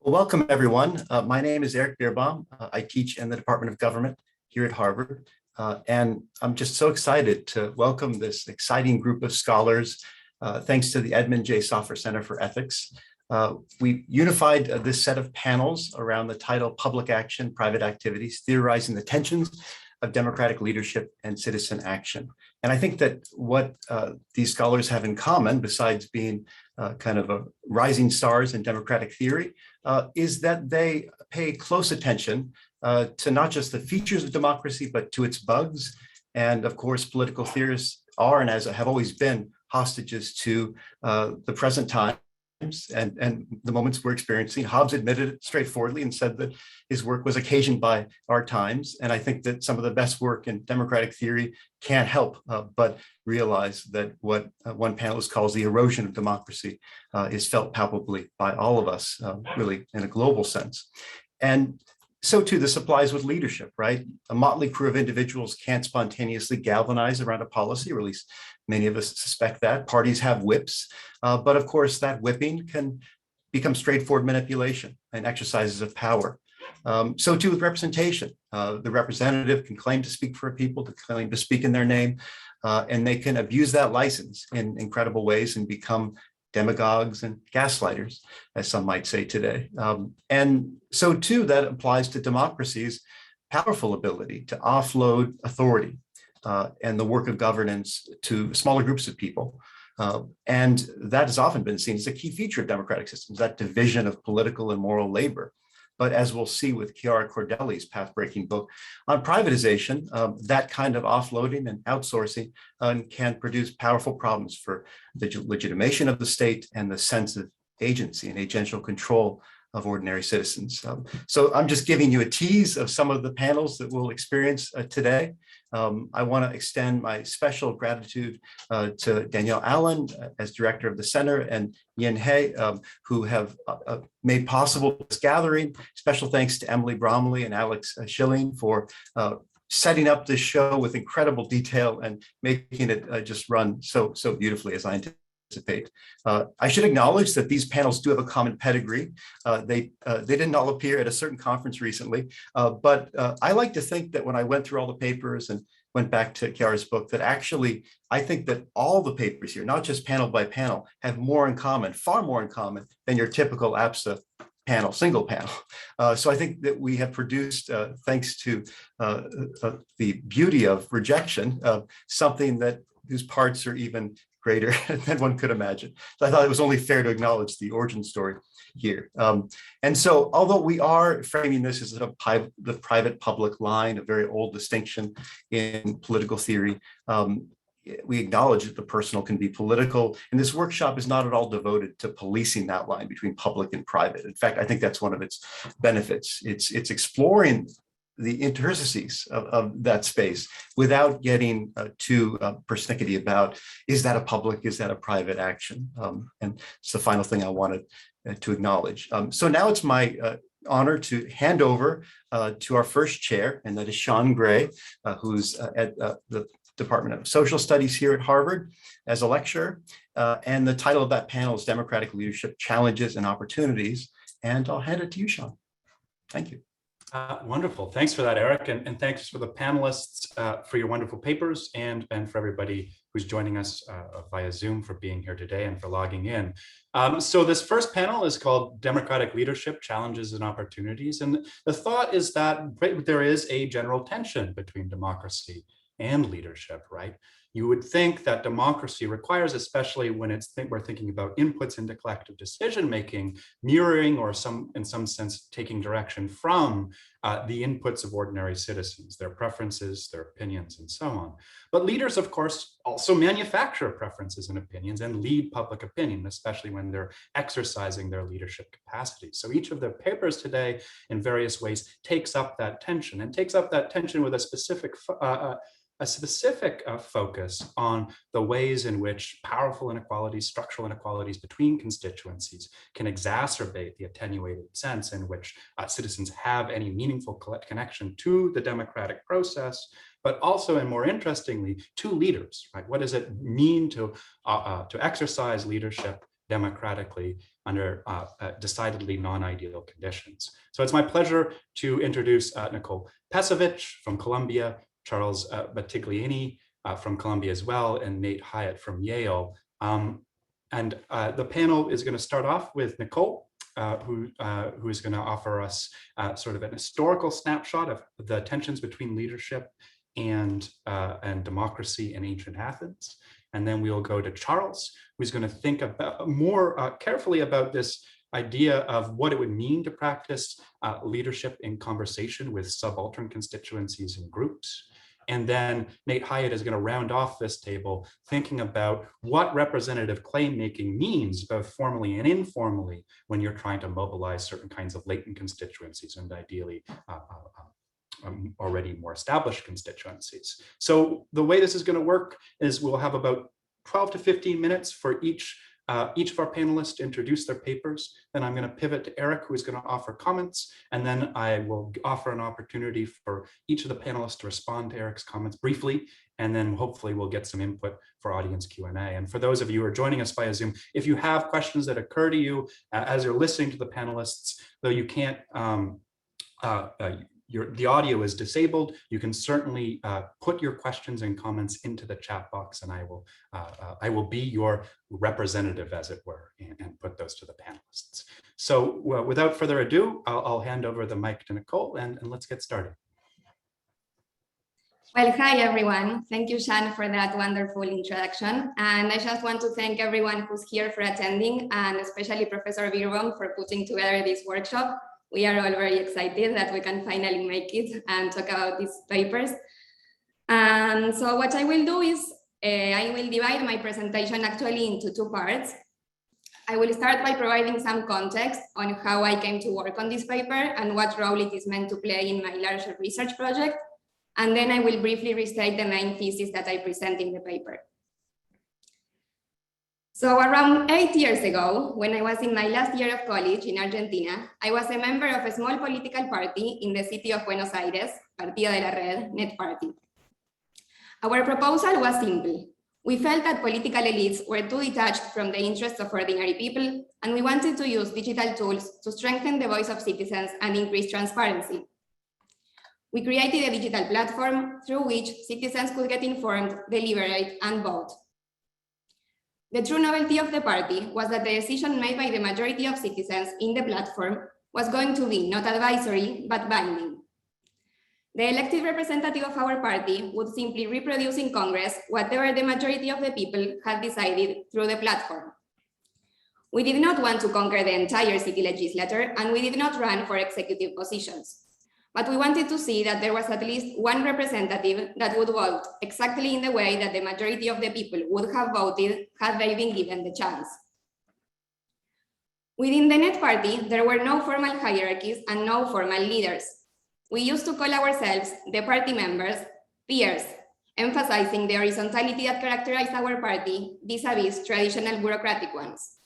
Well, welcome everyone. My name is Eric Beerbaum. I teach in the Department of Government here at Harvard. And I'm just so excited to welcome this exciting group of scholars, thanks to the Edmund J. Soffer Center for Ethics. We unified this set of panels around the title Public Action, Private Activities, Theorizing the Tensions of Democratic Leadership and Citizen Action. And I think that what these scholars have in common, besides being kind of a rising stars in democratic theory, is that they pay close attention to not just the features of democracy, but to its bugs. And of course, political theorists are and as have always been hostages to the present time. And the moments we're experiencing. Hobbes admitted it straightforwardly and said that his work was occasioned by our times. And I think that some of the best work in democratic theory can't help but realize that what one panelist calls the erosion of democracy is felt palpably by all of us, really in a global sense. And so too, this applies with leadership, right? A motley crew of individuals can't spontaneously galvanize around a policy, or at least many of us suspect that. Parties have whips, but of course that whipping can become straightforward manipulation and exercises of power. So too with representation. The representative can claim to speak for a people, to claim to speak in their name, and they can abuse that license in incredible ways and become demagogues and gaslighters, as some might say today. And so too, that applies to democracy's powerful ability to offload authority and the work of governance to smaller groups of people. And that has often been seen as a key feature of democratic systems, that division of political and moral labor. But as we'll see with Chiara Cordelli's path-breaking book on privatization, that kind of offloading and outsourcing can produce powerful problems for the legitimation of the state and the sense of agency and agential control of ordinary citizens. So I'm just giving you a tease of some of the panels that we'll experience today. I want to extend my special gratitude to Danielle Allen as director of the center and Yin He, who have made possible this gathering. Special thanks to Emily Bromley and Alex Schilling for setting up this show with incredible detail and making it just run so beautifully as I anticipate. I should acknowledge that these panels do have a common pedigree. They didn't all appear at a certain conference recently, but I like to think that when I went through all the papers and went back to Chiara's book, that actually I think that all the papers here, not just panel by panel, have more in common, far more in common than your typical APSA panel, single panel. So I think that we have produced, thanks to the beauty of rejection, something that whose parts are even greater than one could imagine. So I thought it was only fair to acknowledge the origin story here. And so although we are framing this as the private-public line, a very old distinction in political theory, we acknowledge that the personal can be political. And this workshop is not at all devoted to policing that line between public and private. In fact, I think that's one of its benefits. It's exploring the interstices of that space without getting too persnickety about, is that a public, is that a private action? And it's the final thing I wanted to acknowledge. So now it's my honor to hand over to our first chair, and that is Sean Gray, who's at the Department of Social Studies here at Harvard as a lecturer. And the title of that panel is Democratic Leadership, Challenges and Opportunities. And I'll hand it to you, Sean. Thank you. Wonderful. Thanks for that, Eric. And thanks for the panelists for your wonderful papers, and for everybody who's joining us via Zoom for being here today and for logging in. So this first panel is called Democratic Leadership, Challenges and Opportunities. And the thought is that there is a general tension between democracy and leadership, right? You would think that democracy requires, especially when we're thinking about inputs into collective decision-making, mirroring or in some sense taking direction from the inputs of ordinary citizens, their preferences, their opinions, and so on. But leaders, of course, also manufacture preferences and opinions and lead public opinion, especially when they're exercising their leadership capacity. So each of the papers today, in various ways, takes up that tension, and takes up that tension with a specific focus on the ways in which powerful inequalities, structural inequalities between constituencies can exacerbate the attenuated sense in which citizens have any meaningful connection to the democratic process, but also, and more interestingly, to leaders, right? What does it mean to exercise leadership democratically under decidedly non-ideal conditions. So it's my pleasure to introduce Nicoles Paper from Columbia, Charles Battigliani from Columbia as well, and Nate Hyatt from Yale. The panel is going to start off with Nicoles, who is going to offer us sort of an historical snapshot of the tensions between leadership and democracy in ancient Athens. And then we'll go to Charles, who's going to think about more carefully about this idea of what it would mean to practice leadership in conversation with subaltern constituencies and groups. And then Nate Hyatt is going to round off this table thinking about what representative claim making means, both formally and informally, when you're trying to mobilize certain kinds of latent constituencies and ideally already more established constituencies. So the way this is going to work is we'll have about 12 to 15 minutes for each of our panelists to introduce their papers. Then I'm going to pivot to Eric, who is going to offer comments, and then I will offer an opportunity for each of the panelists to respond to Eric's comments briefly, and then hopefully we'll get some input for audience Q&A. And for those of you who are joining us via Zoom, if you have questions that occur to you as you're listening to the panelists, though you can't the audio is disabled, you can certainly put your questions and comments into the chat box, and I will be your representative, as it were, and put those to the panelists. So without further ado, I'll hand over the mic to Nicoles, and let's get started. Well, hi everyone. Thank you, Shan, for that wonderful introduction. And I just want to thank everyone who's here for attending, and especially Professor Birbaum for putting together this workshop. We are all very excited that we can finally make it and talk about these papers. So what I will do is I will divide my presentation actually into two parts. I will start by providing some context on how I came to work on this paper and what role it is meant to play in my larger research project. And then I will briefly restate the main thesis that I present in the paper. So around 8 years ago, when I was in my last year of college in Argentina, I was a member of a small political party in the city of Buenos Aires, Partido de la Red, Net Party. Our proposal was simple. We felt that political elites were too detached from the interests of ordinary people, and we wanted to use digital tools to strengthen the voice of citizens and increase transparency. We created a digital platform through which citizens could get informed, deliberate, and vote. The true novelty of the party was that the decision made by the majority of citizens in the platform was going to be not advisory, but binding. The elected representative of our party would simply reproduce in Congress whatever the majority of the people had decided through the platform. We did not want to conquer the entire city legislature, and we did not run for executive positions. But we wanted to see that there was at least one representative that would vote exactly in the way that the majority of the people would have voted had they been given the chance. Within the Net Party, there were no formal hierarchies and no formal leaders. We used to call ourselves the party members peers, emphasizing the horizontality that characterized our party vis-a-vis traditional bureaucratic ones.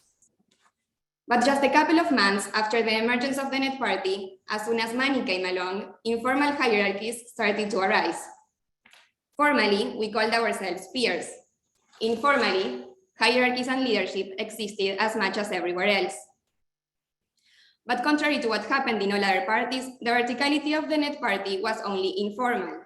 But just a couple of months after the emergence of the Net Party, as soon as money came along, informal hierarchies started to arise. Formally, we called ourselves peers. Informally, hierarchies and leadership existed as much as everywhere else. But contrary to what happened in all other parties, the verticality of the Net Party was only informal.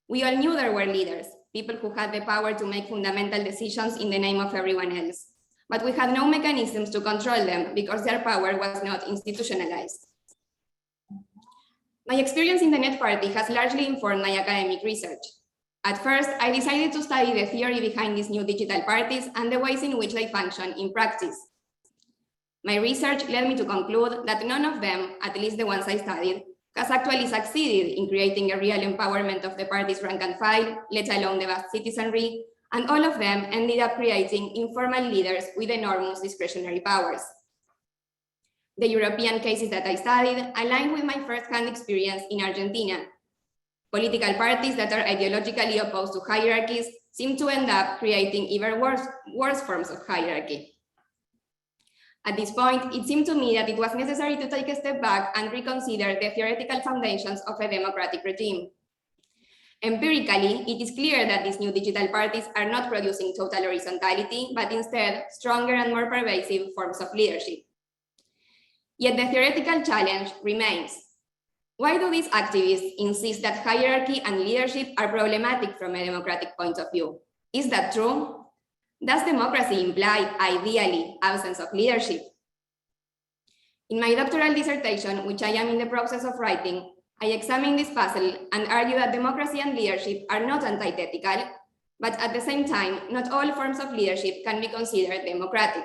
We all knew there were leaders, people who had the power to make fundamental decisions in the name of everyone else. But we had no mechanisms to control them because their power was not institutionalized. My experience in the Net Party has largely informed my academic research. At first, I decided to study the theory behind these new digital parties and the ways in which they function in practice. My research led me to conclude that none of them, at least the ones I studied, has actually succeeded in creating a real empowerment of the party's rank and file, let alone the vast citizenry, and all of them ended up creating informal leaders with enormous discretionary powers. The European cases that I studied aligned with my first-hand experience in Argentina. Political parties that are ideologically opposed to hierarchies seem to end up creating even worse forms of hierarchy. At this point, it seemed to me that it was necessary to take a step back and reconsider the theoretical foundations of a democratic regime. Empirically, it is clear that these new digital parties are not producing total horizontality, but instead stronger and more pervasive forms of leadership. Yet the theoretical challenge remains. Why do these activists insist that hierarchy and leadership are problematic from a democratic point of view? Is that true? Does democracy imply, ideally, absence of leadership? In my doctoral dissertation, which I am in the process of writing, I examine this puzzle and argue that democracy and leadership are not antithetical, but at the same time, not all forms of leadership can be considered democratic.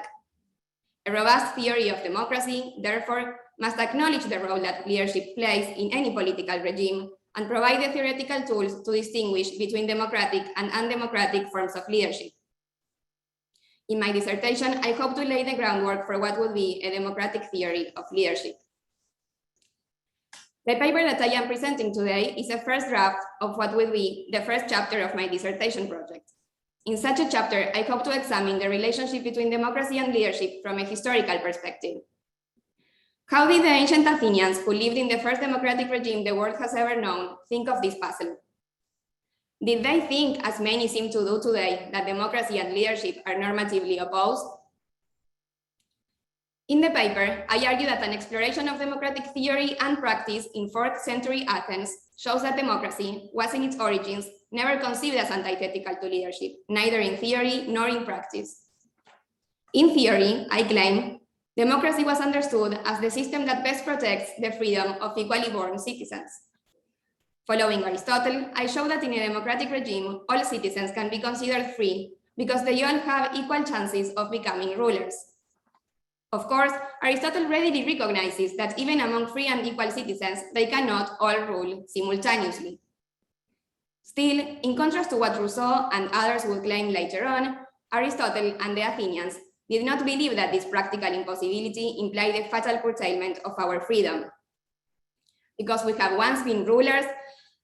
A robust theory of democracy, therefore, must acknowledge the role that leadership plays in any political regime and provide the theoretical tools to distinguish between democratic and undemocratic forms of leadership. In my dissertation, I hope to lay the groundwork for what would be a democratic theory of leadership. The paper that I am presenting today is a first draft of what will be the first chapter of my dissertation project. In such a chapter, I hope to examine the relationship between democracy and leadership from a historical perspective. How did the ancient Athenians, who lived in the first democratic regime the world has ever known, think of this puzzle? Did they think, as many seem to do today, that democracy and leadership are normatively opposed? In the paper, I argue that an exploration of democratic theory and practice in 4th century Athens shows that democracy was in its origins never conceived as antithetical to leadership, neither in theory nor in practice. In theory, I claim, democracy was understood as the system that best protects the freedom of equally born citizens. Following Aristotle, I show that in a democratic regime, all citizens can be considered free because they all have equal chances of becoming rulers. Of course, Aristotle readily recognizes that even among free and equal citizens, they cannot all rule simultaneously. Still, in contrast to what Rousseau and others would claim later on, Aristotle and the Athenians did not believe that this practical impossibility implied a fatal curtailment of our freedom. Because we have once been rulers,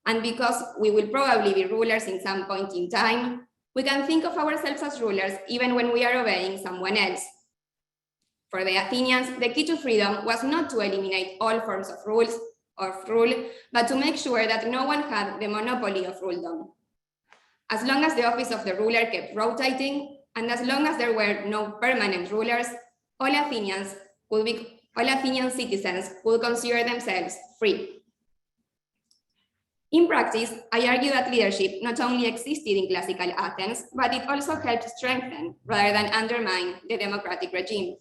and because we will probably be rulers in some point in time, we can think of ourselves as rulers even when we are obeying someone else. For the Athenians, the key to freedom was not to eliminate all forms of rule, but to make sure that no one had the monopoly of ruledom. As long as the office of the ruler kept rotating, and as long as there were no permanent rulers, all Athenian citizens would consider themselves free. In practice, I argue that leadership not only existed in classical Athens, but it also helped strengthen, rather than undermine, the democratic regime.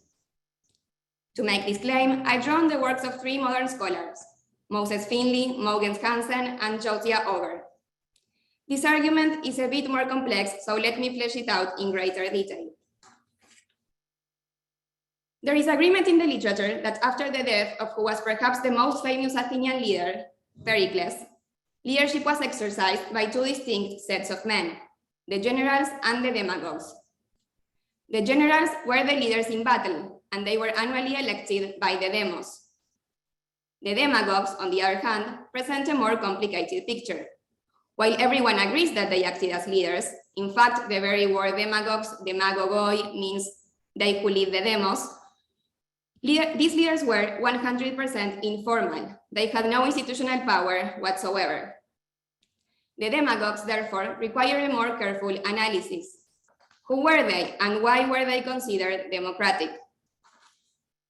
To make this claim, I draw on the works of 3 modern scholars, Moses Finley, Mogens Hansen, and Jotya Over. This argument is a bit more complex, so let me flesh it out in greater detail. There is agreement in the literature that after the death of who was perhaps the most famous Athenian leader, Pericles, leadership was exercised by 2 distinct sets of men, the generals and the demagogues. The generals were the leaders in battle, and they were annually elected by the demos. The demagogues, on the other hand, present a more complicated picture. While everyone agrees that they acted as leaders, in fact, the very word demagogues, demagogoi, means they who lead the demos. These leaders were 100% informal. They had no institutional power whatsoever. The demagogues, therefore, require a more careful analysis. Who were they, and why were they considered democratic?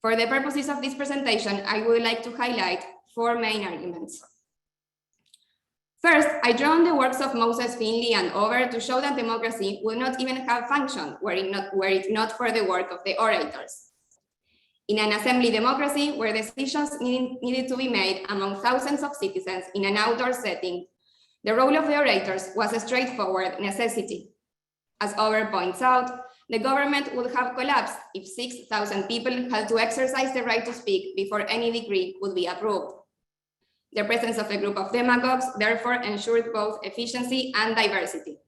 For the purposes of this presentation, I would like to highlight 4 main arguments. First, I draw on the works of Moses Finley and Over to show that democracy would not even have functioned were it not for the work of the orators. In an assembly democracy, where decisions needed to be made among thousands of citizens in an outdoor setting, the role of the orators was a straightforward necessity. As Over points out, the government would have collapsed if 6,000 people had to exercise the right to speak before any decree could be approved. The presence of a group of demagogues therefore ensured both efficiency and diversity.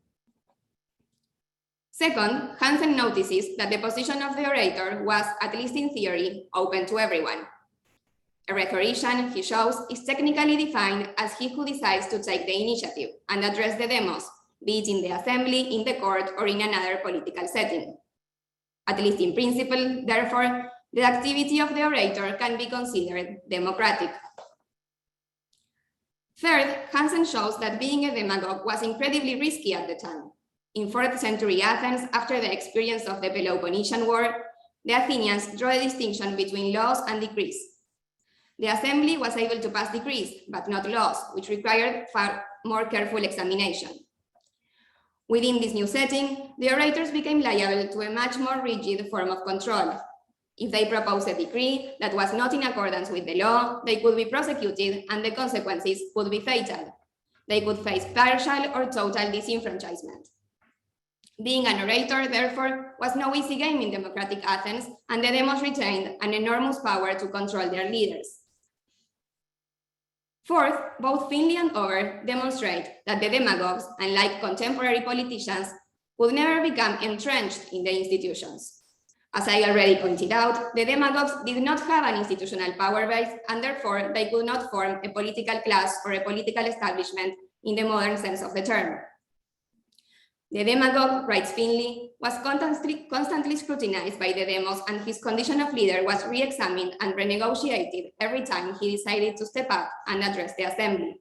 Second, Hansen notices that the position of the orator was, at least in theory, open to everyone. A rhetorician, he shows, is technically defined as he who decides to take the initiative and address the demos, be it in the assembly, in the court, or in another political setting. At least in principle, therefore, the activity of the orator can be considered democratic. Third, Hansen shows that being a demagogue was incredibly risky at the time. In 4th century Athens, after the experience of the Peloponnesian War, the Athenians drew a distinction between laws and decrees. The assembly was able to pass decrees, but not laws, which required far more careful examination. Within this new setting, the orators became liable to a much more rigid form of control. If they proposed a decree that was not in accordance with the law, they could be prosecuted and the consequences could be fatal. They could face partial or total disenfranchisement. Being an orator, therefore, was no easy game in democratic Athens, and the demos retained an enormous power to control their leaders. Fourth, both Finley and Over demonstrate that the demagogues, unlike contemporary politicians, would never become entrenched in the institutions. As I already pointed out, the demagogues did not have an institutional power base, and therefore they could not form a political class or a political establishment in the modern sense of the term. The demagogue, writes Finley, was constantly scrutinized by the demos, and his condition of leader was re-examined and renegotiated every time he decided to step up and address the assembly.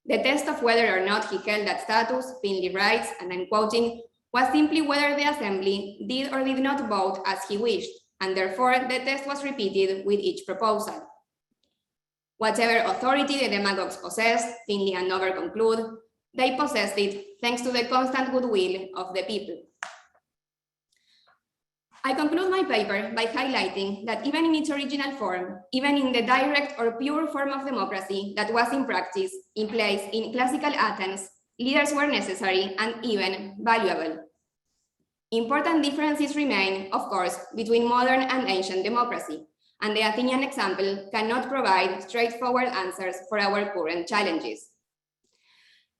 The test of whether or not he held that status, Finley writes, and I'm quoting, was simply whether the assembly did or did not vote as he wished, and therefore the test was repeated with each proposal. Whatever authority the demagogues possessed, Finley and Over conclude, they possessed it thanks to the constant goodwill of the people. I conclude my paper by highlighting that even in its original form, even in the direct or pure form of democracy that was in practice in place in classical Athens, leaders were necessary and even valuable. Important differences remain, of course, between modern and ancient democracy, and the Athenian example cannot provide straightforward answers for our current challenges.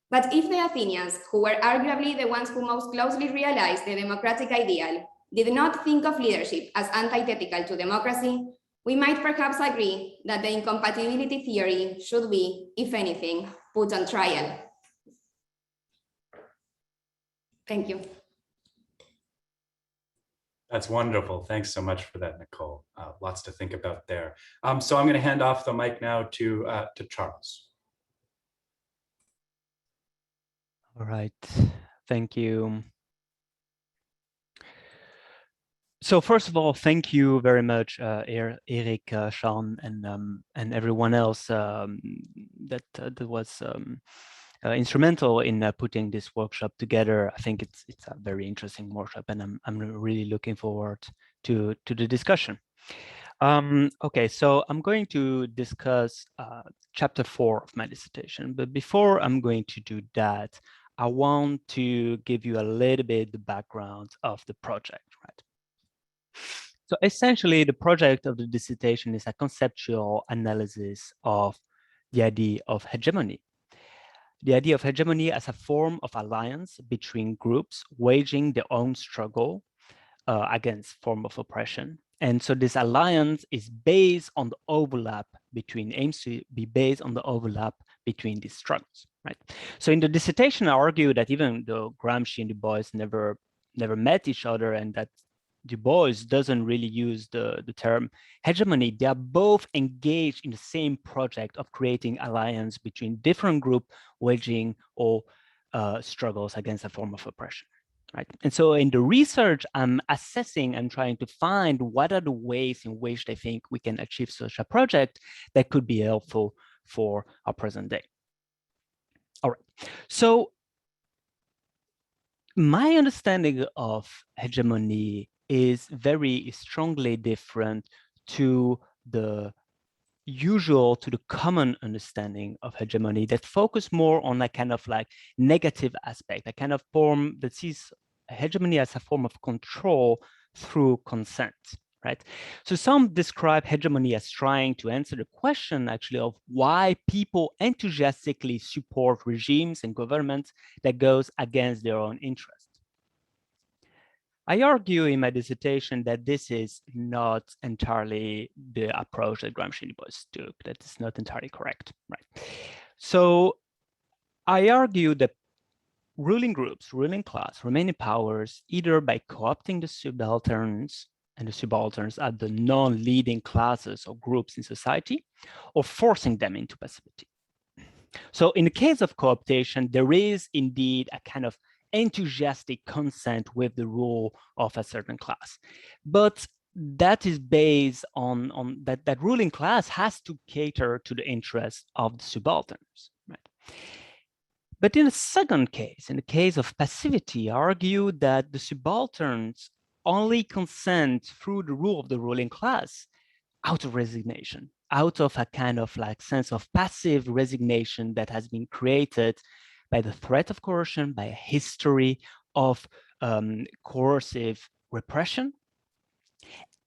But if the Athenians, who were arguably the ones who most closely realized the democratic ideal, did not think of leadership as antithetical to democracy, we might perhaps agree that the incompatibility theory should be, if anything, put on trial. Thank you. That's wonderful. Thanks so much for that, Nicole. Lots to think about there. So I'm going to hand off the mic now to Charles. All right, thank you. So first of all, thank you very much, Eric, Sean, and everyone else that was instrumental in putting this workshop together. I think it's a very interesting workshop, and I'm really looking forward to the discussion. Okay, so I'm going to discuss chapter 4 of my dissertation, but before I'm going to do that, I want to give you a little bit the background of the project, right? So essentially, the project of the dissertation is a conceptual analysis of the idea of hegemony. The idea of hegemony as a form of alliance between groups waging their own struggle against form of oppression. And so this alliance is based on the overlap between, aims to be based on the overlap between these struggles, right? So in the dissertation, I argue that even though Gramsci and Du Bois never met each other, and that Du Bois doesn't really use the term hegemony, they are both engaged in the same project of creating alliance between different groups waging or struggles against a form of oppression. Right. And so in the research, I'm assessing and trying to find what are the ways in which they think we can achieve such a project that could be helpful for our present day. All right. So my understanding of hegemony is very strongly different to the common understanding of hegemony that focus more on a kind of like negative aspect, a kind of form that sees hegemony as a form of control through consent, right? So some describe hegemony as trying to answer the question actually of why people enthusiastically support regimes and governments that goes against their own interests. I argue in my dissertation that this is not entirely the approach that Gramsci and Du Bois took, that is not entirely correct, right? So I argue that ruling groups, ruling class, remain in powers either by co-opting the subalterns, and the subalterns are the non-leading classes or groups in society, or forcing them into passivity. So in the case of cooptation, there is indeed a kind of enthusiastic consent with the rule of a certain class. But that is based on that ruling class has to cater to the interests of the subalterns, right? But in the second case, in the case of passivity, I argue that the subalterns only consent through the rule of the ruling class out of resignation, out of a kind of like sense of passive resignation that has been created by the threat of coercion, by a history of coercive repression,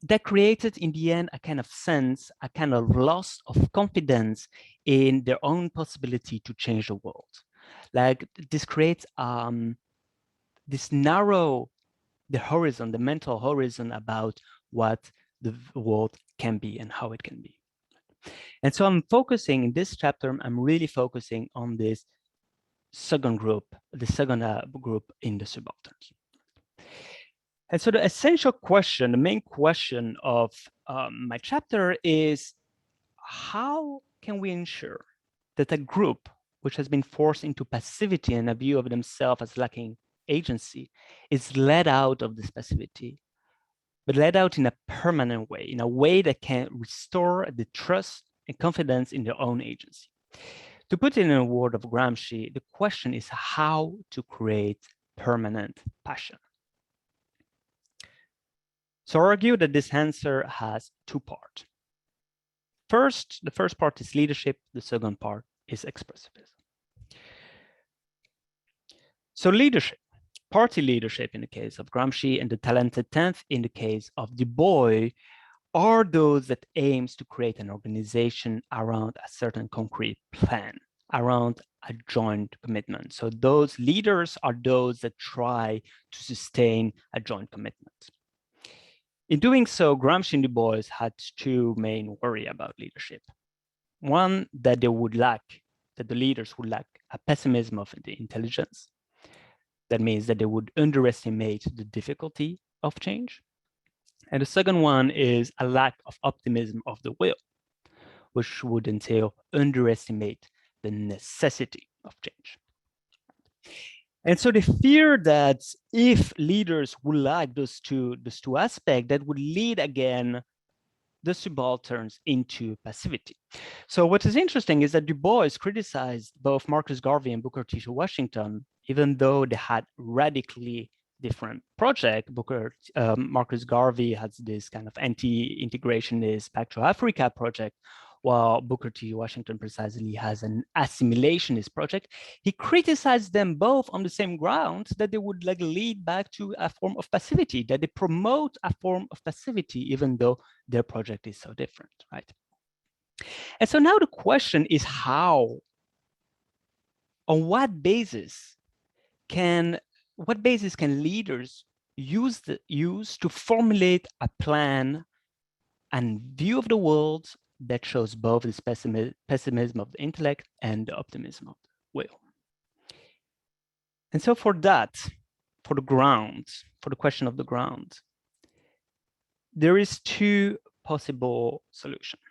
that created in the end a kind of sense, a kind of loss of confidence in their own possibility to change the world. Like this creates this narrow, the horizon, the mental horizon about what the world can be and how it can be. And so I'm focusing in this chapter, I'm really focusing on this second group, the second group in the subalterns. And so the essential question, the main question of my chapter is, how can we ensure that a group which has been forced into passivity and a view of themselves as lacking agency is led out of this passivity, but led out in a permanent way, in a way that can restore the trust and confidence in their own agency? To put it in a word of Gramsci, the question is how to create permanent passion. So I argue that this answer has two parts. First, the first part is leadership, the second part is expressivism. So leadership, party leadership in the case of Gramsci and the talented 10th in the case of Du Bois are those that aims to create an organization around a certain concrete plan, around a joint commitment. So those leaders are those that try to sustain a joint commitment. In doing so, Gramsci and Du Bois had two main worries about leadership. One, that they would lack, that the leaders would lack a pessimism of the intelligence. That means that they would underestimate the difficulty of change. And the second one is a lack of optimism of the will, which would entail underestimate the necessity of change. And so they fear that if leaders would lack those two aspects, that would lead again the subalterns into passivity. So what is interesting is that Du Bois criticized both Marcus Garvey and Booker T. Washington, even though they had radically different projects. Marcus Garvey has this kind of anti-integrationist Back to Africa project, while Booker T. Washington precisely has an assimilationist project. He criticized them both on the same grounds, that they would like lead back to a form of passivity, that they promote a form of passivity, even though their project is so different, right? And so now the question is how, on what basis can leaders use to formulate a plan and view of the world that shows both this pessimism of the intellect and the optimism of the will? And so for that, for the question of the ground, there is two possible solutions.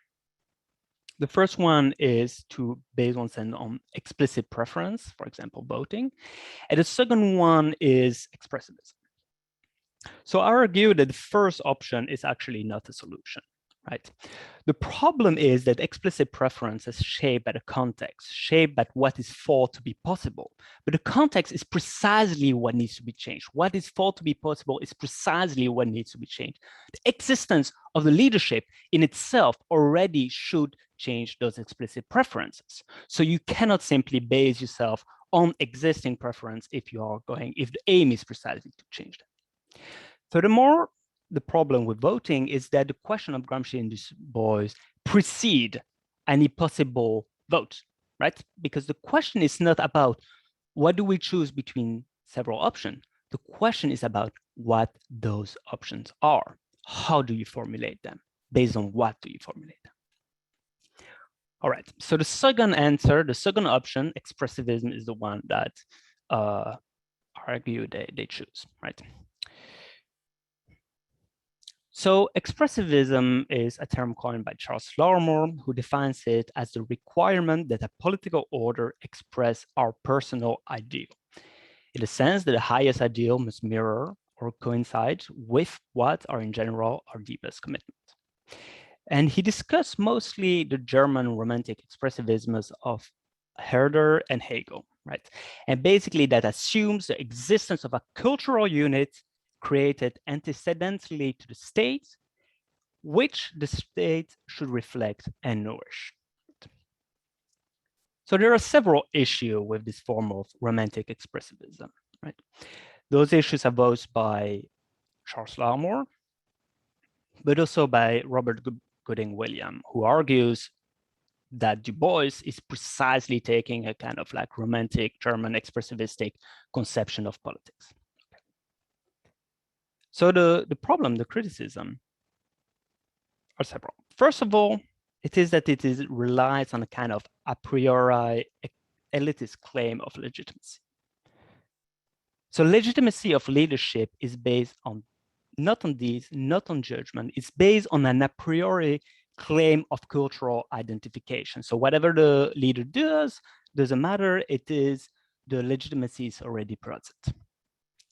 The first one is to base oneself on explicit preference, for example, voting. And the second one is expressivism. So I argue that the first option is actually not a solution, right? The problem is that explicit preference is shaped by the context, shaped by what is thought to be possible. But the context is precisely what needs to be changed. What is thought to be possible is precisely what needs to be changed. The existence of the leadership in itself already should change those explicit preferences. So you cannot simply base yourself on existing preference if the aim is precisely to change them. Furthermore, the problem with voting is that the question of Gramsci and Du Bois precede any possible vote, right? Because the question is not about what do we choose between several options. The question is about what those options are. How do you formulate them? Based on what do you formulate them? All right, so the second answer, the second option, expressivism, is the one that argue they choose, right? So expressivism is a term coined by Charles Larmor, who defines it as the requirement that a political order express our personal ideal, in the sense that the highest ideal must mirror or coincide with what are in general our deepest commitments. And he discussed mostly the German romantic expressivisms of Herder and Hegel, right? And basically that assumes the existence of a cultural unit created antecedentally to the state, which the state should reflect and nourish. So there are several issues with this form of romantic expressivism, right? Those issues are voiced by Charles Larmor, but also by Robert Gooding-William, who argues that Du Bois is precisely taking a kind of like romantic German expressivistic conception of politics. So the problem, the criticism are several. First of all, it is that it relies on a kind of a priori elitist claim of legitimacy. So legitimacy of leadership is based on not on judgment. It's based on an a priori claim of cultural identification. So whatever the leader does, doesn't matter. It is the legitimacy is already present.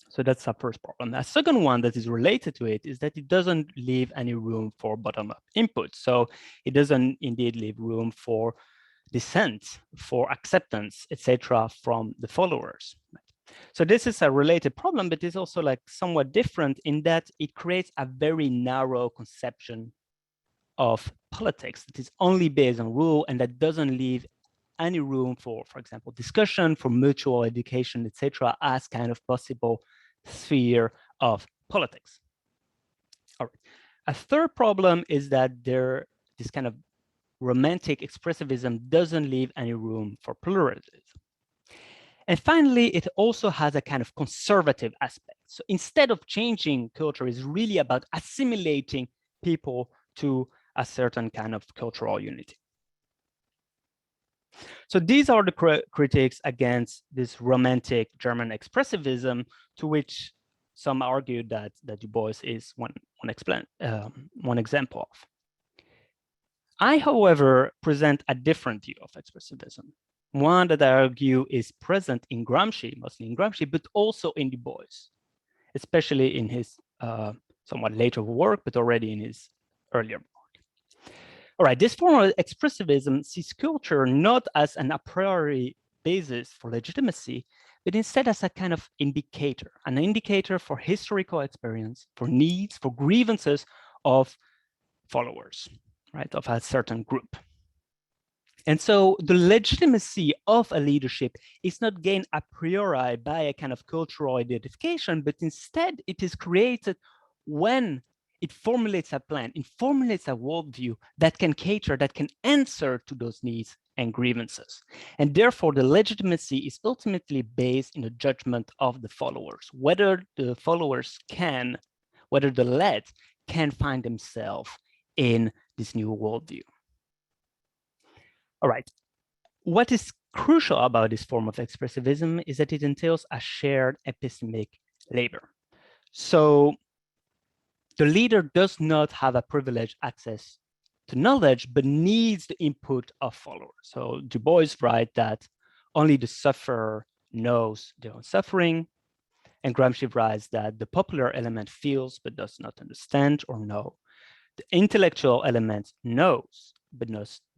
So that's our first problem. A second one that is related to it is that it doesn't leave any room for bottom-up input. So it doesn't indeed leave room for dissent, for acceptance, etc., from the followers. So this is a related problem, but it's also like somewhat different in that it creates a very narrow conception of politics that is only based on rule and that doesn't leave any room for example, discussion, for mutual education, etc., as kind of possible sphere of politics. All right. A third problem is that this kind of romantic expressivism doesn't leave any room for pluralism. And finally, it also has a kind of conservative aspect. So instead of changing culture, it's really about assimilating people to a certain kind of cultural unity. So these are the critiques against this romantic German expressivism, to which some argue that Du Bois is one example of. I, however, present a different view of expressivism, one that I argue is present in Gramsci, mostly in Gramsci, but also in Du Bois, especially in his somewhat later work, but already in his earlier work. All right, this form of expressivism sees culture not as an a priori basis for legitimacy, but instead as a kind of indicator, an indicator for historical experience, for needs, for grievances of followers, right, of a certain group. And so the legitimacy of a leadership is not gained a priori by a kind of cultural identification, but instead it is created when it formulates a plan, it formulates a worldview that can cater, that can answer to those needs and grievances. And therefore, the legitimacy is ultimately based in the judgment of the followers, whether the followers can, whether the led can find themselves in this new worldview. All right. What is crucial about this form of expressivism is that it entails a shared epistemic labor. So the leader does not have a privileged access to knowledge, but needs the input of followers. So Du Bois writes that only the sufferer knows their own suffering. And Gramsci writes that the popular element feels, but does not understand or know. The intellectual element knows, but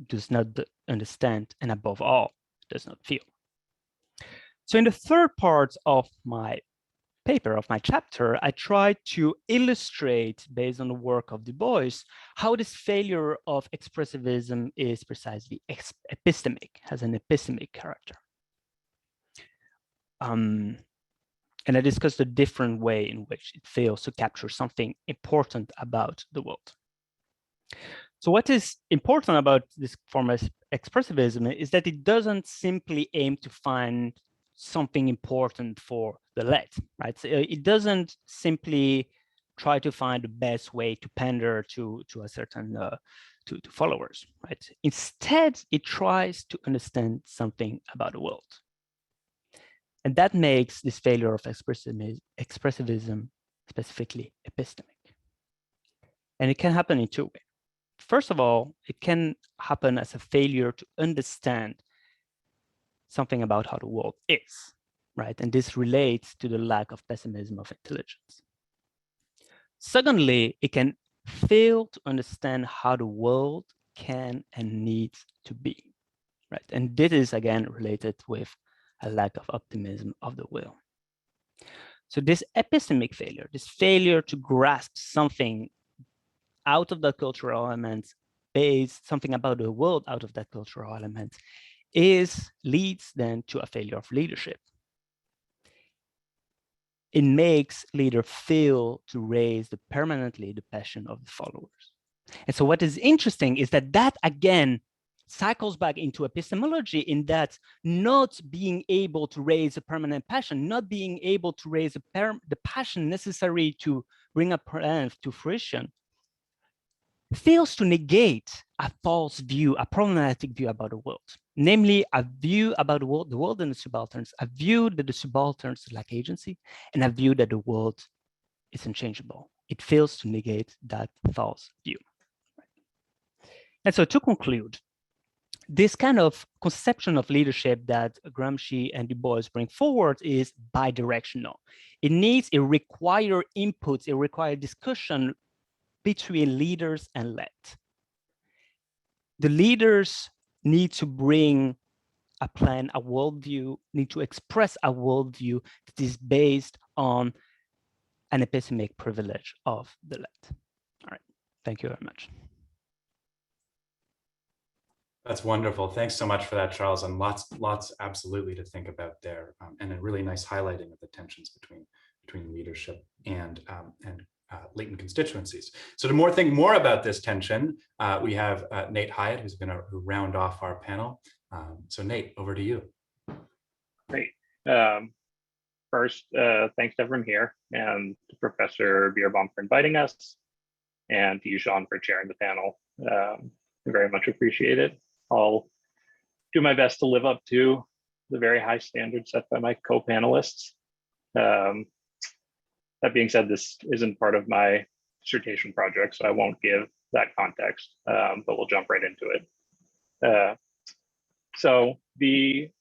does not understand, and above all, does not feel. So in the third part of my paper, of my chapter, I try to illustrate, based on the work of Du Bois, how this failure of expressivism is precisely epistemic, has an epistemic character. And I discuss the different way in which it fails to capture something important about the world. So what is important about this form of expressivism is that it doesn't simply aim to find something important for the led, right? So it doesn't simply try to find the best way to pander to a certain to followers, right? Instead, it tries to understand something about the world. And that makes this failure of expressivism specifically epistemic. And it can happen in two ways. First of all, it can happen as a failure to understand something about how the world is, right? And this relates to the lack of pessimism of intelligence. Secondly, it can fail to understand how the world can and needs to be, right? And this is again related with a lack of optimism of the will. So this epistemic failure, this failure to grasp something out of that cultural element, based something about the world out of that cultural element, leads then to a failure of leadership. It makes leader fail to raise permanently the passion of the followers. And so what is interesting is that again cycles back into epistemology, in that not being able to raise a permanent passion, not being able to raise the passion necessary to bring a plan to fruition, fails to negate a false view, a problematic view about the world, namely a view about the world and the subalterns, a view that the subalterns lack agency, and a view that the world is unchangeable. It fails to negate that false view. And so to conclude, this kind of conception of leadership that Gramsci and Du Bois bring forward is bidirectional. It requires inputs, it requires discussion between leaders and led. The leaders need to bring a plan, a worldview, need to express a worldview that is based on an epistemic privilege of the led. All right, thank you very much. That's wonderful. Thanks so much for that, Charles, and lots absolutely to think about there, and a really nice highlighting of the tensions between leadership and latent constituencies. So to think more about this tension, we have Nate Hyatt, who's going to round off our panel. So Nate, over to you. Great. First, thanks to everyone here, and to Professor Bierbaum for inviting us, and to you, Sean, for chairing the panel. I very much appreciate it. I'll do my best to live up to the very high standards set by my co-panelists. That being said, this isn't part of my dissertation project, so I won't give that context, but we'll jump right into it. So the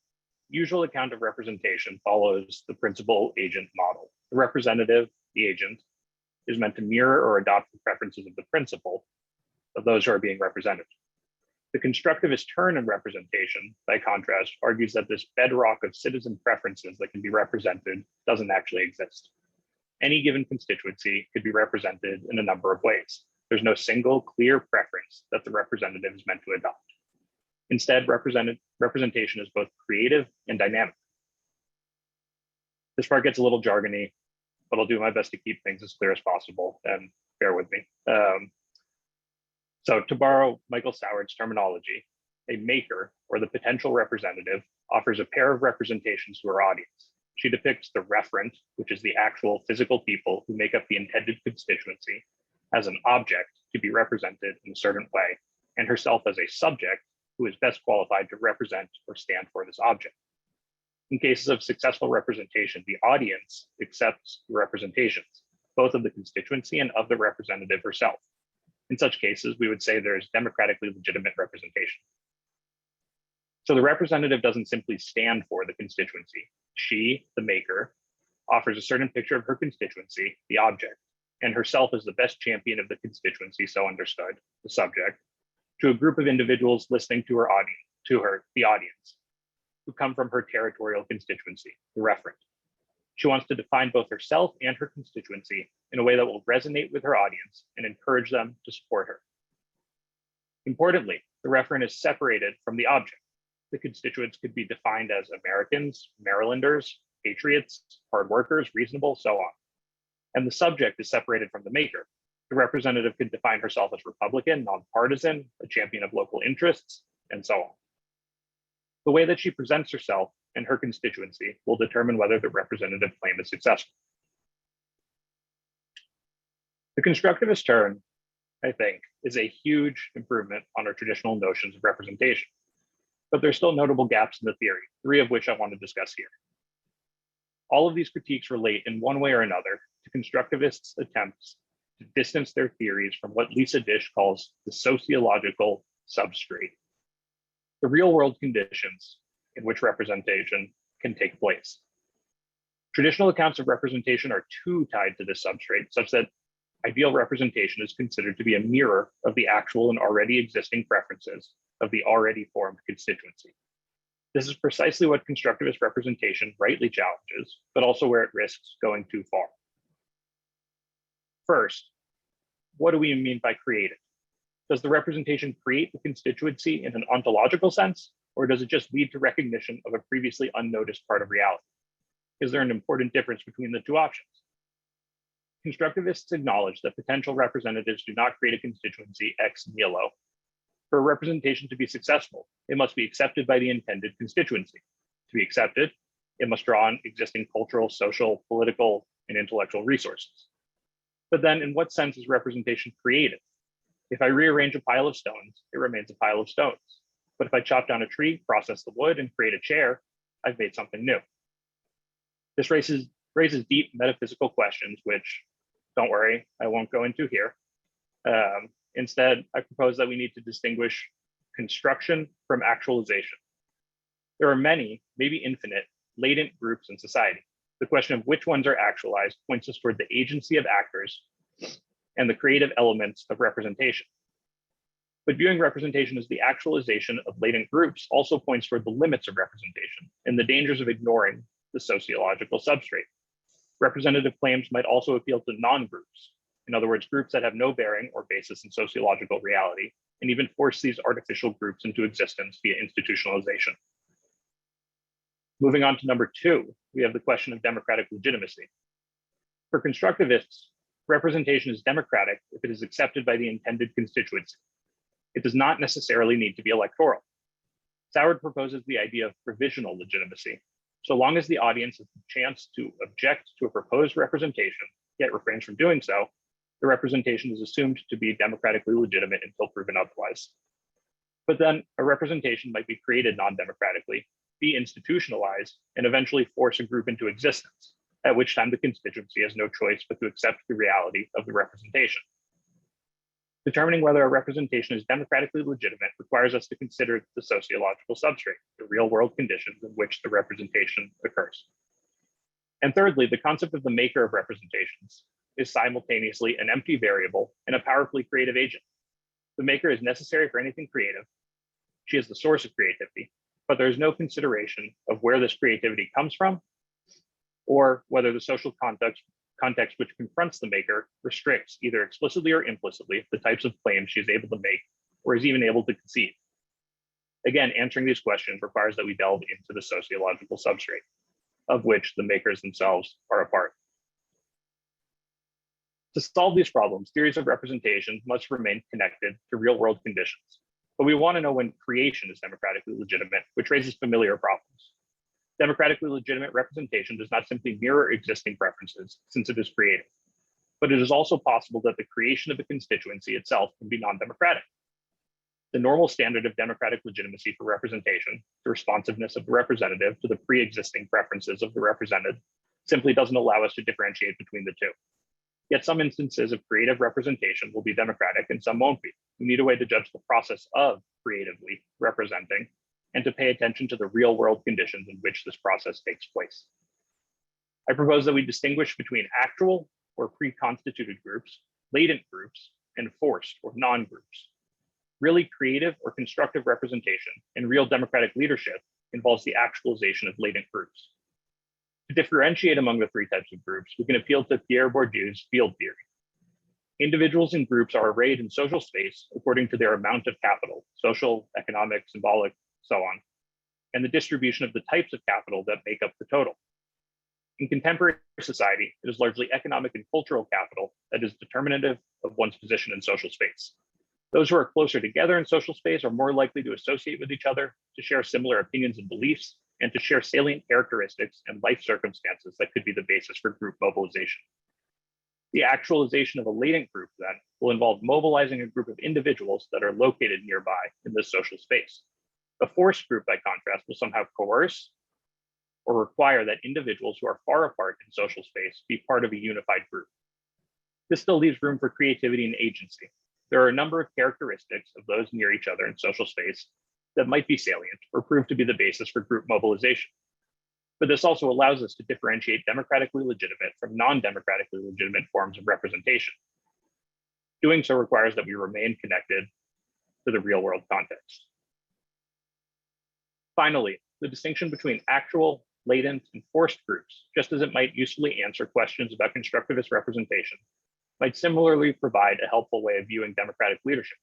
usual account of representation follows the principal-agent model. The representative, the agent, is meant to mirror or adopt the preferences of the principal of those who are being represented. The constructivist turn in representation, by contrast, argues that this bedrock of citizen preferences that can be represented doesn't actually exist. Any given constituency could be represented in a number of ways. There's no single clear preference that the representative is meant to adopt. Instead, representation is both creative and dynamic. This part gets a little jargony, but I'll do my best to keep things as clear as possible, and bear with me. So to borrow Michael Soward's terminology, a maker, or the potential representative, offers a pair of representations to her audience. She depicts the referent, which is the actual physical people who make up the intended constituency, as an object to be represented in a certain way, and herself as a subject who is best qualified to represent or stand for this object. In cases of successful representation, the audience accepts the representations, both of the constituency and of the representative herself. In such cases, we would say there is democratically legitimate representation. So the representative doesn't simply stand for the constituency. She, the maker, offers a certain picture of her constituency, the object, and herself as the best champion of the constituency, so understood, the subject, to a group of individuals listening to her audience, the audience, who come from her territorial constituency, the referent. She wants to define both herself and her constituency in a way that will resonate with her audience and encourage them to support her. Importantly, the referent is separated from the object. The constituents could be defined as Americans, Marylanders, patriots, hard workers, reasonable, so on. And the subject is separated from the maker. The representative could define herself as Republican, nonpartisan, a champion of local interests, and so on. The way that she presents herself and her constituency will determine whether the representative claim is successful. The constructivist turn, I think, is a huge improvement on our traditional notions of representation, but there's still notable gaps in the theory, 3 of which I want to discuss here. All of these critiques relate in one way or another to constructivists' attempts to distance their theories from what Lisa Dish calls the sociological substrate, the real world conditions in which representation can take place. Traditional accounts of representation are too tied to this substrate, such that ideal representation is considered to be a mirror of the actual and already existing preferences of the already formed constituency. This is precisely what constructivist representation rightly challenges, but also where it risks going too far. First, what do we mean by creative? Does the representation create the constituency in an ontological sense, or does it just lead to recognition of a previously unnoticed part of reality? Is there an important difference between the two options? Constructivists acknowledge that potential representatives do not create a constituency ex nihilo. For a representation to be successful, it must be accepted by the intended constituency. To be accepted, it must draw on existing cultural, social, political, and intellectual resources. But then, in what sense is representation creative? If I rearrange a pile of stones, it remains a pile of stones. But if I chop down a tree, process the wood, and create a chair, I've made something new. This raises deep metaphysical questions, which, don't worry, I won't go into here. Instead, I propose that we need to distinguish construction from actualization. There are many, maybe infinite, latent groups in society. The question of which ones are actualized points us toward the agency of actors and the creative elements of representation. But viewing representation as the actualization of latent groups also points toward the limits of representation and the dangers of ignoring the sociological substrate. Representative claims might also appeal to non-groups, in other words, groups that have no bearing or basis in sociological reality, and even force these artificial groups into existence via institutionalization. Moving on to number 2, we have the question of democratic legitimacy. For constructivists, representation is democratic if it is accepted by the intended constituency. It does not necessarily need to be electoral. Soward proposes the idea of provisional legitimacy. So long as the audience has the chance to object to a proposed representation, yet refrains from doing so, the representation is assumed to be democratically legitimate until proven otherwise. But then a representation might be created non-democratically, be institutionalized, and eventually force a group into existence, at which time the constituency has no choice but to accept the reality of the representation. Determining whether a representation is democratically legitimate requires us to consider the sociological substrate, the real-world conditions in which the representation occurs. And thirdly, the concept of the maker of representations is simultaneously an empty variable and a powerfully creative agent. The maker is necessary for anything creative. She is the source of creativity, but there is no consideration of where this creativity comes from or whether the social context which confronts the maker restricts, either explicitly or implicitly, the types of claims she is able to make or is even able to conceive. Again, answering these questions requires that we delve into the sociological substrate, of which the makers themselves are a part. To solve these problems, theories of representation must remain connected to real-world conditions. But we want to know when creation is democratically legitimate, which raises familiar problems. Democratically legitimate representation does not simply mirror existing preferences, since it is creative. But it is also possible that the creation of a constituency itself can be non-democratic. The normal standard of democratic legitimacy for representation, the responsiveness of the representative to the pre-existing preferences of the represented, simply doesn't allow us to differentiate between the two. Yet some instances of creative representation will be democratic and some won't be. We need a way to judge the process of creatively representing and to pay attention to the real world conditions in which this process takes place. I propose that we distinguish between actual or pre-constituted groups, latent groups, and forced or non-groups. Really creative or constructive representation and real democratic leadership involves the actualization of latent groups. To differentiate among the three types of groups, we can appeal to Pierre Bourdieu's field theory. Individuals and groups are arrayed in social space according to their amount of capital, social, economic, symbolic, so on, and the distribution of the types of capital that make up the total. In contemporary society, it is largely economic and cultural capital that is determinative of one's position in social space. Those who are closer together in social space are more likely to associate with each other, to share similar opinions and beliefs, and to share salient characteristics and life circumstances that could be the basis for group mobilization. The actualization of a latent group, then, will involve mobilizing a group of individuals that are located nearby in this social space. A forced group, by contrast, will somehow coerce or require that individuals who are far apart in social space be part of a unified group. This still leaves room for creativity and agency. There are a number of characteristics of those near each other in social space that might be salient or prove to be the basis for group mobilization. But this also allows us to differentiate democratically legitimate from non-democratically legitimate forms of representation. Doing so requires that we remain connected to the real world context. Finally, the distinction between actual, latent, and forced groups, just as it might usefully answer questions about constructivist representation, might similarly provide a helpful way of viewing democratic leadership.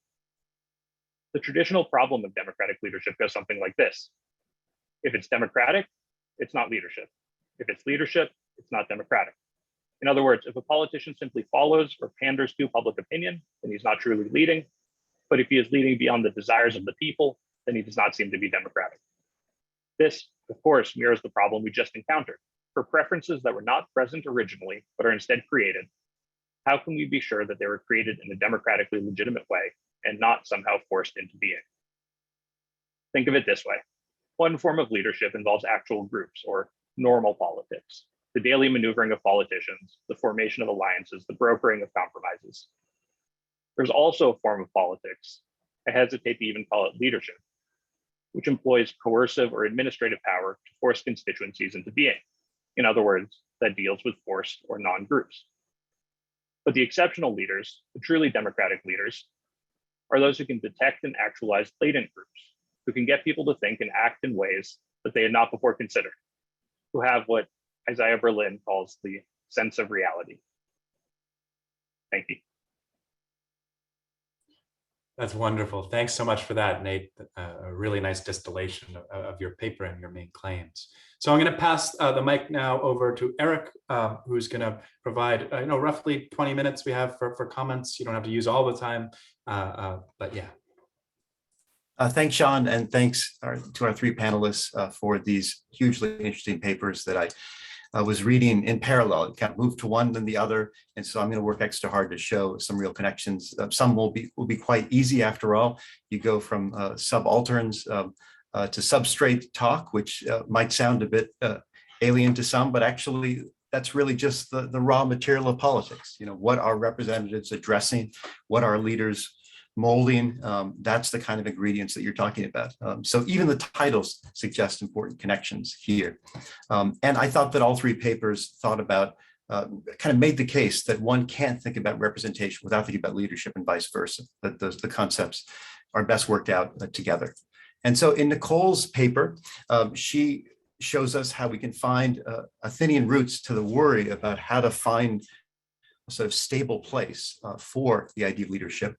The traditional problem of democratic leadership goes something like this. If it's democratic, it's not leadership. If it's leadership, it's not democratic. In other words, if a politician simply follows or panders to public opinion, then he's not truly leading. But if he is leading beyond the desires of the people, then he does not seem to be democratic. This, of course, mirrors the problem we just encountered. For preferences that were not present originally, but are instead created, how can we be sure that they were created in a democratically legitimate way and not somehow forced into being? Think of it this way. One form of leadership involves actual groups or normal politics, the daily maneuvering of politicians, the formation of alliances, the brokering of compromises. There's also a form of politics, I hesitate to even call it leadership, which employs coercive or administrative power to force constituencies into being. In other words, that deals with forced or non-groups. But the exceptional leaders, the truly democratic leaders, are those who can detect and actualize latent groups, who can get people to think and act in ways that they had not before considered, who have what Isaiah Berlin calls the sense of reality. Thank you. That's wonderful. Thanks so much for that, Nate. A really nice distillation of your paper and your main claims. So I'm going to pass the mic now over to Eric, who's going to provide, roughly 20 minutes we have for comments. You don't have to use all the time, but yeah. Thanks, Sean, and thanks to our three panelists for these hugely interesting papers that I was reading in parallel. It kind of moved to one then the other, and so I'm going to work extra hard to show some real connections. Some will be quite easy after all. You go from subalterns to substrate talk, which might sound a bit alien to some, but actually that's really just the raw material of politics. What are representatives addressing? What are leaders molding? That's the kind of ingredients that you're talking about. So even the titles suggest important connections here. And I thought that all three papers thought about, kind of made the case that one can't think about representation without thinking about leadership and vice versa, that the concepts are best worked out together. And so in Nicoles' paper, she shows us how we can find Athenian roots to the worry about how to find a sort of stable place for the idea of leadership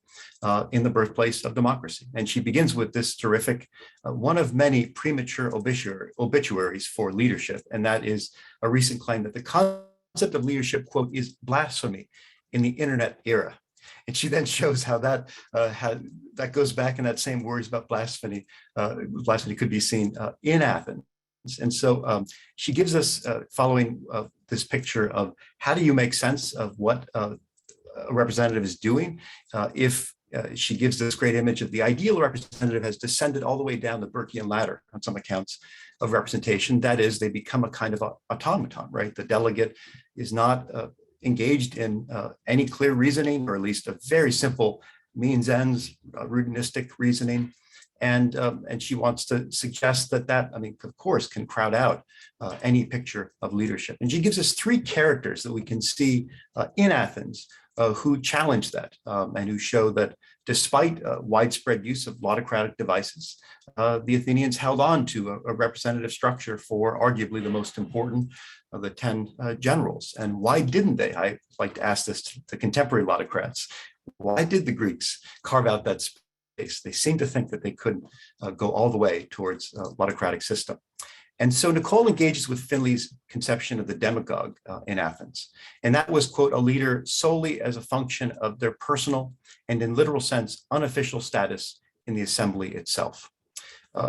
in the birthplace of democracy. And she begins with this terrific, one of many premature obituaries for leadership. And that is a recent claim that the concept of leadership, quote, is blasphemy in the internet era. And she then shows how that goes back in that same worries about blasphemy. Blasphemy could be seen in Athens. And so she gives us, following this picture of how do you make sense of what a representative is doing if she gives this great image of the ideal representative has descended all the way down the Burkean ladder on some accounts of representation. That is, they become a kind of automaton, right? The delegate is not engaged in any clear reasoning, or at least a very simple means ends, rudinistic reasoning. And she wants to suggest that of course, can crowd out any picture of leadership. And she gives us three characters that we can see in Athens who challenge that and who show that despite widespread use of autocratic devices, the Athenians held on to a representative structure for arguably the most important of the 10 generals. And why didn't they? I like to ask this to contemporary autocrats. Why did the Greeks carve out that space? They seem to think that they couldn't go all the way towards a autocratic system. And so Nicole engages with Finley's conception of the demagogue in Athens. And that was, quote, a leader solely as a function of their personal and in literal sense, unofficial status in the assembly itself.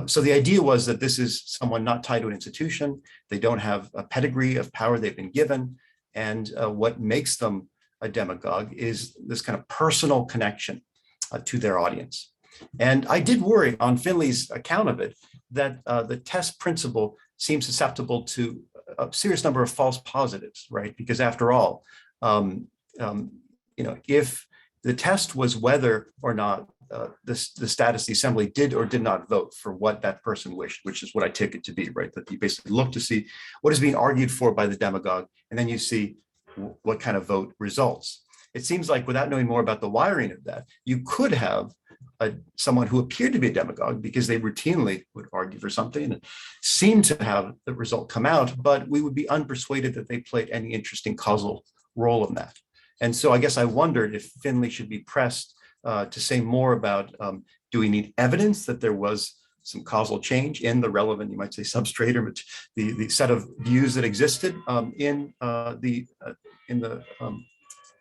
So the idea was that this is someone not tied to an institution. They don't have a pedigree of power they've been given. And what makes them a demagogue is this kind of personal connection to their audience. And I did worry on Finley's account of it that the test principle seems susceptible to a serious number of false positives, right? Because after all, if the test was whether or not the status of the assembly did or did not vote for what that person wished, which is what I take it to be, right? That you basically look to see what is being argued for by the demagogue, and then you see what kind of vote results. It seems like without knowing more about the wiring of that, you could have someone who appeared to be a demagogue because they routinely would argue for something and seemed to have the result come out, but we would be unpersuaded that they played any interesting causal role in that. And so I guess I wondered if Finlay should be pressed to say more about, do we need evidence that there was some causal change in the relevant, you might say, substrate or the set of views that existed in the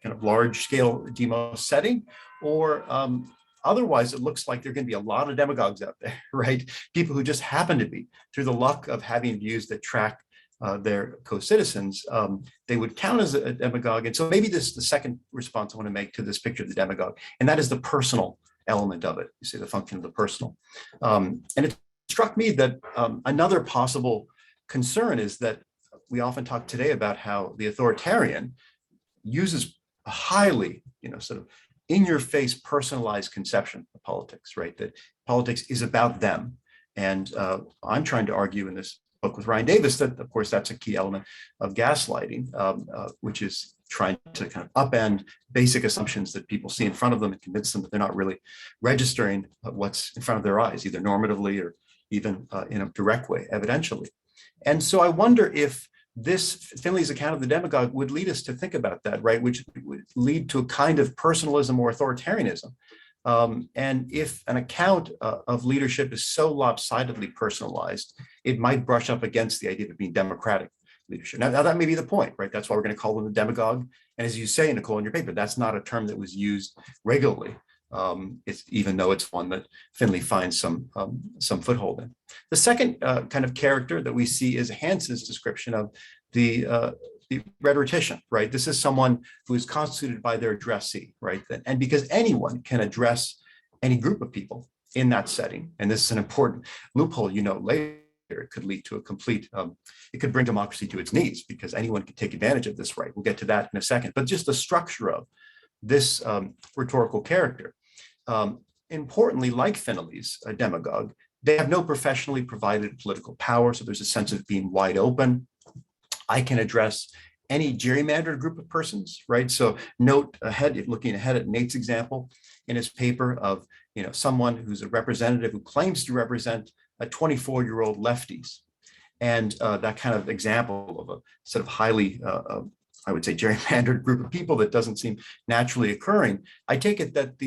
kind of large scale demo setting, or otherwise it looks like there are going to be a lot of demagogues out there, right? People who just happen to be, through the luck of having views that track their co-citizens, they would count as a demagogue. And so maybe this is the second response I want to make to this picture of the demagogue, and that is the personal element of it. You see the function of the personal. And it struck me that another possible concern is that we often talk today about how the authoritarian uses a highly, sort of in-your-face personalized conception of politics, right? That politics is about them. And I'm trying to argue in this book with Ryan Davis that, of course, that's a key element of gaslighting, which is trying to kind of upend basic assumptions that people see in front of them and convince them that they're not really registering what's in front of their eyes, either normatively or even in a direct way, evidentially. And so I wonder if Finlay's account of the demagogue would lead us to think about that, right? Which would lead to a kind of personalism or authoritarianism. And if an account of leadership is so lopsidedly personalized, it might brush up against the idea of being democratic leadership. Now that may be the point, right? That's why we're going to call them a demagogue. And as you say, Nicole, in your paper, that's not a term that was used regularly, even though it's one that Finlay finds some foothold in. The second kind of character that we see is Hans's description of the rhetorician, right? This is someone who is constituted by their addressee, right? And because anyone can address any group of people in that setting, and this is an important loophole, later, it could lead to a complete, it could bring democracy to its knees because anyone can take advantage of this right. We'll get to that in a second, but just the structure of this rhetorical character. Importantly, like Finlay's demagogue, they have no professionally provided political power, so there's a sense of being wide open. I can address any gerrymandered group of persons, right? So note ahead, looking ahead at Nate's example in his paper of, someone who's a representative who claims to represent a 24-year-old lefties. And that kind of example of a sort of highly, I would say, gerrymandered group of people that doesn't seem naturally occurring. I take it that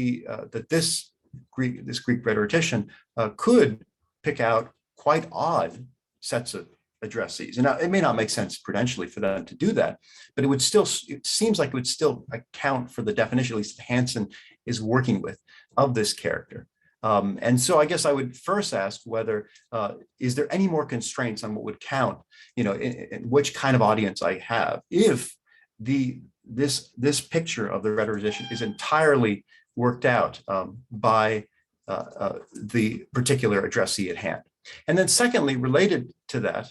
this Greek rhetorician could pick out quite odd sets of addressees. And now it may not make sense prudentially for them to do that, but it seems like it would still account for the definition, at least Hansen is working with, of this character. And so I guess I would first ask whether, is there any more constraints on what would count, in which kind of audience I have, if this picture of the rhetorician is entirely worked out by the particular addressee at hand. And then secondly, related to that,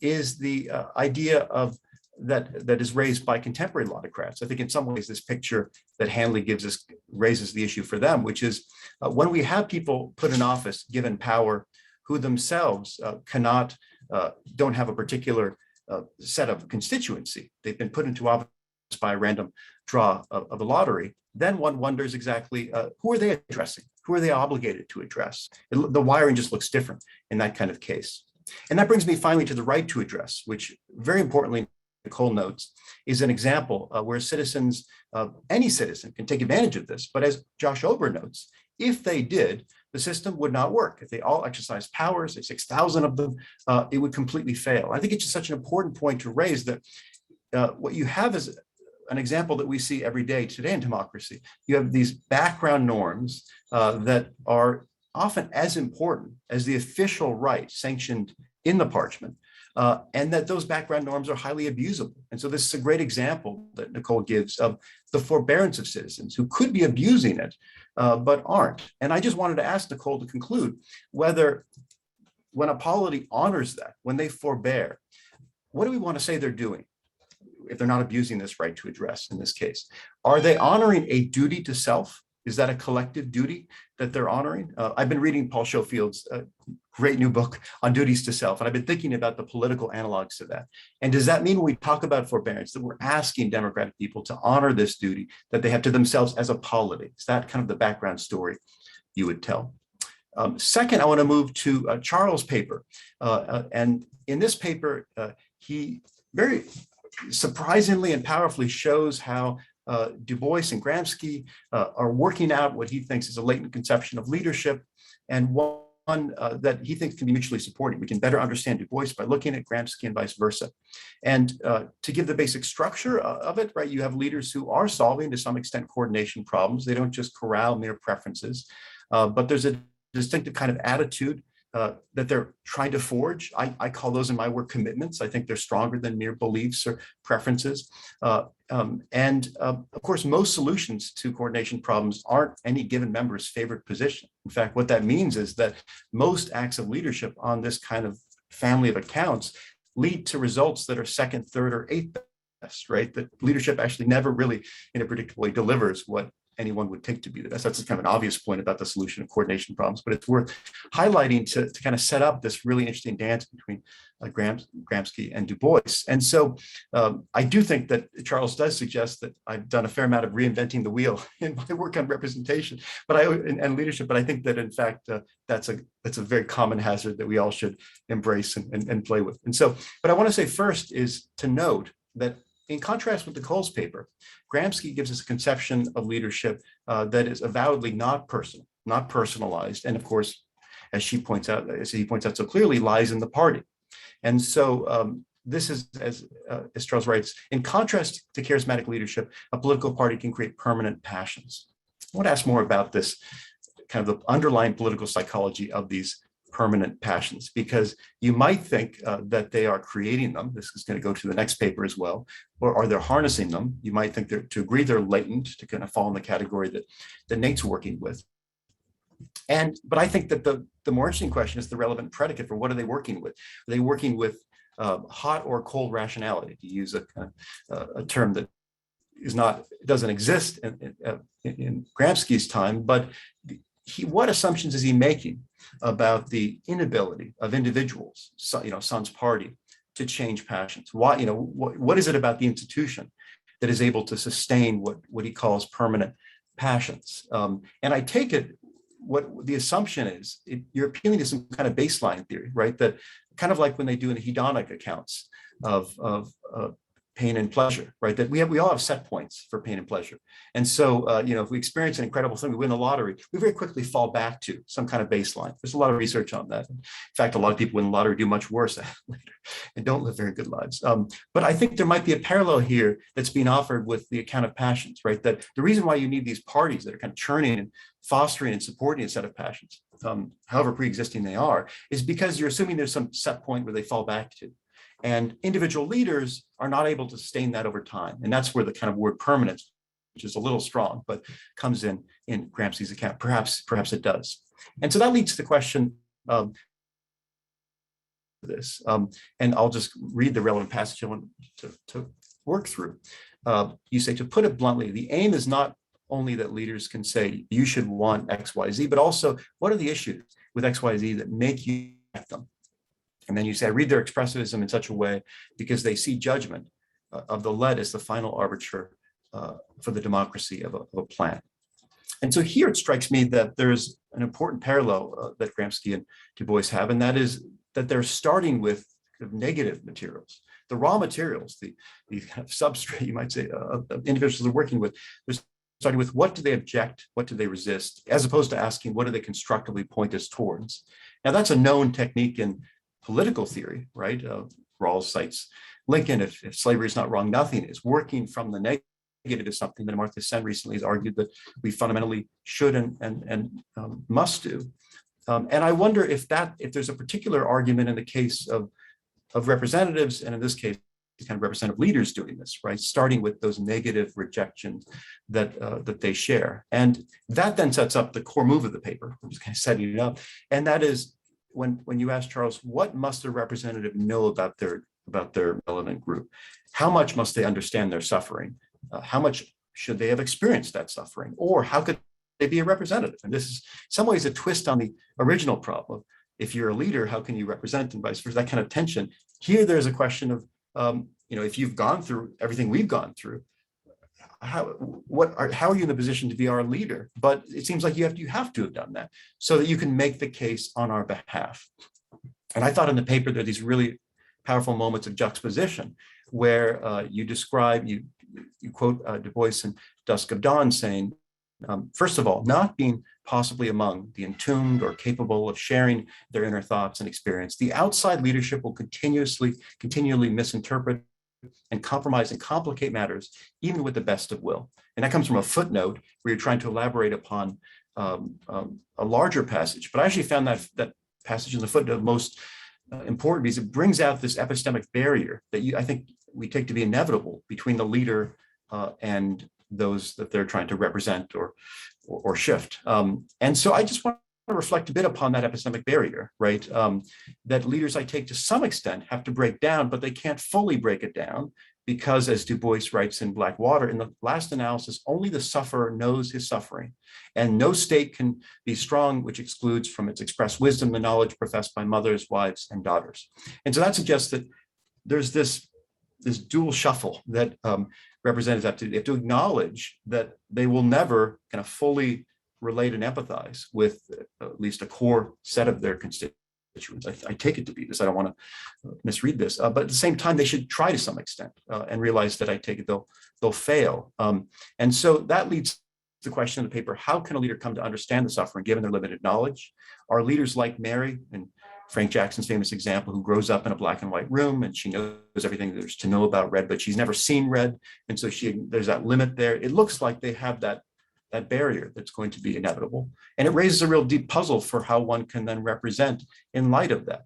is the idea of that is raised by contemporary autocrats. I think in some ways this picture that Handley gives us raises the issue for them, which is when we have people put in office, given power, who themselves don't have a particular set of constituency. They've been put into office by a random draw of a lottery. Then one wonders exactly who are they addressing? Who are they obligated to address? The wiring just looks different in that kind of case. And that brings me finally to the right to address, which very importantly, Nicole notes, is an example where citizens, any citizen can take advantage of this. But as Josh Ober notes, if they did, the system would not work. If they all exercised powers, there's 6,000 of them, it would completely fail. I think it's just such an important point to raise that what you have is an example that we see every day today in democracy. You have these background norms that are often as important as the official right sanctioned in the parchment, and that those background norms are highly abusable. And so this is a great example that Nicole gives of the forbearance of citizens who could be abusing it, but aren't. And I just wanted to ask Nicole to conclude whether when a polity honors that, when they forbear, what do we want to say they're doing? if they're not abusing this right to address in this case? Are they honoring a duty to self? Is that a collective duty that they're honoring? I've been reading Paul Schofield's great new book on duties to self, and I've been thinking about the political analogs to that. And does that mean when we talk about forbearance that we're asking democratic people to honor this duty that they have to themselves as a polity? Is that kind of the background story you would tell? Second, I want to move to Charles' paper. And in this paper, he very surprisingly and powerfully shows how Du Bois and Gramsci are working out what he thinks is a latent conception of leadership, and one that he thinks can be mutually supporting. We can better understand Du Bois by looking at Gramsci and vice versa. And to give the basic structure of it, right, you have leaders who are solving to some extent coordination problems. They don't just corral mere preferences, but there's a distinctive kind of attitude that they're trying to forge. I call those in my work commitments. I think they're stronger than mere beliefs or preferences. Of course, most solutions to coordination problems aren't any given member's favorite position. In fact, what that means is that most acts of leadership on this kind of family of accounts lead to results that are second, third, or eighth best, right? That leadership actually never really, in a predictable way, delivers what anyone would take to be the best. That's kind of an obvious point about the solution of coordination problems, but it's worth highlighting to kind of set up this really interesting dance between Gramsci and Du Bois. And so I do think that Charles does suggest that I've done a fair amount of reinventing the wheel in my work on representation, and leadership. But I think that in fact that's a very common hazard that we all should embrace and play with. And so, but I want to say first is to note that in contrast with Nicoles' paper, Gramsci gives us a conception of leadership that is avowedly not personal, not personalized, and of course, as he points out so clearly, lies in the party. And so this is, as Charles writes, in contrast to charismatic leadership, a political party can create permanent passions. I want to ask more about this kind of the underlying political psychology of these permanent passions, because you might think that they are creating them. This is going to go to the next paper as well, or they're harnessing them. You might think to agree they're latent, to kind of fall in the category that Nate's working with. But I think that the more interesting question is the relevant predicate for what are they working with? Are they working with hot or cold rationality, to use a term that doesn't exist in Gramsci's time, but what assumptions is he making about the inability of individuals, Son's party, to change passions? Why, what is it about the institution that is able to sustain what he calls permanent passions? And I take it, what the assumption is, you're appealing to some kind of baseline theory, right? That kind of like when they do in the hedonic accounts of pain and pleasure, right? That we all have set points for pain and pleasure. And so, if we experience an incredible thing, we win the lottery, we very quickly fall back to some kind of baseline. There's a lot of research on that. In fact, a lot of people win the lottery do much worse later and don't live very good lives. But I think there might be a parallel here that's being offered with the account of passions, right? That the reason why you need these parties that are kind of churning and fostering and supporting a set of passions, however pre-existing they are, is because you're assuming there's some set point where they fall back to. And individual leaders are not able to sustain that over time. And that's where the kind of word permanence, which is a little strong, but comes in Gramsci's account. Perhaps it does. And so that leads to the question of this. And I'll just read the relevant passage I want to work through. You say, to put it bluntly, the aim is not only that leaders can say, you should want X, Y, Z, but also what are the issues with X, Y, Z that make you like them? And then you say, I read their expressivism in such a way because they see judgment of the lead as the final arbiter for the democracy of a plan. And so here it strikes me that there's an important parallel that Gramsci and Du Bois have, and that is that they're starting with negative materials. The raw materials, the kind of substrate, you might say, of individuals they're working with, they're starting with what do they object, what do they resist, as opposed to asking what do they constructively point us towards. Now that's a known technique in political theory, right? Rawls cites Lincoln, if slavery is not wrong, nothing is. Working from the negative is something that Amartya Sen recently has argued that we fundamentally should and must do. And I wonder if there's a particular argument in the case of representatives, and in this case, kind of representative leaders doing this, right? Starting with those negative rejections that they share. And that then sets up the core move of the paper. I'm just kind of setting it up. And that is, when you ask Charles, what must a representative know about their about their relevant group? How much must they understand their suffering? How much should they have experienced that suffering? Or how could they be a representative? And this is in some ways a twist on the original problem. If you're a leader, how can you represent, and vice versa, that kind of tension. Here, there's a question of, if you've gone through everything we've gone through, how are you in the position to be our leader? But it seems like you have to have done that so that you can make the case on our behalf. And I thought in the paper there are these really powerful moments of juxtaposition where you describe, you quote Du Bois in Dusk of Dawn saying, first of all, not being possibly among the entombed or capable of sharing their inner thoughts and experience, the outside leadership will continually misinterpret and compromise and complicate matters, even with the best of will. And that comes from a footnote where you're trying to elaborate upon a larger passage. But I actually found that passage in the footnote most important because it brings out this epistemic barrier that I think we take to be inevitable between the leader and those that they're trying to represent or shift. And so I just want to reflect a bit upon that epistemic barrier, right? That leaders, I take to some extent, have to break down, but they can't fully break it down because, as Du Bois writes in Black Water, in the last analysis, only the sufferer knows his suffering, and no state can be strong which excludes from its expressed wisdom the knowledge professed by mothers, wives, and daughters. And so that suggests that there's this dual shuffle that representatives have to acknowledge that they will never kind of fully relate and empathize with at least a core set of their constituents. I take it to be this. I don't want to misread this, but at the same time, they should try to some extent and realize that I take it they'll fail. And so that leads to the question in the paper: how can a leader come to understand the suffering given their limited knowledge? Are leaders like Mary, and Frank Jackson's famous example, who grows up in a black and white room and she knows everything there's to know about red, but she's never seen red, and so there's that limit there. It looks like they have that barrier that's going to be inevitable. And it raises a real deep puzzle for how one can then represent in light of that.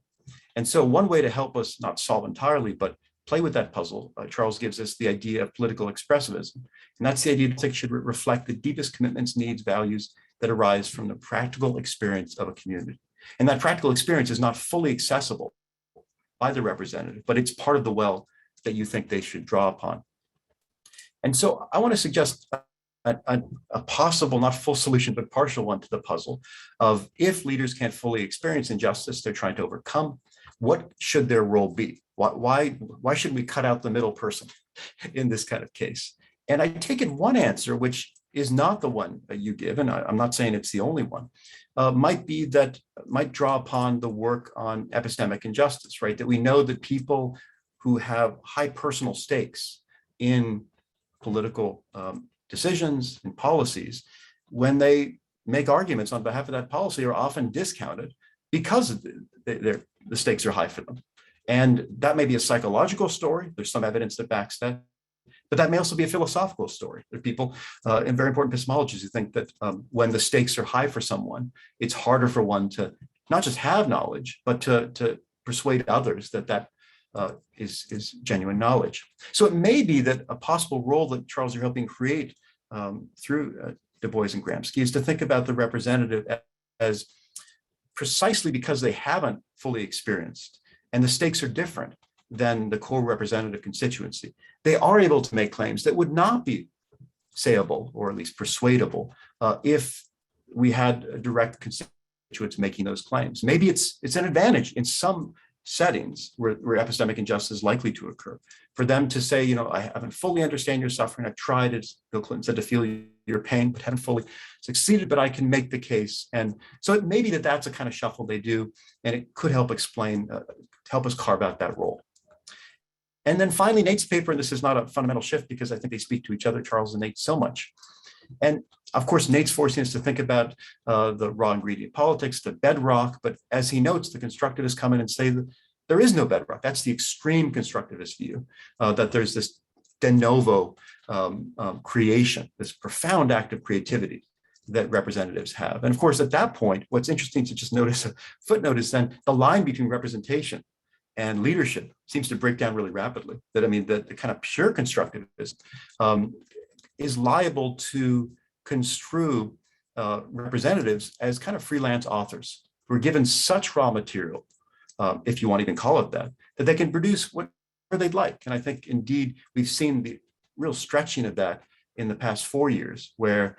And so one way to help us not solve entirely, but play with that puzzle, Charles gives us the idea of political expressivism. And that's the idea that it should reflect the deepest commitments, needs, values that arise from the practical experience of a community. And that practical experience is not fully accessible by the representative, but it's part of the well that you think they should draw upon. And so I want to suggest a possible, not full solution, but partial one to the puzzle of, if leaders can't fully experience injustice they're trying to overcome, what should their role be? Why should we cut out the middle person in this kind of case? And I take it one answer, which is not the one that you give, and I'm not saying it's the only one, might draw upon the work on epistemic injustice, right? That we know that people who have high personal stakes in political decisions and policies, when they make arguments on behalf of that policy, are often discounted because the stakes are high for them. And that may be a psychological story. There's some evidence that backs that. But that may also be a philosophical story. There are people in very important epistemologies who think that when the stakes are high for someone, it's harder for one to not just have knowledge, but to persuade others that is genuine knowledge. So it may be that a possible role that, Charles, you're helping create through Du Bois and Gramsci is to think about the representative as, precisely because they haven't fully experienced and the stakes are different than the core representative constituency, they are able to make claims that would not be sayable, or at least persuadable, if we had direct constituents making those claims. Maybe it's an advantage in some settings where epistemic injustice is likely to occur, for them to say, I haven't fully understand your suffering. I've tried, as Bill Clinton said, to feel your pain, but haven't fully succeeded, but I can make the case. And so it may be that that's a kind of shuffle they do, and it could help explain, help us carve out that role. And then finally, Nate's paper, and this is not a fundamental shift because I think they speak to each other, Charles and Nate, so much. And of course, Nate's forcing us to think about the raw ingredient politics, the bedrock, but as he notes, the constructivists come in and say that there is no bedrock. That's the extreme constructivist view, that there's this de novo creation, this profound act of creativity that representatives have. And of course, at that point, what's interesting to just notice a footnote is then the line between representation and leadership seems to break down really rapidly. That, I mean, the kind of pure constructivist is liable to construe representatives as kind of freelance authors who are given such raw material, if you want to even call it that, that they can produce what they'd like. And I think indeed we've seen the real stretching of that in the past 4 years, where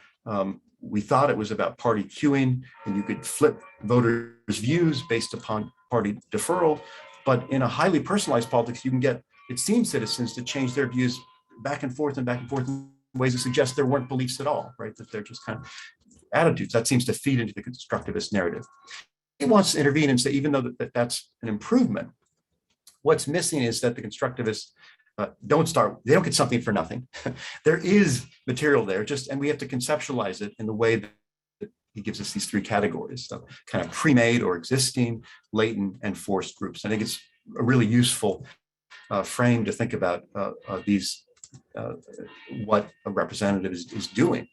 we thought it was about party queuing and you could flip voters' views based upon party deferral. But in a highly personalized politics, you can get, it seems, citizens to change their views back and forth in ways that suggest there weren't beliefs at all, right? That they're just kind of attitudes. That seems to feed into the constructivist narrative. He wants to intervene and say, even though that's an improvement, what's missing is that the constructivists they don't get something for nothing. There is material there, and we have to conceptualize it in the way that he gives us these three categories, so kind of pre-made or existing, latent, and forced groups. I think it's a really useful frame to think about what a representative is doing.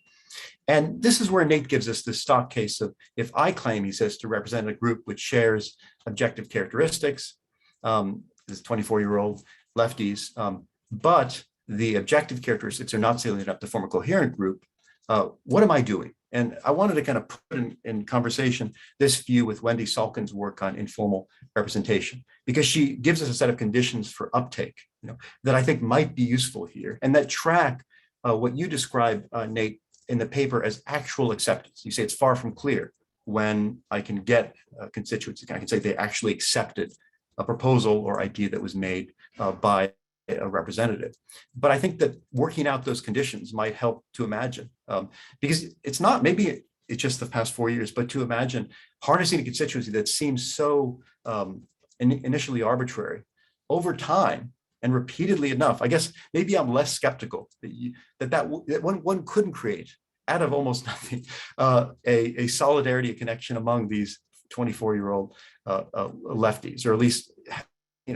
And this is where Nate gives us the stock case of, if I claim, he says, to represent a group which shares objective characteristics, this 24-year-old lefties, but the objective characteristics are not salient enough to form a coherent group, what am I doing? And I wanted to kind of put in conversation this view with Wendy Salkin's work on informal representation, because she gives us a set of conditions for uptake, that I think might be useful here, and that track what you describe, Nate, in the paper as actual acceptance. You say it's far from clear when I can get constituents. I can say they actually accepted a proposal or idea that was made by a representative. But I think that working out those conditions might help to imagine, because it's not, maybe it's just the past 4 years, but to imagine harnessing a constituency that seems so initially arbitrary over time and repeatedly enough. I guess maybe I'm less skeptical that one couldn't create out of almost nothing a solidarity, a connection among these 24-year-old lefties, or at least,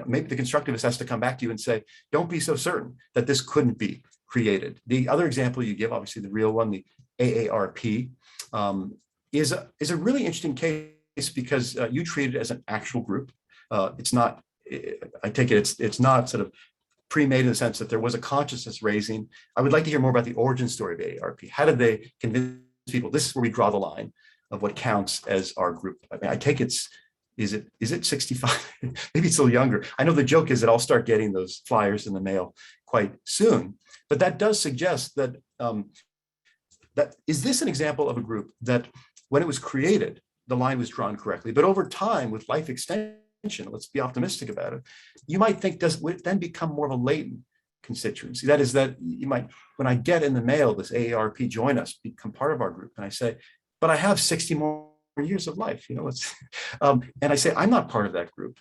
maybe the constructivist has to come back to you and say, don't be so certain that this couldn't be created. The other example you give, obviously the real one, the AARP, is a really interesting case because you treat it as an actual group. It's not, I take it, it's not sort of pre-made in the sense that there was a consciousness raising. I would like to hear more about the origin story of AARP. How did they convince people? This is where we draw the line of what counts as our group. I mean, I take is it 65? Maybe it's a little younger. I know the joke is that I'll start getting those flyers in the mail quite soon, but that does suggest that, is this an example of a group that when it was created, the line was drawn correctly, but over time with life extension, let's be optimistic about it, you might think, would it then become more of a latent constituency? That is, that you might, when I get in the mail this AARP, join us, become part of our group, and I say, but I have 60 more years of life, and I say, I'm not part of that group.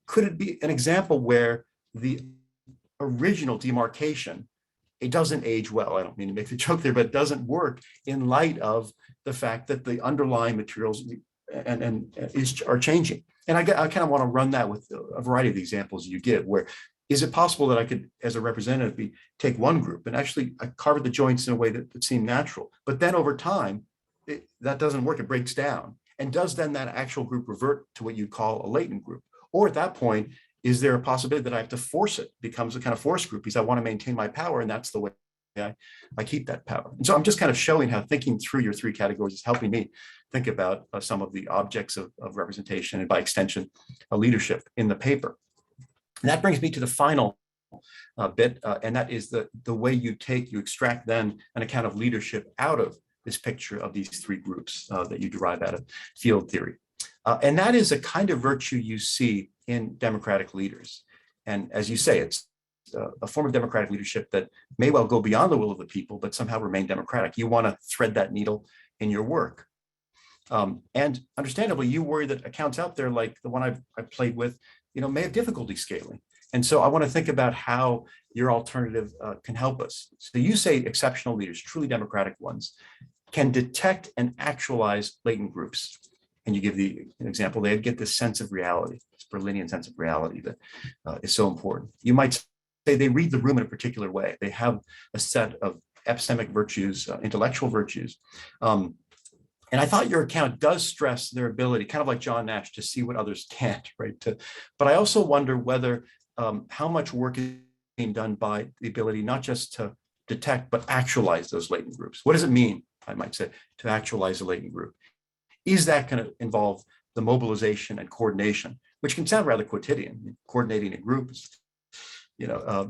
Could it be an example where the original demarcation, it doesn't age well? I don't mean to make the joke there, but it doesn't work in light of the fact that the underlying materials are changing. And I kind of want to run that with a variety of the examples you give, where is it possible that I could, as a representative, take one group and actually carve the joints in a way that seemed natural, but then over time, that doesn't work, it breaks down. And does then that actual group revert to what you call a latent group? Or at that point, is there a possibility that I have to force it, becomes a kind of force group because I want to maintain my power, and that's the way I keep that power. And so I'm just kind of showing how thinking through your three categories is helping me think about some of the objects of representation, and by extension, a leadership in the paper. And that brings me to the final bit, and that is the way you extract then an account of leadership out of this picture of these three groups that you derive out of field theory. And that is a kind of virtue you see in democratic leaders. And as you say, it's a form of democratic leadership that may well go beyond the will of the people, but somehow remain democratic. You want to thread that needle in your work. And understandably, you worry that accounts out there like the one I've played with, may have difficulty scaling. And so I want to think about how your alternative can help us. So you say exceptional leaders, truly democratic ones, can detect and actualize latent groups. And you give an example, they get this sense of reality, this Berlinian sense of reality that is so important. You might say they read the room in a particular way. They have a set of epistemic virtues, intellectual virtues. And I thought your account does stress their ability, kind of like John Nash, to see what others can't, right? But I also wonder whether how much work is being done by the ability not just to detect, but actualize those latent groups. What does it mean, I might say, to actualize a latent group? Is that going to involve the mobilization and coordination, which can sound rather quotidian? Coordinating a group is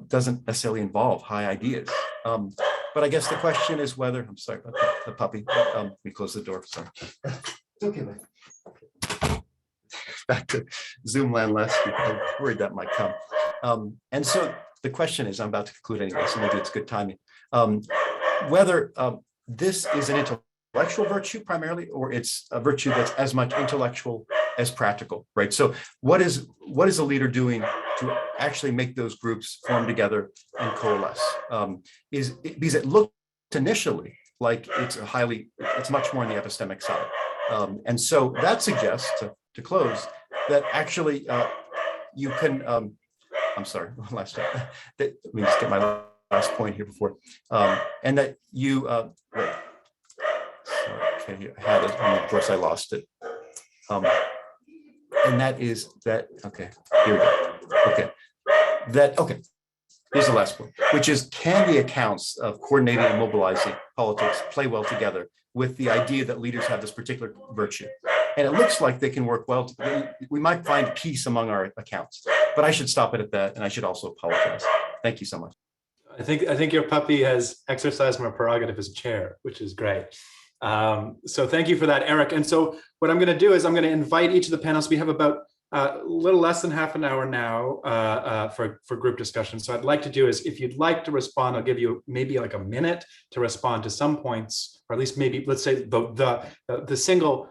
doesn't necessarily involve high ideas. But I guess the question is whether, I'm sorry about the puppy. We close the door, sorry. It's okay, man. Back to Zoom land last week. I was worried that might come. And so the question is, I'm about to conclude anyway, so maybe it's good timing. Whether this is an intellectual virtue primarily, or it's a virtue that's as much intellectual as practical, right? So what is a leader doing to actually make those groups form together and coalesce? Because it looked initially like it's much more on the epistemic side. And so that suggests, to close, that actually you can, I'm sorry, one last time. Let me just get my last point here before, and that you, wait. Okay, I had it, and of course I lost it. And that is that, okay, here we go. Okay, here's the last point, which is, can the accounts of coordinating and mobilizing politics play well together with the idea that leaders have this particular virtue? And it looks like they can work well. We might find peace among our accounts, but I should stop it at that, and I should also apologize. Thank you so much. I think your puppy has exercised my prerogative as chair, which is great. So thank you for that, Eric. And so what I'm going to do is I'm going to invite each of the panelists. We have about a little less than half an hour now for group discussion. So I'd like to do is, if you'd like to respond, I'll give you maybe like a minute to respond to some points, or at least maybe, let's say the single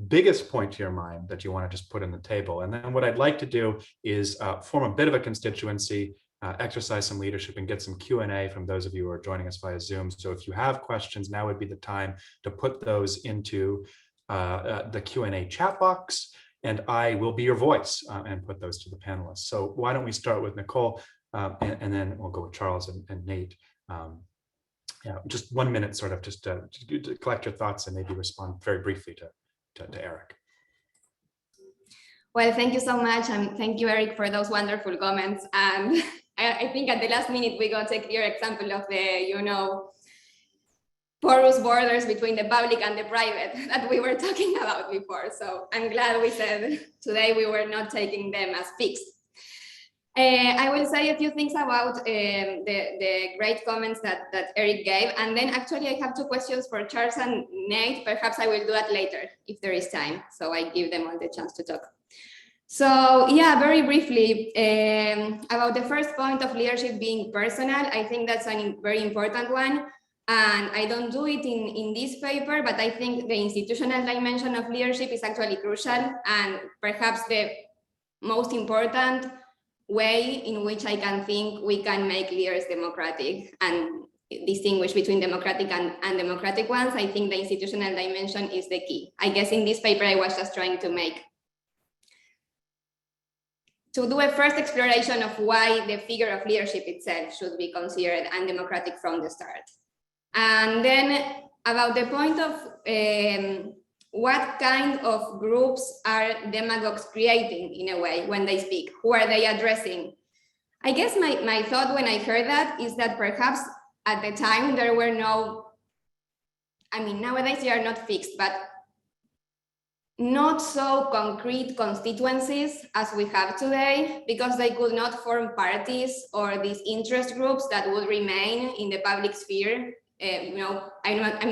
biggest point to your mind that you want to just put on the table. And then what I'd like to do is form a bit of a constituency, exercise some leadership, and get some Q&A from those of you who are joining us via Zoom. So if you have questions, now would be the time to put those into the Q&A chat box, and I will be your voice and put those to the panelists. So why don't we start with Nicole, and then we'll go with Charles and Nate. Yeah, just 1 minute, sort of, just to collect your thoughts and maybe respond very briefly to Eric. Well, thank you so much, and thank you, Eric, for those wonderful comments. And I think at the last minute we got a clear example of the, porous borders between the public and the private that we were talking about before. So I'm glad we said today we were not taking them as fixed. I will say a few things about the great comments that Eric gave, and then actually I have 2 questions for Charles and Nate. Perhaps I will do that later if there is time, so I give them all the chance to talk. So yeah, very briefly, about the first point of leadership being personal, I think that's a very important one, and I don't do it in this paper, but I think the institutional dimension of leadership is actually crucial, and perhaps the most important way in which I can think we can make leaders democratic and distinguish between democratic and undemocratic ones. I think the institutional dimension is the key. I guess in this paper I was just trying to do a first exploration of why the figure of leadership itself should be considered undemocratic from the start. And then about the point of what kind of groups are demagogues creating in a way when they speak? Who are they addressing? I guess my thought when I heard that is that perhaps at the time there were no, nowadays they are not fixed, but not so concrete constituencies as we have today, because they could not form parties or these interest groups that would remain in the public sphere. I'm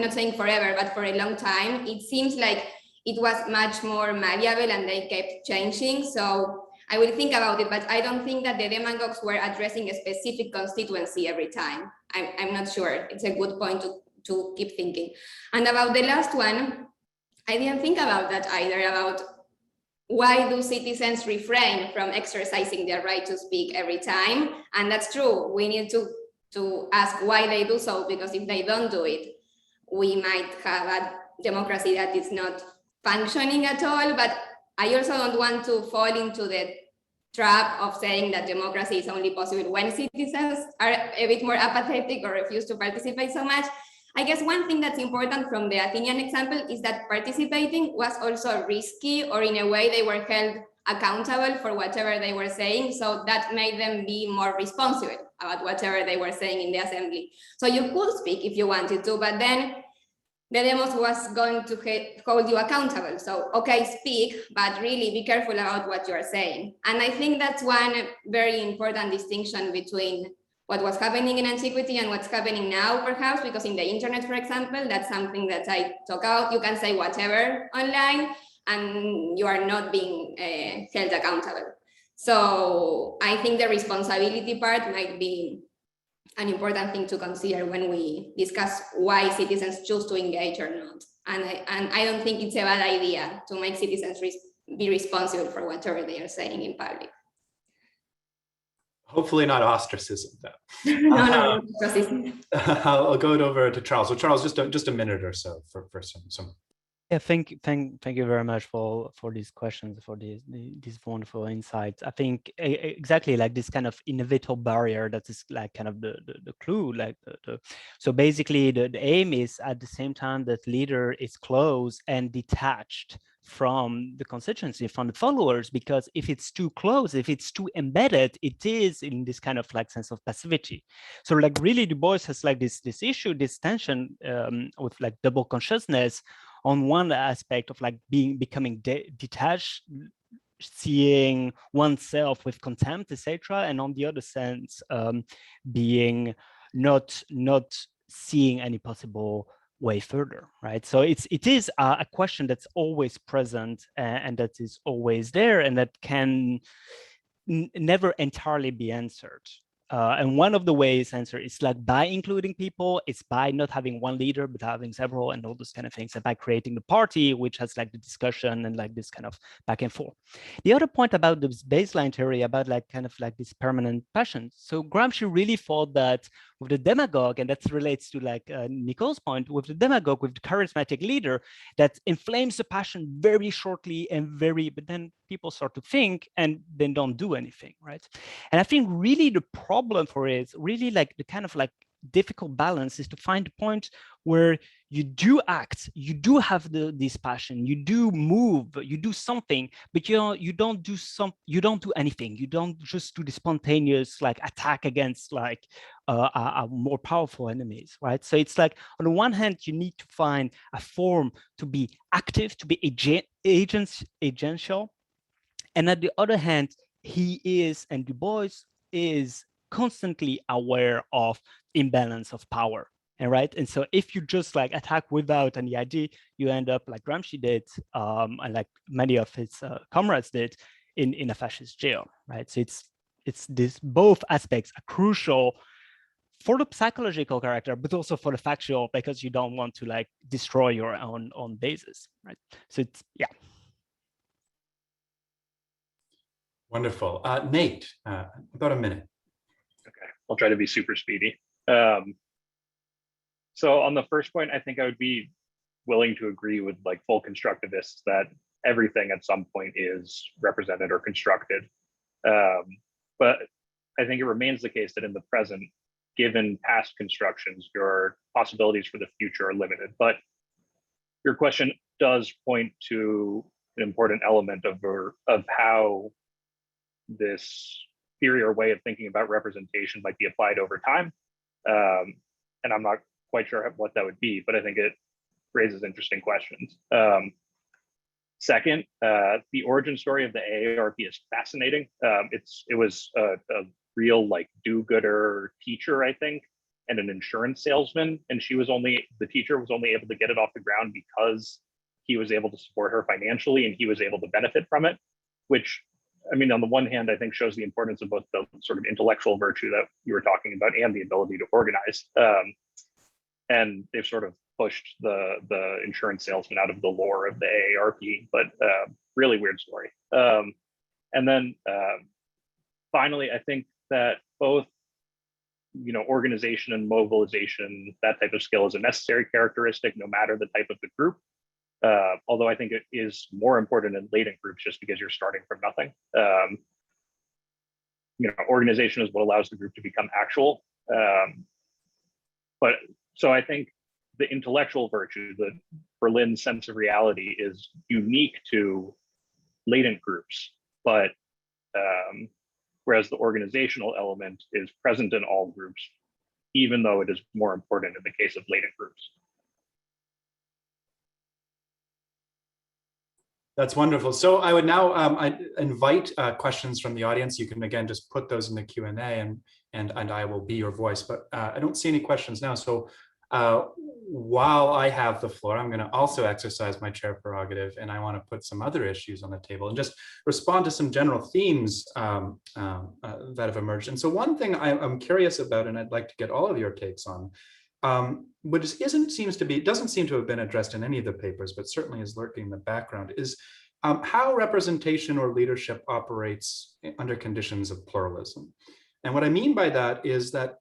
not saying forever, but for a long time. It seems like it was much more malleable and they kept changing. So I will think about it, but I don't think that the demagogues were addressing a specific constituency every time. I'm not sure. It's a good point to keep thinking. And about the last one, I didn't think about that either, about why do citizens refrain from exercising their right to speak every time? And that's true. We need to ask why they do so, because if they don't do it, we might have a democracy that is not functioning at all. But I also don't want to fall into the trap of saying that democracy is only possible when citizens are a bit more apathetic or refuse to participate so much. I guess one thing that's important from the Athenian example is that participating was also risky, or in a way they were held accountable for whatever they were saying. So that made them be more responsible about whatever they were saying in the assembly. So you could speak if you wanted to, but then the demos was going to hold you accountable. So, okay, speak, but really be careful about what you are saying. And I think that's one very important distinction between what was happening in antiquity and what's happening now, perhaps, because in the internet, for example, that's something that I talk out. You can say whatever online and you are not being held accountable. So I think the responsibility part might be an important thing to consider when we discuss why citizens choose to engage or not. And I don't think it's a bad idea to make citizens be responsible for whatever they are saying in public. Hopefully not ostracism, though. No, ostracism. I'll go it over to Charles. So Charles, just a minute or so for some. Yeah, thank you very much for these questions, for these wonderful insights. I think exactly like this kind of inevitable barrier that is like kind of the clue. Like so basically the aim is at the same time that leader is close and detached from the constituency, from the followers, because if it's too close, if it's too embedded, it is in this kind of like sense of passivity. So like really Du Bois has like this issue, this tension with like double consciousness on one aspect of like becoming detached, seeing oneself with contempt, etc., and on the other sense, being not seeing any possible way further, right? So it is a question that's always present and that is always there and that can never entirely be answered. And one of the ways answer is like by including people, it's by not having one leader, but having several and all those kind of things, and by creating the party, which has like the discussion and like this kind of back and forth. The other point about this baseline theory about like kind of like this permanent passion. So Gramsci really thought that with the demagogue, and that relates to like Nicole's point, with the demagogue, with the charismatic leader that inflames the passion very shortly and but then people start to think and then don't do anything, right? And I think really the problem for it is really like the kind of like difficult balance is to find a point where you do act, you do have this passion, you do move, you do something, but you don't do anything. You don't just do the spontaneous like attack against like more powerful enemies, right? So it's like on the one hand, you need to find a form to be active, to be agential, and at the other hand, he is, and Du Bois is constantly aware of imbalance of power. And right, and so if you just like attack without any idea, you end up like Gramsci did, and like many of his comrades did in a fascist jail, right? So it's this both aspects are crucial for the psychological character, but also for the factual, because you don't want to like destroy your own basis, right? So it's Wonderful. Nate, about a minute. Okay, I'll try to be super speedy. So on the first point, I think I would be willing to agree with like full constructivists that everything at some point is represented or constructed. But I think it remains the case that in the present, given past constructions, your possibilities for the future are limited. But your question does point to an important element of how this theory or way of thinking about representation might be applied over time. And I'm not quite sure what that would be, but I think it raises interesting questions. Second, the origin story of the AARP is fascinating. It was a real like do-gooder teacher, I think, and an insurance salesman. And the teacher was only able to get it off the ground because he was able to support her financially and he was able to benefit from it, which, I mean, on the one hand, I think shows the importance of both the sort of intellectual virtue that you were talking about and the ability to organize. And they've sort of pushed the insurance salesman out of the lore of the AARP, but really weird story. And then finally, I think that both, organization and mobilization, that type of skill is a necessary characteristic, no matter the type of the group. Although I think it is more important in latent groups just because you're starting from nothing. Organization is what allows the group to become actual. But so I think the intellectual virtue, the Berlin sense of reality, is unique to latent groups, but whereas the organizational element is present in all groups, even though it is more important in the case of latent groups. That's wonderful. So I would now I invite questions from the audience. You can again just put those in the Q&A, and I will be your voice. But I don't see any questions now. So while I have the floor, I'm going to also exercise my chair prerogative, and I want to put some other issues on the table and just respond to some general themes that have emerged. And so one thing I'm curious about, and I'd like to get all of your takes on, which doesn't seem to have been addressed in any of the papers, but certainly is lurking in the background, is how representation or leadership operates under conditions of pluralism. And what I mean by that is that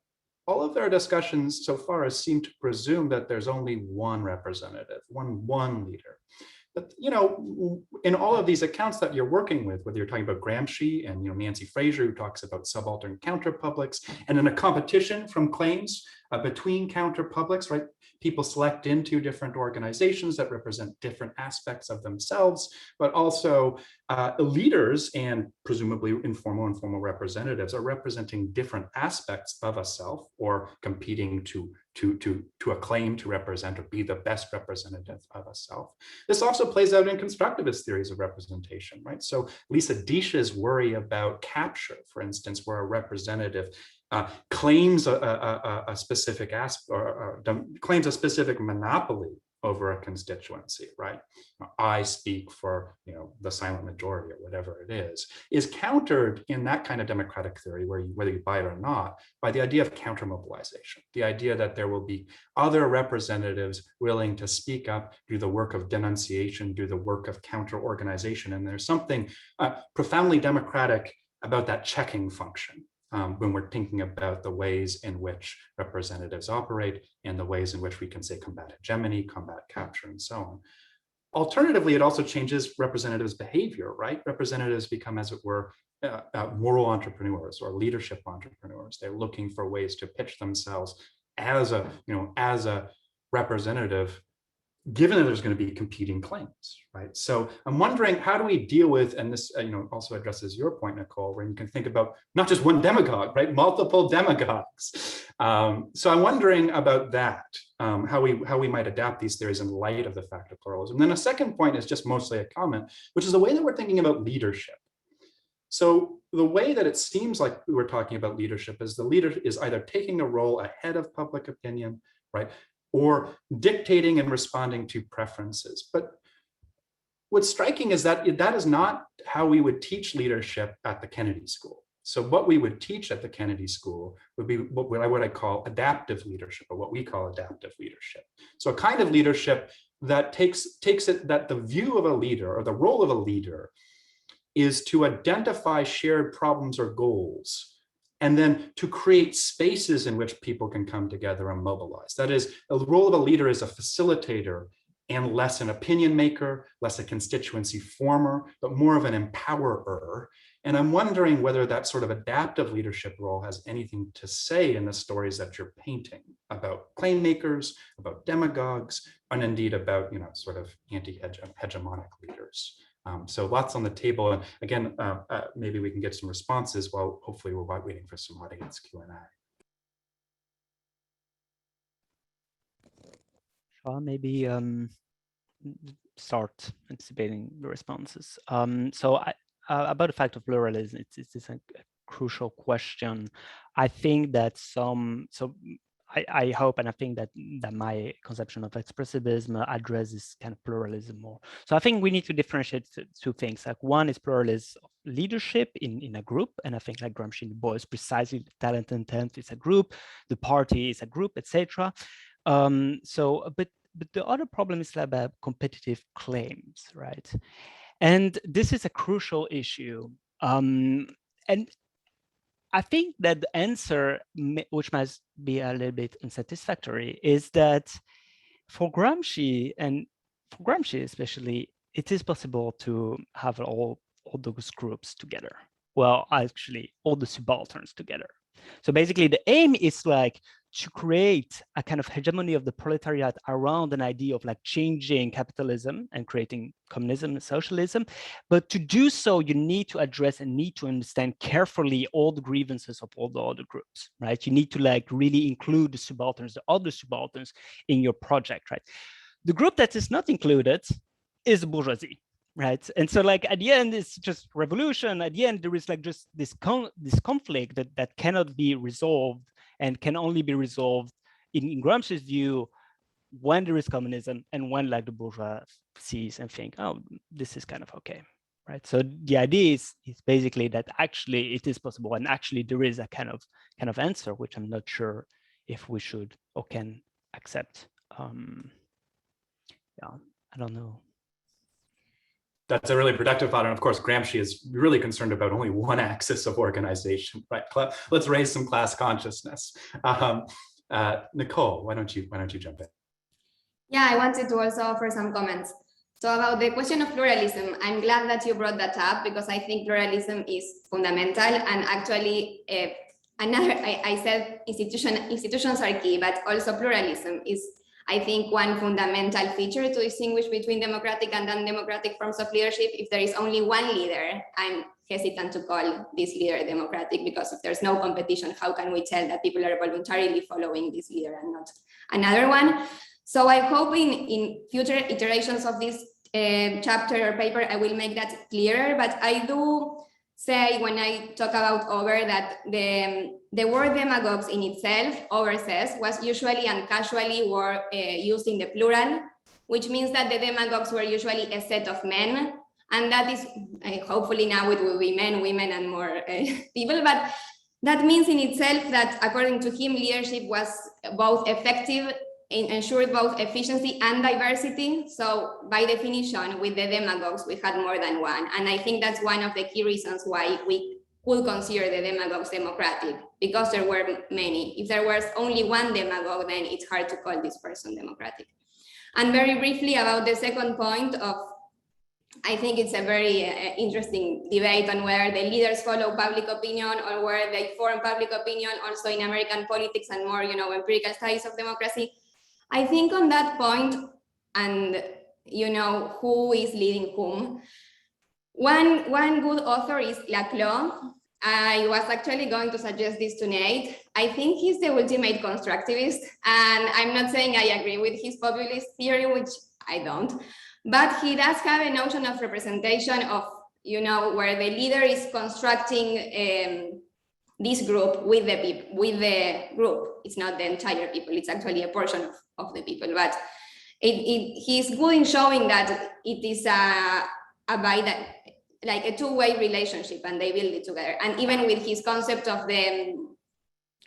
all of our discussions so far seem to presume that there's only one representative, one leader. But in all of these accounts that you're working with, whether you're talking about Gramsci and Nancy Fraser, who talks about subaltern counterpublics, and in a competition from claims between counterpublics, right? People select into different organizations that represent different aspects of themselves, but also leaders and presumably informal and formal representatives are representing different aspects of a self or competing to acclaim to represent or be the best representative of a self. This also plays out in constructivist theories of representation, right? So Lisa Desch's worry about capture, for instance, where a representative claims a specific aspect or claims a specific monopoly over a constituency, right? I speak for the silent majority or whatever it is countered in that kind of democratic theory, where whether you buy it or not, by the idea of counter mobilization, the idea that there will be other representatives willing to speak up, do the work of denunciation, do the work of counter organization. And there's something profoundly democratic about that checking function. When we're thinking about the ways in which representatives operate and the ways in which we can say combat hegemony, combat capture, and so on. Alternatively, it also changes representatives' behavior, right? Representatives become, as it were, moral entrepreneurs or leadership entrepreneurs. They're looking for ways to pitch themselves as a representative, given that there's going to be competing claims, right? So I'm wondering, how do we deal with, and this also addresses your point, Nicole, where you can think about not just one demagogue, right? Multiple demagogues. So I'm wondering about that, how we might adapt these theories in light of the fact of pluralism. And then a second point is just mostly a comment, which is the way that we're thinking about leadership. So the way that it seems like we're talking about leadership is the leader is either taking a role ahead of public opinion, right? Or dictating and responding to preferences. But what's striking is that that is not how we would teach leadership at the Kennedy School. So what we would teach at the Kennedy School would be what I call adaptive leadership, or what we call adaptive leadership. So a kind of leadership that takes it that the view of a leader, or the role of a leader, is to identify shared problems or goals, and then to create spaces in which people can come together and mobilize. That is, the role of a leader is a facilitator and less an opinion maker, less a constituency former, but more of an empowerer. And I'm wondering whether that sort of adaptive leadership role has anything to say in the stories that you're painting about claim makers, about demagogues, and indeed about sort of anti-hegemonic leaders. So lots on the table, and again, maybe we can get some responses while hopefully we're waiting for some audience Q&A. Shall maybe start anticipating the responses. So about the fact of pluralism, it's a crucial question. I think that I hope, and I think that my conception of expressivism addresses kind of pluralism more. So I think we need to differentiate two things. Like, one is pluralism of leadership in a group, and I think like Gramsci boils precisely the talent intent is a group, the party is a group, etc. But the other problem is about competitive claims, right? And this is a crucial issue. And I think that the answer, which might be a little bit unsatisfactory, is that for Gramsci, and for Gramsci especially, it is possible to have all those groups together. Well, actually, all the subalterns together. So basically, the aim is like to create a kind of hegemony of the proletariat around an idea of like changing capitalism and creating communism and socialism. But to do so, you need to address and need to understand carefully all the grievances of all the other groups, right? You need to like really include the subalterns, the other subalterns in your project, right? The group that is not included is the bourgeoisie, right? And so like at the end, it's just revolution. At the end, there is like just this conflict that cannot be resolved and can only be resolved in Gramsci's view when there is communism and when like the bourgeois sees and think, oh, this is kind of okay, right? So the idea is basically that actually it is possible, and actually there is a kind of answer, which I'm not sure if we should or can accept. Yeah, I don't know. That's a really productive thought. And of course, Gramsci is really concerned about only one axis of organization, right? Let's raise some class consciousness. Nicole, why don't you jump in? Yeah, I wanted to also offer some comments. So about the question of pluralism, I'm glad that you brought that up, because I think pluralism is fundamental. And actually, I said institutions are key, but also pluralism is, I think, one fundamental feature to distinguish between democratic and undemocratic forms of leadership. If there is only one leader, I'm hesitant to call this leader democratic, because if there's no competition, how can we tell that people are voluntarily following this leader and not another one? So I hope in future iterations of this chapter or paper, I will make that clearer. But I do say, when I talk about over, that the word demagogues in itself, over says, was usually and casually used in the plural, which means that the demagogues were usually a set of men. And that is, hopefully now it will be men, women, and more people. But that means in itself that, according to him, leadership was both effective, ensured both efficiency and diversity. So by definition, with the demagogues, we had more than one. And I think that's one of the key reasons why we could consider the demagogues democratic, because there were many. If there was only one demagogue, then it's hard to call this person democratic. And very briefly about the second point of, I think it's a very interesting debate on whether the leaders follow public opinion or where they form public opinion, also in American politics and more, empirical studies of democracy. I think on that point, and who is leading whom, one good author is Laclau. I was actually going to suggest this to Nate. I think he's the ultimate constructivist, and I'm not saying I agree with his populist theory, which I don't, but he does have a notion of representation of, where the leader is constructing this group with the group. It's not the entire people, it's actually a portion of the people, but he's good in showing that it is like a two-way relationship, and they build it together. And even with his concept of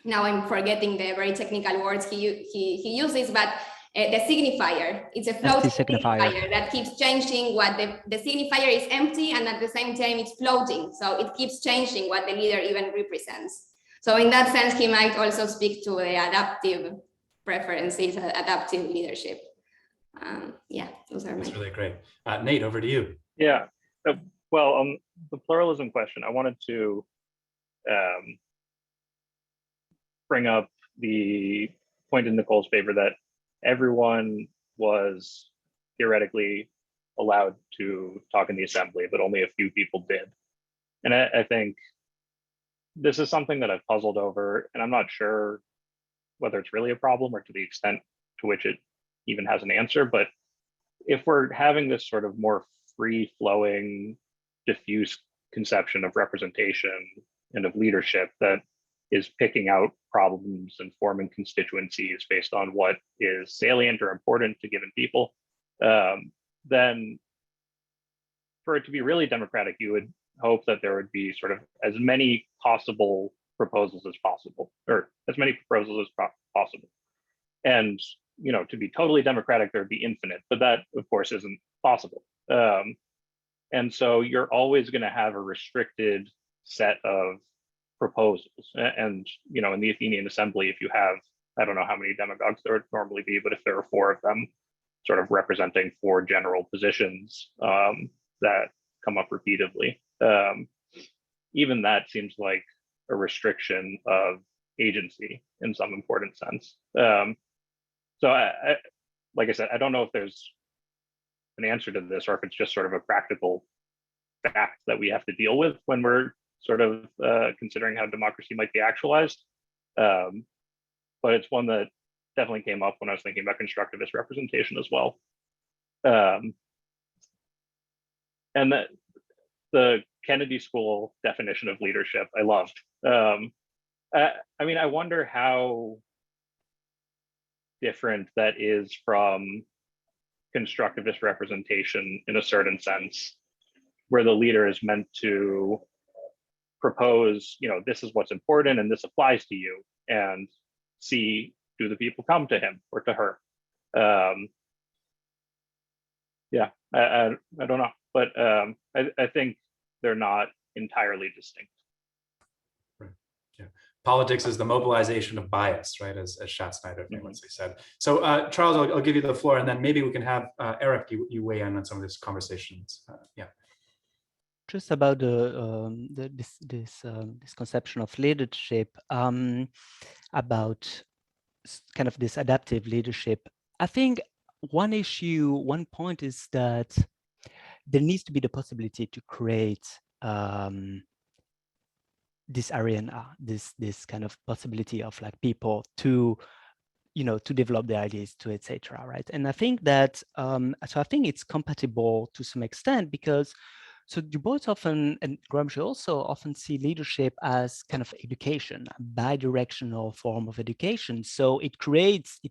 now I'm forgetting the very technical words he uses, but the signifier, it's a floating signifier that keeps changing what the signifier is empty, and at the same time it's floating. So it keeps changing what the leader even represents. So in that sense, he might also speak to the adaptive preferences, adaptive leadership. Yeah, those are That's really great. Nate, over to you. Yeah, well, on the pluralism question, I wanted to bring up the point in Nicoles' paper that everyone was theoretically allowed to talk in the assembly, but only a few people did. And I think this is something that I've puzzled over, and I'm not sure whether it's really a problem or to the extent to which it even has an answer. But if we're having this sort of more free-flowing, diffuse conception of representation and of leadership that is picking out problems and forming constituencies based on what is salient or important to given people, then for it to be really democratic, you would hope that there would be sort of as many possible proposals as possible, or as many proposals as possible. And to be totally democratic, there'd be infinite, but that of course isn't possible. And so you're always going to have a restricted set of proposals. And in the Athenian assembly, if you have, I don't know how many demagogues there would normally be, but if there are 4 of them sort of representing 4 general positions that come up repeatedly, even that seems like a restriction of agency in some important sense. So I, like I said, I don't know if there's an answer to this, or if it's just sort of a practical fact that we have to deal with when we're sort of considering how democracy might be actualized. But it's one that definitely came up when I was thinking about constructivist representation as well. And the Kennedy School definition of leadership, I loved. I mean, I wonder how different that is from constructivist representation in a certain sense, where the leader is meant to propose, this is what's important and this applies to you, and see, do the people come to him or to her? Yeah, I don't know, but I think they're not entirely distinct. Right. Yeah. Politics is the mobilization of bias, right? As Schatzschneider famously said. So Charles, I'll give you the floor, and then maybe we can have Eric, you weigh in on some of these conversations. Yeah. Just about this conception of leadership, about kind of this adaptive leadership. I think one point is that there needs to be the possibility to create this arena, this kind of possibility of like people to, to develop their ideas, to etc. Right? And I think that so I think it's compatible to some extent, because so Du Bois often, and Gramsci also often, see leadership as kind of education, a bi-directional form of education. So it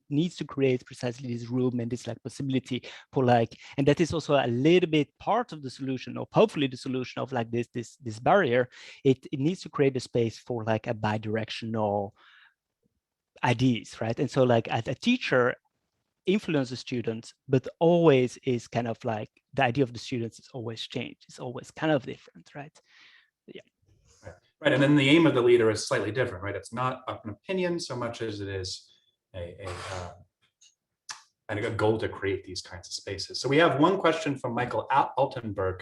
needs to create precisely this room and this like possibility for like, and that is also a little bit part of the solution, or hopefully the solution of like this barrier. It needs to create a space for like a bi-directional ideas, right? And so like as a teacher, influence the students, but always is kind of like the idea of the students is always changed. It's always kind of different, right? Yeah. Right. And then the aim of the leader is slightly different, right? It's not an opinion so much as it is a goal to create these kinds of spaces. So we have one question from Michael Altenberg,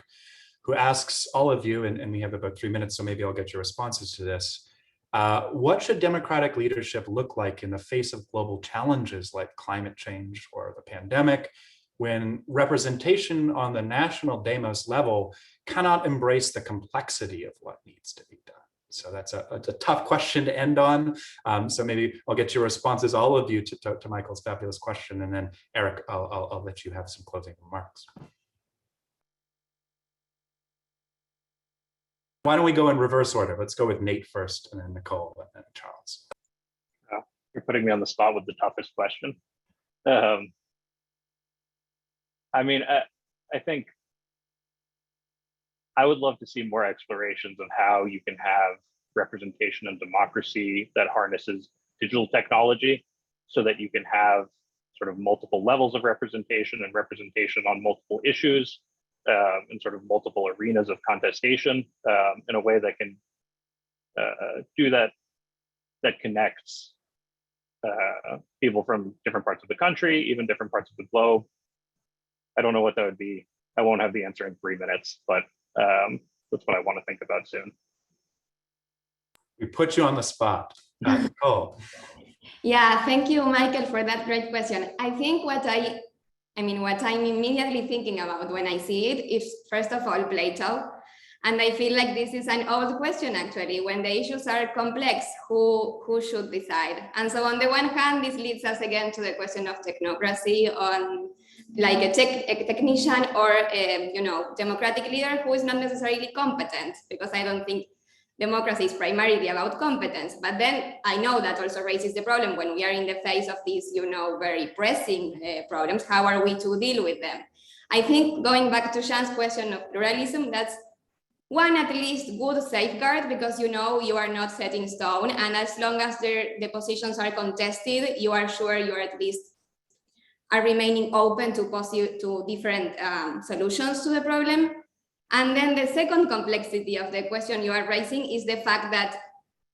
who asks all of you, and we have about 3 minutes, so maybe I'll get your responses to this. What should democratic leadership look like in the face of global challenges like climate change or the pandemic, when representation on the national demos level cannot embrace the complexity of what needs to be done? So that's a tough question to end on. So maybe I'll get your responses, all of you, to Michael's fabulous question, and then Eric, I'll let you have some closing remarks. Why don't we go in reverse order? Let's go with Nate first, and then Nicole, and then Charles. You're putting me on the spot with the toughest question. I mean, I think I would love to see more explorations of how you can have representation and democracy that harnesses digital technology, so that you can have sort of multiple levels of representation and representation on multiple issues, and sort of multiple arenas of contestation, in a way that can do that connects people from different parts of the country, even different parts of the globe. I don't know what that would be. I won't have the answer in 3 minutes, but that's what I want to think about soon. We put you on the spot. Nicole. Yeah, thank you, Michael, for that great question. I think what I'm immediately thinking about when I see it is, first of all, Plato. And I feel like this is an old question, actually. When the issues are complex, who should decide? And so on the one hand, this leads us again to the question of technocracy, on like a technician or a democratic leader who is not necessarily competent, because I don't think democracy is primarily about competence. But then I know that also raises the problem when we are in the face of these, very pressing problems. How are we to deal with them? I think, going back to Sean's question of pluralism, that's one at least good safeguard, because you are not set in stone, and as long as the positions are contested, you are sure you are at least are remaining open to different solutions to the problem. And then the second complexity of the question you are raising is the fact that,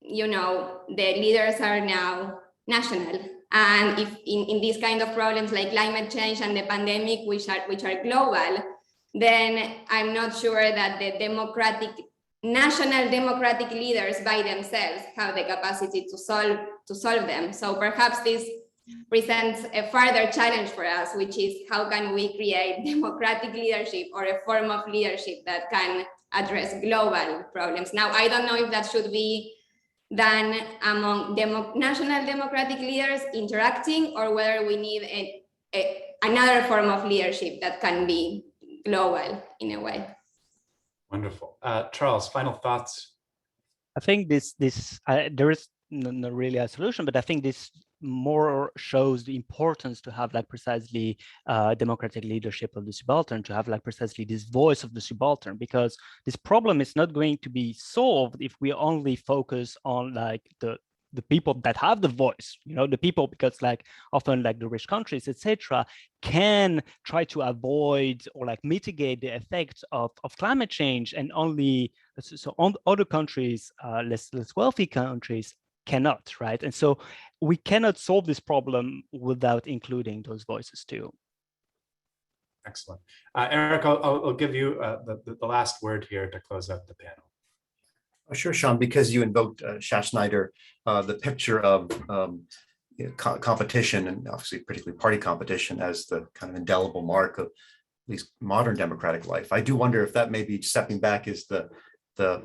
the leaders are now national. And if in these kind of problems like climate change and the pandemic, which are global, then I'm not sure that the national democratic leaders by themselves have the capacity to solve them. So perhaps this presents a further challenge for us, which is how can we create democratic leadership, or a form of leadership that can address global problems. Now, I don't know if that should be done among national democratic leaders interacting, or whether we need another form of leadership that can be global in a way. Wonderful. Charles, final thoughts? I think there is not really a solution, but I think this more shows the importance to have like precisely democratic leadership of the subaltern, to have like precisely this voice of the subaltern, because this problem is not going to be solved if we only focus on like the people that have the voice, the people, because like often like the rich countries, etc., can try to avoid or like mitigate the effects of climate change, and only so on other countries, less wealthy countries, cannot, right? And so we cannot solve this problem without including those voices too. Excellent. Eric, I'll give you the last word here to close out the panel. Oh, sure, Sean, because you invoked Schaffsnyder, the picture of competition, and obviously particularly party competition, as the kind of indelible mark of at least modern democratic life. I do wonder if that maybe stepping back is the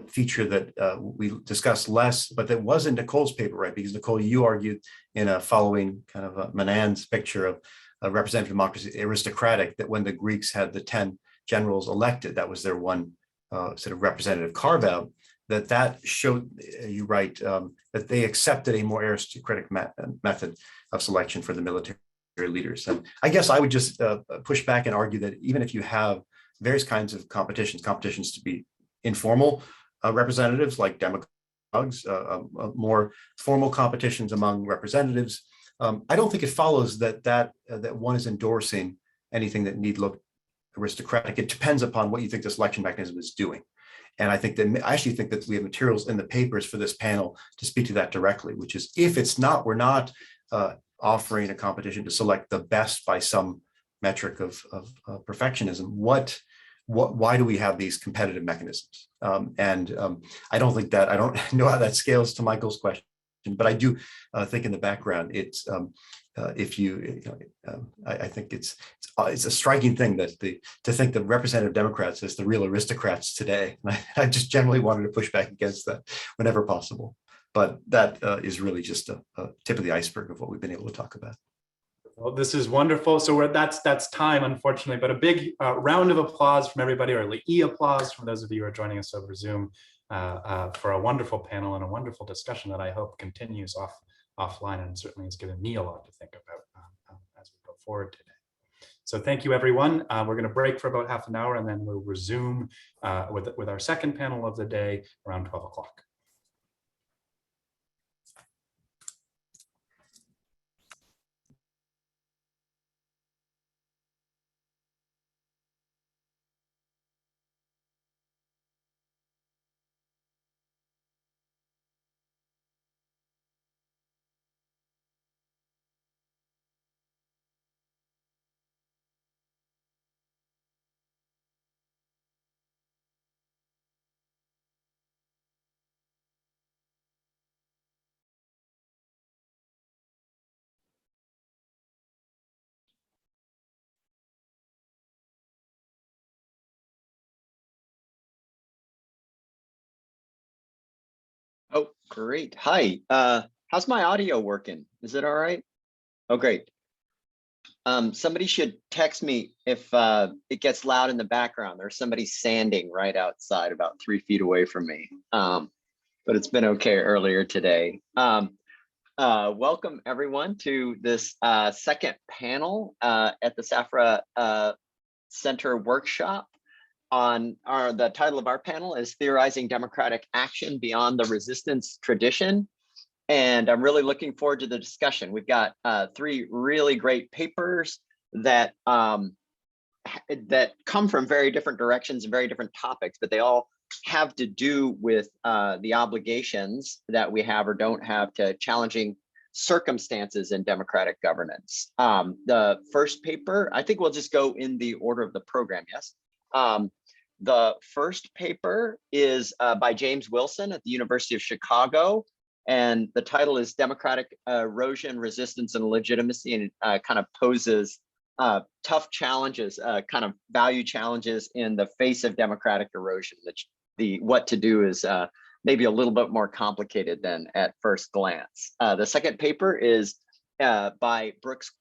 feature that we discussed less, but that was in Nicoles' paper, right? Because Nicole, you argued in a following kind of Menand's picture of representative democracy, aristocratic, that when the Greeks had the 10 generals elected, that was their one sort of representative carve out, that showed, you write, that they accepted a more aristocratic method of selection for the military leaders. And I guess I would just push back and argue that even if you have various kinds of competitions to be informal representatives like demagogues, more formal competitions among representatives, I don't think it follows that one is endorsing anything that need look aristocratic. It depends upon what you think this selection mechanism is doing. And I actually think that we have materials in the papers for this panel to speak to that directly, which is, if it's not, we're not offering a competition to select the best by some metric of perfectionism. Why do we have these competitive mechanisms? I don't think that, I don't know how that scales to Michael's question, but I do think in the background, it's I think it's a striking thing that to think that representative Democrats as the real aristocrats today. And I just generally wanted to push back against that whenever possible. But that is really just a tip of the iceberg of what we've been able to talk about. Well, this is wonderful. So that's time, unfortunately, but a big round of applause from everybody, or applause from those of you who are joining us over Zoom for a wonderful panel and a wonderful discussion that I hope continues offline, and certainly has given me a lot to think about as we go forward today. So thank you, everyone. We're going to break for about half an hour, and then we'll resume with our second panel of the day around 12 o'clock. Oh, great. Hi. How's my audio working? Is it all right? Oh, great. Somebody should text me if it gets loud in the background. There's somebody sanding right outside about 3 feet away from me. But it's been okay earlier today. Welcome everyone to this second panel at the Safra Center workshop. The title of our panel is Theorizing Democratic Action Beyond the Resistance Tradition. And I'm really looking forward to the discussion. We've got 3 really great papers that come from very different directions and very different topics, but they all have to do with the obligations that we have or don't have to challenging circumstances in democratic governance. The first paper, I think we'll just go in the order of the program, yes? The first paper is by James Wilson at the University of Chicago, and the title is Democratic Erosion, Resistance, and Legitimacy, and kind of poses tough challenges, kind of value challenges in the face of democratic erosion. What to do is maybe a little bit more complicated than at first glance. The second paper is by Brooks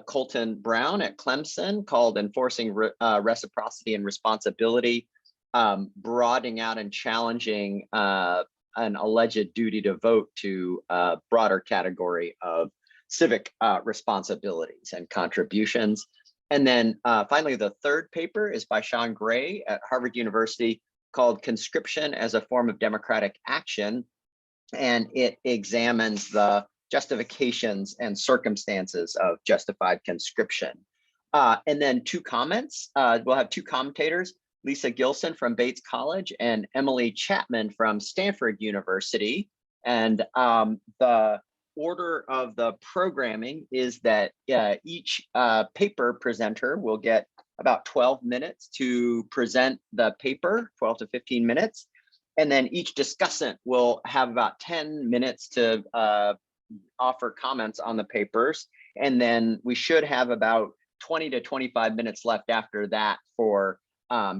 Colton Brown at Clemson, called Enforcing Reciprocity and Responsibility broadening out and challenging an alleged duty to vote to a broader category of civic responsibilities and contributions. And then finally, the third paper is by Sean Gray at Harvard University, called Conscription as a Form of Democratic Action. And it examines the justifications and circumstances of justified conscription. And then two comments. We'll have two commentators, Lisa Gilson from Bates College and Emily Chapman from Stanford University. And the order of the programming is that each paper presenter will get about 12 minutes to present the paper, 12 to 15 minutes. And then each discussant will have about 10 minutes to offer comments on the papers. And then we should have about 20 to 25 minutes left after that for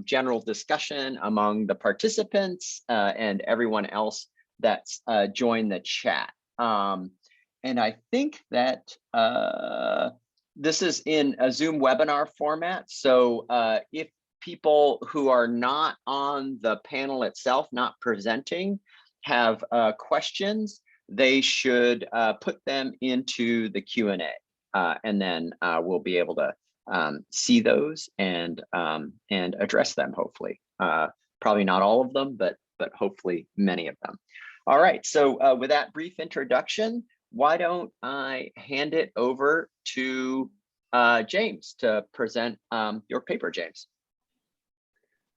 general discussion among the participants and everyone else that's joined the chat. And I think that this is in a Zoom webinar format. So if people who are not on the panel itself, not presenting, have questions, they should put them into the Q&A, and then we'll be able to see those and address them, hopefully. Probably not all of them, but hopefully many of them. All right, so with that brief introduction, why don't I hand it over to James to present your paper, James.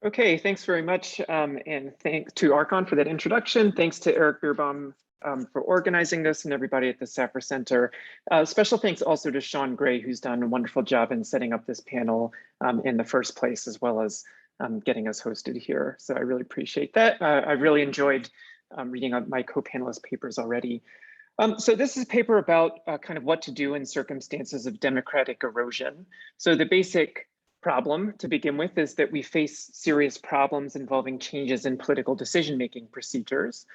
Okay, thanks very much. And thanks to Archon for that introduction. Thanks to Eric Bierbaum for organizing this and everybody at the Safra Center. Special thanks also to Sean Gray, who's done a wonderful job in setting up this panel in the first place, as well as getting us hosted here. So I really appreciate that. I really enjoyed reading my co-panelist papers already. So this is a paper about kind of what to do in circumstances of democratic erosion. So the basic problem to begin with is that we face serious problems involving changes in political decision-making procedures.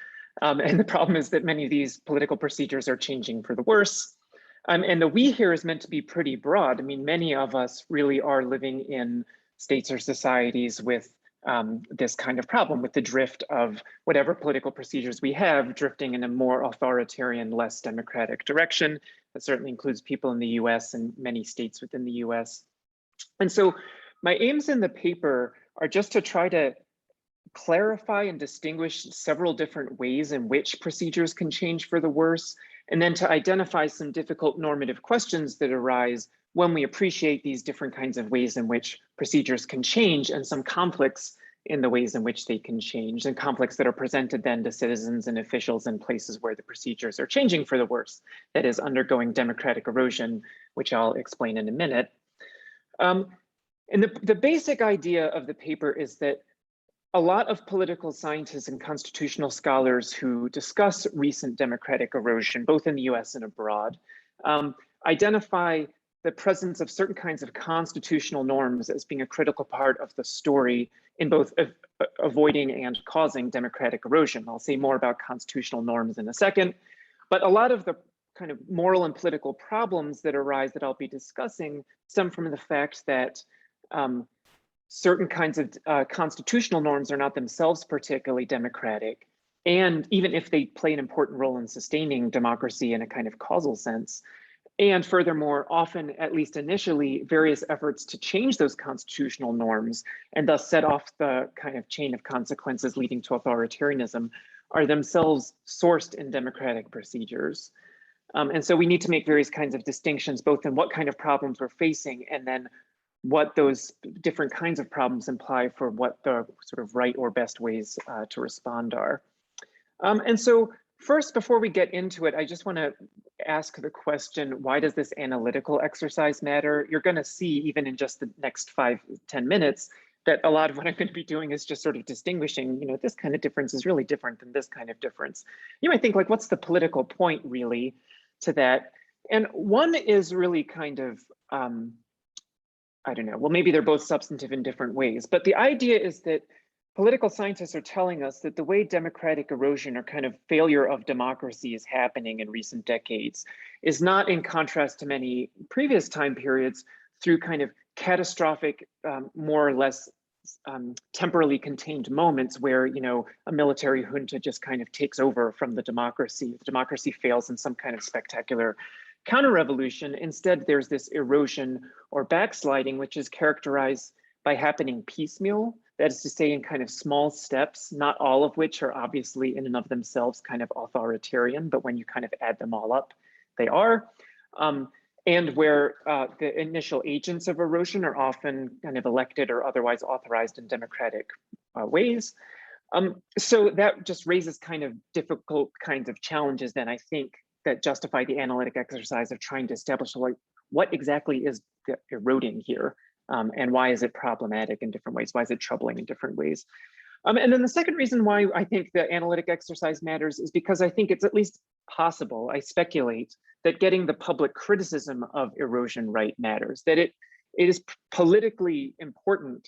And the problem is that many of these political procedures are changing for the worse. And the we here is meant to be pretty broad. I mean, many of us really are living in states or societies with this kind of problem, with the drift of whatever political procedures we have drifting in a more authoritarian, less democratic direction. That certainly includes people in the US and many states within the US. And so my aims in the paper are just to try to clarify and distinguish several different ways in which procedures can change for the worse, and then to identify some difficult normative questions that arise when we appreciate these different kinds of ways in which procedures can change, and some conflicts in the ways in which they can change, and conflicts that are presented then to citizens and officials in places where the procedures are changing for the worse, that is, undergoing democratic erosion, which I'll explain in a minute. And the basic idea of the paper is that a lot of political scientists and constitutional scholars who discuss recent democratic erosion, both in the US and abroad, identify the presence of certain kinds of constitutional norms as being a critical part of the story in both avoiding and causing democratic erosion. I'll say more about constitutional norms in a second, but a lot of the kind of moral and political problems that arise that I'll be discussing stem from the fact that certain kinds of constitutional norms are not themselves particularly democratic. And even if they play an important role in sustaining democracy in a kind of causal sense, and furthermore, often, at least initially, various efforts to change those constitutional norms and thus set off the kind of chain of consequences leading to authoritarianism are themselves sourced in democratic procedures. And so we need to make various kinds of distinctions, both in what kind of problems we're facing and then what those different kinds of problems imply for what the sort of right or best ways to respond are. And so first, before we get into it, I just want to ask the question, why does this analytical exercise matter? You're going to see, even in just the next 5-10 minutes, that a lot of what I'm going to be doing is just sort of distinguishing, you know, this kind of difference is really different than this kind of difference. You might think, like, what's the political point really to that? And one is really kind of, I don't know, well, maybe they're both substantive in different ways, but the idea is that political scientists are telling us that the way democratic erosion or kind of failure of democracy is happening in recent decades is not, in contrast to many previous time periods, through kind of catastrophic, more or less temporally contained moments where, a military junta just kind of takes over from the democracy. If democracy fails in some kind of spectacular counter-revolution, instead there's this erosion or backsliding, which is characterized by happening piecemeal. That is to say, in kind of small steps, not all of which are obviously in and of themselves kind of authoritarian, but when you kind of add them all up, they are. And where the initial agents of erosion are often kind of elected or otherwise authorized in democratic ways. So that just raises kind of difficult kinds of challenges then, I think, that justify the analytic exercise of trying to establish like what exactly is eroding here, and why is it problematic in different ways? Why is it troubling in different ways? And then the second reason why I think the analytic exercise matters is because I think it's at least possible, I speculate, that getting the public criticism of erosion right matters, that it is politically important,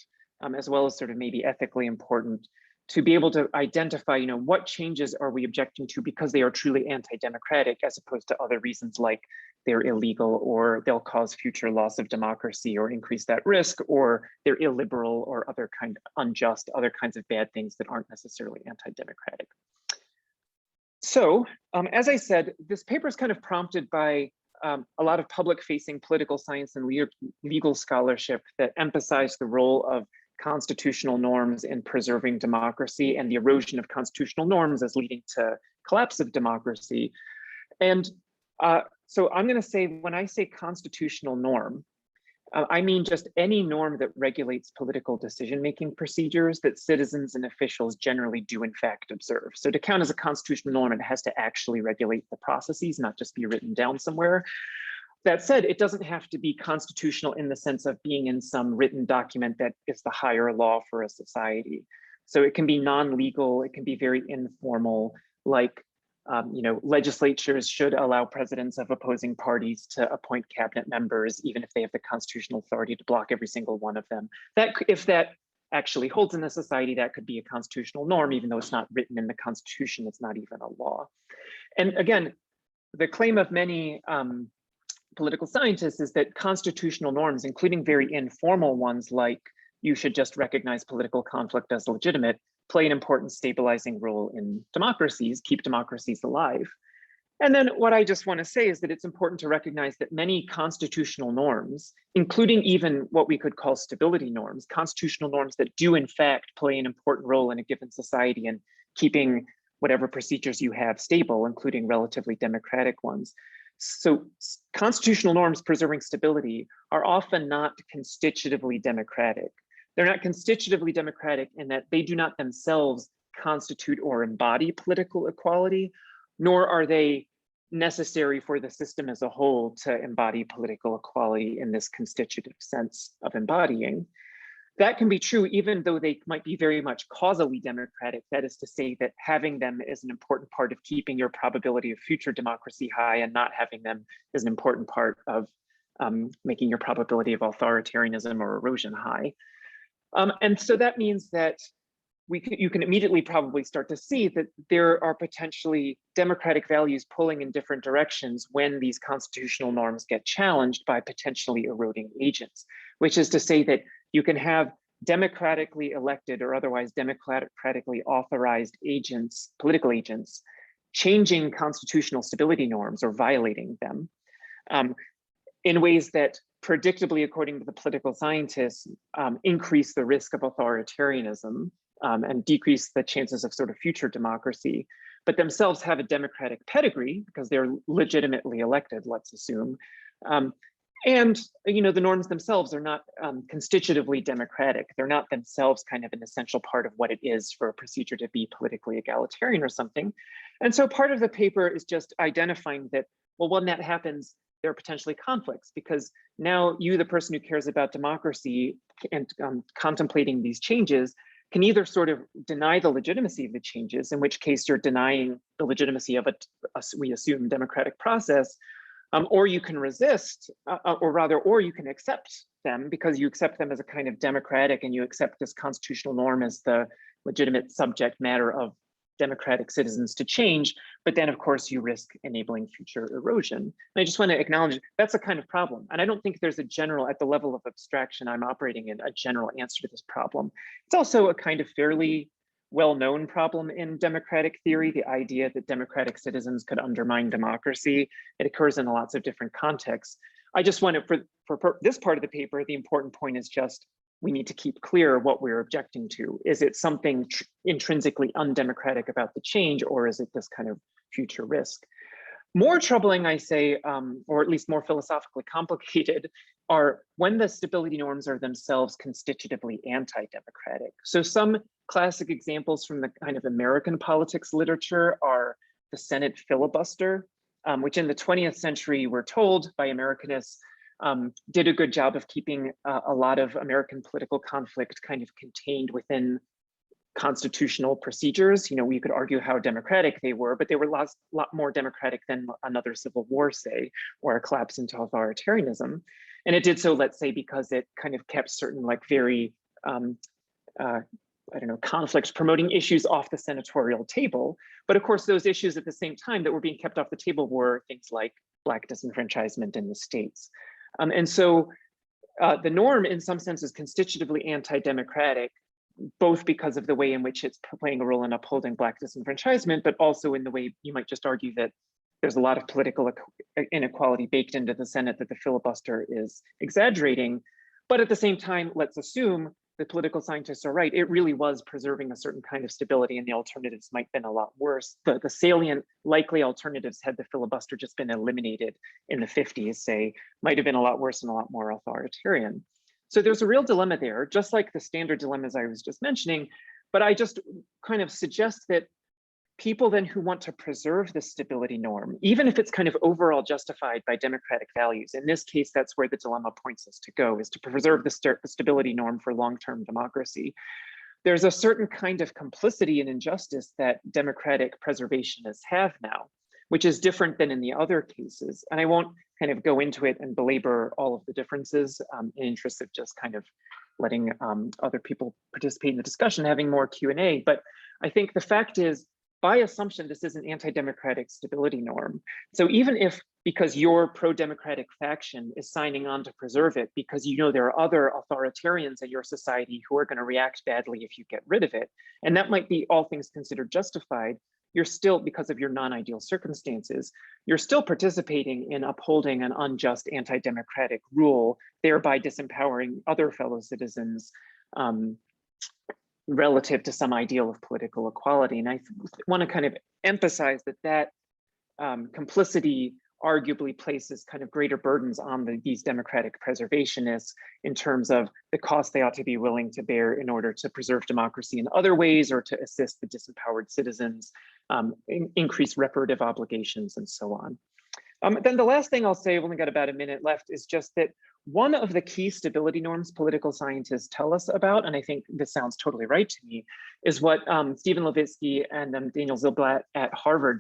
as well as sort of maybe ethically important, to be able to identify, what changes are we objecting to because they are truly anti-democratic, as opposed to other reasons like they're illegal or they'll cause future loss of democracy or increase that risk, or they're illiberal or other kind of unjust, other kinds of bad things that aren't necessarily anti-democratic. So, as I said, this paper is kind of prompted by a lot of public-facing political science and legal scholarship that emphasize the role of constitutional norms in preserving democracy and the erosion of constitutional norms as leading to collapse of democracy. And so I'm going to say, when I say constitutional norm, I mean just any norm that regulates political decision-making procedures that citizens and officials generally do in fact observe. So to count as a constitutional norm, it has to actually regulate the processes, not just be written down somewhere. That said, it doesn't have to be constitutional in the sense of being in some written document that is the higher law for a society. So it can be non-legal, it can be very informal, like legislatures should allow presidents of opposing parties to appoint cabinet members, even if they have the constitutional authority to block every single one of them. That, if that actually holds in a society, that could be a constitutional norm, even though it's not written in the Constitution, it's not even a law. And again, the claim of many political scientists is that constitutional norms, including very informal ones like you should just recognize political conflict as legitimate, play an important stabilizing role in democracies, keep democracies alive. And then what I just want to say is that it's important to recognize that many constitutional norms, including even what we could call stability norms, constitutional norms that do in fact play an important role in a given society in keeping whatever procedures you have stable, including relatively democratic ones. So constitutional norms preserving stability are often not constitutively democratic. They're not constitutively democratic in that they do not themselves constitute or embody political equality, nor are they necessary for the system as a whole to embody political equality in this constitutive sense of embodying. That can be true even though they might be very much causally democratic. That is to say that having them is an important part of keeping your probability of future democracy high, and not having them is an important part of making your probability of authoritarianism or erosion high. And so that means that you can immediately probably start to see that there are potentially democratic values pulling in different directions when these constitutional norms get challenged by potentially eroding agents, which is to say that you can have democratically elected or otherwise democratically authorized agents, political agents, changing constitutional stability norms or violating them in ways that predictably, according to the political scientists, increase the risk of authoritarianism and decrease the chances of sort of future democracy, but themselves have a democratic pedigree because they're legitimately elected, let's assume. And the norms themselves are not constitutively democratic. They're not themselves kind of an essential part of what it is for a procedure to be politically egalitarian or something. And so part of the paper is just identifying that, well, when that happens, there are potentially conflicts, because now you, the person who cares about democracy and contemplating these changes, can either sort of deny the legitimacy of the changes, in which case you're denying the legitimacy of we assume, democratic process, or you can resist, or you can accept them because you accept them as a kind of democratic, and you accept this constitutional norm as the legitimate subject matter of democratic citizens to change, but then of course you risk enabling future erosion. And I just want to acknowledge that's a kind of problem. And I don't think there's a general, at the level of abstraction I'm operating in, a general answer to this problem. It's also a kind of fairly well-known problem in democratic theory, the idea that democratic citizens could undermine democracy. It occurs in lots of different contexts. I just want to, for this part of the paper, the important point is just we need to keep clear what we're objecting to. Is it something intrinsically undemocratic about the change, or is it this kind of future risk? More troubling, I say, or at least more philosophically complicated, are when the stability norms are themselves constitutively anti-democratic. So some classic examples from the kind of American politics literature are the Senate filibuster, which in the 20th century, we're told by Americanists, did a good job of keeping a lot of American political conflict kind of contained within constitutional procedures. You know, we could argue how democratic they were, but they were a lot more democratic than another civil war, say, or a collapse into authoritarianism. And it did so, let's say, because it kind of kept certain like very, I don't know, conflicts promoting issues off the senatorial table. But of course, those issues at the same time that were being kept off the table were things like Black disenfranchisement in the states. And so the norm in some sense is constitutively anti-democratic, both because of the way in which it's playing a role in upholding Black disenfranchisement, but also in the way you might just argue that there's a lot of political inequality baked into the Senate that the filibuster is exaggerating. But at the same time, let's assume the political scientists are right. It really was preserving a certain kind of stability, and the alternatives might have been a lot worse. The salient likely alternatives, had the filibuster just been eliminated in the 50s, say, might have been a lot worse and a lot more authoritarian. So there's a real dilemma there, just like the standard dilemmas I was just mentioning. But I just kind of suggest that people then who want to preserve the stability norm, even if it's kind of overall justified by democratic values, in this case, that's where the dilemma points us to go, is to preserve the stability norm for long-term democracy. There's a certain kind of complicity and injustice that democratic preservationists have now, which is different than in the other cases. And I won't kind of go into it and belabor all of the differences in interest of just kind of letting other people participate in the discussion, having more Q&A. But I think the fact is, by assumption, this is an anti-democratic stability norm. So even if, because your pro-democratic faction is signing on to preserve it, because you know there are other authoritarians in your society who are going to react badly if you get rid of it, and that might be all things considered justified, you're still, because of your non-ideal circumstances, you're still participating in upholding an unjust anti-democratic rule, thereby disempowering other fellow citizens relative to some ideal of political equality. And I want to kind of emphasize that complicity arguably places kind of greater burdens on these democratic preservationists in terms of the cost they ought to be willing to bear in order to preserve democracy in other ways, or to assist the disempowered citizens, increase reparative obligations, and so on. Then the last thing I'll say, I've only got about a minute left, is just that one of the key stability norms political scientists tell us about, and I think this sounds totally right to me, is what Stephen Levitsky and Daniel Zilblatt at Harvard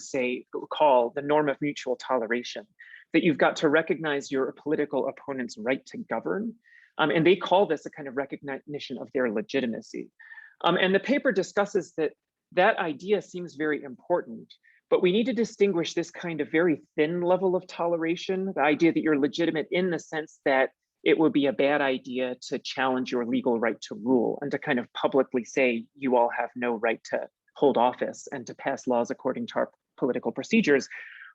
call the norm of mutual toleration, that you've got to recognize your political opponent's right to govern. And they call this a kind of recognition of their legitimacy. And the paper discusses that idea seems very important, but we need to distinguish this kind of very thin level of toleration, the idea that you're legitimate in the sense that it would be a bad idea to challenge your legal right to rule and to kind of publicly say you all have no right to hold office and to pass laws according to our political procedures,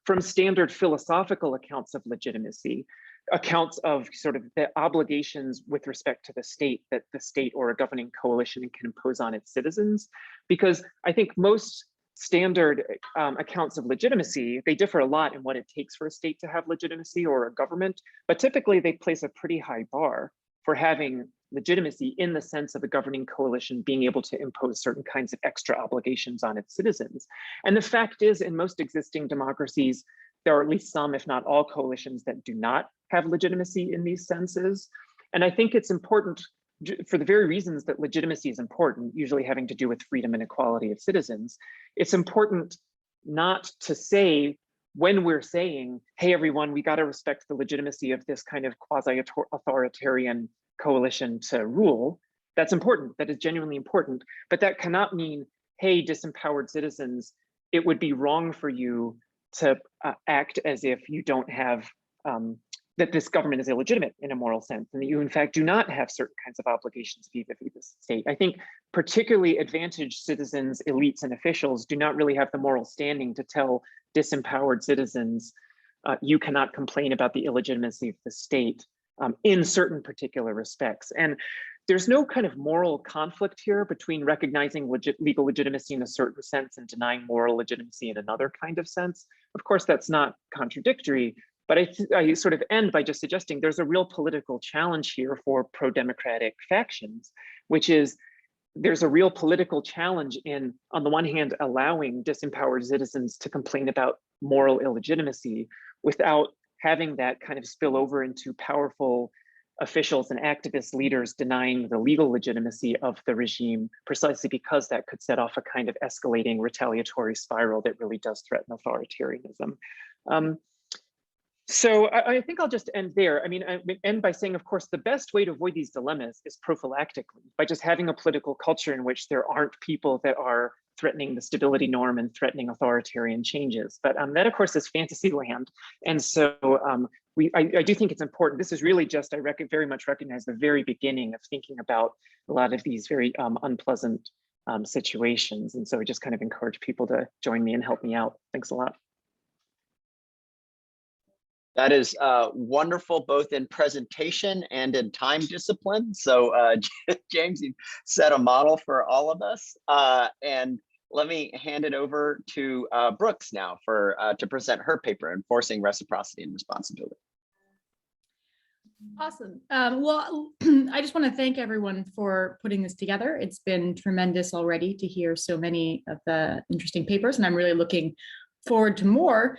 from standard philosophical accounts of legitimacy, accounts of sort of the obligations with respect to the state that the state or a governing coalition can impose on its citizens. Because I think most standard accounts of legitimacy, they differ a lot in what it takes for a state to have legitimacy or a government, but typically they place a pretty high bar for having legitimacy in the sense of a governing coalition being able to impose certain kinds of extra obligations on its citizens. And the fact is, in most existing democracies, there are at least some, if not all, coalitions that do not have legitimacy in these senses. And I think it's important for the very reasons that legitimacy is important, usually having to do with freedom and equality of citizens. It's important not to say, when we're saying, hey, everyone, we got to respect the legitimacy of this kind of quasi-authoritarian coalition to rule. That's important, that is genuinely important, but that cannot mean hey, disempowered citizens, it would be wrong for you to act as if you don't have, that this government is illegitimate in a moral sense, and that you in fact do not have certain kinds of obligations vis-a-vis the state. I think particularly advantaged citizens, elites, and officials do not really have the moral standing to tell disempowered citizens, you cannot complain about the illegitimacy of the state in certain particular respects. And there's no kind of moral conflict here between recognizing legal legitimacy in a certain sense and denying moral legitimacy in another kind of sense. Of course, that's not contradictory, but I sort of end by just suggesting there's a real political challenge here for pro-democratic factions, which is there's a real political challenge in, on the one hand, allowing disempowered citizens to complain about moral illegitimacy without having that kind of spill over into powerful officials and activist leaders denying the legal legitimacy of the regime, precisely because that could set off a kind of escalating retaliatory spiral that really does threaten authoritarianism. So I think I'll just end there. I mean, I end by saying, of course, the best way to avoid these dilemmas is prophylactically, by just having a political culture in which there aren't people that are threatening the stability norm and threatening authoritarian changes. But that, of course, is fantasy land. And so I do think it's important. This is really just, I very much recognize the very beginning of thinking about a lot of these very unpleasant situations. And so I just kind of encourage people to join me and help me out. Thanks a lot. That is wonderful, both in presentation and in time discipline. So James, you set a model for all of us. And let me hand it over to Brooks now for to present her paper, Enforcing Reciprocity and Responsibility. Awesome. Well, I just want to thank everyone for putting this together. It's been tremendous already to hear so many of the interesting papers, and I'm really looking forward to more.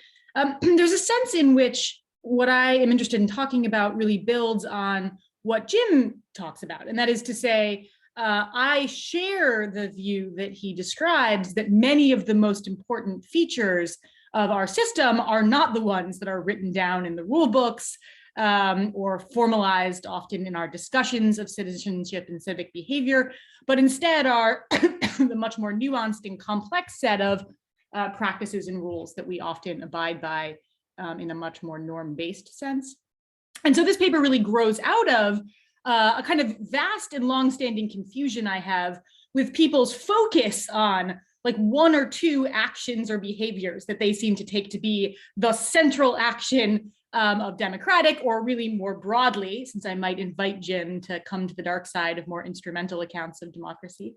There's a sense in which what I am interested in talking about really builds on what Jim talks about, and that is to say, I share the view that he describes that many of the most important features of our system are not the ones that are written down in the rule books or formalized often in our discussions of citizenship and civic behavior, but instead are the much more nuanced and complex set of practices and rules that we often abide by in a much more norm-based sense. And so this paper really grows out of a kind of vast and long-standing confusion I have with people's focus on like one or two actions or behaviors that they seem to take to be the central action of democratic, or really more broadly, since I might invite Jim to come to the dark side of more instrumental accounts of democracy,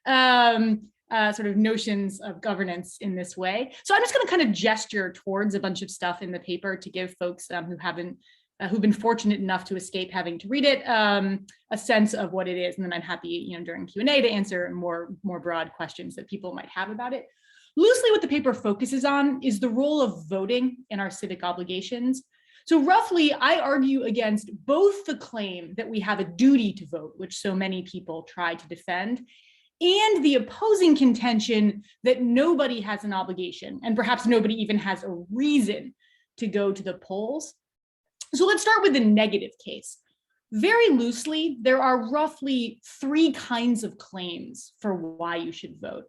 sort of notions of governance in this way. So I'm just going to kind of gesture towards a bunch of stuff in the paper to give folks who've been fortunate enough to escape having to read it a sense of what it is, and then I'm happy, during Q&A to answer more broad questions that people might have about it. Loosely, what the paper focuses on is the role of voting in our civic obligations. So roughly, I argue against both the claim that we have a duty to vote, which so many people try to defend, and the opposing contention that nobody has an obligation, and perhaps nobody even has a reason to go to the polls. So let's start with the negative case. Very loosely, there are roughly three kinds of claims for why you should vote.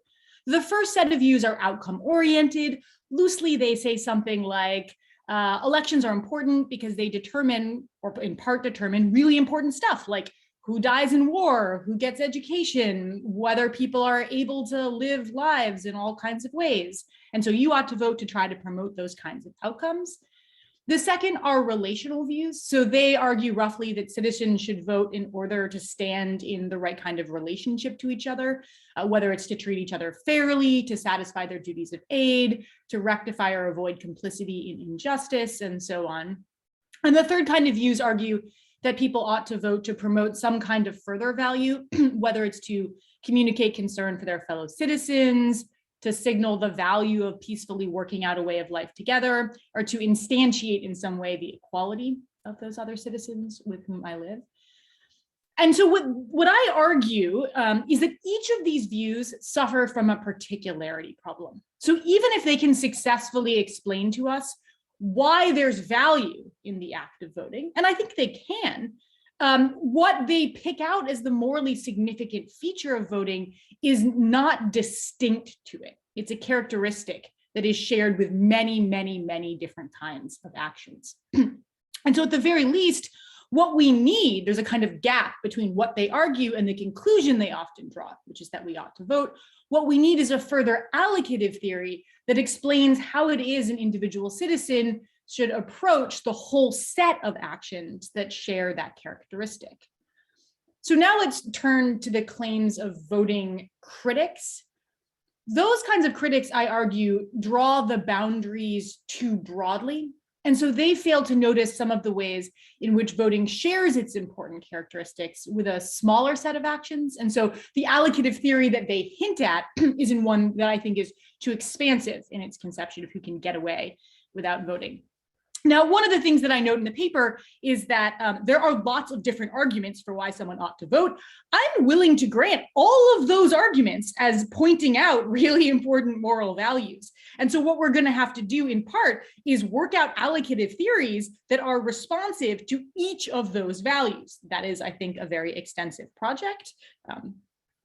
The first set of views are outcome-oriented. Loosely, they say something like, elections are important because they determine, or in part determine, really important stuff like who dies in war, who gets education, whether people are able to live lives in all kinds of ways. And so you ought to vote to try to promote those kinds of outcomes. The second are relational views. So they argue roughly that citizens should vote in order to stand in the right kind of relationship to each other, whether it's to treat each other fairly, to satisfy their duties of aid, to rectify or avoid complicity in injustice, and so on. And the third kind of views argue that people ought to vote to promote some kind of further value, whether it's to communicate concern for their fellow citizens, to signal the value of peacefully working out a way of life together, or to instantiate in some way the equality of those other citizens with whom I live. And so what I argue is that each of these views suffer from a particularity problem. So even if they can successfully explain to us why there's value in the act of voting, and I think they can, what they pick out as the morally significant feature of voting is not distinct to it. It's a characteristic that is shared with many, many, many different kinds of actions. And so at the very least, what we need, there's a kind of gap between what they argue and the conclusion they often draw, which is that we ought to vote. What we need is a further allocative theory that explains how it is an individual citizen should approach the whole set of actions that share that characteristic. So now let's turn to the claims of voting critics. Those kinds of critics, I argue, draw the boundaries too broadly. And so they fail to notice some of the ways in which voting shares its important characteristics with a smaller set of actions. And so the allocative theory that they hint at is in one that I think is too expansive in its conception of who can get away without voting. Now, one of the things that I note in the paper is that there are lots of different arguments for why someone ought to vote. I'm willing to grant all of those arguments as pointing out really important moral values. And so what we're going to have to do in part is work out allocative theories that are responsive to each of those values. That is, I think, a very extensive project.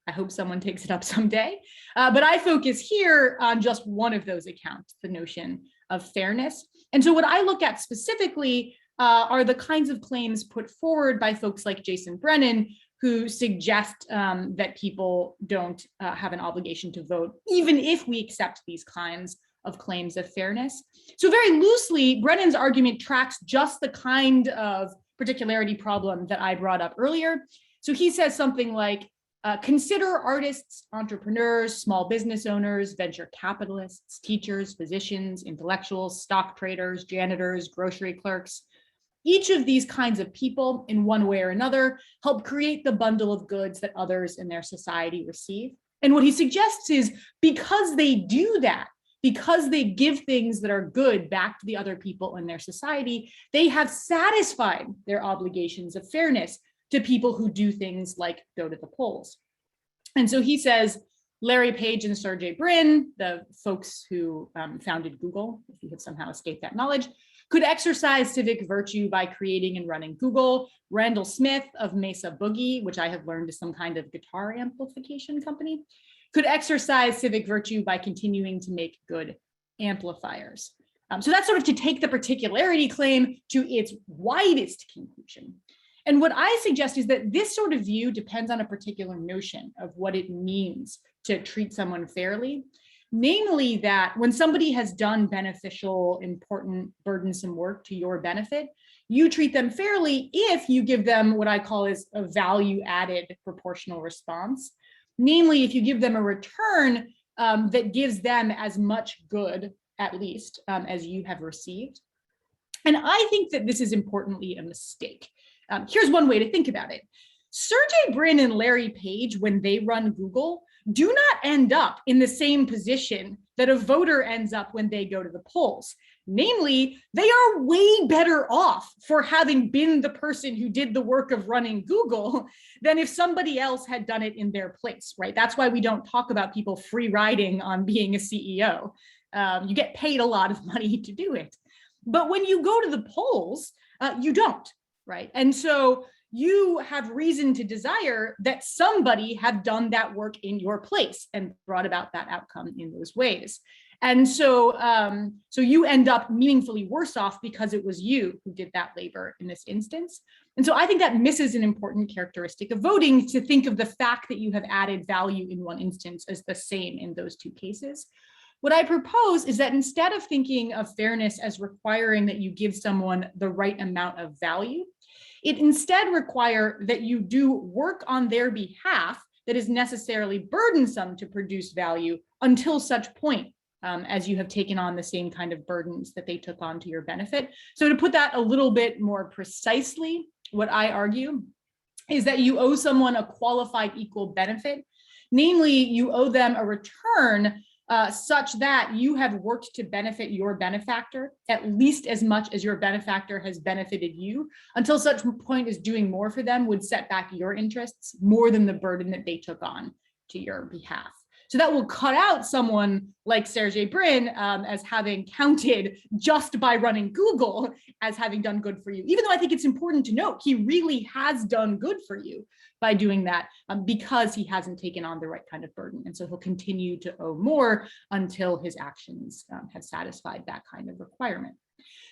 I hope someone takes it up someday. But I focus here on just one of those accounts, the notion of fairness. And so what I look at specifically are the kinds of claims put forward by folks like Jason Brennan, who suggest that people don't have an obligation to vote, even if we accept these kinds of claims of fairness. So very loosely, Brennan's argument tracks just the kind of particularity problem that I brought up earlier. So he says something like, consider artists, entrepreneurs, small business owners, venture capitalists, teachers, physicians, intellectuals, stock traders, janitors, grocery clerks. Each of these kinds of people, in one way or another, help create the bundle of goods that others in their society receive. And what he suggests is because they do that, because they give things that are good back to the other people in their society, they have satisfied their obligations of fairness to people who do things like go to the polls. And so he says, Larry Page and Sergey Brin, the folks who founded Google, if you have somehow escaped that knowledge, could exercise civic virtue by creating and running Google. Randall Smith of Mesa Boogie, which I have learned is some kind of guitar amplification company, could exercise civic virtue by continuing to make good amplifiers. So that's sort of to take the particularity claim to its widest conclusion. And what I suggest is that this sort of view depends on a particular notion of what it means to treat someone fairly. Namely that when somebody has done beneficial, important, burdensome work to your benefit, you treat them fairly if you give them what I call is a value-added proportional response. Namely, if you give them a return that gives them as much good, at least, as you have received. And I think that this is importantly a mistake. Here's one way to think about it. Sergey Brin and Larry Page, when they run Google, do not end up in the same position that a voter ends up when they go to the polls. Namely, they are way better off for having been the person who did the work of running Google than if somebody else had done it in their place, right? That's why we don't talk about people free riding on being a CEO. You get paid a lot of money to do it. But when you go to the polls, you don't, right? And so you have reason to desire that somebody have done that work in your place and brought about that outcome in those ways. And so, so you end up meaningfully worse off because it was you who did that labor in this instance. And so I think that misses an important characteristic of voting, to think of the fact that you have added value in one instance as the same in those two cases. What I propose is that instead of thinking of fairness as requiring that you give someone the right amount of value, it instead require that you do work on their behalf that is necessarily burdensome to produce value until such point as you have taken on the same kind of burdens that they took on to your benefit. So to put that a little bit more precisely, what I argue is that you owe someone a qualified equal benefit. Namely, you owe them a return such that you have worked to benefit your benefactor at least as much as your benefactor has benefited you, until such point as doing more for them would set back your interests more than the burden that they took on to your behalf. So that will cut out someone like Sergey Brin as having counted just by running Google as having done good for you, even though I think it's important to note he really has done good for you by doing that because he hasn't taken on the right kind of burden. And so he'll continue to owe more until his actions have satisfied that kind of requirement.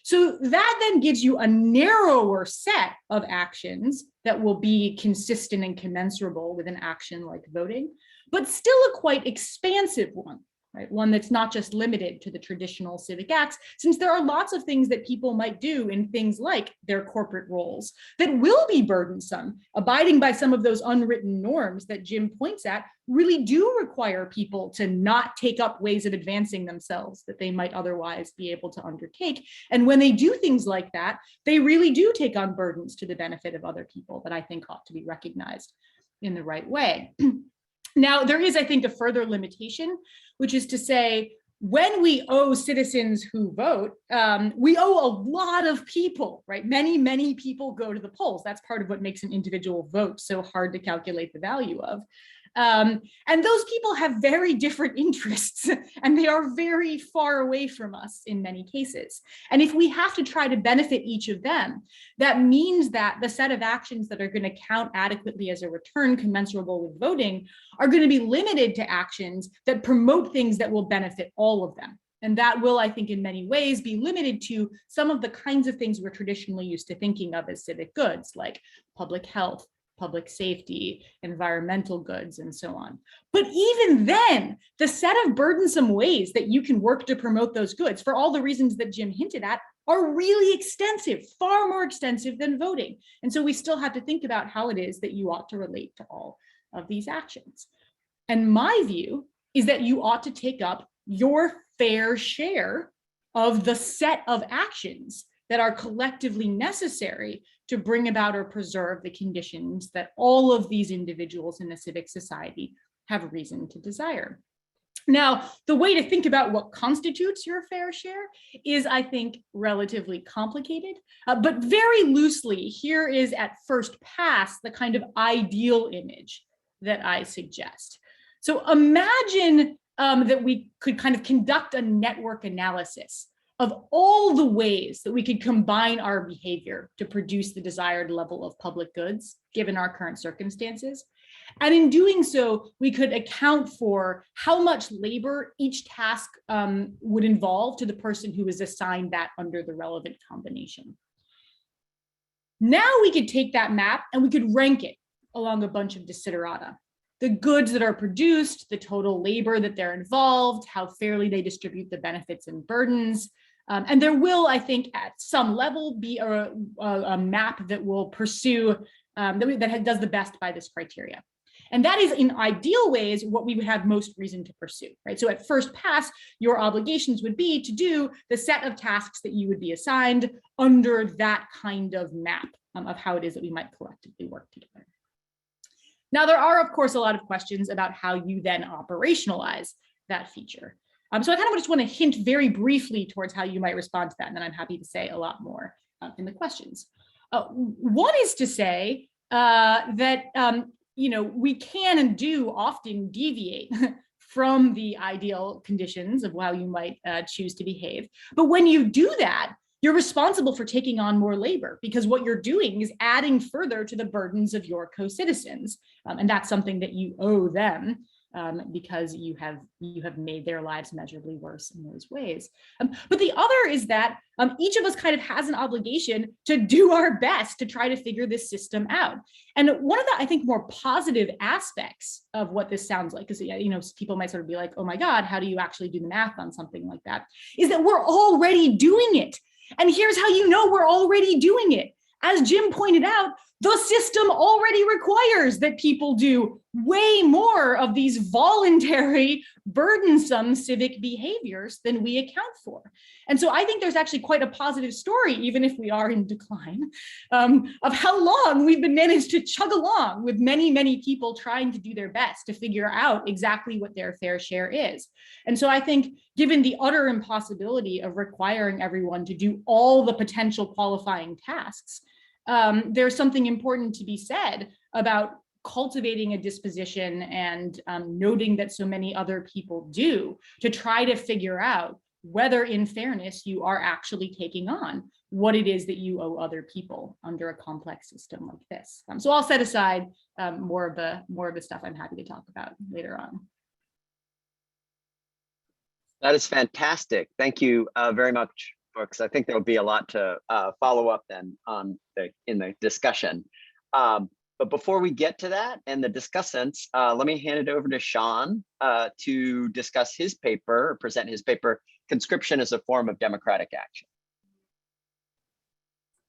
So that then gives you a narrower set of actions that will be consistent and commensurable with an action like voting, but still a quite expansive one, right? One that's not just limited to the traditional civic acts, since there are lots of things that people might do in things like their corporate roles that will be burdensome. Abiding by some of those unwritten norms that Jim points at really do require people to not take up ways of advancing themselves that they might otherwise be able to undertake. And when they do things like that, they really do take on burdens to the benefit of other people that I think ought to be recognized in the right way. Now, there is, I think, a further limitation, which is to say, when we owe citizens who vote, we owe a lot of people, right? Many, many people go to the polls. That's part of what makes an individual vote so hard to calculate the value of. And those people have very different interests, and they are very far away from us in many cases. And if we have to try to benefit each of them, that means that the set of actions that are going to count adequately as a return commensurable with voting are going to be limited to actions that promote things that will benefit all of them. And that will, I think, in many ways be limited to some of the kinds of things we're traditionally used to thinking of as civic goods, like public health, public safety, environmental goods, and so on. But even then, the set of burdensome ways that you can work to promote those goods, for all the reasons that Jim hinted at, are really extensive, far more extensive than voting. And so we still have to think about how it is that you ought to relate to all of these actions. And my view is that you ought to take up your fair share of the set of actions that are collectively necessary to bring about or preserve the conditions that all of these individuals in a civic society have reason to desire. Now, the way to think about what constitutes your fair share is, I think, relatively complicated, but very loosely, here is at first pass the kind of ideal image that I suggest. So imagine that we could kind of conduct a network analysis of all the ways that we could combine our behavior to produce the desired level of public goods, given our current circumstances. And in doing so, we could account for how much labor each task would involve to the person who is assigned that under the relevant combination. Now we could take that map and we could rank it along a bunch of desiderata. The goods that are produced, the total labor that they're involved, how fairly they distribute the benefits and burdens. And there will, I think, at some level be a map that will pursue, that does the best by this criteria. And that is, in ideal ways, what we would have most reason to pursue, right? So at first pass, your obligations would be to do the set of tasks that you would be assigned under that kind of map of how it is that we might collectively work together. Now, there are, of course, a lot of questions about how you then operationalize that feature. So I kind of just want to hint very briefly towards how you might respond to that, and then I'm happy to say a lot more in the questions. One is to say that we can and do often deviate from the ideal conditions of how you might choose to behave. But when you do that, you're responsible for taking on more labor, because what you're doing is adding further to the burdens of your co-citizens. And that's something that you owe them because you have made their lives measurably worse in those ways. But the other is that each of us kind of has an obligation to do our best to try to figure this system out. And one of the, I think, more positive aspects of what this sounds like, because people might sort of be like, oh my God, how do you actually do the math on something like that? Is that we're already doing it. And here's how you know we're already doing it. As Jim pointed out, the system already requires that people do way more of these voluntary, burdensome civic behaviors than we account for. And so I think there's actually quite a positive story, even if we are in decline, of how long we've been managed to chug along with many, many people trying to do their best to figure out exactly what their fair share is. And so I think, given the utter impossibility of requiring everyone to do all the potential qualifying tasks, there's something important to be said about cultivating a disposition and noting that so many other people do, to try to figure out whether in fairness you are actually taking on what it is that you owe other people under a complex system like this. So I'll set aside more of the stuff I'm happy to talk about later on. That is fantastic. Thank you very much, Brooks. I think there will be a lot to follow up then on in the discussion. But before we get to that and the discussants, let me hand it over to Sean to discuss his paper, present his paper, Conscription as a Form of Democratic Action.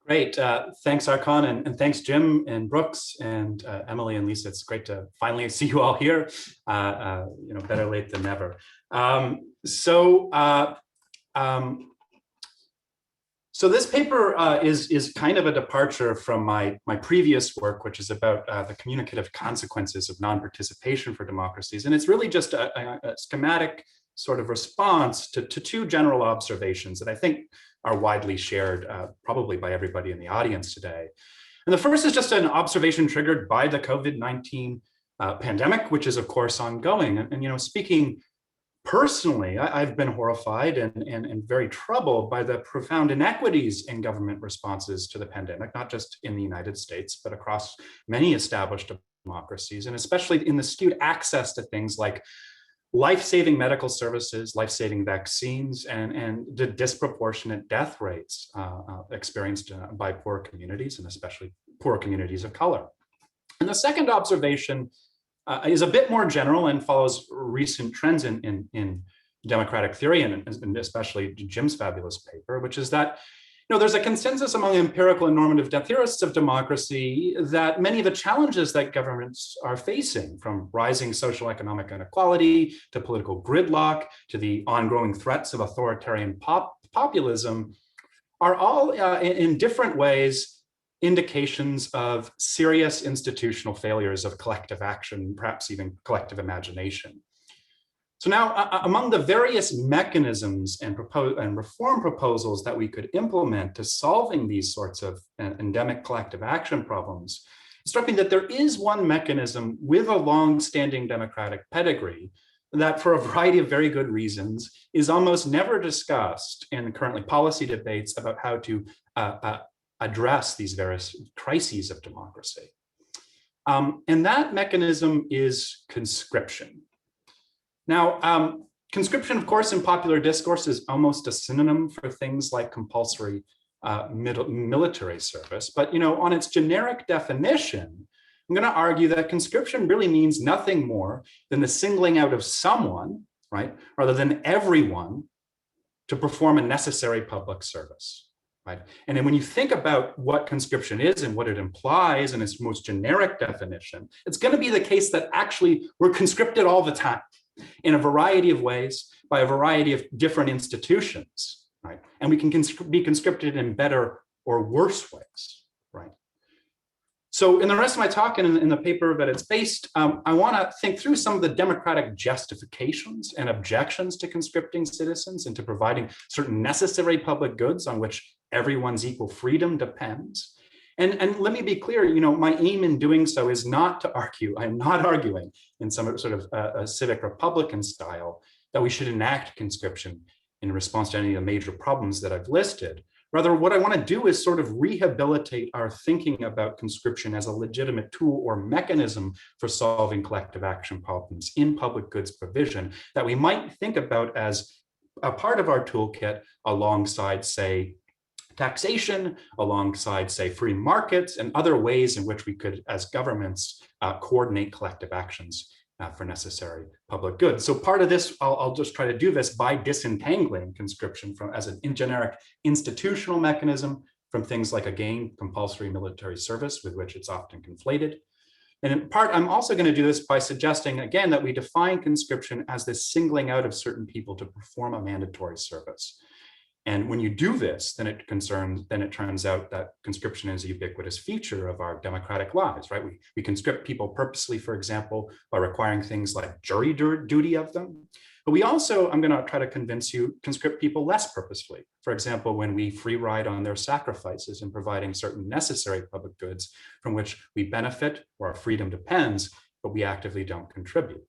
Great. Thanks, Archon, and thanks, Jim and Brooks and Emily and Lisa. It's great to finally see you all here. Better late than never. So this paper is kind of a departure from my previous work, which is about the communicative consequences of non-participation for democracies. And it's really just a schematic sort of response to two general observations that I think are widely shared probably by everybody in the audience today. And the first is just an observation triggered by the COVID-19 pandemic, which is of course ongoing. And speaking personally, I've been horrified and very troubled by the profound inequities in government responses to the pandemic, not just in the United States, but across many established democracies, and especially in the skewed access to things like life-saving medical services, life-saving vaccines, and the disproportionate death rates experienced by poor communities, and especially poor communities of color. And the second observation is a bit more general and follows recent trends in democratic theory, and especially Jim's fabulous paper, which is that there's a consensus among empirical and normative theorists of democracy that many of the challenges that governments are facing, from rising social economic inequality to political gridlock to the ongoing threats of authoritarian populism, are all in different ways indications of serious institutional failures of collective action, perhaps even collective imagination. So now, among the various mechanisms and reform proposals that we could implement to solving these sorts of endemic collective action problems, it struck me that there is one mechanism with a long-standing democratic pedigree that, for a variety of very good reasons, is almost never discussed in currently policy debates about how to address these various crises of democracy. And that mechanism is conscription. Now, conscription, of course, in popular discourse is almost a synonym for things like compulsory military service. But on its generic definition, I'm going to argue that conscription really means nothing more than the singling out of someone, right, rather than everyone, to perform a necessary public service. Right. And then when you think about what conscription is and what it implies in its most generic definition, it's going to be the case that actually we're conscripted all the time in a variety of ways by a variety of different institutions. Right. And we can be conscripted in better or worse ways. Right. So in the rest of my talk and in the paper that it's based, I want to think through some of the democratic justifications and objections to conscripting citizens and to providing certain necessary public goods on which everyone's equal freedom depends. And let me be clear, my aim in doing so is not to argue, I'm not arguing in some sort of a civic republican style that we should enact conscription in response to any of the major problems that I've listed. Rather, what I want to do is sort of rehabilitate our thinking about conscription as a legitimate tool or mechanism for solving collective action problems in public goods provision that we might think about as a part of our toolkit alongside, say, taxation, alongside, say, free markets and other ways in which we could, as governments, coordinate collective actions for necessary public goods. So part of this, I'll just try to do this by disentangling conscription as an generic institutional mechanism from things like, again, compulsory military service, with which it's often conflated. And in part, I'm also going to do this by suggesting, again, that we define conscription as this singling out of certain people to perform a mandatory service. And when you do this, then it turns out that conscription is a ubiquitous feature of our democratic lives, right? We conscript people purposely, for example, by requiring things like jury duty of them. But we also, I'm going to try to convince you, conscript people less purposefully. For example, when we free ride on their sacrifices in providing certain necessary public goods from which we benefit or our freedom depends, but we actively don't contribute.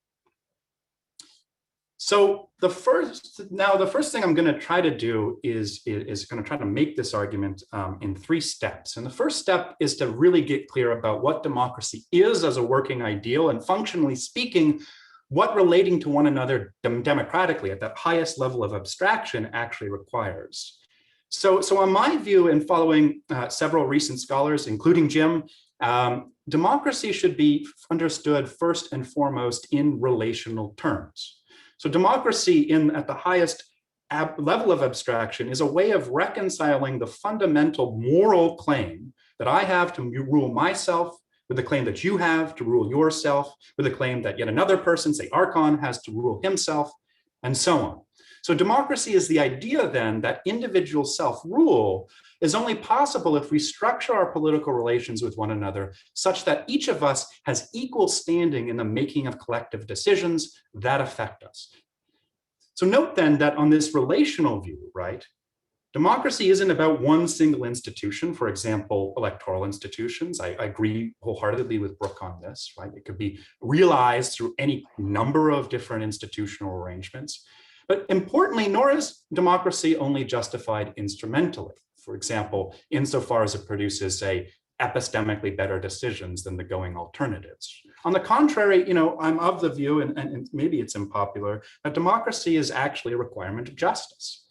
So the first thing I'm going to try to do is going to try to make this argument in 3 steps. And the first step is to really get clear about what democracy is as a working ideal, and functionally speaking, what relating to one another democratically at that highest level of abstraction actually requires. So on my view, and following several recent scholars, including Jim, democracy should be understood first and foremost in relational terms. So democracy at the highest level of abstraction is a way of reconciling the fundamental moral claim that I have to rule myself with the claim that you have to rule yourself, with the claim that yet another person, say Archon, has to rule himself, and so on. So democracy is the idea then that individual self-rule is only possible if we structure our political relations with one another such that each of us has equal standing in the making of collective decisions that affect us. So note then that on this relational view, right, democracy isn't about one single institution, for example, electoral institutions. I agree wholeheartedly with Brooke on this, right? It could be realized through any number of different institutional arrangements. But importantly, nor is democracy only justified instrumentally. For example, insofar as it produces, say, epistemically better decisions than the going alternatives. On the contrary, I'm of the view, and maybe it's unpopular, that democracy is actually a requirement of justice.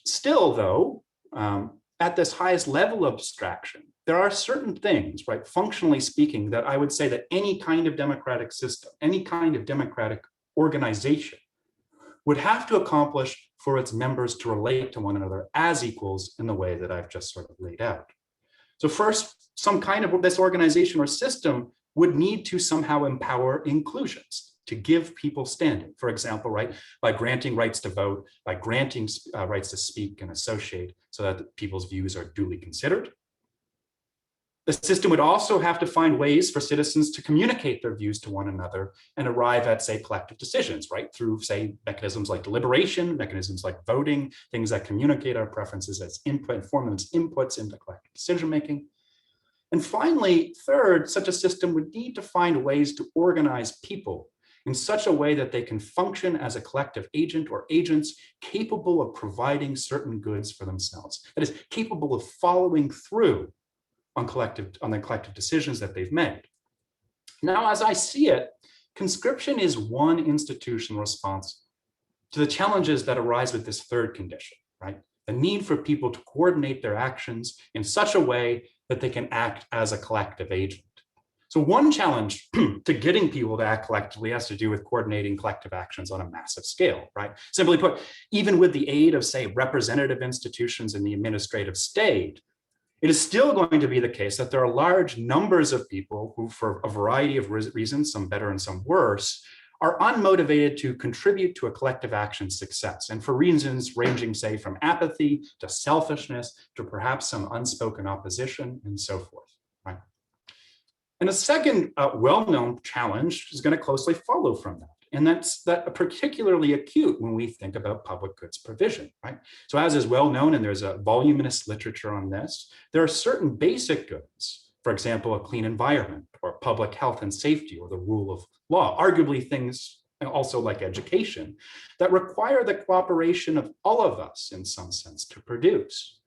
Still, though, at this highest level of abstraction, there are certain things, right, functionally speaking, that I would say that any kind of democratic system, any kind of democratic organization would have to accomplish for its members to relate to one another as equals in the way that I've just sort of laid out. So first, some kind of this organization or system would need to somehow empower inclusions, to give people standing. For example, right, by granting rights to vote, by granting rights to speak and associate so that people's views are duly considered. The system would also have to find ways for citizens to communicate their views to one another and arrive at, say, collective decisions, right, through, say, mechanisms like deliberation, mechanisms like voting, things that communicate our preferences as input, form them as inputs into collective decision-making. And finally, third, such a system would need to find ways to organize people in such a way that they can function as a collective agent or agents capable of providing certain goods for themselves. That is, capable of following through on the collective decisions that they've made. Now, as I see it, conscription is one institutional response to the challenges that arise with this third condition, right? The need for people to coordinate their actions in such a way that they can act as a collective agent. So one challenge to getting people to act collectively has to do with coordinating collective actions on a massive scale, right? Simply put, even with the aid of, say, representative institutions in the administrative state, it is still going to be the case that there are large numbers of people who, for a variety of reasons, some better and some worse, are unmotivated to contribute to a collective action success, and for reasons ranging, say, from apathy to selfishness to perhaps some unspoken opposition and so forth, right? And a second well-known challenge is going to closely follow from that. And that's particularly acute when we think about public goods provision, right? So as is well known, and there's a voluminous literature on this, there are certain basic goods, for example, a clean environment or public health and safety or the rule of law, arguably things also like education, that require the cooperation of all of us in some sense to produce.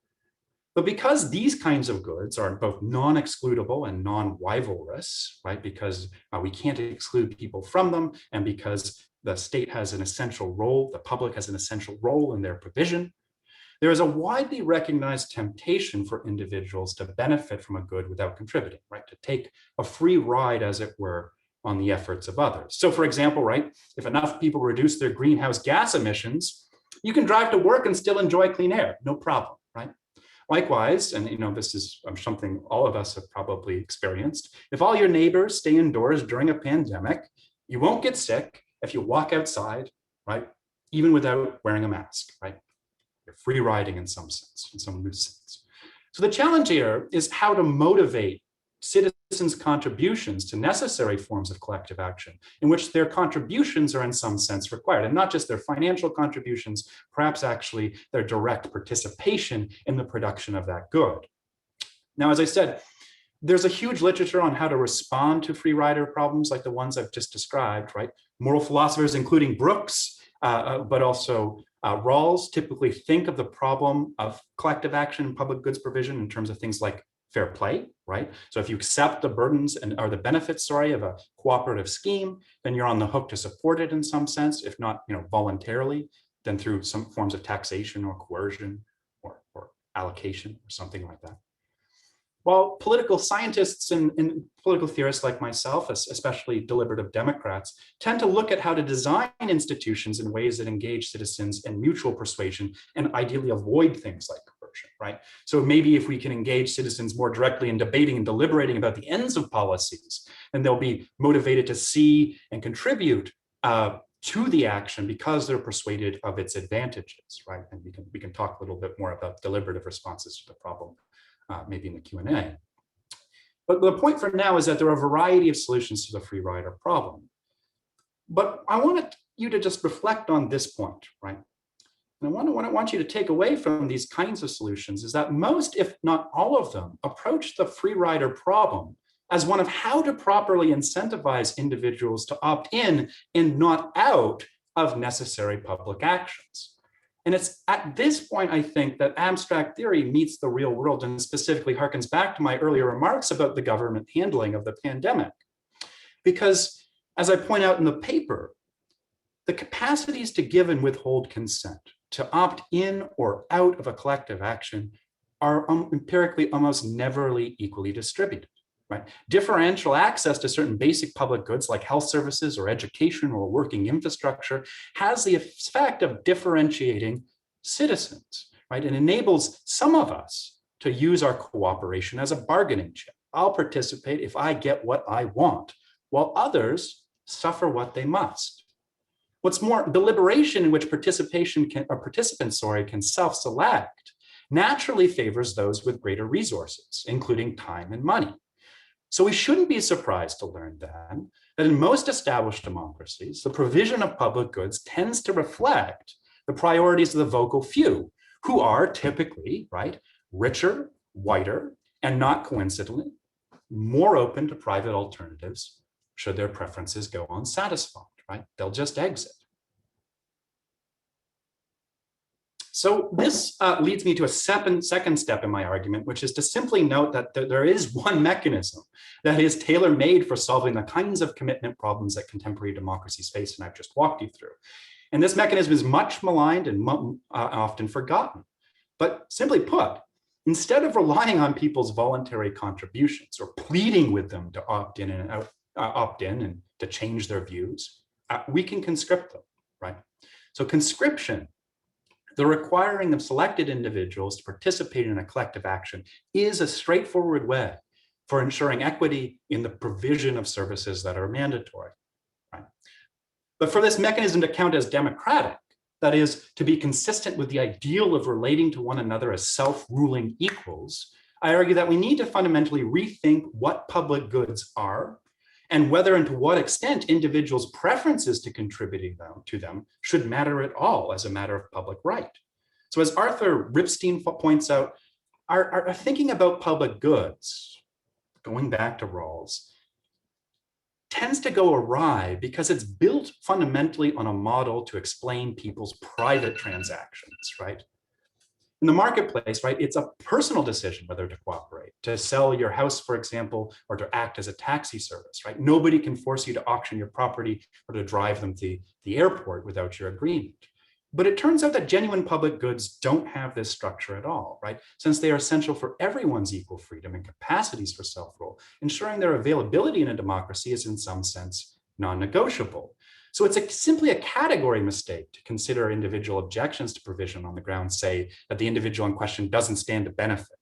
But because these kinds of goods are both non-excludable and non-rivalrous, right, because we can't exclude people from them, and because the state has an essential role, the public has an essential role in their provision, there is a widely recognized temptation for individuals to benefit from a good without contributing, right, to take a free ride, as it were, on the efforts of others. So for example, right, if enough people reduce their greenhouse gas emissions, you can drive to work and still enjoy clean air, no problem, right? Likewise, and this is something all of us have probably experienced, if all your neighbors stay indoors during a pandemic, you won't get sick if you walk outside, right? Even without wearing a mask, right? You're free riding in some sense, in some loose sense. So the challenge here is how to motivate citizens' contributions to necessary forms of collective action, in which their contributions are in some sense required, and not just their financial contributions, perhaps actually their direct participation in the production of that good. Now, as I said, there's a huge literature on how to respond to free rider problems like the ones I've just described, right? Moral philosophers, including Brooks, but also Rawls, typically think of the problem of collective action and public goods provision in terms of things like fair play, right? So if you accept the burdens or the benefits, of a cooperative scheme, then you're on the hook to support it in some sense, if not, voluntarily, then through some forms of taxation or coercion or allocation or something like that. While political scientists and political theorists like myself, especially deliberative Democrats, tend to look at how to design institutions in ways that engage citizens in mutual persuasion and ideally avoid things like coercion, right? So maybe if we can engage citizens more directly in debating and deliberating about the ends of policies, then they'll be motivated to see and contribute to the action because they're persuaded of its advantages, right? And we can talk a little bit more about deliberative responses to the problem. Maybe in the Q&A. But the point for now is that there are a variety of solutions to the free rider problem. But I want you to just reflect on this point, right? And what I want you to take away from these kinds of solutions is that most, if not all of them, approach the free rider problem as one of how to properly incentivize individuals to opt in and not out of necessary public actions. And it's at this point, I think, that abstract theory meets the real world and specifically harkens back to my earlier remarks about the government handling of the pandemic. Because as I point out in the paper, the capacities to give and withhold consent, to opt in or out of a collective action are empirically almost never equally distributed. Right? Differential access to certain basic public goods like health services or education or working infrastructure has the effect of differentiating citizens, right? It enables some of us to use our cooperation as a bargaining chip. I'll participate if I get what I want, while others suffer what they must. What's more, deliberation in which participants can self-select naturally favors those with greater resources, including time and money. So we shouldn't be surprised to learn then that in most established democracies, the provision of public goods tends to reflect the priorities of the vocal few, who are typically, right, richer, whiter, and not coincidentally, more open to private alternatives should their preferences go unsatisfied, right? They'll just exit. So this leads me to a second step in my argument, which is to simply note that there is one mechanism that is tailor-made for solving the kinds of commitment problems that contemporary democracies face, and I've just walked you through. And this mechanism is much maligned and often forgotten. But simply put, instead of relying on people's voluntary contributions or pleading with them to opt in and to change their views, we can conscript them, right? So conscription, the requiring of selected individuals to participate in a collective action, is a straightforward way for ensuring equity in the provision of services that are mandatory. Right? But for this mechanism to count as democratic, that is, to be consistent with the ideal of relating to one another as self-ruling equals, I argue that we need to fundamentally rethink what public goods are and whether and to what extent individuals' preferences to contributing to them should matter at all as a matter of public right. So as Arthur Ripstein points out, our thinking about public goods, going back to Rawls, tends to go awry because it's built fundamentally on a model to explain people's private transactions, right? In the marketplace, right, it's a personal decision whether to cooperate, to sell your house, for example, or to act as a taxi service, right? Nobody can force you to auction your property or to drive them to the airport without your agreement. But it turns out that genuine public goods don't have this structure at all, right? Since they are essential for everyone's equal freedom and capacities for self-rule, ensuring their availability in a democracy is in some sense non-negotiable. So it's simply a category mistake to consider individual objections to provision on the ground, say, that the individual in question doesn't stand to benefit,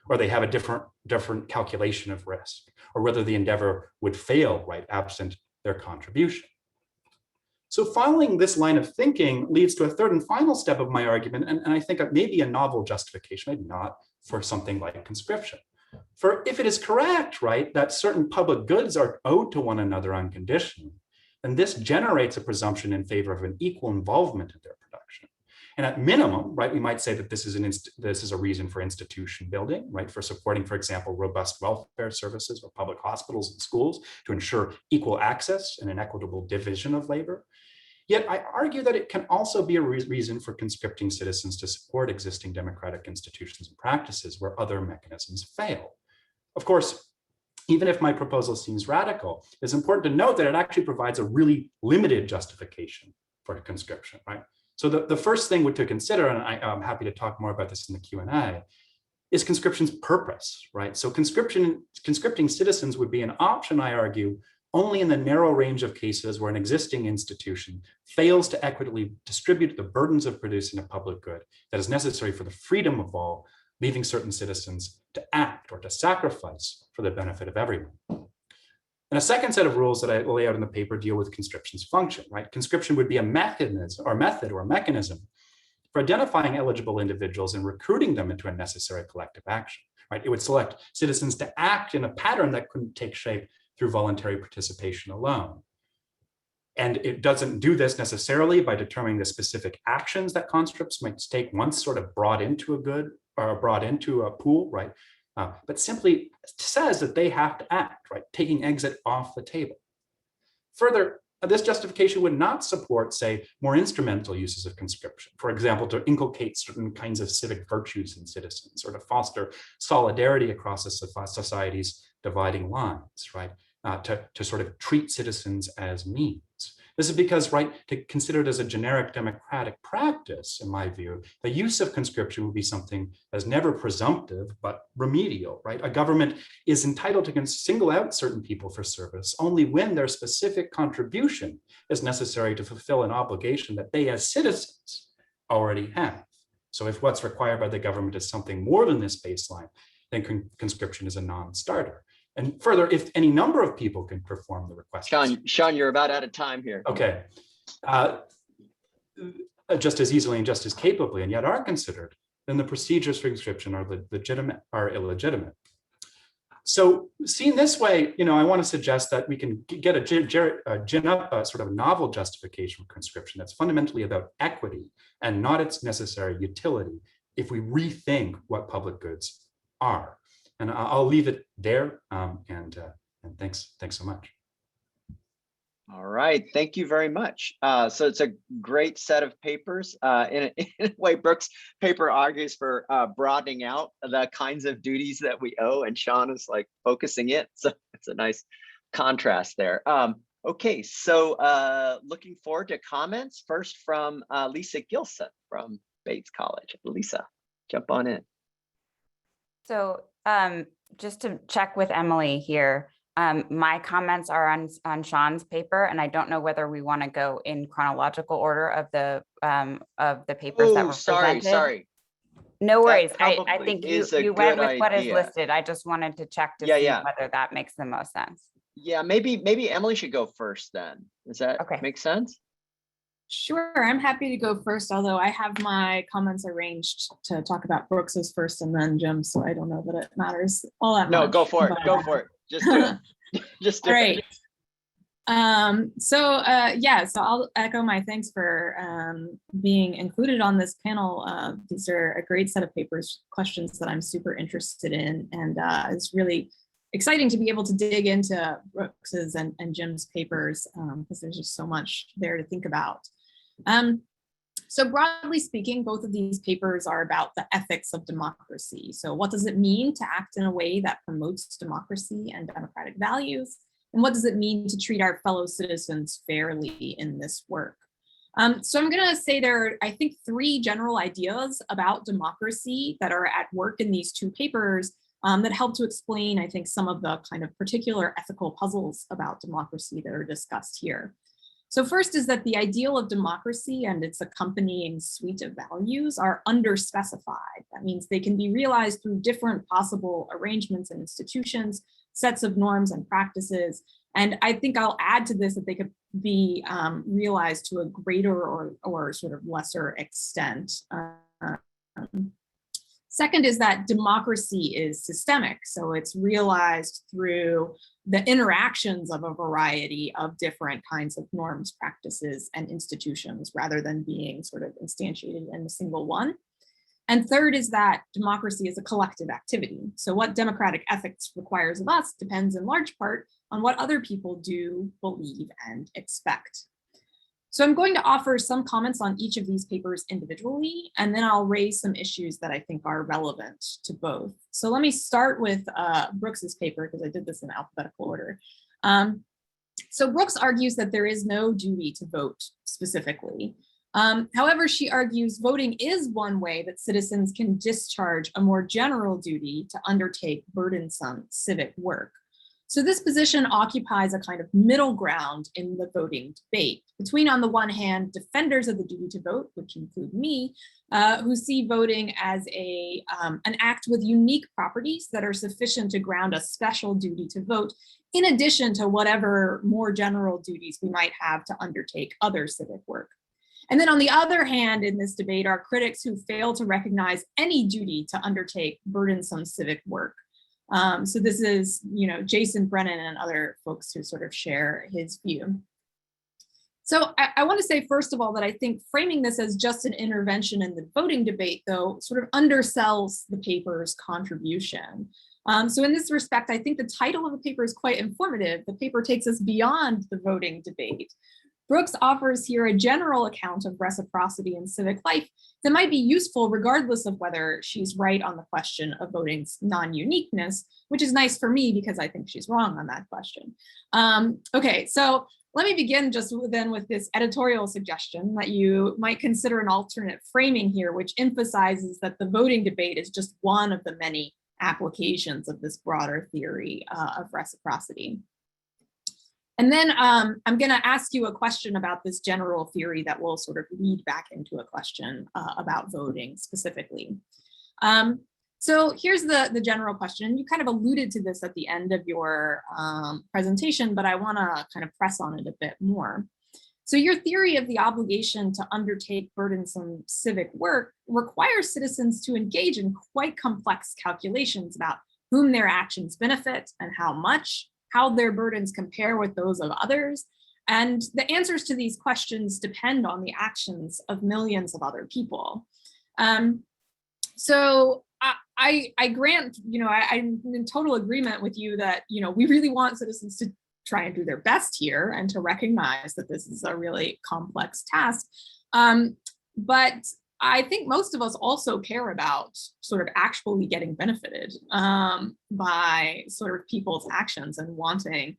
or they have a different calculation of risk, or whether the endeavor would fail, right, absent their contribution. So following this line of thinking leads to a third and final step of my argument, and I think maybe a novel justification, maybe not, for something like conscription. For if it is correct, right, that certain public goods are owed to one another unconditionally, then this generates a presumption in favor of an equal involvement in their production. And at minimum, right, we might say that this is a reason for institution building, right, for supporting, for example, robust welfare services or public hospitals and schools to ensure equal access and an equitable division of labor. Yet I argue that it can also be a reason for conscripting citizens to support existing democratic institutions and practices where other mechanisms fail. Of course, even if my proposal seems radical, it's important to note that it actually provides a really limited justification for conscription, right? So the first thing to consider, and I'm happy to talk more about this in the Q&A, is conscription's purpose, right? So conscripting citizens would be an option, I argue, only in the narrow range of cases where an existing institution fails to equitably distribute the burdens of producing a public good that is necessary for the freedom of all, leaving certain citizens to act or to sacrifice for the benefit of everyone. And a second set of rules that I lay out in the paper deal with conscription's function, right? Conscription would be a method or mechanism for identifying eligible individuals and recruiting them into a necessary collective action, right? It would select citizens to act in a pattern that couldn't take shape through voluntary participation alone. And it doesn't do this necessarily by determining the specific actions that conscripts might take once sort of brought into a good or brought into a pool, right? But simply says that they have to act, right? Taking exit off the table. Further, this justification would not support, say, more instrumental uses of conscription. For example, to inculcate certain kinds of civic virtues in citizens or to foster solidarity across a society's dividing lines, right? To sort of treat citizens as means. This is because, right, to consider it as a generic democratic practice, in my view, the use of conscription would be something that's never presumptive, but remedial, right? A government is entitled to single out certain people for service only when their specific contribution is necessary to fulfill an obligation that they as citizens already have. So if what's required by the government is something more than this baseline, then conscription is a non-starter. And further, if any number of people can perform the request. Sean, you're about out of time here. Okay. Just as easily and just as capably, and yet are considered, then the procedures for conscription are illegitimate. So seen this way, I want to suggest that we can get a sort of novel justification for conscription that's fundamentally about equity and not its necessary utility if we rethink what public goods are. And I'll leave it there. And thanks so much. All right, thank you very much. So it's a great set of papers. In a way, Brooke's paper argues for broadening out the kinds of duties that we owe, and Sean is like focusing it. So it's a nice contrast there. Okay, so looking forward to comments. First from Lisa Gilson from Bates College. Lisa, jump on in. So just to check with Emily here, my comments are on Sean's paper, and I don't know whether we want to go in chronological order of the papers that were presented. Sorry. No worries. I think you went with what is listed. I just wanted to check to see whether that makes the most sense. Yeah, maybe Emily should go first then. Does that make sense? Sure, I'm happy to go first, although I have my comments arranged to talk about Brooks's first and then Jim's, so I don't know that it matters all that much. No, go for it. Go for it. Just do it. Just do it. So I'll echo my thanks for being included on this panel. These are a great set of papers, questions that I'm super interested in, and it's really exciting to be able to dig into Brooks's and Jim's papers because there's just so much there to think about. So broadly speaking, both of these papers are about the ethics of democracy. So what does it mean to act in a way that promotes democracy and democratic values? And what does it mean to treat our fellow citizens fairly in this work? So I'm going to say there are, I think, 3 general ideas about democracy that are at work in these 2 papers that help to explain, I think, some of the kind of particular ethical puzzles about democracy that are discussed here. So first is that the ideal of democracy and its accompanying suite of values are underspecified. That means they can be realized through different possible arrangements and institutions, sets of norms and practices. And I think I'll add to this that they could be realized to a greater or sort of lesser extent. Second is that democracy is systemic. So it's realized through the interactions of a variety of different kinds of norms, practices, and institutions, rather than being sort of instantiated in a single one. And third is that democracy is a collective activity. So what democratic ethics requires of us depends in large part on what other people do, believe, and expect. So I'm going to offer some comments on each of these papers individually, and then I'll raise some issues that I think are relevant to both. So let me start with Brooks's paper, because I did this in alphabetical order. So Brooks argues that there is no duty to vote specifically. However, she argues voting is one way that citizens can discharge a more general duty to undertake burdensome civic work. So this position occupies a kind of middle ground in the voting debate between, on the one hand, defenders of the duty to vote, which include me, who see voting as an act with unique properties that are sufficient to ground a special duty to vote, in addition to whatever more general duties we might have to undertake other civic work. And then on the other hand, in this debate are critics who fail to recognize any duty to undertake burdensome civic work. So this is, Jason Brennan and other folks who sort of share his view. So I want to say, first of all, that I think framing this as just an intervention in the voting debate, though, sort of undersells the paper's contribution. So in this respect, I think the title of the paper is quite informative. The paper takes us beyond the voting debate. Brooks offers here a general account of reciprocity in civic life that might be useful regardless of whether she's right on the question of voting's non-uniqueness, which is nice for me because I think she's wrong on that question. Okay, so let me begin just then with this editorial suggestion that you might consider an alternate framing here, which emphasizes that the voting debate is just one of the many applications of this broader theory of reciprocity. And then I'm going to ask you a question about this general theory that will sort of lead back into a question about voting specifically. So here's the general question. You kind of alluded to this at the end of your presentation, but I want to kind of press on it a bit more. So your theory of the obligation to undertake burdensome civic work requires citizens to engage in quite complex calculations about whom their actions benefit and how much, how their burdens compare with those of others. And the answers to these questions depend on the actions of millions of other people. So I grant, I'm in total agreement with you that, we really want citizens to try and do their best here and to recognize that this is a really complex task. But I think most of us also care about sort of actually getting benefited by sort of people's actions and wanting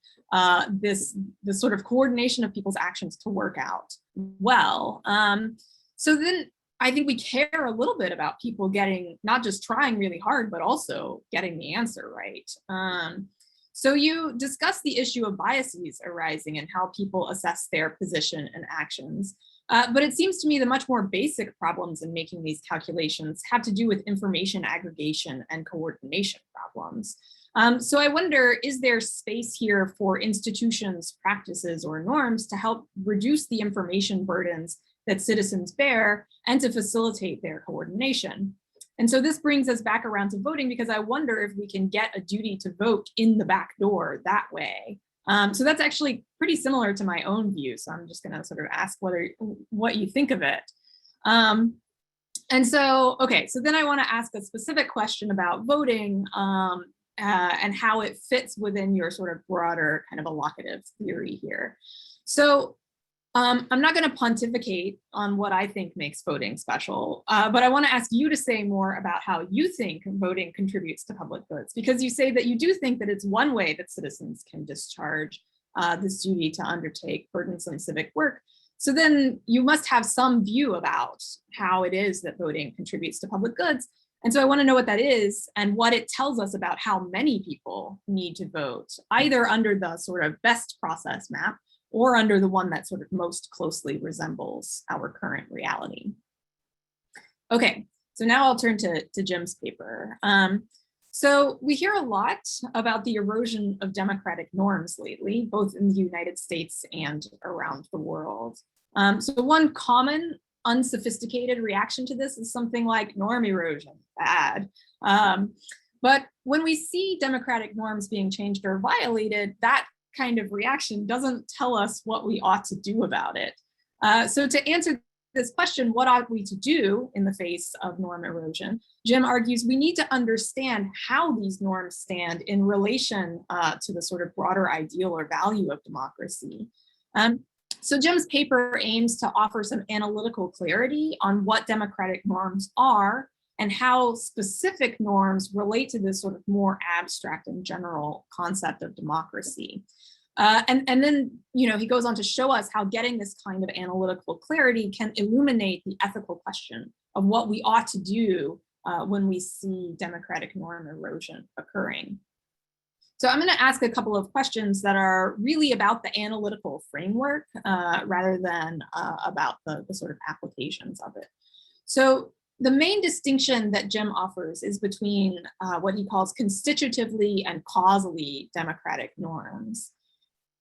this sort of coordination of people's actions to work out well. So then I think we care a little bit about people getting, not just trying really hard, but also getting the answer right. So you discuss the issue of biases arising and how people assess their position and actions. But it seems to me the much more basic problems in making these calculations have to do with information aggregation and coordination problems. So I wonder, is there space here for institutions, practices, or norms to help reduce the information burdens that citizens bear and to facilitate their coordination? And so this brings us back around to voting, because I wonder if we can get a duty to vote in the back door that way. So that's actually pretty similar to my own view. So I'm just going to sort of ask what you think of it. And so, okay, so then I want to ask a specific question about voting and how it fits within your sort of broader kind of allocative theory here. So I'm not going to pontificate on what I think makes voting special, but I want to ask you to say more about how you think voting contributes to public goods, because you say that you do think that it's one way that citizens can discharge this duty to undertake burdensome civic work. So then you must have some view about how it is that voting contributes to public goods. And so I want to know what that is and what it tells us about how many people need to vote, either under the sort of best process map or under the one that sort of most closely resembles our current reality. Okay, so now I'll turn to Jim's paper. So we hear a lot about the erosion of democratic norms lately, both in the United States and around the world. So one common unsophisticated reaction to this is something like norm erosion, bad. But when we see democratic norms being changed or violated, that kind of reaction doesn't tell us what we ought to do about it. So to answer this question, what ought we to do in the face of norm erosion? Jim argues we need to understand how these norms stand in relation to the sort of broader ideal or value of democracy. So Jim's paper aims to offer some analytical clarity on what democratic norms are and how specific norms relate to this sort of more abstract and general concept of democracy. And then, he goes on to show us how getting this kind of analytical clarity can illuminate the ethical question of what we ought to do when we see democratic norm erosion occurring. So I'm going to ask a couple of questions that are really about the analytical framework rather than about the sort of applications of it. So the main distinction that Jim offers is between what he calls constitutively and causally democratic norms.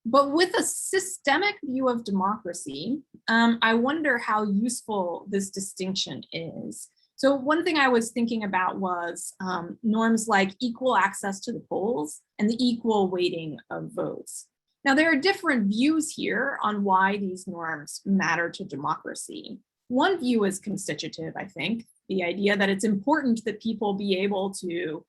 But with a systemic view of democracy, I wonder how useful this distinction is. So one thing I was thinking about was norms like equal access to the polls and the equal weighting of votes. Now, there are different views here on why these norms matter to democracy. One view is constitutive, I think, the idea that it's important that people be able to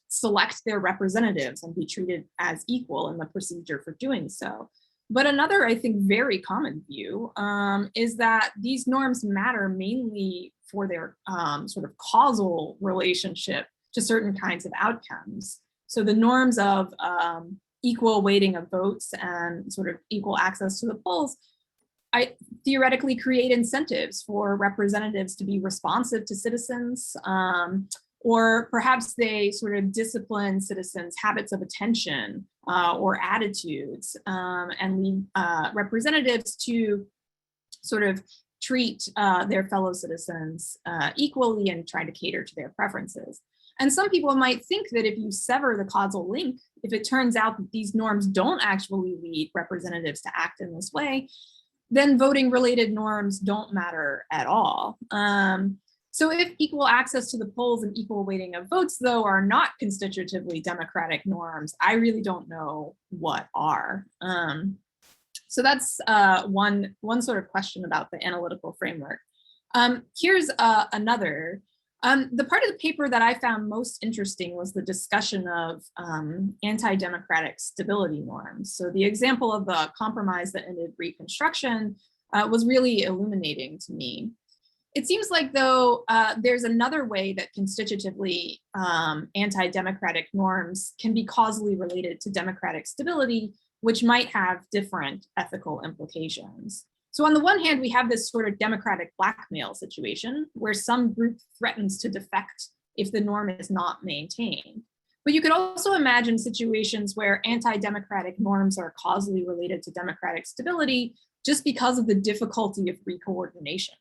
select their representatives and be treated as equal in the procedure for doing so. But another, I think, very common view is that these norms matter mainly for their sort of causal relationship to certain kinds of outcomes. So the norms of equal weighting of votes and sort of equal access to the polls, I theoretically create incentives for representatives to be responsive to citizens, or perhaps they sort of discipline citizens' habits of attention or attitudes, and lead representatives to sort of treat their fellow citizens equally and try to cater to their preferences. And some people might think that if you sever the causal link, if it turns out that these norms don't actually lead representatives to act in this way, then voting related norms don't matter at all. So if equal access to the polls and equal weighting of votes, though, are not constitutively democratic norms, I really don't know what are. So that's one sort of question about the analytical framework. Here's another. The part of the paper that I found most interesting was the discussion of anti-democratic stability norms. So the example of the compromise that ended Reconstruction was really illuminating to me. It seems like, though, there's another way that constitutively anti-democratic norms can be causally related to democratic stability, which might have different ethical implications. So on the one hand, we have this sort of democratic blackmail situation where some group threatens to defect if the norm is not maintained. But you could also imagine situations where anti-democratic norms are causally related to democratic stability just because of the difficulty of recoordination.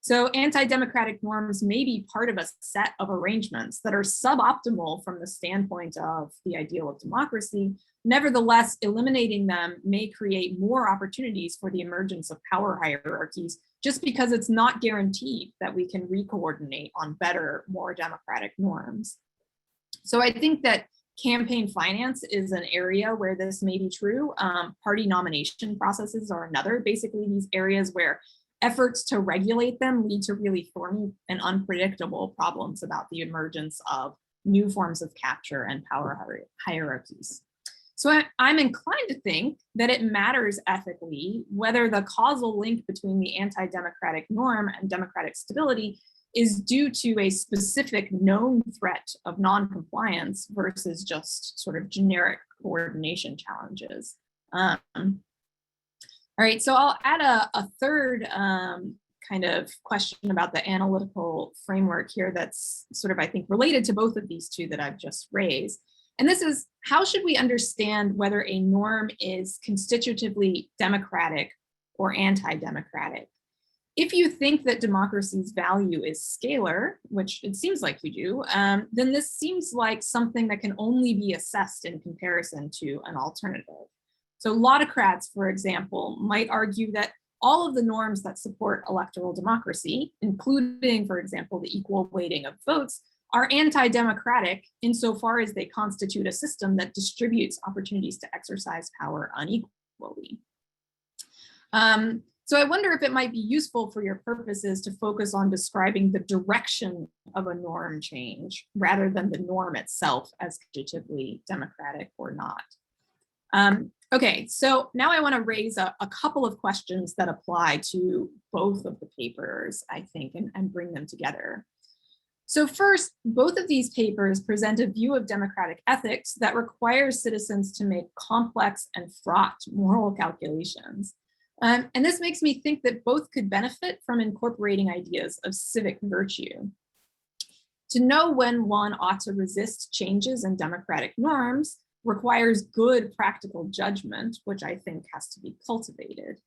So anti-democratic norms may be part of a set of arrangements that are suboptimal from the standpoint of the ideal of democracy. Nevertheless, eliminating them may create more opportunities for the emergence of power hierarchies just because it's not guaranteed that we can recoordinate on better, more democratic norms. So I think that campaign finance is an area where this may be true. Party nomination processes are another, basically these areas where efforts to regulate them lead to really thorny and unpredictable problems about the emergence of new forms of capture and power hierarchies. So I'm inclined to think that it matters ethically whether the causal link between the anti-democratic norm and democratic stability is due to a specific known threat of non-compliance versus just sort of generic coordination challenges. All right, so I'll add a third kind of question about the analytical framework here that's sort of, I think, related to both of these two that I've just raised. And this is, how should we understand whether a norm is constitutively democratic or anti-democratic? If you think that democracy's value is scalar, which it seems like you do, then this seems like something that can only be assessed in comparison to an alternative. So autocrats, for example, might argue that all of the norms that support electoral democracy, including, for example, the equal weighting of votes, are anti-democratic insofar as they constitute a system that distributes opportunities to exercise power unequally. So I wonder if it might be useful for your purposes to focus on describing the direction of a norm change rather than the norm itself as constitutively democratic or not. Okay, so now I want to raise a couple of questions that apply to both of the papers, I think, and bring them together. So first, both of these papers present a view of democratic ethics that requires citizens to make complex and fraught moral calculations. And this makes me think that both could benefit from incorporating ideas of civic virtue. To know when one ought to resist changes in democratic norms requires good practical judgment, which I think has to be cultivated.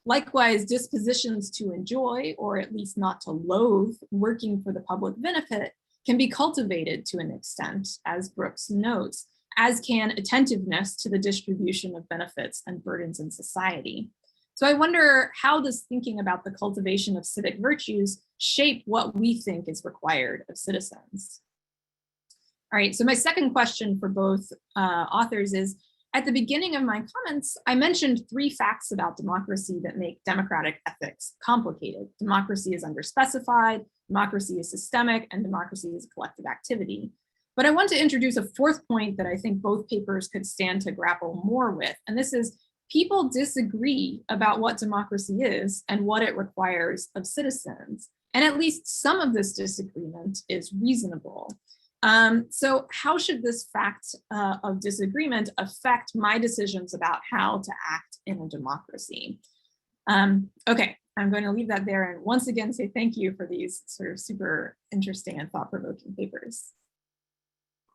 Likewise, dispositions to enjoy, or at least not to loathe, working for the public benefit can be cultivated to an extent, as Brooks notes, as can attentiveness to the distribution of benefits and burdens in society. So I wonder, how does thinking about the cultivation of civic virtues shape what we think is required of citizens? All right, so my second question for both authors is, at the beginning of my comments, I mentioned 3 facts about democracy that make democratic ethics complicated. Democracy is underspecified, democracy is systemic, and democracy is a collective activity. But I want to introduce a 4th point that I think both papers could stand to grapple more with, and this is, people disagree about what democracy is and what it requires of citizens. And at least some of this disagreement is reasonable. So how should this fact of disagreement affect my decisions about how to act in a democracy? Okay, I'm going to leave that there and once again say thank you for these sort of super interesting and thought-provoking papers.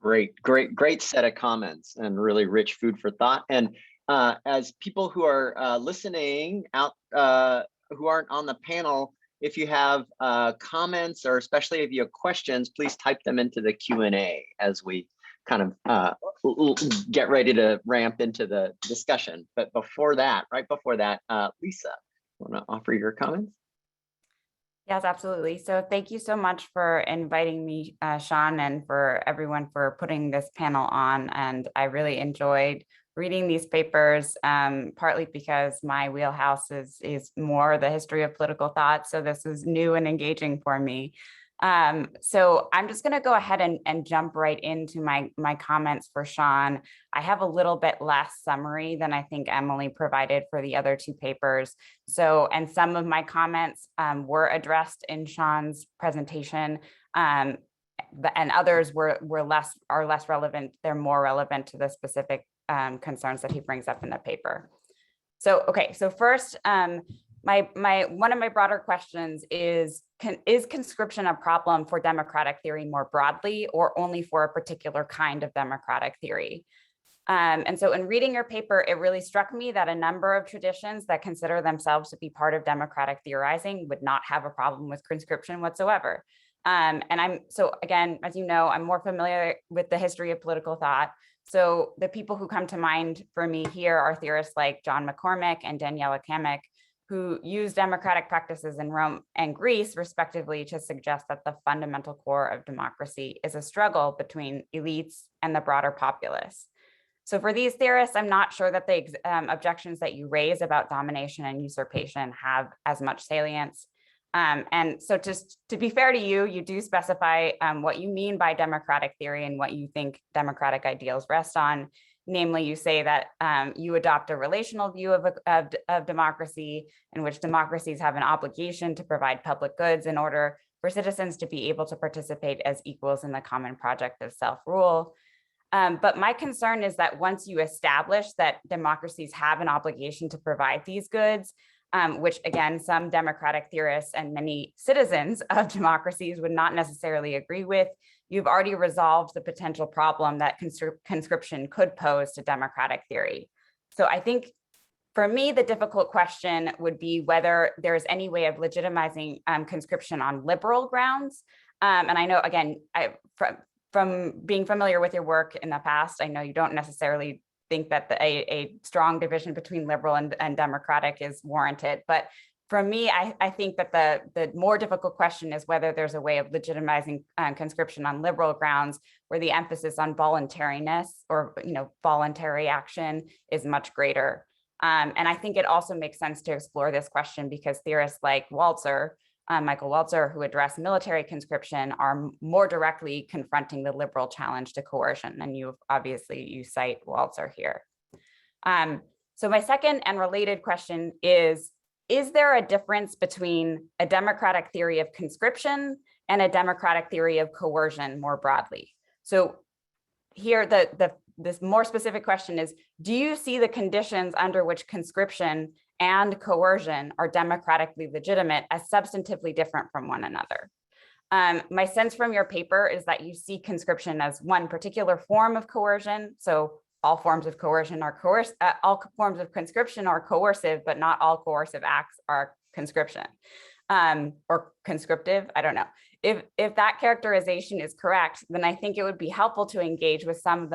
Great set of comments and really rich food for thought. And as people who are listening out, who aren't on the panel, if you have comments or especially if you have questions, please type them into the Q&A as we kind of get ready to ramp into the discussion. But before that, right before that, Lisa, want to offer your comments? Yes, absolutely. So thank you so much for inviting me, Sean, and for everyone for putting this panel on. And I really enjoyed reading these papers, partly because my wheelhouse is more the history of political thought. So this is new and engaging for me. So I'm just going to go ahead and jump right into my comments for Sean. I have a little bit less summary than I think Emily provided for the other 2 papers. So, and some of my comments were addressed in Sean's presentation, and others are less relevant. They're more relevant to the specific concerns that he brings up in the paper. So, okay, so first, one of my broader questions is conscription a problem for democratic theory more broadly, or only for a particular kind of democratic theory? And so in reading your paper, it really struck me that a number of traditions that consider themselves to be part of democratic theorizing would not have a problem with conscription whatsoever. And so again, as you know, I'm more familiar with the history of political thought. So the people who come to mind for me here are theorists like John McCormick and Daniela Kamek, who use democratic practices in Rome and Greece, respectively, to suggest that the fundamental core of democracy is a struggle between elites and the broader populace. So for these theorists, I'm not sure that the objections that you raise about domination and usurpation have as much salience. And so just to be fair to you, you do specify what you mean by democratic theory and what you think democratic ideals rest on. Namely, you say that you adopt a relational view of democracy, in which democracies have an obligation to provide public goods in order for citizens to be able to participate as equals in the common project of self-rule. But my concern is that once you establish that democracies have an obligation to provide these goods, which again, some democratic theorists and many citizens of democracies would not necessarily agree with, you've already resolved the potential problem that conscription could pose to democratic theory. So I think for me, the difficult question would be whether there's any way of legitimizing conscription on liberal grounds. And I know, again, from being familiar with your work in the past, I know you don't necessarily think that a strong division between liberal and democratic is warranted. But for me, I think that the more difficult question is whether there's a way of legitimizing conscription on liberal grounds, where the emphasis on voluntariness or voluntary action is much greater. And I think it also makes sense to explore this question because theorists like Walzer, Michael Walzer, who address military conscription, are more directly confronting the liberal challenge to coercion. And you cite Walzer here. So my second and related question is there a difference between a democratic theory of conscription and a democratic theory of coercion more broadly? So here, this more specific question is, do you see the conditions under which conscription and coercion are democratically legitimate as substantively different from one another? My sense from your paper is that you see conscription as one particular form of coercion. So all forms of coercion are all forms of conscription are coercive, but not all coercive acts are conscription or conscriptive. I don't know. If that characterization is correct, then I think it would be helpful to engage with some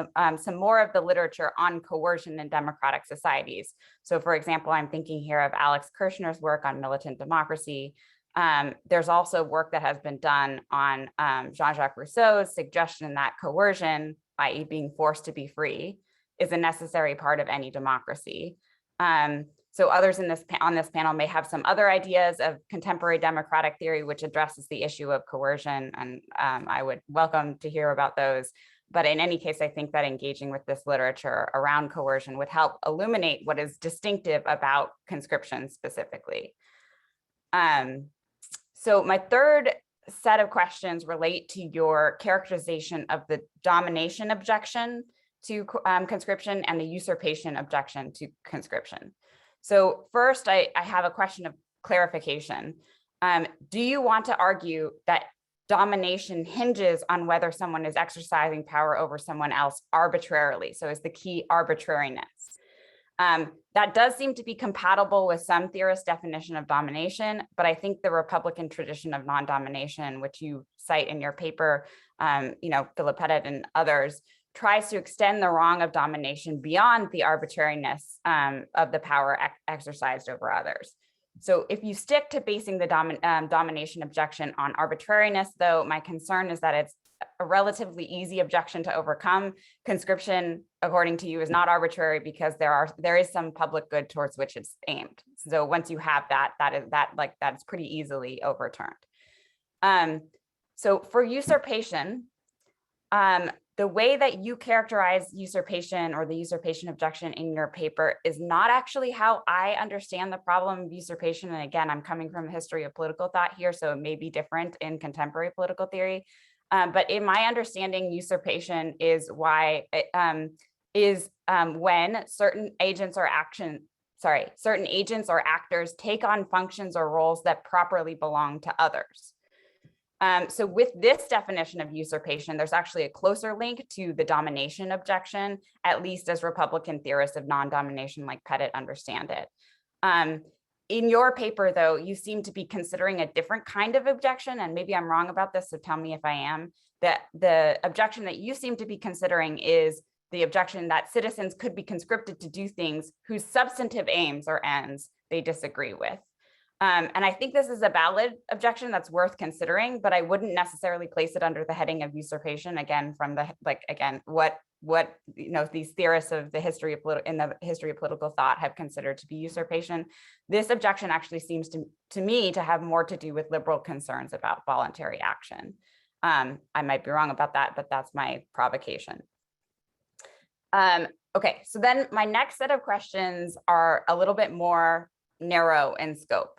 more of the literature on coercion in democratic societies. So, for example, I'm thinking here of Alex Kirshner's work on militant democracy. There's also work that has been done on Jean-Jacques Rousseau's suggestion that coercion, i.e., being forced to be free, is a necessary part of any democracy. So others on this panel may have some other ideas of contemporary democratic theory which addresses the issue of coercion, and I would welcome to hear about those. But in any case, I think that engaging with this literature around coercion would help illuminate what is distinctive about conscription specifically. So my third set of questions relate to your characterization of the domination objection to conscription and the usurpation objection to conscription. So first, I have a question of clarification. Do you want to argue that domination hinges on whether someone is exercising power over someone else arbitrarily? So is the key arbitrariness? That does seem to be compatible with some theorist definition of domination, but I think the Republican tradition of non-domination, which you cite in your paper, Philip Pettit and others, tries to extend the wrong of domination beyond the arbitrariness of the power exercised over others. So if you stick to basing the domination objection on arbitrariness, though, my concern is that it's a relatively easy objection to overcome. Conscription, according to you, is not arbitrary because there is some public good towards which it's aimed. So once you have that's pretty easily overturned. So for usurpation, the way that you characterize usurpation or the usurpation objection in your paper is not actually how I understand the problem of usurpation. And again, I'm coming from a history of political thought here, so it may be different in contemporary political theory. But in my understanding, usurpation is when certain agents or actors take on functions or roles that properly belong to others. So with this definition of usurpation, there's actually a closer link to the domination objection, at least as Republican theorists of non-domination like Pettit understand it. In your paper, though, you seem to be considering a different kind of objection, and maybe I'm wrong about this, so tell me if I am, that the objection that you seem to be considering is the objection that citizens could be conscripted to do things whose substantive aims or ends they disagree with. And I think this is a valid objection that's worth considering, but I wouldn't necessarily place it under the heading of usurpation. Again, from the what these theorists of the history of political thought have considered to be usurpation. This objection actually seems to me to have more to do with liberal concerns about voluntary action. I might be wrong about that, but that's my provocation. Okay, so then my next set of questions are a little bit more narrow in scope.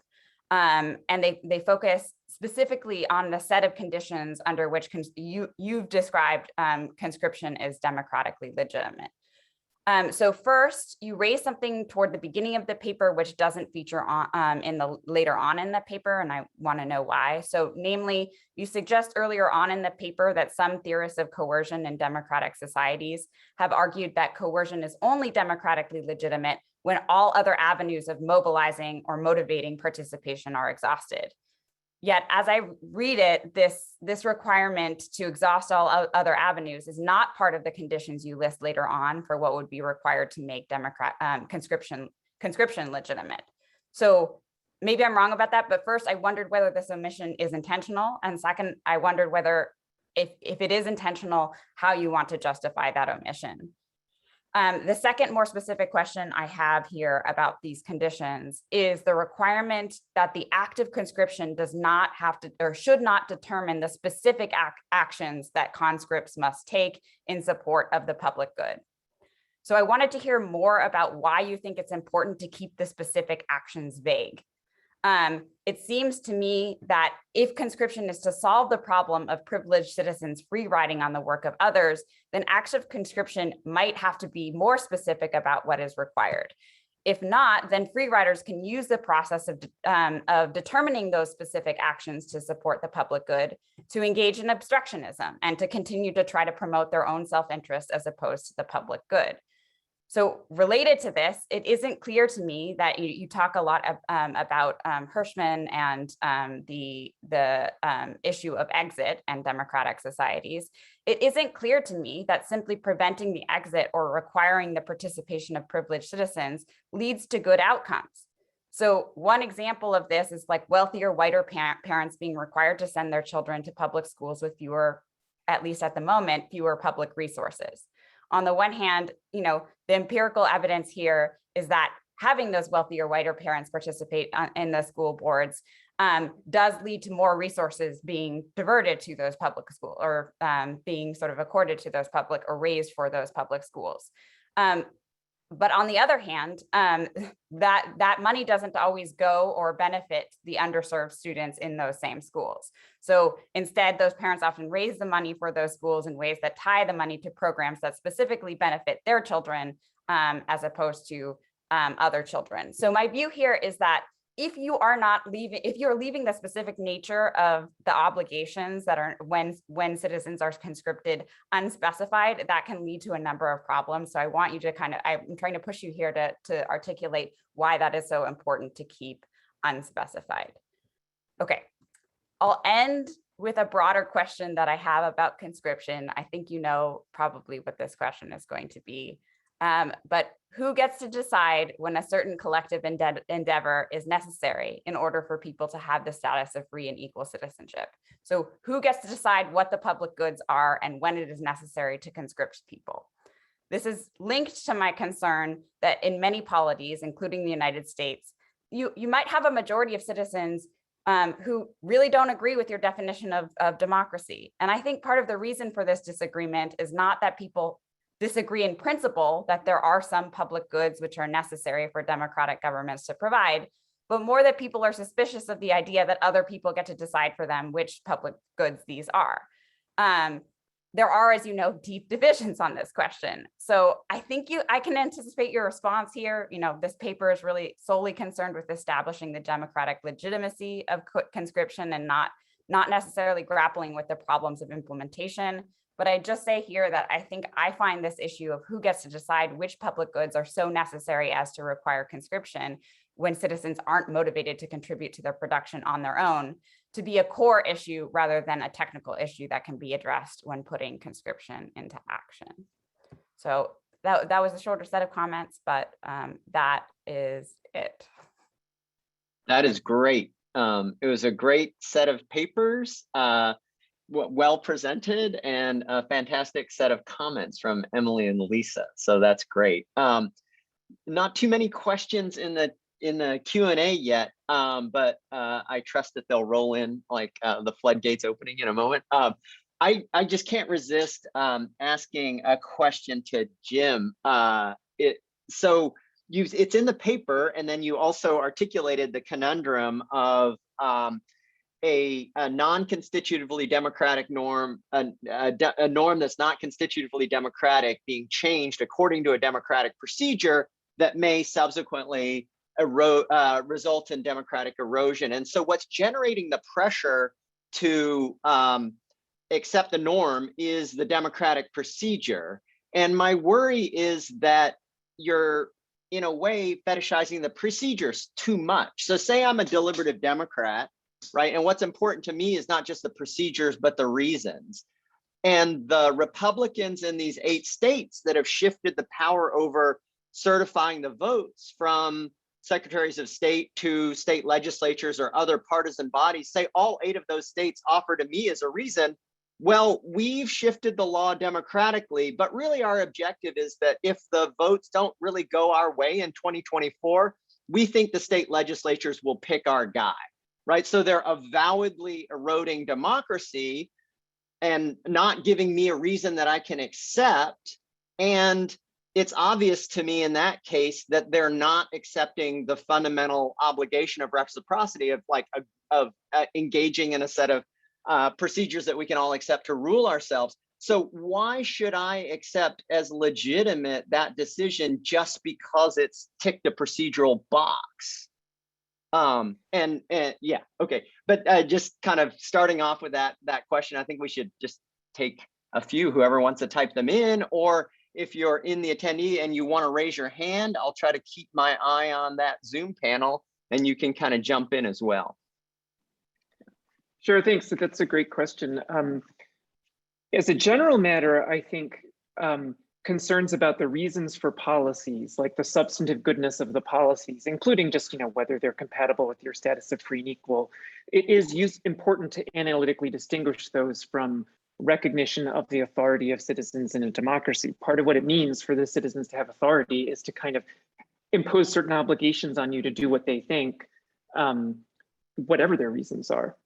And they focus specifically on the set of conditions under which you've described conscription is democratically legitimate. So first, you raise something toward the beginning of the paper which doesn't feature later on in the paper, and I want to know why. So namely, you suggest earlier on in the paper that some theorists of coercion in democratic societies have argued that coercion is only democratically legitimate when all other avenues of mobilizing or motivating participation are exhausted. Yet, as I read it, this requirement to exhaust all other avenues is not part of the conditions you list later on for what would be required to make conscription legitimate. So maybe I'm wrong about that, but first I wondered whether this omission is intentional. And second, I wondered whether if it is intentional, how you want to justify that omission. The second more specific question I have here about these conditions is the requirement that the act of conscription does not have to or should not determine the specific actions that conscripts must take in support of the public good. So I wanted to hear more about why you think it's important to keep the specific actions vague. It seems to me that if conscription is to solve the problem of privileged citizens free riding on the work of others, then acts of conscription might have to be more specific about what is required. If not, then free riders can use the process of determining those specific actions to support the public good to engage in obstructionism and to continue to try to promote their own self-interest as opposed to the public good. So related to this, it isn't clear to me that you talk a lot about Hirschman and the issue of exit and democratic societies. It isn't clear to me that simply preventing the exit or requiring the participation of privileged citizens leads to good outcomes. So one example of this is like wealthier, whiter parents being required to send their children to public schools with fewer, at least at the moment, fewer public resources. On the one hand, the empirical evidence here is that having those wealthier, whiter parents participate in the school boards does lead to more resources being diverted to those public schools or being sort of accorded to those public or raised for those public schools. But on the other hand, that money doesn't always go or benefit the underserved students in those same schools. So instead, those parents often raise the money for those schools in ways that tie the money to programs that specifically benefit their children as opposed to other children. So my view here is that if you're leaving the specific nature of the obligations that are when citizens are conscripted unspecified, that can lead to a number of problems. So I want you to I'm trying to push you here to articulate why that is so important to keep unspecified. Okay, I'll end with a broader question that I have about conscription. I think you know probably what this question is going to be. But who gets to decide when a certain collective endeavor is necessary in order for people to have the status of free and equal citizenship? So who gets to decide what the public goods are and when it is necessary to conscript people? This is linked to my concern that in many polities, including the United States, you might have a majority of citizens who really don't agree with your definition of democracy. And I think part of the reason for this disagreement is not that people disagree in principle that there are some public goods which are necessary for democratic governments to provide, but more that people are suspicious of the idea that other people get to decide for them which public goods these are. There are, as you know, deep divisions on this question. So I think I can anticipate your response here. This paper is really solely concerned with establishing the democratic legitimacy of conscription and not necessarily grappling with the problems of implementation. But I just say here that I find this issue of who gets to decide which public goods are so necessary as to require conscription when citizens aren't motivated to contribute to their production on their own to be a core issue rather than a technical issue that can be addressed when putting conscription into action. So that was a shorter set of comments, but that is it. That is great. It was a great set of papers. Well presented, and a fantastic set of comments from Emily and Lisa. So that's great. Not too many questions in the Q&A yet, but I trust that they'll roll in like the floodgates opening in a moment. I just can't resist asking a question to Jim. It's in the paper, and then you also articulated the conundrum of a non-constitutively democratic norm, a norm that's not constitutively democratic being changed according to a democratic procedure that may subsequently result in democratic erosion. And so what's generating the pressure to accept the norm is the democratic procedure. And my worry is that you're, in a way, fetishizing the procedures too much. So say I'm a deliberative Democrat, right? And what's important to me is not just the procedures, but the reasons. And the Republicans in these 8 states that have shifted the power over certifying the votes from secretaries of state to state legislatures or other partisan bodies, say all 8 of those states offer to me as a reason, well, we've shifted the law democratically, but really our objective is that if the votes don't really go our way in 2024, we think the state legislatures will pick our guy, right? So they're avowedly eroding democracy and not giving me a reason that I can accept. And it's obvious to me in that case that they're not accepting the fundamental obligation of reciprocity of engaging in a set of procedures that we can all accept to rule ourselves. So why should I accept as legitimate that decision just because it's ticked a procedural box? Yeah, okay. But just kind of starting off with that question, I think we should just take a few, whoever wants to type them in, or if you're in the attendee and you want to raise your hand, I'll try to keep my eye on that Zoom panel and you can kind of jump in as well. Sure, thanks. That's a great question. As a general matter, I think concerns about the reasons for policies, like the substantive goodness of the policies, including just whether they're compatible with your status of free and equal, it is important to analytically distinguish those from recognition of the authority of citizens in a democracy. Part of what it means for the citizens to have authority is to kind of impose certain obligations on you to do what they think, whatever their reasons are.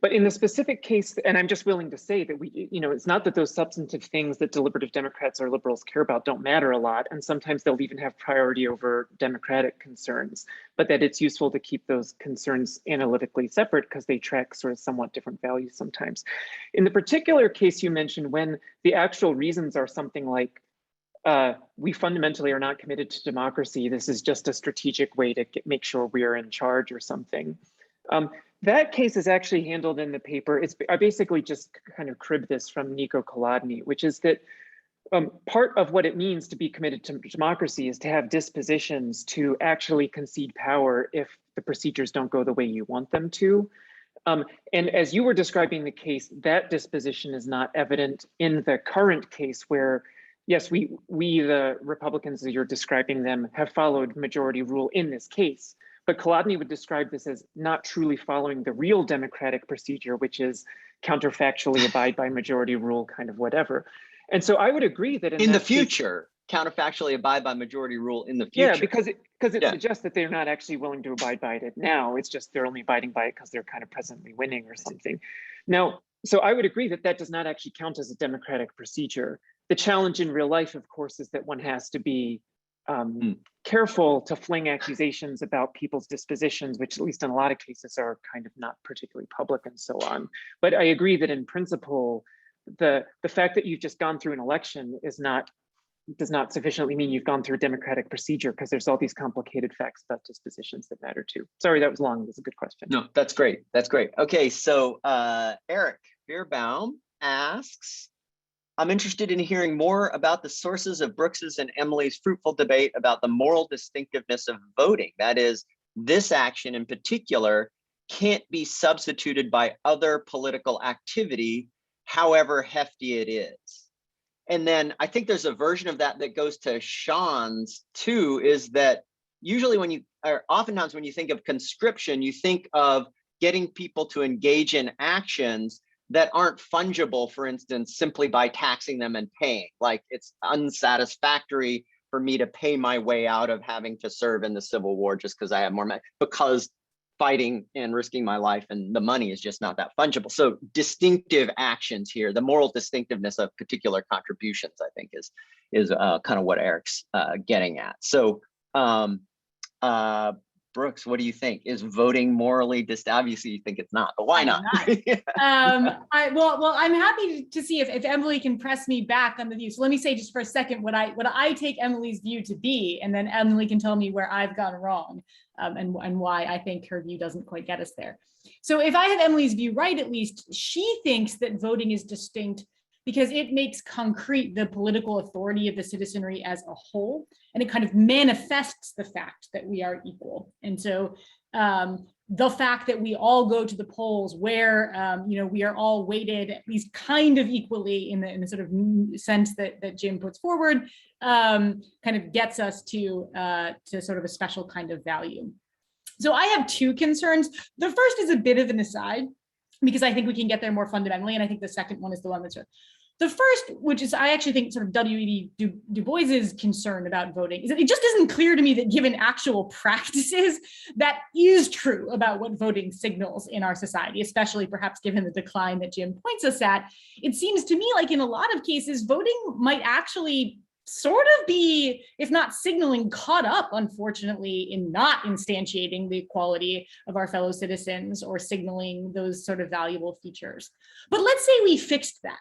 But in the specific case, and I'm just willing to say that it's not that those substantive things that deliberative Democrats or liberals care about don't matter a lot, and sometimes they'll even have priority over democratic concerns, but that it's useful to keep those concerns analytically separate because they track sort of somewhat different values sometimes. In the particular case you mentioned, when the actual reasons are something like, we fundamentally are not committed to democracy, this is just a strategic way to make sure we are in charge or something. That case is actually handled in the paper. I basically just kind of cribbed this from Nico Kolodny, which is that part of what it means to be committed to democracy is to have dispositions to actually concede power if the procedures don't go the way you want them to. And as you were describing the case, that disposition is not evident in the current case where, yes, we the Republicans as you're describing them have followed majority rule in this case. But Kolodny would describe this as not truly following the real democratic procedure, which is counterfactually abide by majority rule, kind of whatever. And so I would agree that in the future, counterfactually abide by majority rule in the future. Yeah, because it suggests that they're not actually willing to abide by it now. It's just they're only abiding by it because they're kind of presently winning or something. Now, so I would agree that that does not actually count as a democratic procedure. The challenge in real life, of course, is that one has to be careful to fling accusations about people's dispositions, which at least in a lot of cases are kind of not particularly public and so on. But I agree that in principle, the fact that you've just gone through an election does not sufficiently mean you've gone through a democratic procedure, because there's all these complicated facts about dispositions that matter too. Sorry, that was long. It was a good question. No, that's great. That's great. Okay, so Eric Bierbaum asks, I'm interested in hearing more about the sources of Brooks's and Emily's fruitful debate about the moral distinctiveness of voting. That is, this action in particular can't be substituted by other political activity, however hefty it is. And then I think there's a version of that that goes to Sean's too, is that usually oftentimes when you think of conscription, you think of getting people to engage in actions that aren't fungible, for instance, simply by taxing them and paying. Like, it's unsatisfactory for me to pay my way out of having to serve in the Civil War just because I have more money, because fighting and risking my life and the money is just not that fungible. So distinctive actions here, the moral distinctiveness of particular contributions, I think is kind of what Eric's getting at. So Brooks, what do you think? Is voting morally obviously you think it's not, but why not? Well, I'm happy to see if Emily can press me back on the view. So let me say just for a second what I take Emily's view to be, and then Emily can tell me where I've gone wrong and why I think her view doesn't quite get us there. So if I have Emily's view right, at least, she thinks that voting is distinct because it makes concrete the political authority of the citizenry as a whole, and it kind of manifests the fact that we are equal. And so the fact that we all go to the polls where we are all weighted at least kind of equally in the sort of sense that Jim puts forward, kind of gets us to sort of a special kind of value. So I have two concerns. The first is a bit of an aside, because I think we can get there more fundamentally, and I think the second one is the one that's the first, which is I actually think sort of W.E.B. Du Bois's concern about voting, is that it just isn't clear to me that given actual practices, that is true about what voting signals in our society, especially perhaps given the decline that Jim points us at. It seems to me like in a lot of cases, voting might actually sort of be, if not signaling, caught up, unfortunately, in not instantiating the equality of our fellow citizens or signaling those sort of valuable features. But let's say we fixed that.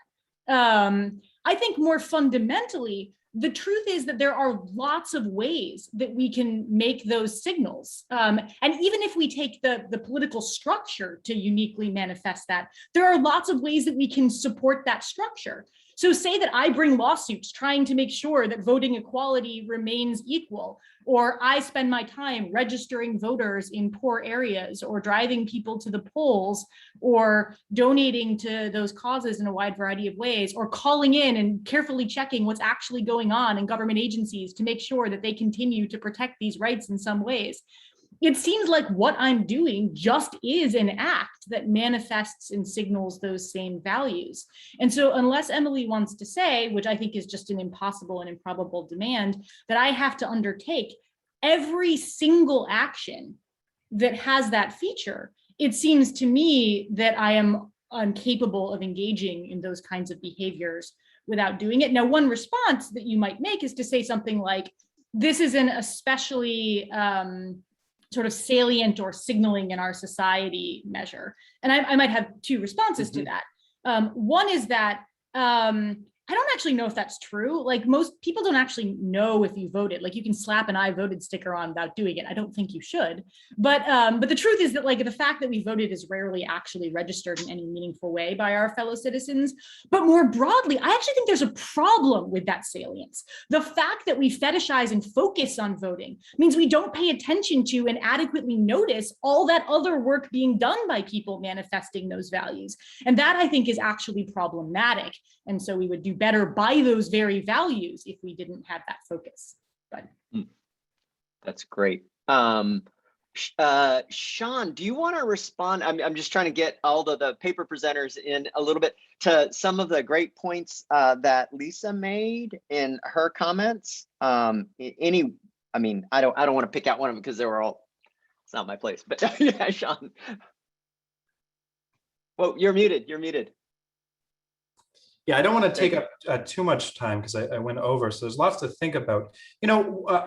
I think more fundamentally, the truth is that there are lots of ways that we can make those signals. And even if we take the political structure to uniquely manifest that, there are lots of ways that we can support that structure. So say that I bring lawsuits trying to make sure that voting equality remains equal, or I spend my time registering voters in poor areas, or driving people to the polls, or donating to those causes in a wide variety of ways, or calling in and carefully checking what's actually going on in government agencies to make sure that they continue to protect these rights in some ways. It seems like what I'm doing just is an act that manifests and signals those same values. And so unless Emily wants to say, which I think is just an impossible and improbable demand, that I have to undertake every single action that has that feature, it seems to me that I am incapable of engaging in those kinds of behaviors without doing it. Now, one response that you might make is to say something like, this is an especially sort of salient or signaling in our society measure. And I might have two responses to that. One is that I don't actually know if that's true. Like, most people don't actually know if you voted. Like, you can slap an I voted sticker on without doing it. I don't think you should. But the truth is that, like, the fact that we voted is rarely actually registered in any meaningful way by our fellow citizens. But more broadly, I actually think there's a problem with that salience. The fact that we fetishize and focus on voting means we don't pay attention to and adequately notice all that other work being done by people manifesting those values. And that, I think, is actually problematic. And so we would do better by those very values if we didn't have that focus. But that's great. Sean, do you want to respond? I'm just trying to get all the paper presenters in a little bit to some of the great points that Lisa made in her comments. I don't want to pick out one of them because they were all, it's not my place, but yeah, Sean. Well, you're muted. Yeah, I don't want to take up too much time because I went over. So there's lots to think about.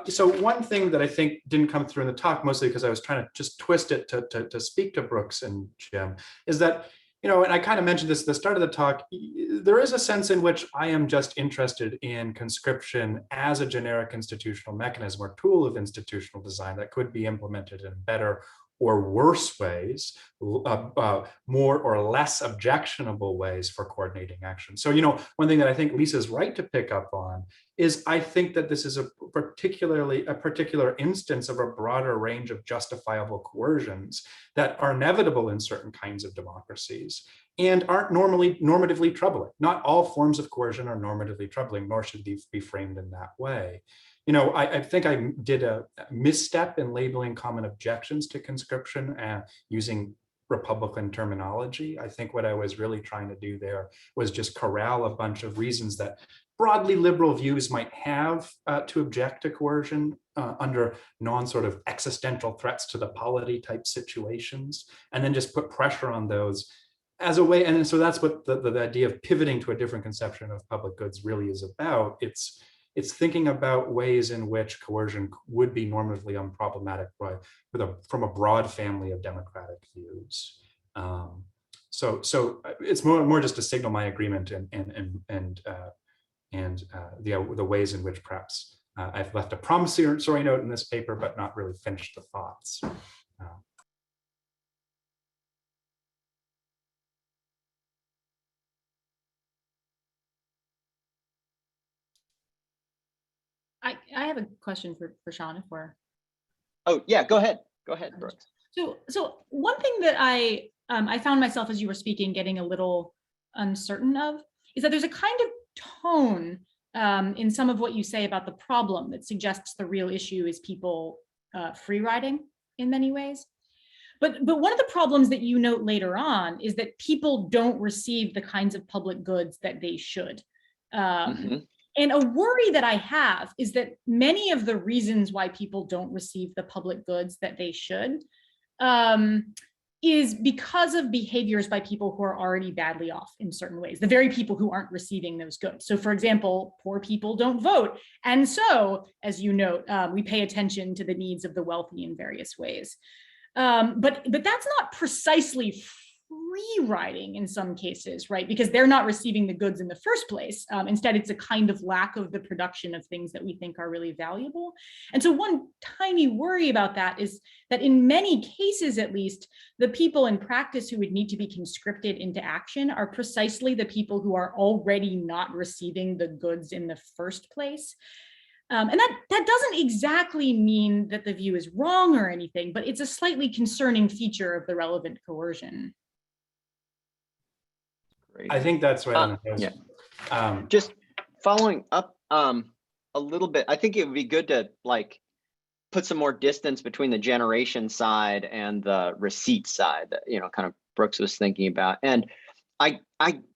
So one thing that I think didn't come through in the talk, mostly because I was trying to just twist it to speak to Brooks and Jim, is that, and I kind of mentioned this at the start of the talk, there is a sense in which I am just interested in conscription as a generic institutional mechanism or tool of institutional design that could be implemented in better or worse ways, more or less objectionable ways for coordinating action. So, one thing that I think Lisa's right to pick up on is I think that this is a particular instance of a broader range of justifiable coercions that are inevitable in certain kinds of democracies and aren't normally normatively troubling. Not all forms of coercion are normatively troubling, nor should these be framed in that way. I think I did a misstep in labeling common objections to conscription using Republican terminology. I think what I was really trying to do there was just corral a bunch of reasons that broadly liberal views might have to object to coercion under non-sort of existential threats to the polity type situations, and then just put pressure on those as a way. And so that's what the idea of pivoting to a different conception of public goods really is about. It's thinking about ways in which coercion would be normatively unproblematic from a broad family of democratic views. So it's more just to signal my agreement and the ways in which perhaps I've left a promissory note in this paper, but not really finished the thoughts. I have a question for Sean if we're. Oh yeah, go ahead, Brooks. So one thing that I found myself as you were speaking getting a little uncertain of is that there's a kind of tone in some of what you say about the problem that suggests the real issue is people free riding in many ways. But one of the problems that you note later on is that people don't receive the kinds of public goods that they should. And a worry that I have is that many of the reasons why people don't receive the public goods that they should is because of behaviors by people who are already badly off in certain ways, the very people who aren't receiving those goods. So for example, poor people don't vote. And so, as you note, we pay attention to the needs of the wealthy in various ways. But that's not precisely free riding in some cases, right? Because they're not receiving the goods in the first place. Instead, it's a kind of lack of the production of things that we think are really valuable. And so one tiny worry about that is that in many cases, at least, the people in practice who would need to be conscripted into action are precisely the people who are already not receiving the goods in the first place. And that doesn't exactly mean that the view is wrong or anything, but it's a slightly concerning feature of the relevant coercion. Great. I think that's right on the nose. Yeah. Just following up a little bit, I think it would be good to like put some more distance between the generation side and the receipt side that, you know, kind of Brooks was thinking about. And I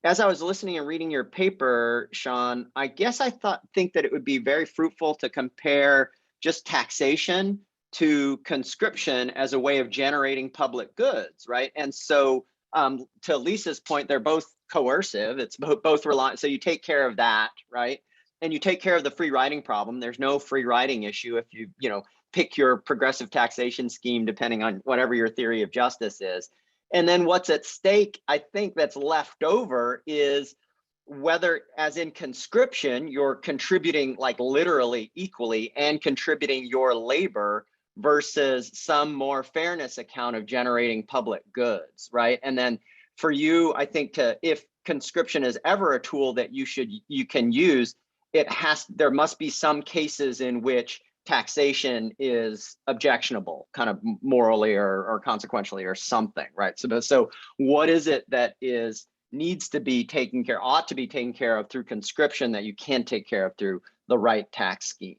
as I was listening and reading your paper, Sean, I guess I think that it would be very fruitful to compare just taxation to conscription as a way of generating public goods, right? And so to Lisa's point, they're both coercive. It's both reliant. So you take care of that, right? And you take care of the free riding problem. There's no free riding issue if you pick your progressive taxation scheme, depending on whatever your theory of justice is. And then what's at stake, I think that's left over is whether, as in conscription, you're contributing like literally equally and contributing your labor versus some more fairness account of generating public goods, right? And then for you, I think if conscription is ever a tool that you can use, there must be some cases in which taxation is objectionable, kind of morally or consequentially or something, right? So what is it that needs to be taken care, ought to be taken care of through conscription that you can take care of through the right tax scheme?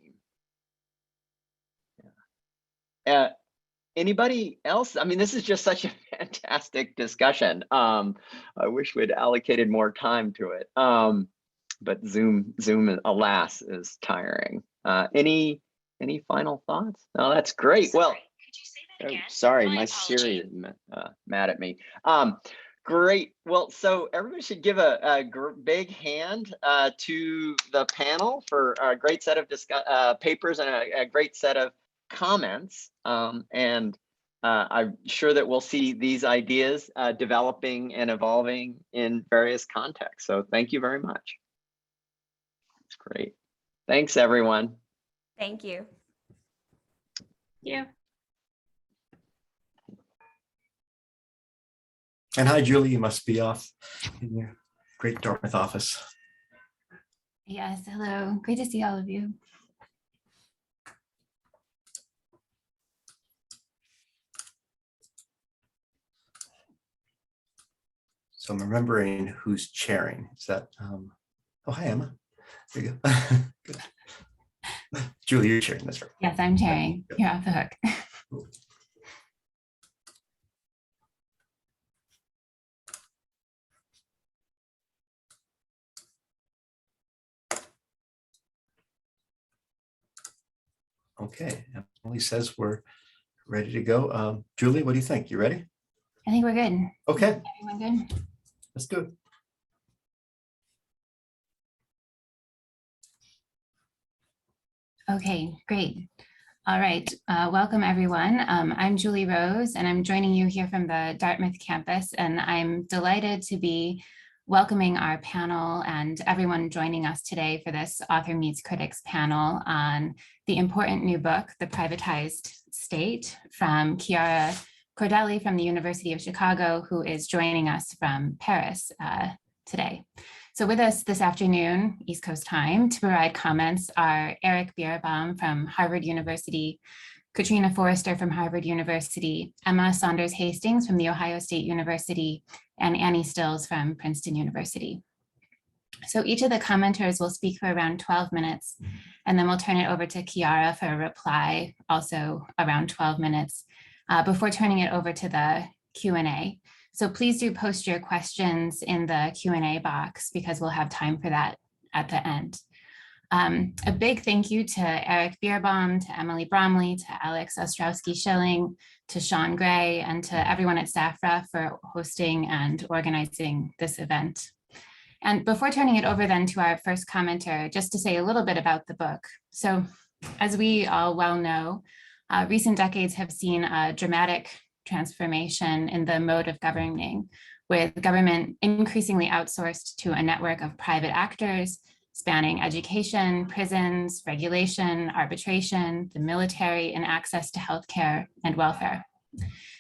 Anybody else? I mean, this is just such a fantastic discussion. I wish we'd allocated more time to it, but Zoom, alas, is tiring. Any final thoughts? No, that's great. Sorry, well, could you say that again? Sorry, my Siri is mad at me. Great. Well, so everybody should give a big hand to the panel for a great set of papers and a great set of comments. And I'm sure that we'll see these ideas developing and evolving in various contexts. So thank you very much. That's great. Thanks, everyone. Thank you. Yeah. And hi, Julie, you must be off in your great Dartmouth office. Yes, hello. Great to see all of you. So I'm remembering who's chairing. Is that, oh, hi, Emma. There you go. Good. Julie, you're chairing, that's right. Yes, I'm chairing. You're off the hook. Cool. Okay, Emily says we're ready to go. Julie, what do you think? You ready? I think we're good. Okay. Everyone good? Let's do it. Okay, great. All right, welcome everyone. I'm Julie Rose and I'm joining you here from the Dartmouth campus, and I'm delighted to be welcoming our panel and everyone joining us today for this Author Meets Critics panel on the important new book, The Privatized State, from Chiara Cordelli from the University of Chicago, who is joining us from Paris today. So with us this afternoon, East Coast time, to provide comments are Eric Bierbaum from Harvard University Katrina Forrester from Harvard University, Emma Saunders Hastings from The Ohio State University, and Annie Stills from Princeton University. So each of the commenters will speak for around 12 minutes, and then we'll turn it over to Chiara for a reply, also around 12 minutes, before turning it over to the Q&A. So please do post your questions in the Q&A box because we'll have time for that at the end. A big thank you to Eric Bierbaum, to Emily Bromley, to Alex Ostrowski-Schilling, to Sean Gray, and to everyone at SAFRA for hosting and organizing this event. And before turning it over then to our first commenter, just to say a little bit about the book. So as we all well know, recent decades have seen a dramatic transformation in the mode of governing, with government increasingly outsourced to a network of private actors spanning education, prisons, regulation, arbitration, the military, and access to healthcare and welfare.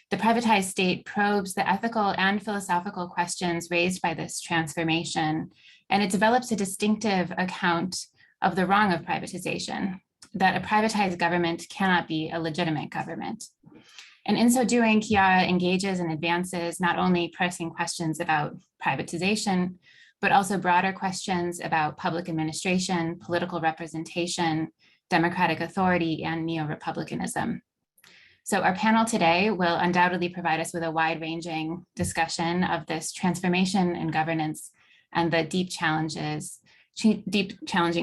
The privatized state probes the ethical and philosophical questions raised by this transformation, and it develops a distinctive account of the wrong of privatization, that a privatized government cannot be a legitimate government. And in so doing, Chiara engages and advances not only pressing questions about privatization, but also broader questions about public administration, political representation, democratic authority, and neo-republicanism. So our panel today will undoubtedly provide us with a wide-ranging discussion of this transformation in governance and the deep challenging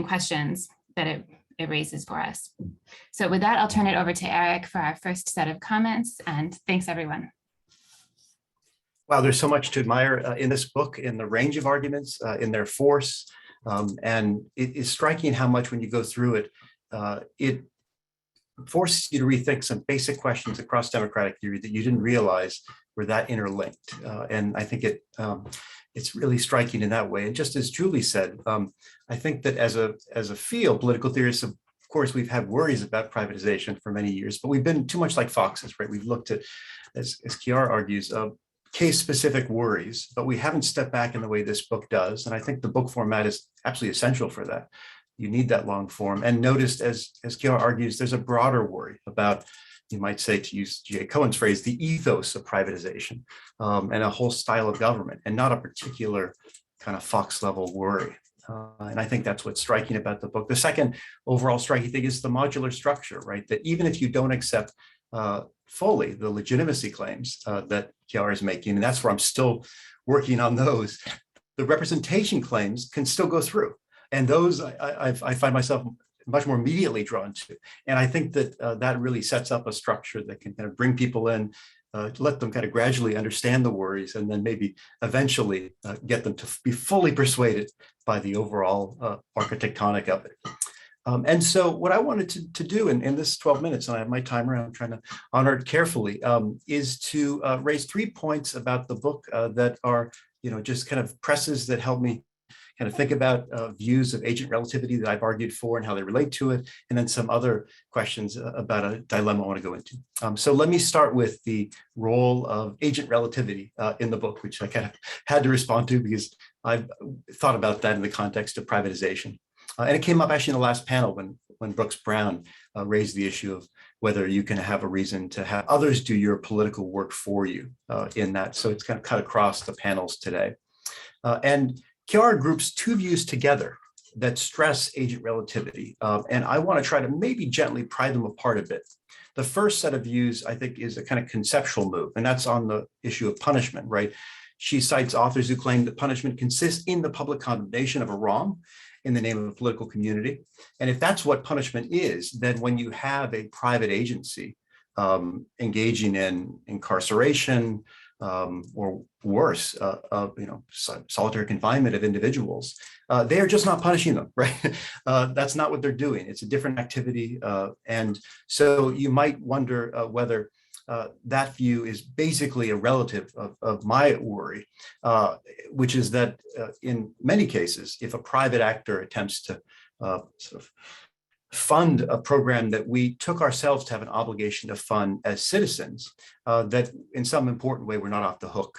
questions that it raises for us. So with that, I'll turn it over to Eric for our first set of comments, and thanks everyone. Wow, there's so much to admire in this book, in the range of arguments, in their force, and it is striking how much when you go through it, it forces you to rethink some basic questions across democratic theory that you didn't realize were that interlinked. And I think it's really striking in that way. And just as Julie said, I think that as a field, political theorists, of course, we've had worries about privatization for many years, but we've been too much like foxes, right? We've looked at, as Chiara argues, case-specific worries, but we haven't stepped back in the way this book does. And I think the book format is absolutely essential for that. You need that long form. And notice, as Chiara argues, there's a broader worry about, you might say, to use G.A. Cohen's phrase, the ethos of privatization and a whole style of government, and not a particular kind of Fox level worry. And I think that's what's striking about the book. The second overall striking thing is the modular structure, right? That even if you don't accept fully the legitimacy claims that Chiara is making, and that's where I'm still working on those, the representation claims can still go through. And those I find myself much more immediately drawn to. And I think that that really sets up a structure that can kind of bring people in, let them kind of gradually understand the worries, and then maybe eventually get them to be fully persuaded by the overall architectonic of it. And so what I wanted to do in this 12 minutes, and I have my timer, I'm trying to honor it carefully, is to raise 3 points about the book that are, just kind of presses that help me kind of think about views of agent relativity that I've argued for and how they relate to it, and then some other questions about a dilemma I want to go into. So let me start with the role of agent relativity in the book, which I kind of had to respond to because I've thought about that in the context of privatization. And it came up actually in the last panel when Brooks Brown raised the issue of whether you can have a reason to have others do your political work for you in that. So it's kind of cut across the panels today. And Chiara groups 2 views together that stress agent relativity. And I want to try to maybe gently pry them apart a bit. The first set of views, I think, is a kind of conceptual move, and that's on the issue of punishment, right? She cites authors who claim that punishment consists in the public condemnation of a wrong in the name of a political community. And if that's what punishment is, then when you have a private agency engaging in incarceration, or worse, solitary confinement of individuals, they are just not punishing them, right? That's not what they're doing. It's a different activity. And so you might wonder whether that view is basically a relative of my worry, which is that in many cases, if a private actor attempts to sort of fund a program that we took ourselves to have an obligation to fund as citizens, that in some important way we're not off the hook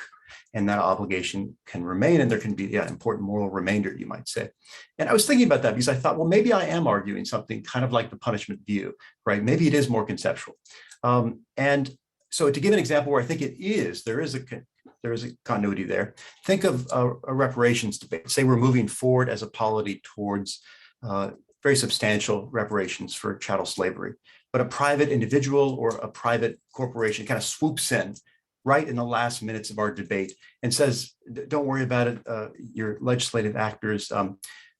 and that obligation can remain, and there can be important moral remainder, you might say. And I was thinking about that because I thought, well, maybe I am arguing something kind of like the punishment view, right? Maybe it is more conceptual. And so to give an example where I think it is, there is a continuity there. Think of a reparations debate. Say we're moving forward as a polity towards very substantial reparations for chattel slavery, but a private individual or a private corporation kind of swoops in right in the last minutes of our debate and says, don't worry about it, your legislative actors,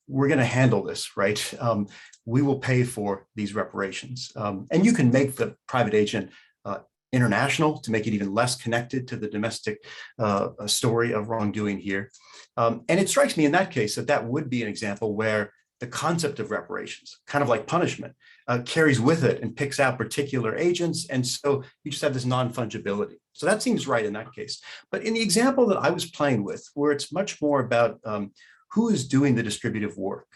we're going to handle this, right? We will pay for these reparations. And you can make the private agent international to make it even less connected to the domestic story of wrongdoing here. And it strikes me in that case that that would be an example where the concept of reparations, kind of like punishment, carries with it and picks out particular agents. And so you just have this non-fungibility. So that seems right in that case. But in the example that I was playing with, where it's much more about who is doing the distributive work,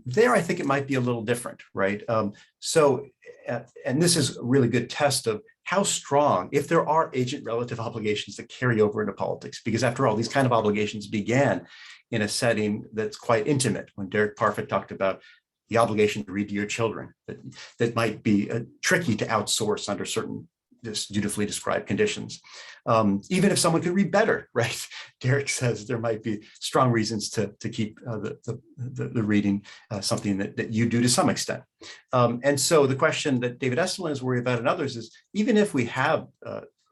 there I think it might be a little different, right? And this is a really good test of how strong, if there are agent relative obligations that carry over into politics, because after all, these kind of obligations began in a setting that's quite intimate. When Derek Parfit talked about the obligation to read to your children, that might be tricky to outsource under certain dutifully described conditions. Even if someone could read better, right? Derek says there might be strong reasons to keep the reading something that you do to some extent. And so the question that David Estlin is worried about and others is, even if we have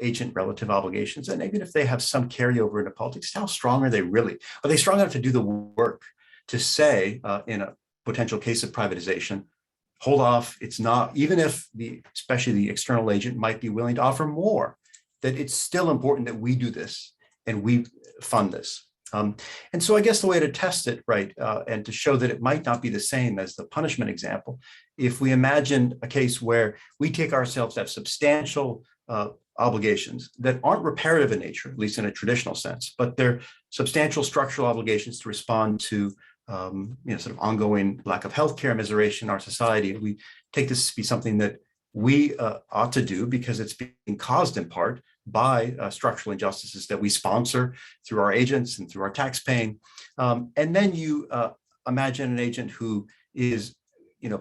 agent relative obligations, and even if they have some carryover into politics, how strong are they really? Are they strong enough to do the work to say in a potential case of privatization, hold off, it's not, even if especially the external agent might be willing to offer more, that it's still important that we do this and we fund this. And so I guess the way to test it, right, and to show that it might not be the same as the punishment example, if we imagine a case where we take ourselves to have substantial obligations that aren't reparative in nature, at least in a traditional sense, but they're substantial structural obligations to respond to sort of ongoing lack of healthcare immiseration in our society. We take this to be something that we ought to do because it's being caused in part by structural injustices that we sponsor through our agents and through our tax paying. And then you imagine an agent who is,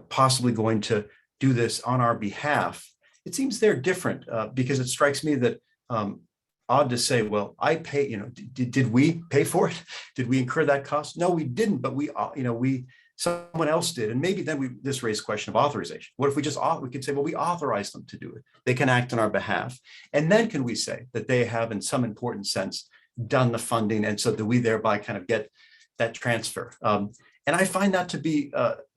possibly going to do this on our behalf. It seems they're different because it strikes me that odd to say, well, I pay, did we pay for it? Did we incur that cost? No, we didn't, but someone else did. And maybe then this raised the question of authorization. What if we could say, well, we authorized them to do it. They can act on our behalf. And then can we say that they have in some important sense done the funding, and so that we thereby kind of get that transfer. And I find that to be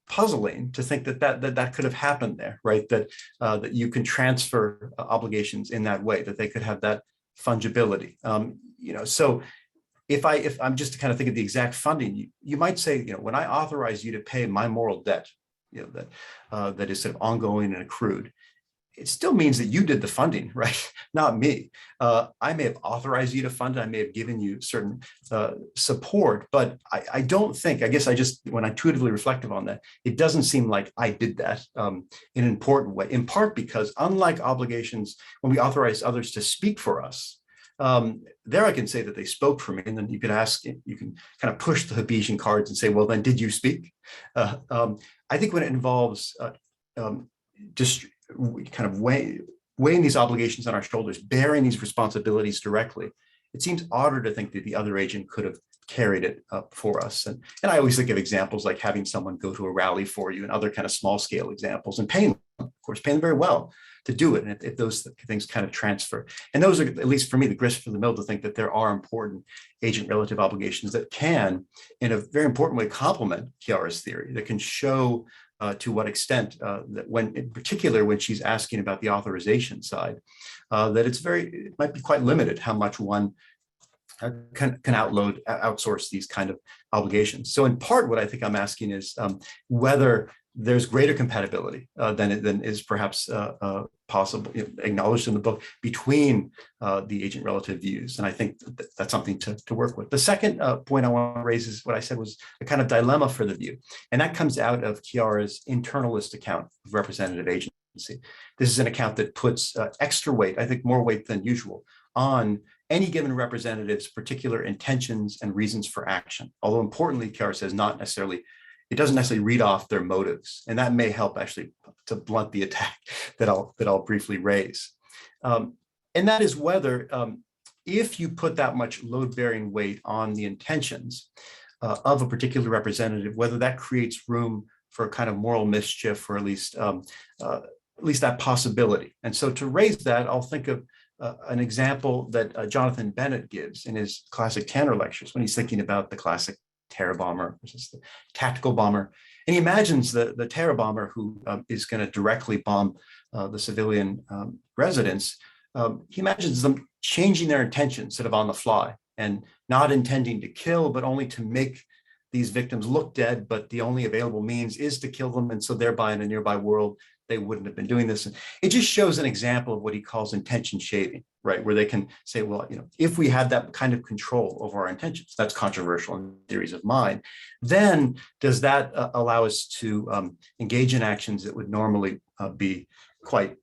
puzzling to think that could have happened there, right? That you can transfer obligations in that way, that they could have that fungibility. So if I'm just to kind of think of the exact funding, you might say, when I authorize you to pay my moral debt, that is sort of ongoing and accrued, it still means that you did the funding, right? Not me. I may have authorized you to fund it. I may have given you certain support, but I don't think, I guess when I intuitively reflective on that, it doesn't seem like I did that in an important way, in part because unlike obligations, when we authorize others to speak for us, there I can say that they spoke for me, and then you can kind of push the Hobbesian cards and say, well, then did you speak? I think when it involves just kind of weighing these obligations on our shoulders, bearing these responsibilities directly, it seems odder to think that the other agent could have carried it up for us. And I always think of examples like having someone go to a rally for you and other kind of small scale examples, and paying them, of course, paying them very well to do it. And if those things kind of transfer, and those are, at least for me, the grist for the mill to think that there are important agent relative obligations that can, in a very important way, complement Chiara's theory, that can show to what extent that in particular, when she's asking about the authorization side, that it might be quite limited how much one can outsource these kind of obligations. So in part, what I think I'm asking is whether there's greater compatibility than is perhaps possible, acknowledged in the book, between the agent relative views. And I think that's something to work with. The second point I want to raise is what I said was a kind of dilemma for the view. And that comes out of Chiara's internalist account of representative agency. This is an account that puts extra weight, I think more weight than usual, on any given representative's particular intentions and reasons for action. Although importantly, Chiara says it doesn't necessarily read off their motives, and that may help actually to blunt the attack that I'll briefly raise. And that is whether, if you put that much load-bearing weight on the intentions of a particular representative, whether that creates room for a kind of moral mischief, or at least that possibility. And so to raise that, I'll think of an example that Jonathan Bennett gives in his classic Tanner lectures when he's thinking about the classic terror bomber versus the tactical bomber. And he imagines the terror bomber who is going to directly bomb the civilian residents. He imagines them changing their intentions sort of on the fly and not intending to kill, but only to make these victims look dead, but the only available means is to kill them. And so thereby in a nearby world, they wouldn't have been doing this. And it just shows an example of what he calls intention shaving, right? Where they can say, well, if we had that kind of control over our intentions, that's controversial in theories of mind, then does that allow us to engage in actions that would normally be quite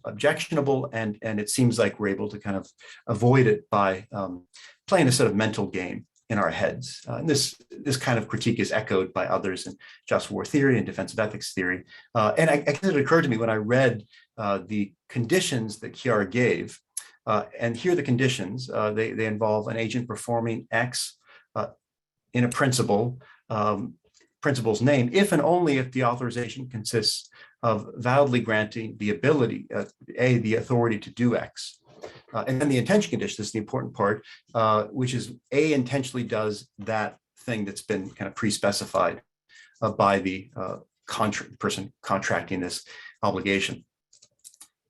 objectionable, and it seems like we're able to kind of avoid it by playing a sort of mental game in our heads. And this kind of critique is echoed by others in just war theory and defensive ethics theory. And I guess it occurred to me when I read the conditions that Chiara gave, and here are the conditions. They involve an agent performing X in a principal's name, if and only if the authorization consists of validly granting the ability, the authority to do X. And then the intention condition, this is the important part, which is A intentionally does that thing that's been kind of pre-specified by the person contracting this obligation.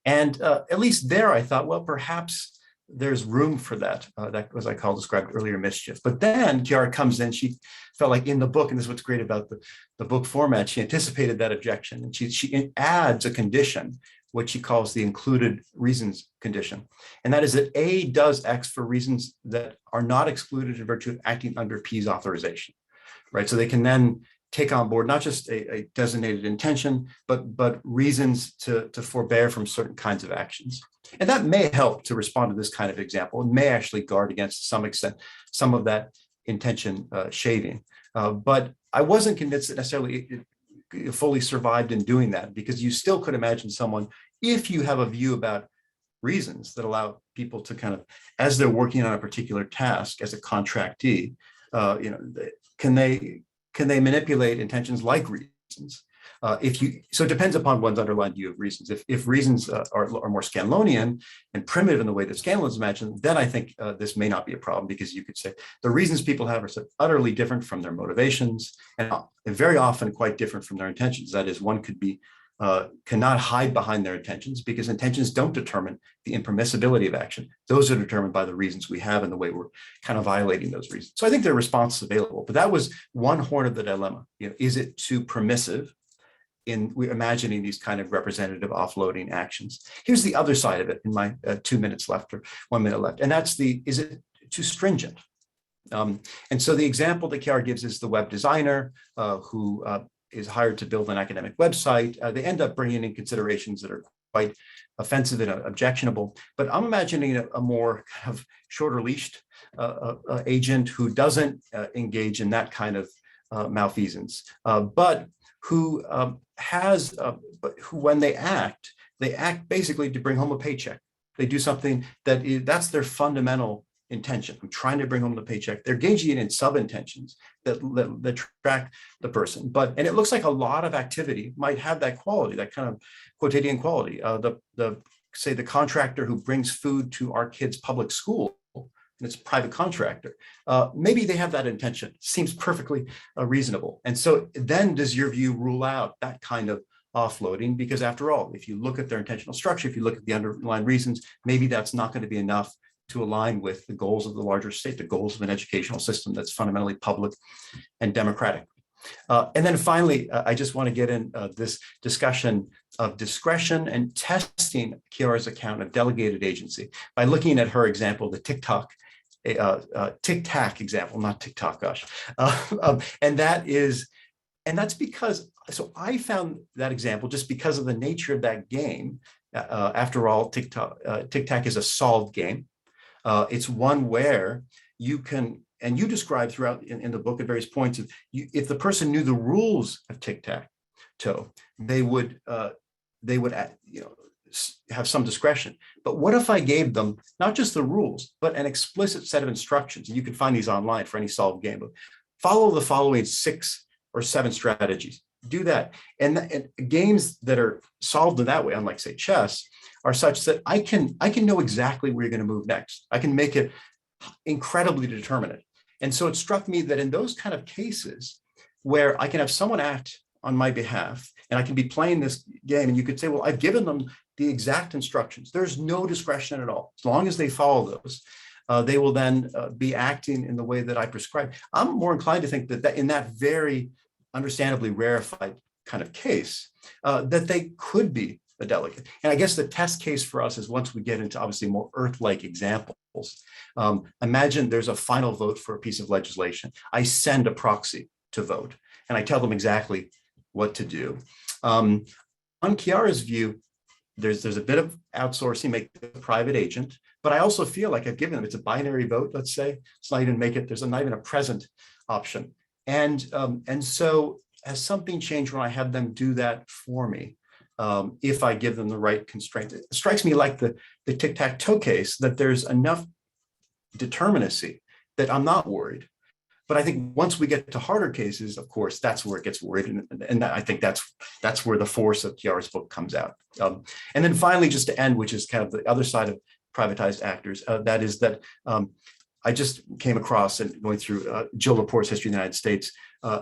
And at least there I thought, well, perhaps there's room for that, that was, I described earlier, mischief. But then Chiara comes in, she felt like in the book, and this is what's great about the book format, she anticipated that objection, and she adds a condition, what she calls the included reasons condition. And that is that A does X for reasons that are not excluded in virtue of acting under P's authorization, right? So they can then take on board not just a designated intention, but reasons to forbear from certain kinds of actions. And that may help to respond to this kind of example, and may actually guard against, to some extent, some of that intention shaving. But I wasn't convinced that necessarily it fully survived in doing that, because you still could imagine someone, if you have a view about reasons that allow people to kind of, as they're working on a particular task as a contractee, can they manipulate intentions like reasons? So it depends upon one's underlying view of reasons. If reasons are more Scanlonian and primitive in the way that Scanlon is imagined, then I think this may not be a problem, because you could say the reasons people have are so utterly different from their motivations, and very often quite different from their intentions. That is, one could be cannot hide behind their intentions, because intentions don't determine the impermissibility of action. Those are determined by the reasons we have and the way we're kind of violating those reasons. So I think there are responses available, but that was one horn of the dilemma. Is it too permissive in imagining these kind of representative offloading actions? Here's the other side of it in my 2 minutes left, or 1 minute left. And that's is it too stringent? And so the example that Chiara gives is the web designer who is hired to build an academic website. They end up bringing in considerations that are quite offensive and objectionable, but I'm imagining a more kind of shorter leashed agent who doesn't engage in that kind of malfeasance, but who who when they act basically to bring home a paycheck. They do something that's their fundamental intention. I'm trying to bring home the paycheck. They're engaging in sub-intentions that track the person. And it looks like a lot of activity might have that quality, that kind of quotidian quality. Say the contractor who brings food to our kids' public school, and it's a private contractor, maybe they have that intention. Seems perfectly reasonable. And so then does your view rule out that kind of offloading? Because after all, if you look at their intentional structure, if you look at the underlying reasons, maybe that's not going to be enough to align with the goals of the larger state, the goals of an educational system that's fundamentally public and democratic. And then finally, I just want to get in this discussion of discretion and testing Chiara's account of delegated agency by looking at her example, the tic-tac example, not TikTok, gosh. And that's because, so I found that example just because of the nature of that game. After all, tic-tac is a solved game. It's one where you can, and you describe throughout in the book at various points, if the person knew the rules of tic-tac-toe, they would have some discretion. But what if I gave them not just the rules, but an explicit set of instructions? And you can find these online for any solved game. But follow the following 6 or 7 strategies. Do that. And games that are solved in that way, unlike say chess, are such that I can know exactly where you're going to move next. I can make it incredibly determinate. And so it struck me that in those kind of cases where I can have someone act on my behalf and I can be playing this game, and you could say, well, I've given them the exact instructions. There's no discretion at all. As long as they follow those, they will then be acting in the way that I prescribe. I'm more inclined to think that in that very understandably rarefied kind of case, that they could be a delegate. And I guess the test case for us is once we get into obviously more Earth-like examples. Imagine there's a final vote for a piece of legislation. I send a proxy to vote, and I tell them exactly what to do. On Chiara's view, there's a bit of outsourcing, make the private agent, but I also feel like I've given them, it's a binary vote, let's say. It's not even there's not even a present option. And so has something changed when I have them do that for me? If I give them the right constraint. It strikes me like the tic-tac-toe case that there's enough determinacy that I'm not worried. But I think once we get to harder cases, of course, that's where it gets worried. And I think that's where the force of Chiara's book comes out. And then finally, just to end, which is kind of the other side of privatized actors, that is that I just came across, and going through Jill Lepore's History of the United States,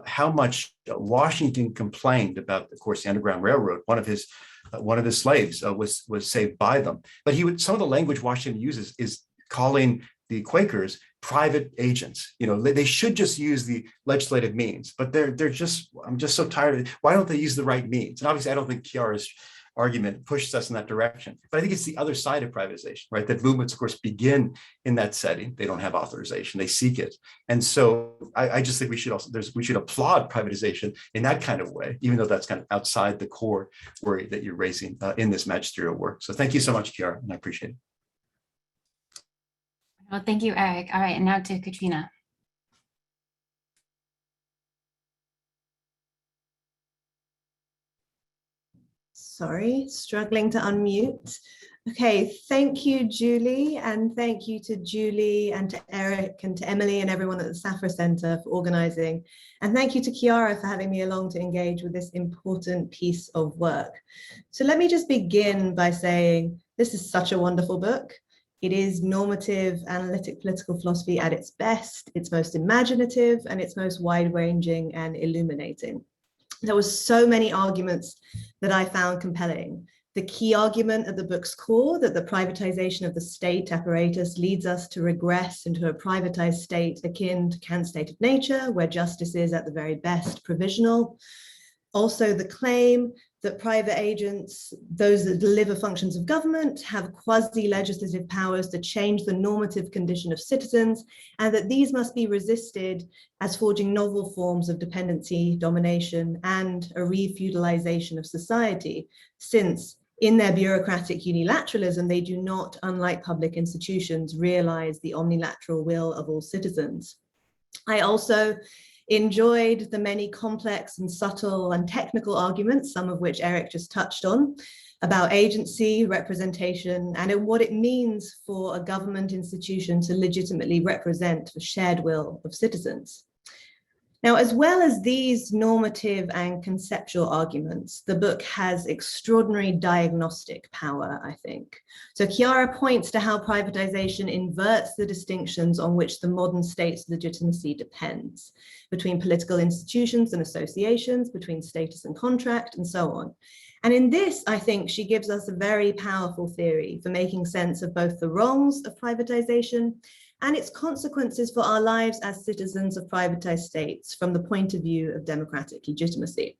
how much Washington complained about, of course, the Underground Railroad. One of his slaves was saved by them. But some of the language Washington uses is calling the Quakers private agents. They should just use the legislative means, but I'm just so tired of it. Why don't they use the right means? And obviously, I don't think Chiara's argument pushes us in that direction. But I think it's the other side of privatization, right? That movements, of course, begin in that setting. They don't have authorization, they seek it. And so I just think we should applaud privatization in that kind of way, even though that's kind of outside the core worry that you're raising in this magisterial work. So thank you so much, Chiara, and I appreciate it. Well, thank you, Eric. All right, and now to Katrina. Sorry, struggling to unmute. Okay, thank you, Julie, and thank you to Julie and to Eric and to Emily and everyone at the Safra Center for organizing. And thank you to Chiara for having me along to engage with this important piece of work. So let me just begin by saying this is such a wonderful book. It is normative, analytic political philosophy at its best, its most imaginative, and its most wide-ranging and illuminating. There were so many arguments that I found compelling. The key argument at the book's core, that the privatization of the state apparatus leads us to regress into a privatized state akin to Kant's state of nature, where justice is at the very best provisional. Also the claim that private agents, those that deliver functions of government, have quasi-legislative powers to change the normative condition of citizens, and that these must be resisted as forging novel forms of dependency, domination, and a re-feudalization of society, since in their bureaucratic unilateralism, they do not, unlike public institutions, realize the omnilateral will of all citizens. I also enjoyed the many complex and subtle and technical arguments, some of which Eric just touched on, about agency, representation, and what it means for a government institution to legitimately represent the shared will of citizens. Now, as well as these normative and conceptual arguments, the book has extraordinary diagnostic power, I think. So Chiara points to how privatization inverts the distinctions on which the modern state's legitimacy depends, between political institutions and associations, between status and contract, and so on. And in this, I think she gives us a very powerful theory for making sense of both the wrongs of privatization and its consequences for our lives as citizens of privatized states from the point of view of democratic legitimacy.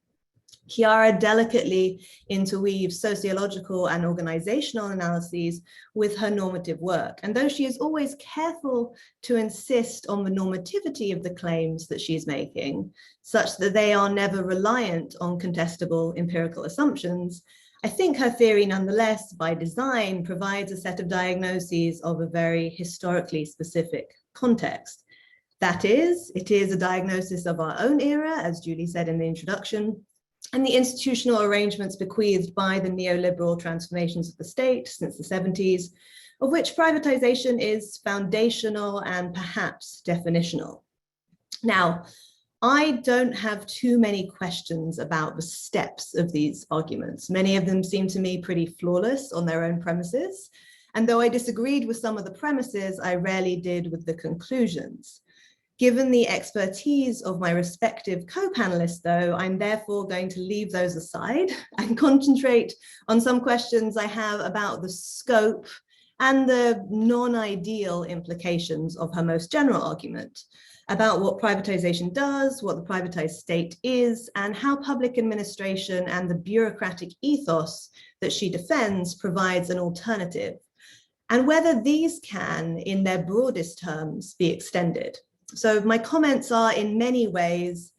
Chiara delicately interweaves sociological and organizational analyses with her normative work. And though she is always careful to insist on the normativity of the claims that she's making, such that they are never reliant on contestable empirical assumptions, I think her theory, nonetheless, by design, provides a set of diagnoses of a very historically specific context. That is, it is a diagnosis of our own era, as Julie said in the introduction, and the institutional arrangements bequeathed by the neoliberal transformations of the state since the 70s, of which privatization is foundational and perhaps definitional. Now, I don't have too many questions about the steps of these arguments. Many of them seem to me pretty flawless on their own premises. And though I disagreed with some of the premises, I rarely did with the conclusions. Given the expertise of my respective co-panelists, though, I'm therefore going to leave those aside and concentrate on some questions I have about the scope and the non-ideal implications of her most general argument, about what privatization does, what the privatized state is, and how public administration and the bureaucratic ethos that she defends provides an alternative, and whether these can, in their broadest terms, be extended. So my comments are in many ways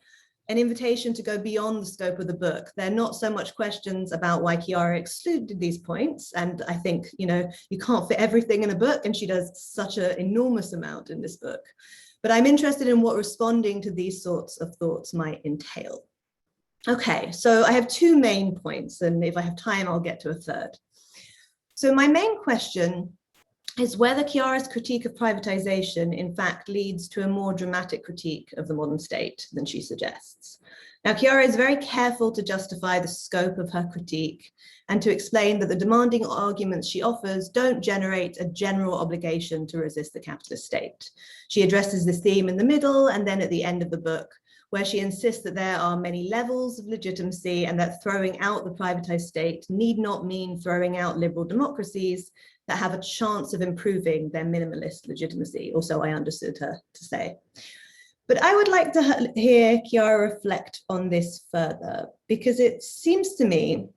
an invitation to go beyond the scope of the book. They're not so much questions about why Chiara excluded these points. And I think, you can't fit everything in a book, and she does such an enormous amount in this book. But I'm interested in what responding to these sorts of thoughts might entail. Okay, so I have two main points, and if I have time, I'll get to a third. So my main question is whether Chiara's critique of privatization, in fact, leads to a more dramatic critique of the modern state than she suggests. Now, Chiara is very careful to justify the scope of her critique and to explain that the demanding arguments she offers don't generate a general obligation to resist the capitalist state. She addresses this theme in the middle and then at the end of the book, where she insists that there are many levels of legitimacy and that throwing out the privatized state need not mean throwing out liberal democracies that have a chance of improving their minimalist legitimacy, or so I understood her to say. But I would like to hear Chiara reflect on this further, because it seems to me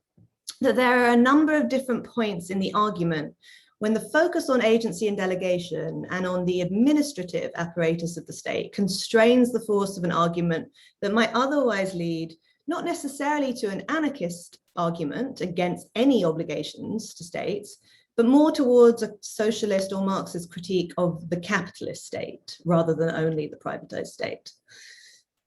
that there are a number of different points in the argument when the focus on agency and delegation and on the administrative apparatus of the state constrains the force of an argument that might otherwise lead not necessarily to an anarchist argument against any obligations to states, but more towards a socialist or Marxist critique of the capitalist state rather than only the privatized state.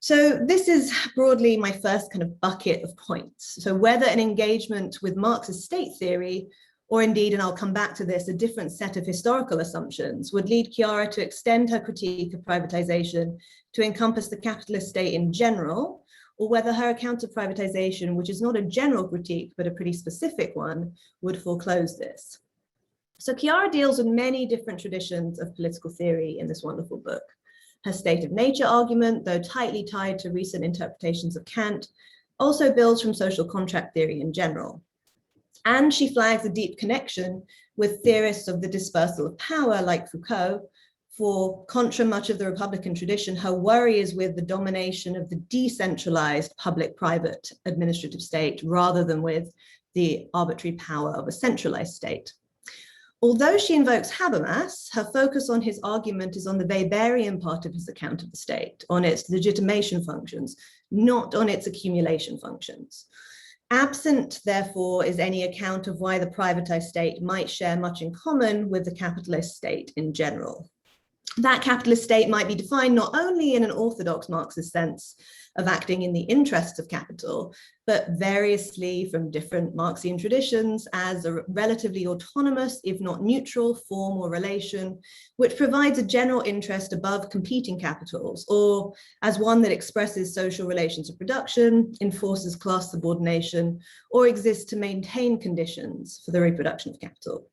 So this is broadly my first kind of bucket of points. So whether an engagement with Marxist state theory, or indeed, and I'll come back to this, a different set of historical assumptions would lead Chiara to extend her critique of privatization to encompass the capitalist state in general, or whether her account of privatization, which is not a general critique, but a pretty specific one, would foreclose this. So Chiara deals with many different traditions of political theory in this wonderful book. Her state of nature argument, though tightly tied to recent interpretations of Kant, also builds from social contract theory in general. And she flags a deep connection with theorists of the dispersal of power like Foucault, for contra much of the Republican tradition, her worry is with the domination of the decentralized public-private administrative state rather than with the arbitrary power of a centralized state. Although she invokes Habermas, her focus on his argument is on the Weberian part of his account of the state, on its legitimation functions, not on its accumulation functions. Absent, therefore, is any account of why the privatized state might share much in common with the capitalist state in general. That capitalist state might be defined not only in an orthodox Marxist sense of acting in the interests of capital, but variously from different Marxian traditions as a relatively autonomous, if not neutral, form or relation, which provides a general interest above competing capitals, or as one that expresses social relations of production, enforces class subordination, or exists to maintain conditions for the reproduction of capital.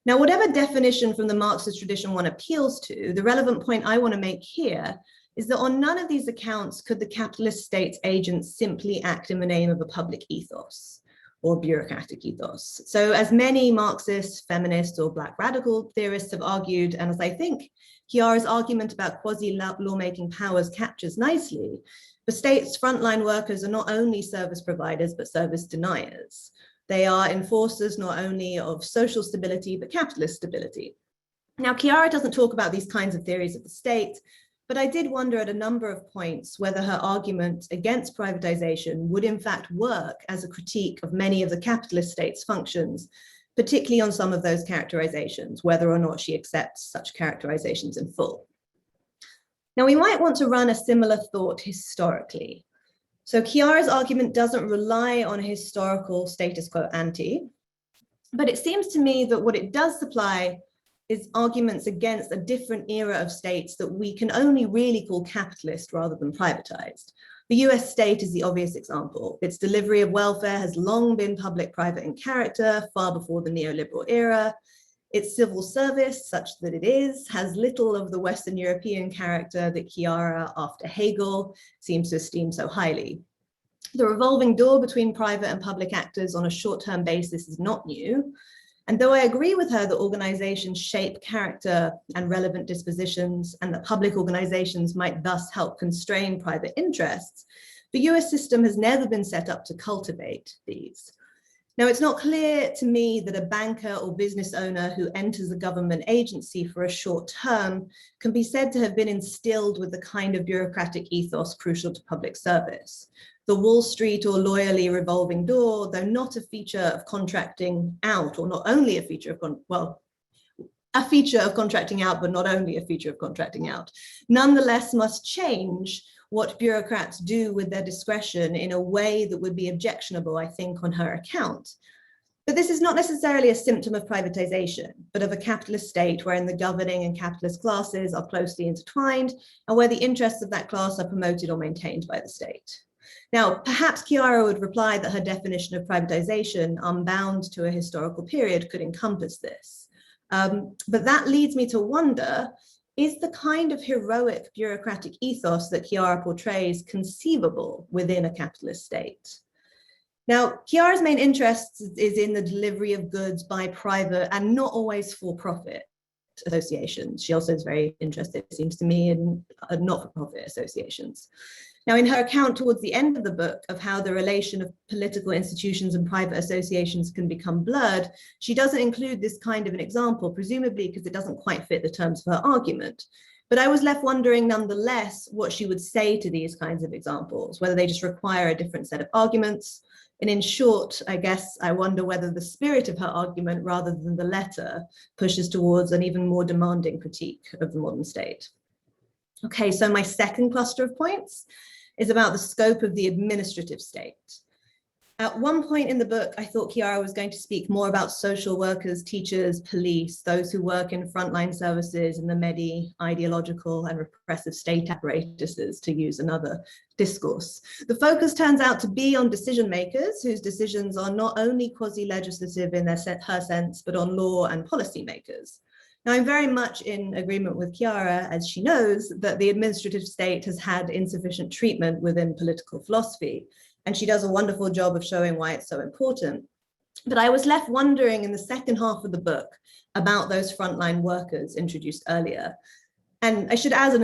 Now, whatever definition from the Marxist tradition one appeals to, the relevant point I want to make here is that on none of these accounts could the capitalist state's agents simply act in the name of a public ethos or bureaucratic ethos. So as many Marxist, feminist, or Black radical theorists have argued, and as I think Chiara's argument about quasi-lawmaking powers captures nicely, the state's frontline workers are not only service providers, but service deniers. They are enforcers not only of social stability, but capitalist stability. Now, Chiara doesn't talk about these kinds of theories of the state, But I did wonder at a number of points whether her argument against privatization would in fact work as a critique of many of the capitalist state's functions, particularly on some of those characterizations, whether or not she accepts such characterizations in full. Now, we might want to run a similar thought historically. So Chiara's argument doesn't rely on a historical status quo ante, but it seems to me that what it does supply is arguments against a different era of states that we can only really call capitalist rather than privatized. The US state is the obvious example. Its delivery of welfare has long been public-private in character, far before the neoliberal era. Its civil service, such that it is, has little of the Western European character that Chiara, after Hegel, seems to esteem so highly. The revolving door between private and public actors on a short-term basis is not new. And though I agree with her that organizations shape character and relevant dispositions, and that public organizations might thus help constrain private interests, the US system has never been set up to cultivate these. Now, it's not clear to me that a banker or business owner who enters a government agency for a short term can be said to have been instilled with the kind of bureaucratic ethos crucial to public service. The Wall Street or loyally revolving door, though not a feature of contracting out, or not only a feature of, a feature of contracting out, but not only a feature of contracting out, nonetheless must change what bureaucrats do with their discretion in a way that would be objectionable, I think, on her account. But this is not necessarily a symptom of privatization, but of a capitalist state wherein the governing and capitalist classes are closely intertwined, and where the interests of that class are promoted or maintained by the state. Now, perhaps Chiara would reply that her definition of privatization, unbound to a historical period, could encompass this. But that leads me to wonder, is the kind of heroic bureaucratic ethos that Chiara portrays conceivable within a capitalist state? Now, Chiara's main interest is in the delivery of goods by private and not always for-profit associations. She also is very interested, it seems to me, in not-for-profit associations. Now, in her account towards the end of the book of how the relation of political institutions and private associations can become blurred, she doesn't include this kind of an example, presumably because it doesn't quite fit the terms of her argument. But I was left wondering nonetheless what she would say to these kinds of examples, whether they just require a different set of arguments. And in short, I guess I wonder whether the spirit of her argument rather than the letter pushes towards an even more demanding critique of the modern state. Okay, so my second cluster of points is about the scope of the administrative state. At one point in the book, I thought Chiara was going to speak more about social workers, teachers, police, those who work in frontline services in the many ideological and repressive state apparatuses, to use another discourse. The focus turns out to be on decision makers whose decisions are not only quasi-legislative in her sense, but on law and policy makers. Now, I'm very much in agreement with Chiara, as she knows, that the administrative state has had insufficient treatment within political philosophy, and she does a wonderful job of showing why it's so important. But I was left wondering in the second half of the book about those frontline workers introduced earlier. And I should add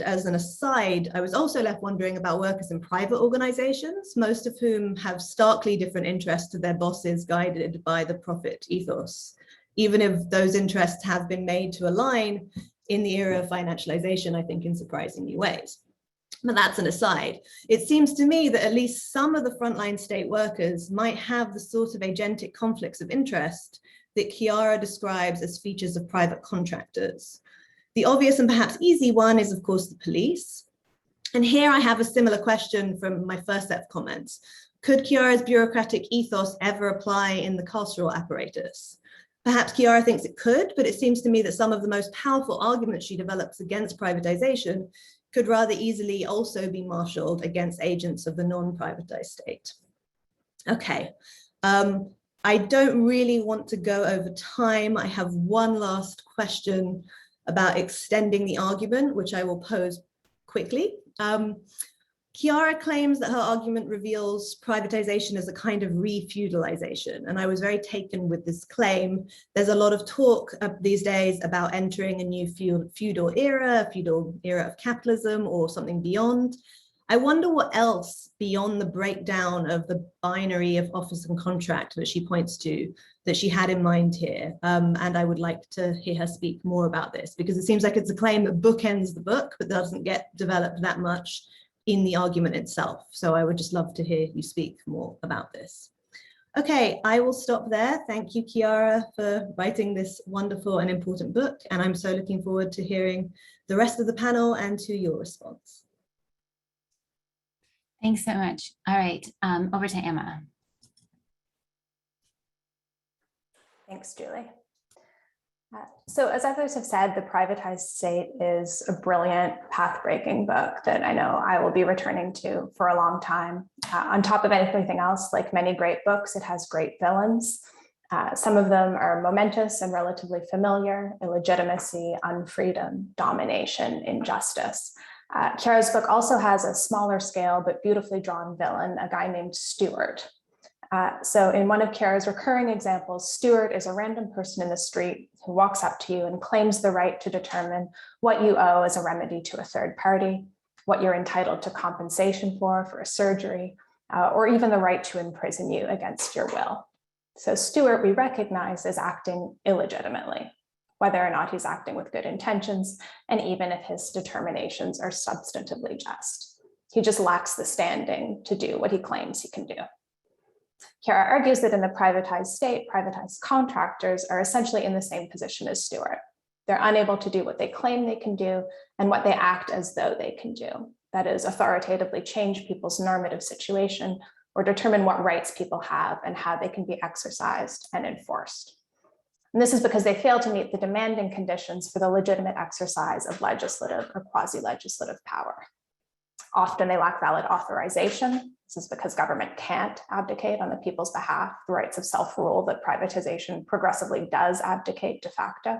as an aside, I was also left wondering about workers in private organizations, most of whom have starkly different interests to their bosses guided by the profit ethos, even if those interests have been made to align in the era of financialization, I think, in surprising new ways. But that's an aside. It seems to me that at least some of the frontline state workers might have the sort of agentic conflicts of interest that Chiara describes as features of private contractors. The obvious and perhaps easy one is, of course, the police. And here I have a similar question from my first set of comments. Could Chiara's bureaucratic ethos ever apply in the carceral apparatus? Perhaps Chiara thinks it could, but it seems to me that some of the most powerful arguments she develops against privatization could rather easily also be marshaled against agents of the non-privatized state. Okay, I don't really want to go over time. I have one last question about extending the argument, which I will pose quickly. Chiara claims that her argument reveals privatization as a kind of re-feudalization, and I was very taken with this claim. There's a lot of talk these days about entering a new feudal era of capitalism or something beyond. I wonder what else beyond the breakdown of the binary of office and contract that she points to that she had in mind here. And I would like to hear her speak more about this, because it seems like it's a claim that bookends the book, but doesn't get developed that much in the argument itself. So I would just love to hear you speak more about this. Okay, I will stop there. Thank you, Chiara, for writing this wonderful and important book. And I'm so looking forward to hearing the rest of the panel and to your response. Thanks so much. All right, over to Emma. Thanks, Julie. So as others have said, The Privatized State is a brilliant path-breaking book that I know I will be returning to for a long time. On top of anything else, like many great books, it has great villains. Some of them are momentous and relatively familiar: illegitimacy, unfreedom, domination, injustice. Chiara's book also has a smaller scale but beautifully drawn villain, a guy named Stuart. So in one of Chiara's recurring examples, Stuart is a random person in the street who walks up to you and claims the right to determine what you owe as a remedy to a third party, what you're entitled to compensation for a surgery, or even the right to imprison you against your will. So Stuart, we recognize, is acting illegitimately, whether or not he's acting with good intentions, and even if his determinations are substantively just. He just lacks the standing to do what he claims he can do. Chiara argues that in the privatized state, privatized contractors are essentially in the same position as Stuart. They're unable to do what they claim they can do and what they act as though they can do. That is, authoritatively change people's normative situation or determine what rights people have and how they can be exercised and enforced. And this is because they fail to meet the demanding conditions for the legitimate exercise of legislative or quasi-legislative power. Often they lack valid authorization. This is because government can't abdicate on the people's behalf the rights of self-rule that privatization progressively does abdicate de facto.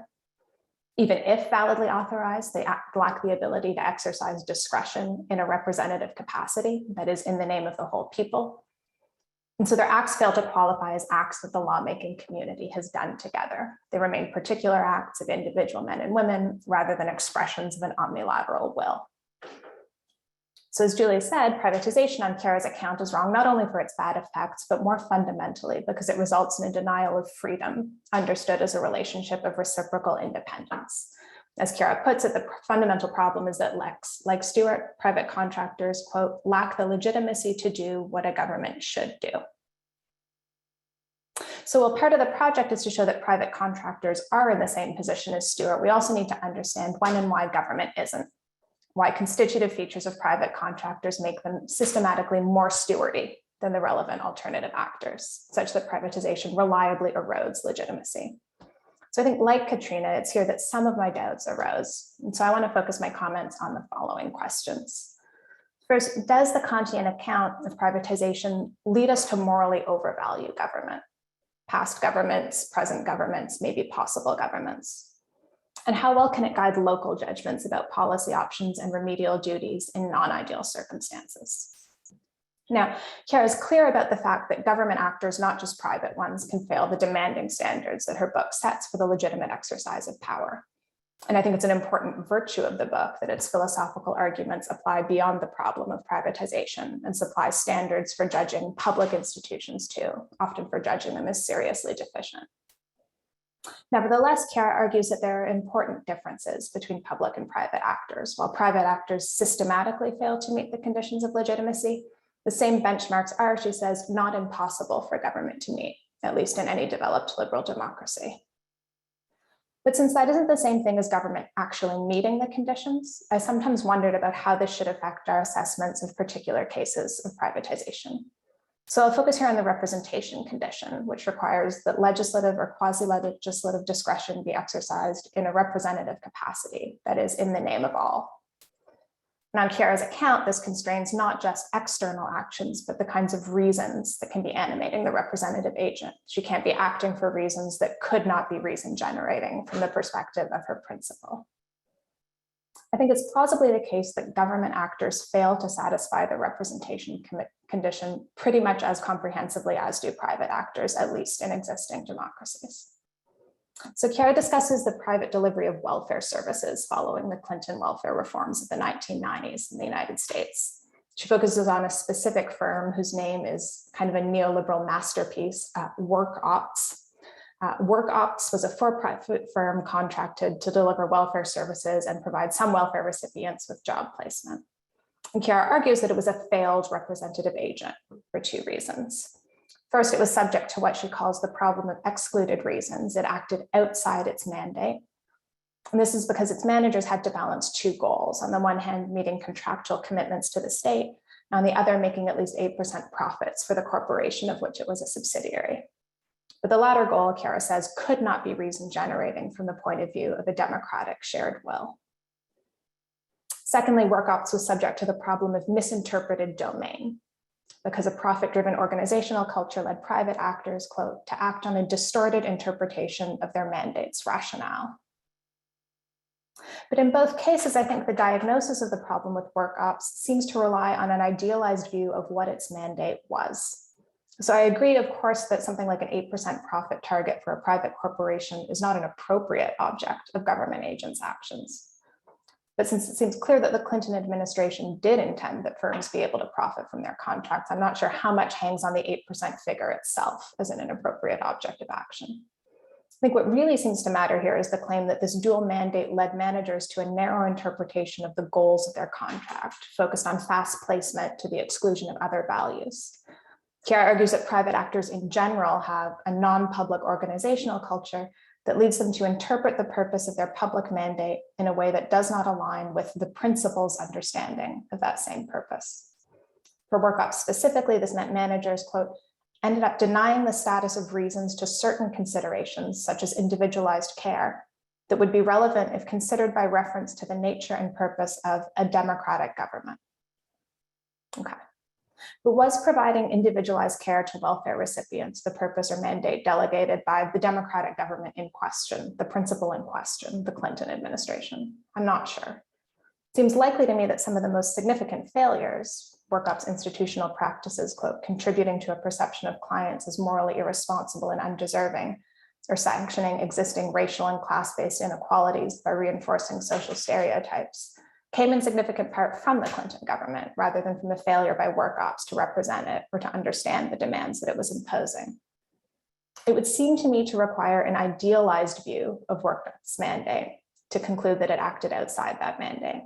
Even if validly authorized, they lack the ability to exercise discretion in a representative capacity, that is, in the name of the whole people. And so their acts fail to qualify as acts that the lawmaking community has done together. They remain particular acts of individual men and women rather than expressions of an omnilateral will. So as Julie said, privatization on Chiara's account is wrong, not only for its bad effects, but more fundamentally because it results in a denial of freedom, understood as a relationship of reciprocal independence. As Chiara puts it, the fundamental problem is that like Stuart, private contractors, quote, lack the legitimacy to do what a government should do. So while part of the project is to show that private contractors are in the same position as Stuart, we also need to understand when and why government isn't. Why constitutive features of private contractors make them systematically more stewardy than the relevant alternative actors, such that privatization reliably erodes legitimacy. So I think, like Katrina, it's here that some of my doubts arose. And so I want to focus my comments on the following questions. First, does the Kantian account of privatization lead us to morally overvalue government? Past governments, present governments, maybe possible governments. And how well can it guide local judgments about policy options and remedial duties in non-ideal circumstances? Now, Chiara is clear about the fact that government actors, not just private ones, can fail the demanding standards that her book sets for the legitimate exercise of power. And I think it's an important virtue of the book that its philosophical arguments apply beyond the problem of privatization and supply standards for judging public institutions too, often for judging them as seriously deficient. Nevertheless, Chiara argues that there are important differences between public and private actors. While private actors systematically fail to meet the conditions of legitimacy, the same benchmarks are, she says, not impossible for government to meet, at least in any developed liberal democracy. But since that isn't the same thing as government actually meeting the conditions, I sometimes wondered about how this should affect our assessments of particular cases of privatization. So I'll focus here on the representation condition, which requires that legislative or quasi-legislative discretion be exercised in a representative capacity, that is, in the name of all. And on Chiara's account, this constrains not just external actions, but the kinds of reasons that can be animating the representative agent. She can't be acting for reasons that could not be reason generating from the perspective of her principle. I think it's plausibly the case that government actors fail to satisfy the representation condition pretty much as comprehensively as do private actors, at least in existing democracies. So Chiara discusses the private delivery of welfare services following the Clinton welfare reforms of the 1990s in the United States. She focuses on a specific firm whose name is kind of a neoliberal masterpiece, WorkOps. WorkOps was a for-profit firm contracted to deliver welfare services and provide some welfare recipients with job placement. And Chiara argues that it was a failed representative agent for two reasons. First, it was subject to what she calls the problem of excluded reasons. It acted outside its mandate. And this is because its managers had to balance two goals. On the one hand, meeting contractual commitments to the state, and on the other, making at least 8% profits for the corporation of which it was a subsidiary. But the latter goal, Chiara says, could not be reason generating from the point of view of a democratic shared will. Secondly, WorkOps was subject to the problem of misinterpreted domain, because a profit-driven organizational culture led private actors, quote, to act on a distorted interpretation of their mandate's rationale. But in both cases, I think the diagnosis of the problem with WorkOps seems to rely on an idealized view of what its mandate was. So I agree, of course, that something like an 8% profit target for a private corporation is not an appropriate object of government agents' actions. But since it seems clear that the Clinton administration did intend that firms be able to profit from their contracts, I'm not sure how much hangs on the 8% figure itself as an inappropriate object of action. I think what really seems to matter here is the claim that this dual mandate led managers to a narrow interpretation of the goals of their contract, focused on fast placement to the exclusion of other values. Chiara argues that private actors in general have a non-public organizational culture that leads them to interpret the purpose of their public mandate in a way that does not align with the principal's understanding of that same purpose. For WorkOps specifically, this meant managers, quote, ended up denying the status of reasons to certain considerations, such as individualized care, that would be relevant if considered by reference to the nature and purpose of a democratic government. Okay. But was providing individualized care to welfare recipients the purpose or mandate delegated by the democratic government in question, the principal in question, the Clinton administration? I'm not sure. It seems likely to me that some of the most significant failures, WorkOps institutional practices, quote, contributing to a perception of clients as morally irresponsible and undeserving, or sanctioning existing racial and class-based inequalities by reinforcing social stereotypes, came in significant part from the Clinton government, rather than from the failure by WorkOps to represent it or to understand the demands that it was imposing. It would seem to me to require an idealized view of WorkOps' mandate to conclude that it acted outside that mandate.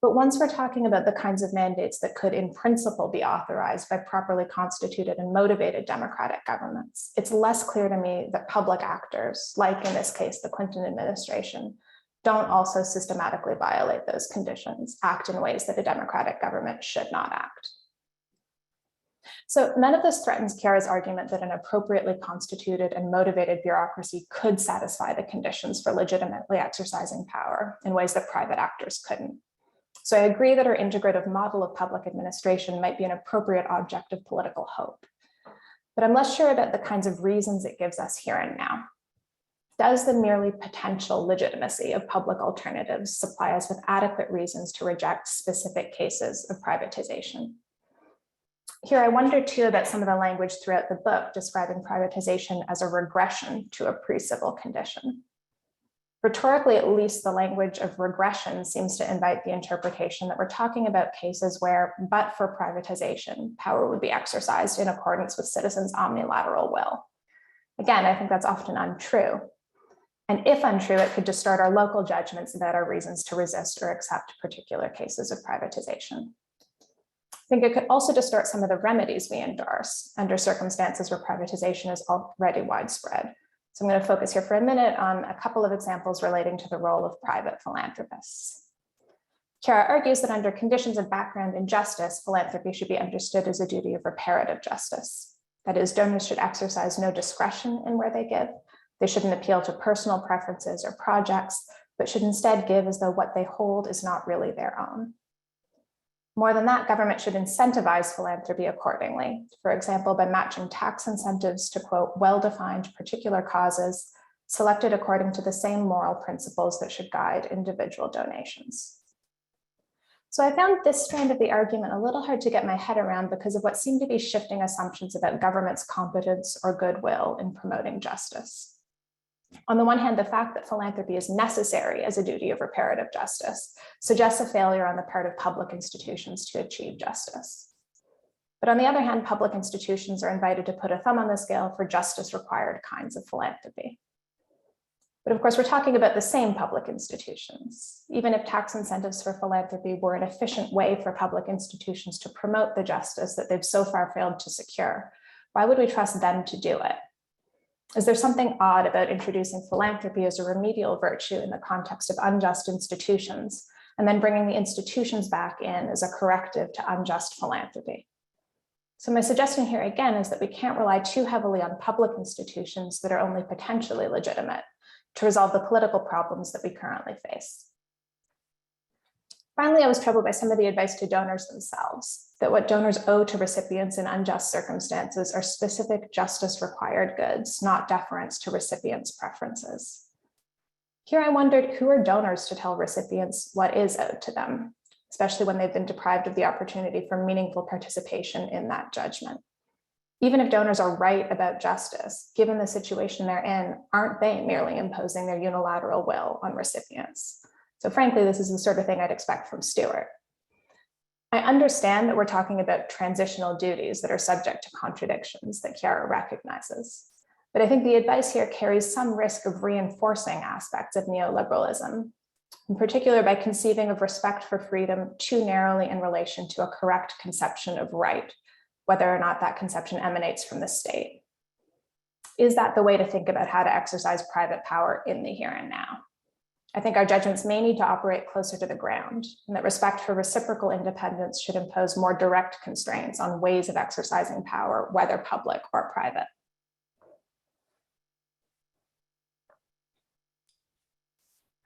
But once we're talking about the kinds of mandates that could in principle be authorized by properly constituted and motivated democratic governments, it's less clear to me that public actors, like in this case, the Clinton administration, don't also systematically violate those conditions, act in ways that a democratic government should not act. So none of this threatens Chiara's argument that an appropriately constituted and motivated bureaucracy could satisfy the conditions for legitimately exercising power in ways that private actors couldn't. So I agree that our integrative model of public administration might be an appropriate object of political hope, but I'm less sure about the kinds of reasons it gives us here and now. Does the merely potential legitimacy of public alternatives supply us with adequate reasons to reject specific cases of privatization? Here, I wonder too about some of the language throughout the book describing privatization as a regression to a pre-civil condition. Rhetorically, at least, the language of regression seems to invite the interpretation that we're talking about cases where, but for privatization, power would be exercised in accordance with citizens' omnilateral will. Again, I think that's often untrue. And if untrue, it could distort our local judgments about our reasons to resist or accept particular cases of privatization. I think it could also distort some of the remedies we endorse under circumstances where privatization is already widespread. So I'm going to focus here for a minute on a couple of examples relating to the role of private philanthropists. Chiara argues that under conditions of background injustice, philanthropy should be understood as a duty of reparative justice. That is, donors should exercise no discretion in where they give. They shouldn't appeal to personal preferences or projects, but should instead give as though what they hold is not really their own. More than that, government should incentivize philanthropy accordingly, for example, by matching tax incentives to, quote, well-defined particular causes selected according to the same moral principles that should guide individual donations. So I found this strand of the argument a little hard to get my head around because of what seemed to be shifting assumptions about government's competence or goodwill in promoting justice. On the one hand, the fact that philanthropy is necessary as a duty of reparative justice suggests a failure on the part of public institutions to achieve justice. But on the other hand, public institutions are invited to put a thumb on the scale for justice-required kinds of philanthropy. But of course, we're talking about the same public institutions. Even if tax incentives for philanthropy were an efficient way for public institutions to promote the justice that they've so far failed to secure, why would we trust them to do it? Is there something odd about introducing philanthropy as a remedial virtue in the context of unjust institutions, and then bringing the institutions back in as a corrective to unjust philanthropy? So my suggestion here again is that we can't rely too heavily on public institutions that are only potentially legitimate to resolve the political problems that we currently face. Finally, I was troubled by some of the advice to donors themselves, that what donors owe to recipients in unjust circumstances are specific justice-required goods, not deference to recipients' preferences. Here I wondered, who are donors to tell recipients what is owed to them, especially when they've been deprived of the opportunity for meaningful participation in that judgment? Even if donors are right about justice, given the situation they're in, aren't they merely imposing their unilateral will on recipients? So frankly, this is the sort of thing I'd expect from Stewart. I understand that we're talking about transitional duties that are subject to contradictions that Chiara recognizes. But I think the advice here carries some risk of reinforcing aspects of neoliberalism, in particular by conceiving of respect for freedom too narrowly in relation to a correct conception of right, whether or not that conception emanates from the state. Is that the way to think about how to exercise private power in the here and now? I think our judgments may need to operate closer to the ground, and that respect for reciprocal independence should impose more direct constraints on ways of exercising power, whether public or private.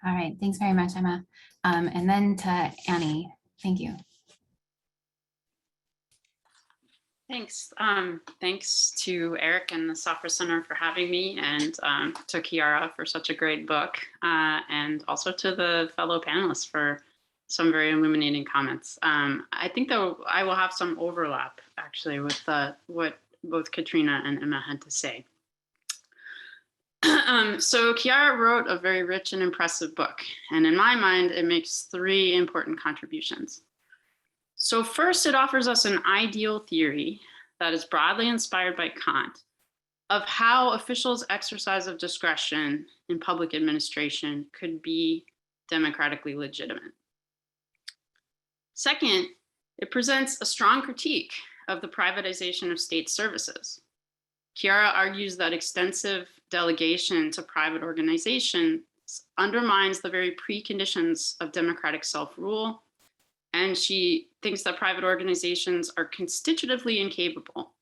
All right, thanks very much, Emma. And then to Annie, thank you. Thanks. Thanks to Eric and the Software Center for having me, and to Chiara for such a great book, and also to the fellow panelists for some very illuminating comments. I think that I will have some overlap actually with what both Katrina and Emma had to say. So Chiara wrote a very rich and impressive book, and in my mind, it makes three important contributions. So first, it offers us an ideal theory that is broadly inspired by Kant of how officials' exercise of discretion in public administration could be democratically legitimate. Second, it presents a strong critique of the privatization of state services. Chiara argues that extensive delegation to private organizations undermines the very preconditions of democratic self-rule, and she thinks that private organizations are constitutively incapable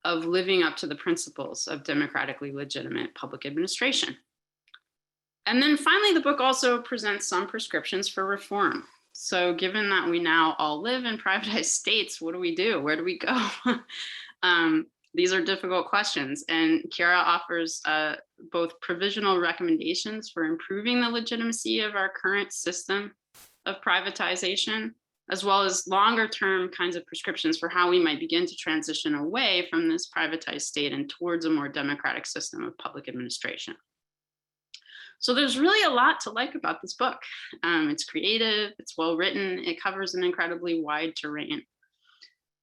of living up to the principles of democratically legitimate public administration. And then finally, the book also presents some prescriptions for reform. So given that we now all live in privatized states, what do we do? Where do we go? These are difficult questions, and Chiara offers both provisional recommendations for improving the legitimacy of our current system of privatization, as well as longer term kinds of prescriptions for how we might begin to transition away from this privatized state and towards a more democratic system of public administration. So there's really a lot to like about this book. It's creative, it's well written, it covers an incredibly wide terrain.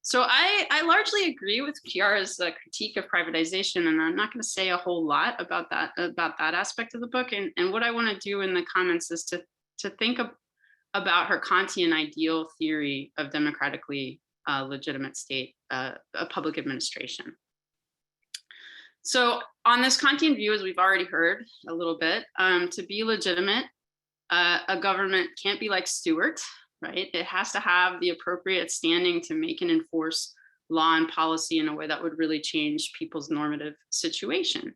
So I largely agree with Chiara's critique of privatization, and I'm not going to say a whole lot about that aspect of the book. And what I want to do in the comments is to think about her Kantian ideal theory of democratically legitimate state public administration. So on this Kantian view, as we've already heard a little bit, to be legitimate, a government can't be like Stewart, right? It has to have the appropriate standing to make and enforce law and policy in a way that would really change people's normative situation.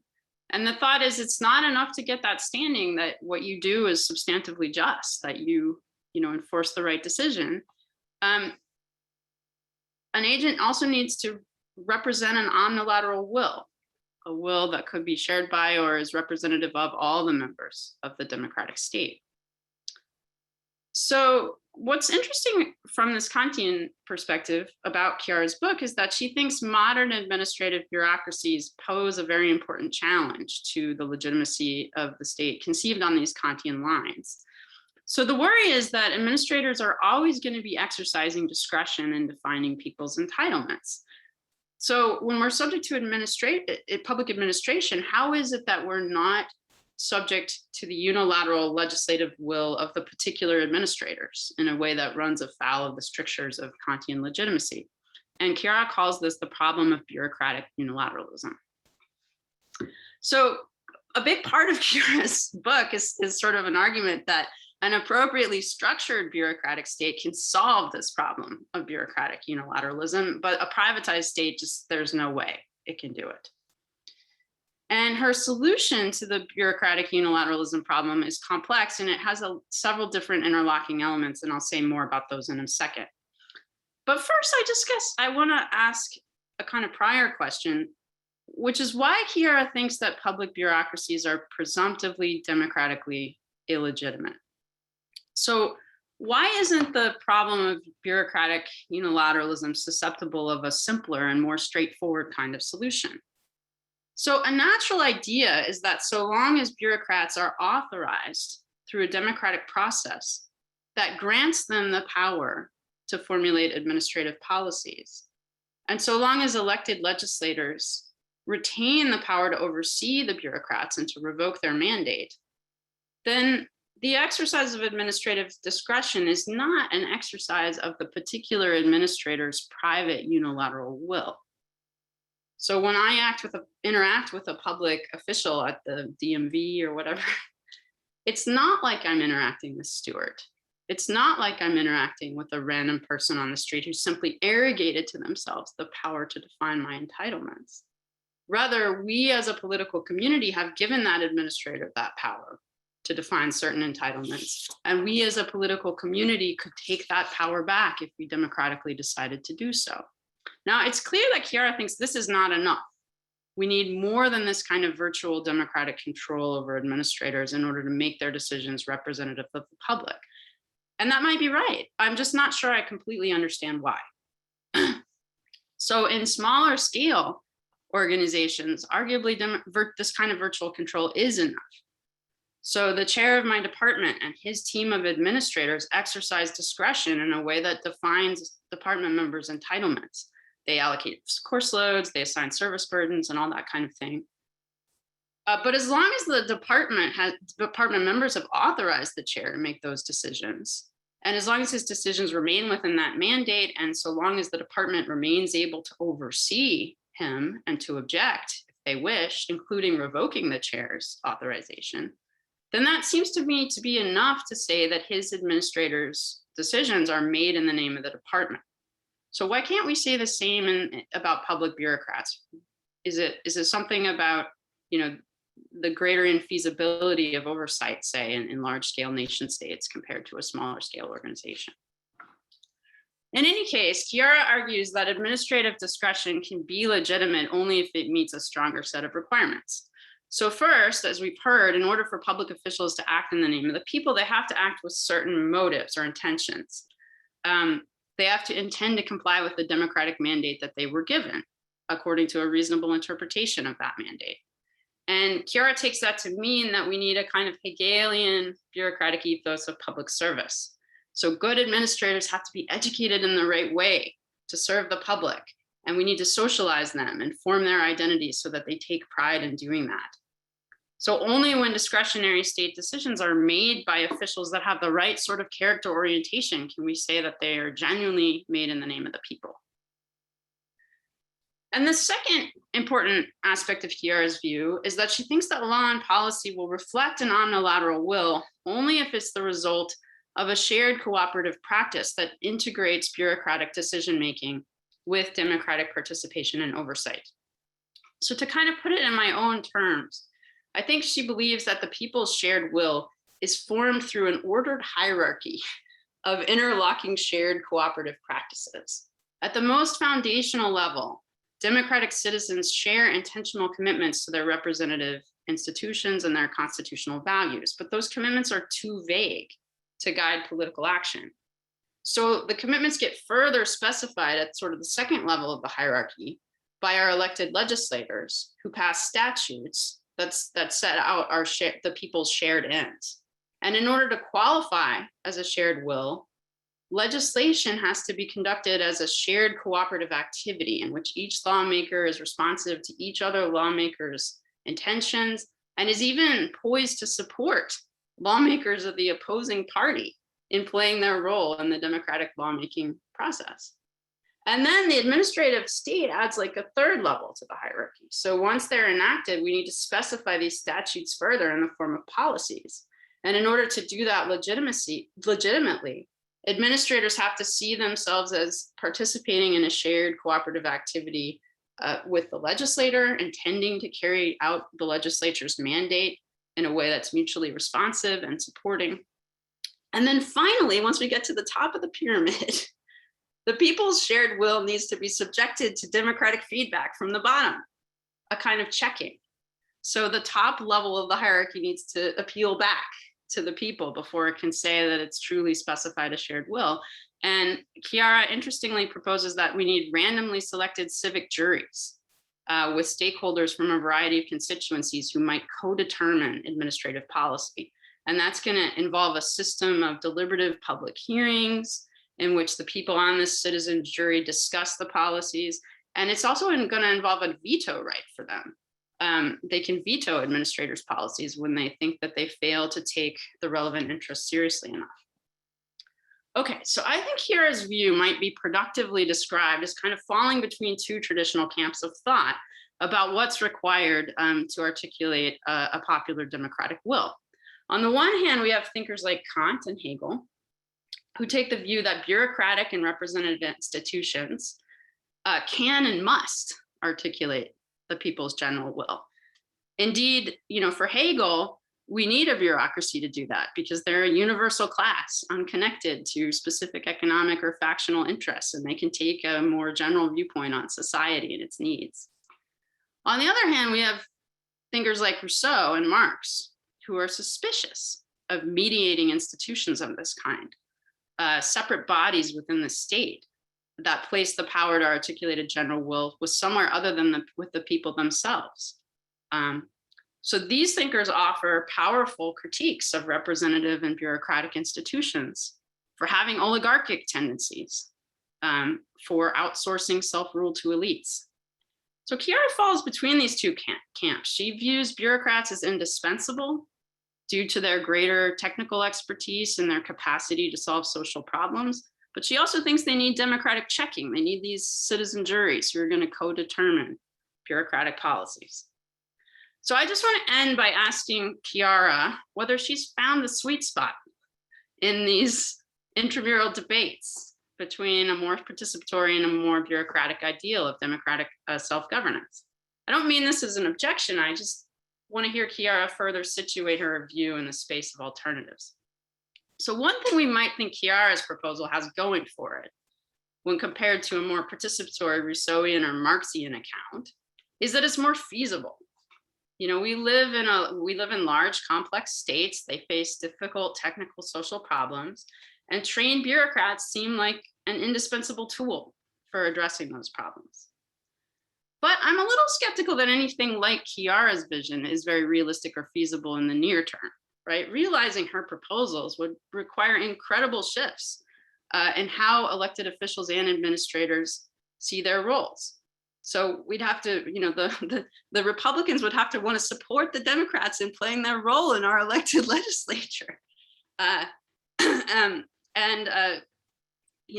And the thought is, it's not enough to get that standing that what you do is substantively just, that you enforce the right decision. An agent also needs to represent an omnilateral will, a will that could be shared by or is representative of all the members of the democratic state. So what's interesting from this Kantian perspective about Chiara's book is that she thinks modern administrative bureaucracies pose a very important challenge to the legitimacy of the state conceived on these Kantian lines. So the worry is that administrators are always going to be exercising discretion in defining people's entitlements. So when we're subject to public administration, how is it that we're not subject to the unilateral legislative will of the particular administrators in a way that runs afoul of the strictures of Kantian legitimacy? And Chiara calls this the problem of bureaucratic unilateralism. So a big part of Chiara's book is sort of an argument that an appropriately structured bureaucratic state can solve this problem of bureaucratic unilateralism, but a privatized state, just there's no way it can do it. And her solution to the bureaucratic unilateralism problem is complex, and it has several different interlocking elements, and I'll say more about those in a second. But first, I want to ask a kind of prior question, which is why Chiara thinks that public bureaucracies are presumptively democratically illegitimate. So why isn't the problem of bureaucratic unilateralism susceptible of a simpler and more straightforward kind of solution? So a natural idea is that so long as bureaucrats are authorized through a democratic process that grants them the power to formulate administrative policies, and so long as elected legislators retain the power to oversee the bureaucrats and to revoke their mandate, then the exercise of administrative discretion is not an exercise of the particular administrator's private unilateral will. So when I interact with a public official at the DMV or whatever, it's not like I'm interacting with Stuart. It's not like I'm interacting with a random person on the street who simply arrogated to themselves the power to define my entitlements. Rather, we as a political community have given that administrator that power to define certain entitlements. And we as a political community could take that power back if we democratically decided to do so. Now, it's clear that Chiara thinks this is not enough. We need more than this kind of virtual democratic control over administrators in order to make their decisions representative of the public. And that might be right. I'm just not sure I completely understand why. So in smaller scale organizations, arguably this kind of virtual control is enough. So the chair of my department and his team of administrators exercise discretion in a way that defines department members' entitlements. They allocate course loads, they assign service burdens and all that kind of thing. But as long as the department members have authorized the chair to make those decisions, and as long as his decisions remain within that mandate, and so long as the department remains able to oversee him and to object if they wish, including revoking the chair's authorization, then that seems to me to be enough to say that his administrators' decisions are made in the name of the department. So why can't we say the same about public bureaucrats? Is it something about, the greater infeasibility of oversight, say, in large-scale nation states compared to a smaller scale organization? In any case, Chiara argues that administrative discretion can be legitimate only if it meets a stronger set of requirements. So first, as we've heard, in order for public officials to act in the name of the people, they have to act with certain motives or intentions. They have to intend to comply with the democratic mandate that they were given, according to a reasonable interpretation of that mandate. And Chiara takes that to mean that we need a kind of Hegelian bureaucratic ethos of public service. So good administrators have to be educated in the right way to serve the public, and we need to socialize them and form their identities so that they take pride in doing that. So only when discretionary state decisions are made by officials that have the right sort of character orientation can we say that they are genuinely made in the name of the people. And the second important aspect of Chiara's view is that she thinks that law and policy will reflect an omnilateral will only if it's the result of a shared cooperative practice that integrates bureaucratic decision-making with democratic participation and oversight. So to kind of put it in my own terms, I think she believes that the people's shared will is formed through an ordered hierarchy of interlocking shared cooperative practices. At the most foundational level, democratic citizens share intentional commitments to their representative institutions and their constitutional values, but those commitments are too vague to guide political action. So the commitments get further specified at sort of the second level of the hierarchy by our elected legislators who pass statutes that set out the people's shared ends. And in order to qualify as a shared will, legislation has to be conducted as a shared cooperative activity in which each lawmaker is responsive to each other lawmakers' intentions and is even poised to support lawmakers of the opposing party in playing their role in the democratic lawmaking process. And then the administrative state adds like a third level to the hierarchy. So once they're enacted, we need to specify these statutes further in the form of policies. And in order to do that legitimately, administrators have to see themselves as participating in a shared cooperative activity with the legislator, intending to carry out the legislature's mandate in a way that's mutually responsive and supporting. And then finally, once we get to the top of the pyramid, the people's shared will needs to be subjected to democratic feedback from the bottom, a kind of checking. So the top level of the hierarchy needs to appeal back to the people before it can say that it's truly specified a shared will. And Chiara interestingly proposes that we need randomly selected civic juries with stakeholders from a variety of constituencies who might co-determine administrative policy. And that's going to involve a system of deliberative public hearings in which the people on this citizen jury discuss the policies. And it's also going to involve a veto right for them. They can veto administrators' policies when they think that they fail to take the relevant interests seriously enough. Okay, so I think Chiara's view might be productively described as kind of falling between two traditional camps of thought about what's required to articulate a popular democratic will. On the one hand, we have thinkers like Kant and Hegel, who take the view that bureaucratic and representative institutions can and must articulate the people's general will. Indeed, for Hegel, we need a bureaucracy to do that because they're a universal class, unconnected to specific economic or factional interests, and they can take a more general viewpoint on society and its needs. On the other hand, we have thinkers like Rousseau and Marx, who are suspicious of mediating institutions of this kind, separate bodies within the state that place the power to articulate a general will with somewhere other than with the people themselves. So these thinkers offer powerful critiques of representative and bureaucratic institutions for having oligarchic tendencies, for outsourcing self-rule to elites. So Chiara falls between these two camps. She views bureaucrats as indispensable due to their greater technical expertise and their capacity to solve social problems. But she also thinks they need democratic checking. They need these citizen juries who are going to co-determine bureaucratic policies. So I just want to end by asking Chiara whether she's found the sweet spot in these intramural debates between a more participatory and a more bureaucratic ideal of democratic self-governance. I don't mean this as an objection. I just want to hear Chiara further situate her view in the space of alternatives. So one thing we might think Chiara's proposal has going for it, when compared to a more participatory Rousseauian or Marxian account, is that it's more feasible. We live in large, complex states. They face difficult technical social problems, and trained bureaucrats seem like an indispensable tool for addressing those problems. But I'm a little skeptical that anything like Chiara's vision is very realistic or feasible in the near term, right? Realizing her proposals would require incredible shifts in how elected officials and administrators see their roles. So we'd have to, the Republicans would have to want to support the Democrats in playing their role in our elected legislature.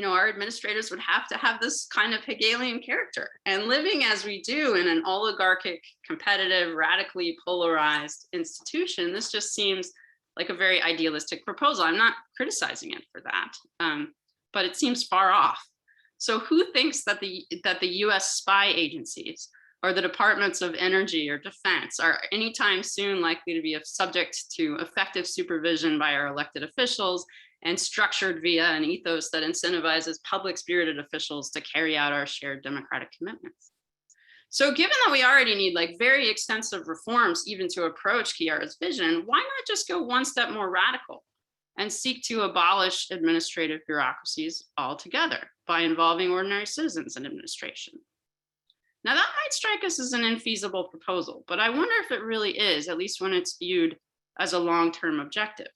Our administrators would have to have this kind of Hegelian character. And living as we do in an oligarchic, competitive, radically polarized institution, this just seems like a very idealistic proposal. I'm not criticizing it for that, but it seems far off. So who thinks that the US spy agencies or the departments of energy or defense are anytime soon likely to be subject to effective supervision by our elected officials and structured via an ethos that incentivizes public-spirited officials to carry out our shared democratic commitments? So given that we already need very extensive reforms even to approach Chiara's vision, why not just go one step more radical and seek to abolish administrative bureaucracies altogether by involving ordinary citizens in administration. Now that might strike us as an infeasible proposal, but I wonder if it really is, at least when it's viewed as a long-term objective.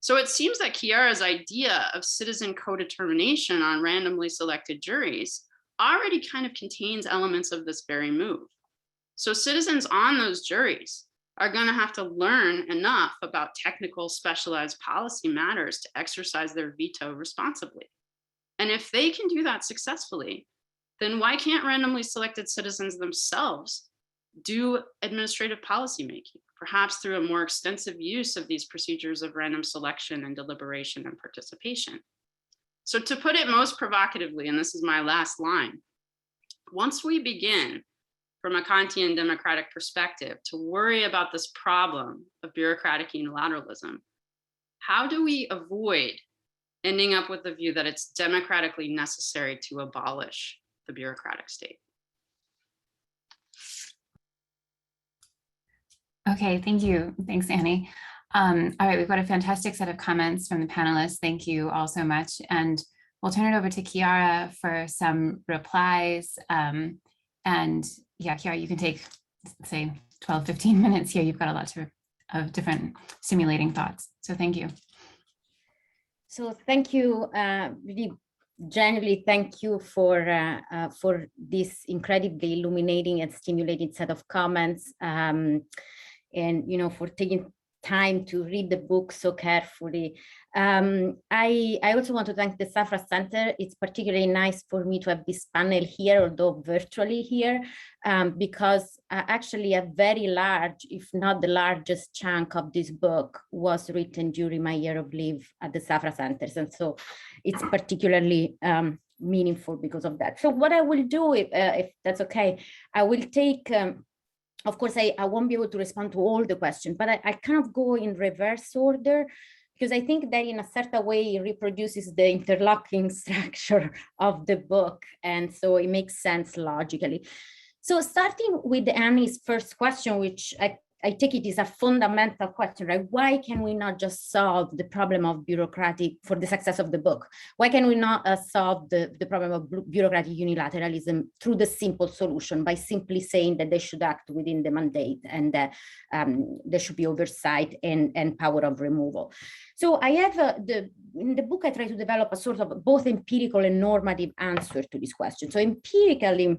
So it seems that Chiara's idea of citizen co-determination on randomly selected juries already kind of contains elements of this very move. So citizens on those juries are going to have to learn enough about technical specialized policy matters to exercise their veto responsibly. And if they can do that successfully, then why can't randomly selected citizens themselves do administrative policymaking, perhaps through a more extensive use of these procedures of random selection and deliberation and participation? So to put it most provocatively, and this is my last line, once we begin from a Kantian democratic perspective to worry about this problem of bureaucratic unilateralism, how do we avoid ending up with the view that it's democratically necessary to abolish the bureaucratic state? Okay, thank you. Thanks, Annie. All right, we've got a fantastic set of comments from the panelists. Thank you all so much. And we'll turn it over to Chiara for some replies. And yeah, Chiara, you can take, say, 12, 15 minutes here. You've got a lot of different stimulating thoughts. So thank you. So thank you, really genuinely thank you for this incredibly illuminating and stimulating set of comments. And, you know, for taking time to read the book so carefully. I also want to thank the Safra Center. It's particularly nice for me to have this panel here, although virtually here, because actually a very large, if not the largest chunk of this book was written during my year of leave at the Safra Centers. And so it's particularly meaningful because of that. So what I will do, if that's okay, I will take, of course, I won't be able to respond to all the questions, but I kind of go in reverse order, because I think that in a certain way it reproduces the interlocking structure of the book. And so it makes sense logically. So starting with Annie's first question, which I take it is a fundamental question, right? Why can we not just solve the problem of bureaucratic, for the success of the book? Why can we not solve the problem of bureaucratic unilateralism through the simple solution by simply saying that they should act within the mandate and that there should be oversight and power of removal? So I have, in the book, I try to develop a sort of both empirical and normative answer to this question. So empirically,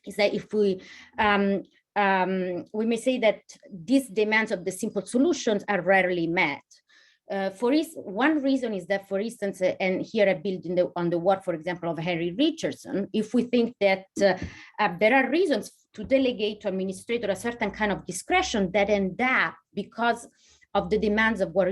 is that if we may say that these demands of the simple solutions are rarely met. One reason is that, for instance, and here I build on the work, for example, of Henry Richardson, if we think that there are reasons to delegate to administrator a certain kind of discretion that end up, because of the demands of what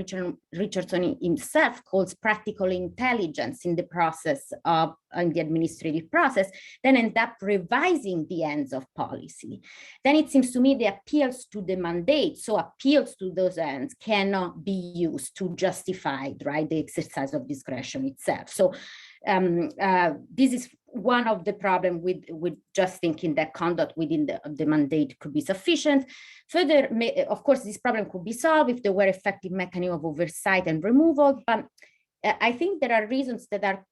Richardson himself calls practical intelligence in the process of in the administrative process, then end up revising the ends of policy. Then it seems to me the appeals to the mandate, so appeals to those ends, cannot be used to justify, right, the exercise of discretion itself. So this is one of the problems with just thinking that conduct within the mandate could be sufficient. Further, of course, this problem could be solved if there were effective mechanism of oversight and removal, but I think there are reasons that are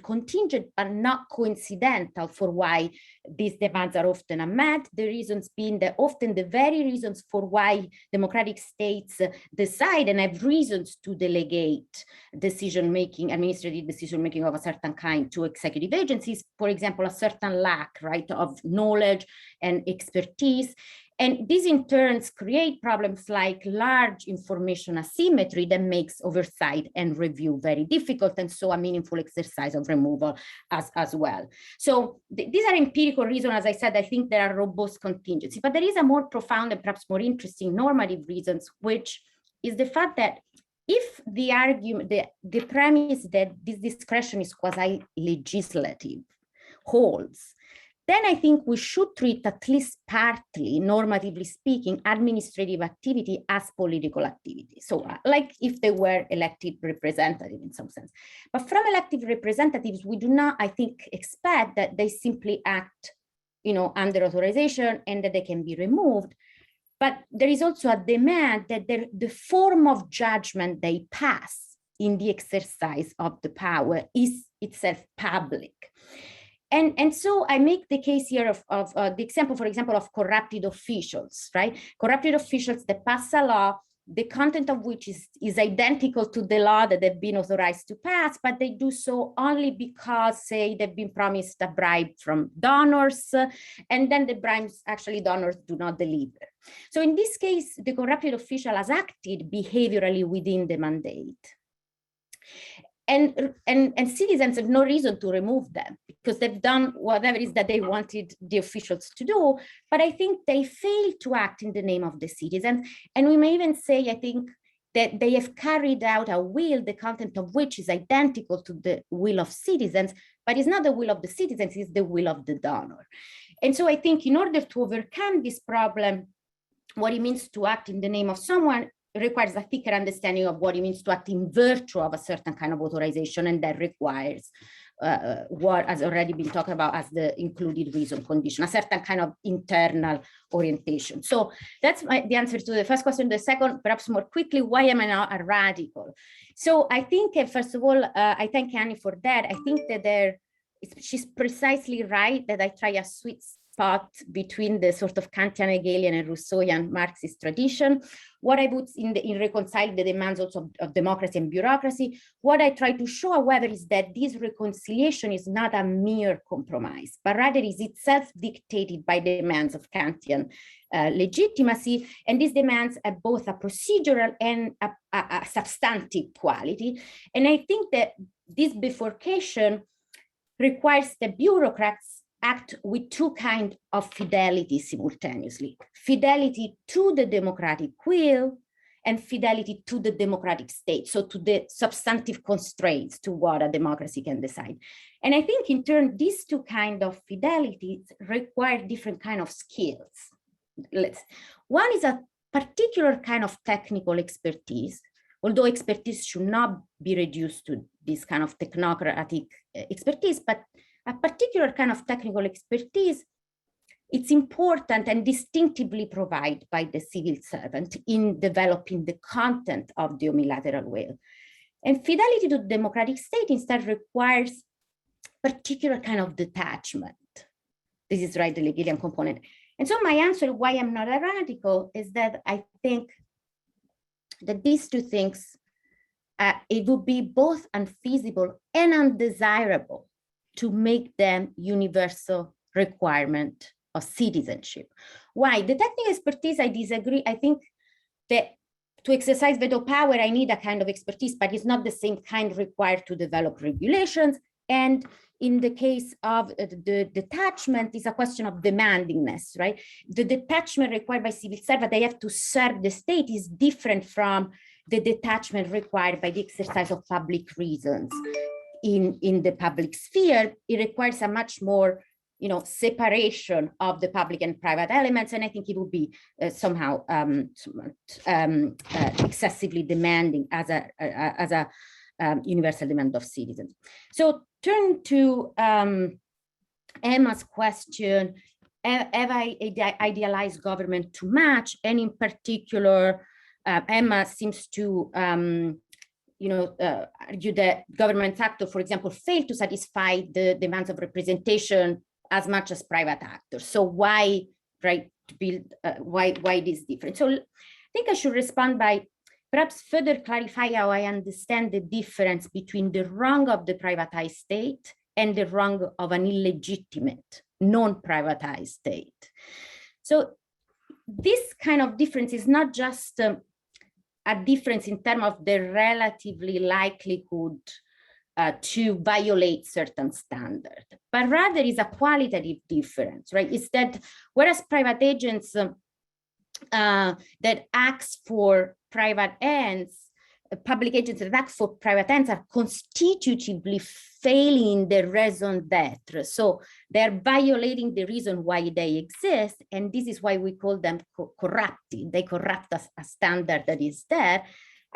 contingent but not coincidental for why these demands are often unmet. The reasons being that often the very reasons for why democratic states decide and have reasons to delegate decision-making, administrative decision-making of a certain kind to executive agencies, for example, a certain lack, right, of knowledge and expertise. And these in turns create problems like large information asymmetry that makes oversight and review very difficult, and so a meaningful exercise of removal as well. So these are empirical reasons. As I said, I think there are robust contingencies, but there is a more profound and perhaps more interesting normative reasons, which is the fact that if the argument, the premise that this discretion is quasi-legislative holds, then I think we should treat, at least partly, normatively speaking, administrative activity as political activity. So like if they were elected representatives in some sense. But from elected representatives, we do not, I think, expect that they simply act, you know, under authorization and that they can be removed. But there is also a demand that the form of judgment they pass in the exercise of the power is itself public. And so I make the case here of the example, for example, of corrupted officials, right? Corrupted officials that pass a law, the content of which is identical to the law that they've been authorized to pass, but they do so only because, say, they've been promised a bribe from donors, and then the bribes, actually donors do not deliver. So in this case, the corrupted official has acted behaviorally within the mandate. And citizens have no reason to remove them because they've done whatever it is that they wanted the officials to do. But I think they failed to act in the name of the citizens. And we may even say, I think, that they have carried out a will, the content of which is identical to the will of citizens, but it's not the will of the citizens, it's the will of the donor. And so I think in order to overcome this problem, what it means to act in the name of someone requires a thicker understanding of what it means to act in virtue of a certain kind of authorization, and that requires what has already been talked about as the included reason condition, a certain kind of internal orientation. So that's the answer to the first question. The second, perhaps more quickly, why am I now a radical? So I think, first of all, I thank Annie for that. I think that she's precisely right that I try a sweet spot between the sort of Kantian, Hegelian, and Rousseauian Marxist tradition. What I put in reconciling the demands also of democracy and bureaucracy, what I try to show, however, is that this reconciliation is not a mere compromise, but rather is itself dictated by demands of Kantian legitimacy, and these demands have both a procedural and a substantive quality. And I think that this bifurcation requires the bureaucrats act with two kinds of fidelity simultaneously: fidelity to the democratic will and fidelity to the democratic state, so to the substantive constraints to what a democracy can decide. And I think in turn, these two kinds of fidelities require different kinds of skills. One is a particular kind of technical expertise, although expertise should not be reduced to this kind of technocratic expertise, but a particular kind of technical expertise, it's important and distinctively provided by the civil servant in developing the content of the unilateral will. And fidelity to the democratic state instead requires particular kind of detachment. This is right, the Hegelian component. And so my answer why I'm not a radical is that I think that these two things, it would be both unfeasible and undesirable to make them universal requirement of citizenship. Why? The technical expertise, I disagree. I think that to exercise veto power, I need a kind of expertise, but it's not the same kind required to develop regulations. And in the case of the detachment, it's a question of demandingness, right? The detachment required by civil servants, they have to serve the state, is different from the detachment required by the exercise of public reasons. In the public sphere, it requires a much more, separation of the public and private elements, and I think it would be somehow excessively demanding as a universal demand of citizens. So turn to Emma's question: have I idealized government too much? And in particular, Emma seems to argue that government actors, for example, fail to satisfy the demands of representation as much as private actors. So why, right, why this difference? So I think I should respond by perhaps further clarify how I understand the difference between the wrong of the privatized state and the wrong of an illegitimate, non-privatized state. So this kind of difference is not just a difference in terms of the relatively likelihood to violate certain standards, but rather is a qualitative difference, right? It's that whereas private agents that acts for private ends, public agents that act for private ends are constitutively failing the raison d'etre. So they're violating the reason why they exist. And this is why we call them corrupted. They corrupt a standard that is there.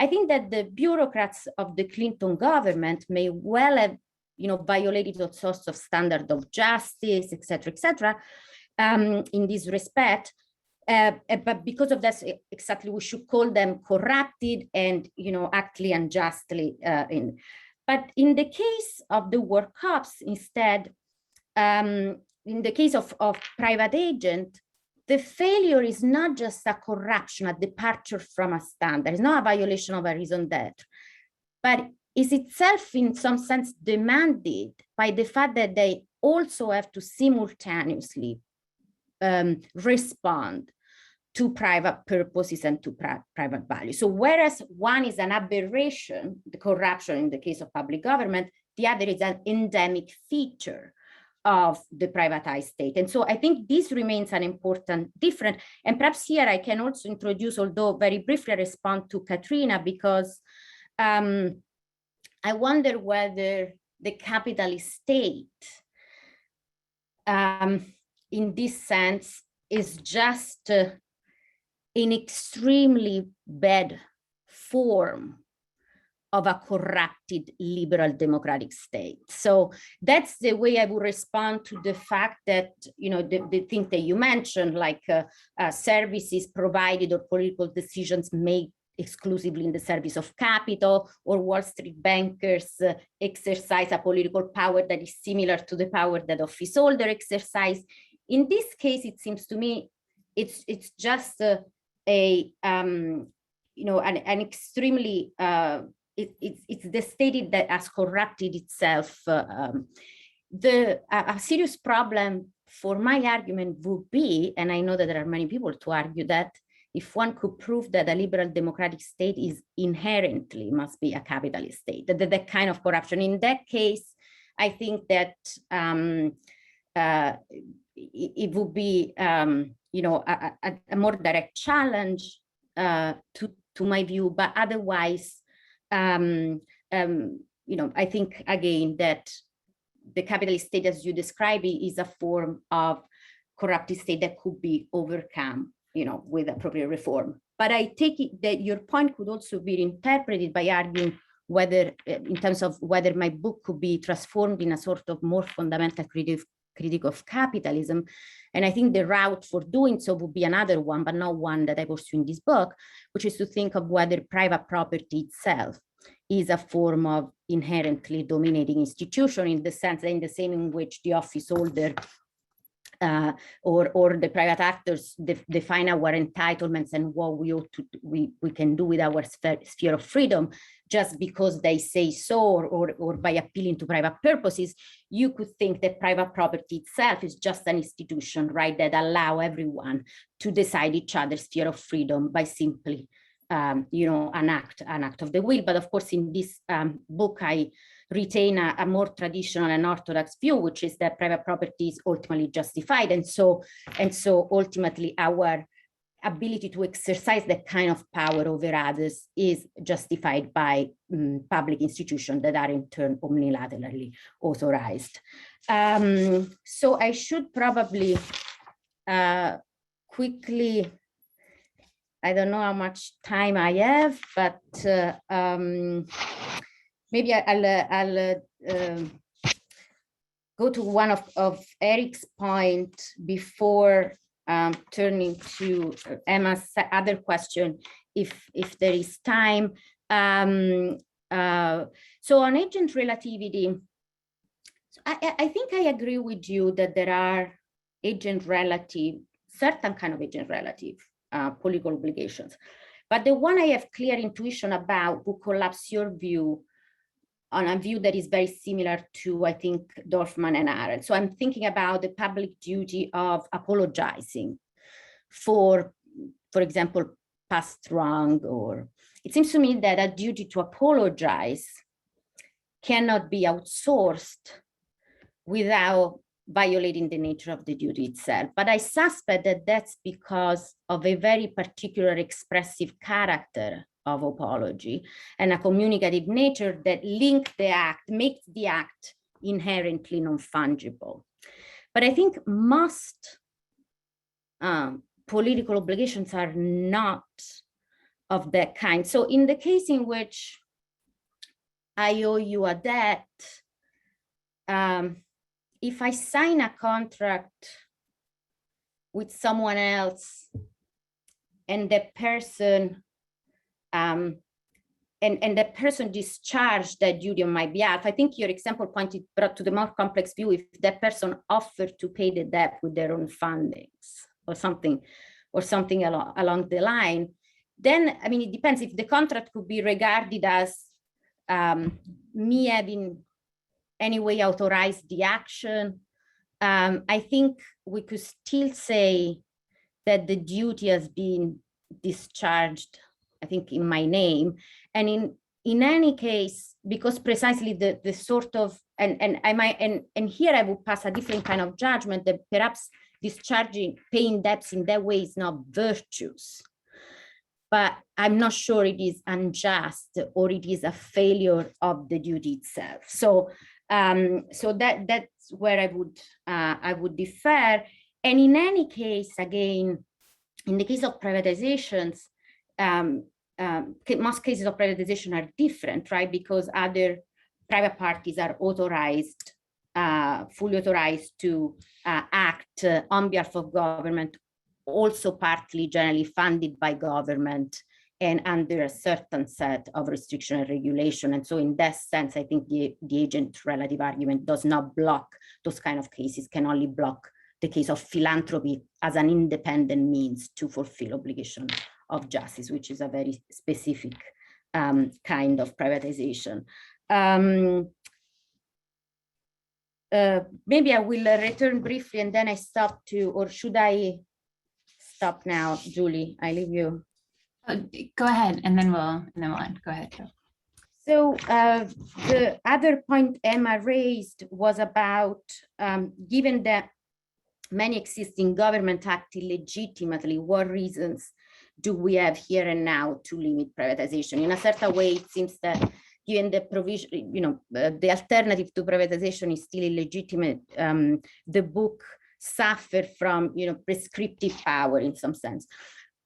I think that the bureaucrats of the Clinton government may well have, violated all sorts of standards of justice, et cetera, in this respect. But because of that, exactly, we should call them corrupted and, actly unjustly. But in the case of the work cops, instead, in the case of private agent, the failure is not just a corruption, a departure from a standard. It's not a violation of a raison d'etre, but is itself in some sense demanded by the fact that they also have to simultaneously respond to private purposes and to private value. So whereas one is an aberration, the corruption in the case of public government, the other is an endemic feature of the privatized state. And so I think this remains an important difference. And perhaps here I can also introduce, although very briefly, respond to Katrina, because I wonder whether the capitalist state, in this sense, is just an extremely bad form of a corrupted liberal democratic state. So that's the way I would respond to the fact that, the thing that you mentioned, like services provided or political decisions made exclusively in the service of capital, or Wall Street bankers exercise a political power that is similar to the power that office holder exercise. In this case, it seems to me it's just an extremely it's the state that has corrupted itself. A serious problem for my argument would be, and I know that there are many people to argue that, if one could prove that a liberal democratic state is inherently must be a capitalist state, that kind of corruption. In that case, I think that it would be a more direct challenge to my view. But otherwise, I think again that the capitalist state, as you describe it, is a form of corrupted state that could be overcome, with appropriate reform. But I take it that your point could also be interpreted by arguing whether, in terms of whether my book could be transformed in a sort of more fundamental critique of capitalism. And I think the route for doing so would be another one, but not one that I pursue in this book, which is to think of whether private property itself is a form of inherently dominating institution, in the sense that in the same in which the office holder or the private actors define our entitlements and what we ought to we can do with our sphere of freedom, just because they say so, or by appealing to private purposes. You could think that private property itself is just an institution, right, that allow everyone to decide each other's sphere of freedom by simply an act of the will. But of course, in this book, I retain a more traditional and orthodox view, which is that private property is ultimately justified. And so ultimately our ability to exercise that kind of power over others is justified by public institutions that are in turn omnilaterally authorized. So I should probably quickly, I don't know how much time I have, but maybe I'll go to one of Eric's point before turning to Emma's other question, if there is time. So on agent relativity, I think I agree with you that there are certain kind of agent relative political obligations. But the one I have clear intuition about would collapse your view on a view that is very similar to, I think, Dorfman and Arendt. So I'm thinking about the public duty of apologizing for example, past wrong, or it seems to me that a duty to apologize cannot be outsourced without violating the nature of the duty itself. But I suspect that that's because of a very particular expressive character of apology and a communicative nature that makes the act inherently non-fungible. But I think most political obligations are not of that kind. So in the case in which I owe you a debt, if I sign a contract with someone else the person and the person discharged that duty on my behalf. I think your example brought to the more complex view if that person offered to pay the debt with their own fundings or something along the line. Then, I mean, it depends if the contract could be regarded as me having anyway authorized the action. I think we could still say that the duty has been discharged, I think, in my name. And in any case, because precisely the sort of, and here I would pass a different kind of judgment that perhaps paying debts in that way is not virtuous. But I'm not sure it is unjust or it is a failure of the duty itself. So that's where I would defer. And in any case, again, in the case of privatizations, most cases of privatization are different, right? Because other private parties are authorized, fully authorized to act on behalf of government, also partly generally funded by government and under a certain set of restriction and regulation. And so in that sense, I think the agent relative argument does not block those kind of cases, can only block the case of philanthropy as an independent means to fulfill obligation of justice, which is a very specific kind of privatization. Maybe I will return briefly and then I stop or should I stop now, Julie? I leave you. Go ahead, and then we'll end. Go ahead. So the other point Emma raised was about, given that many existing government act illegitimately, what reasons do we have here and now to limit privatization? In a certain way, it seems that given the provision, the alternative to privatization is still illegitimate. The book suffered from, prescriptive power in some sense.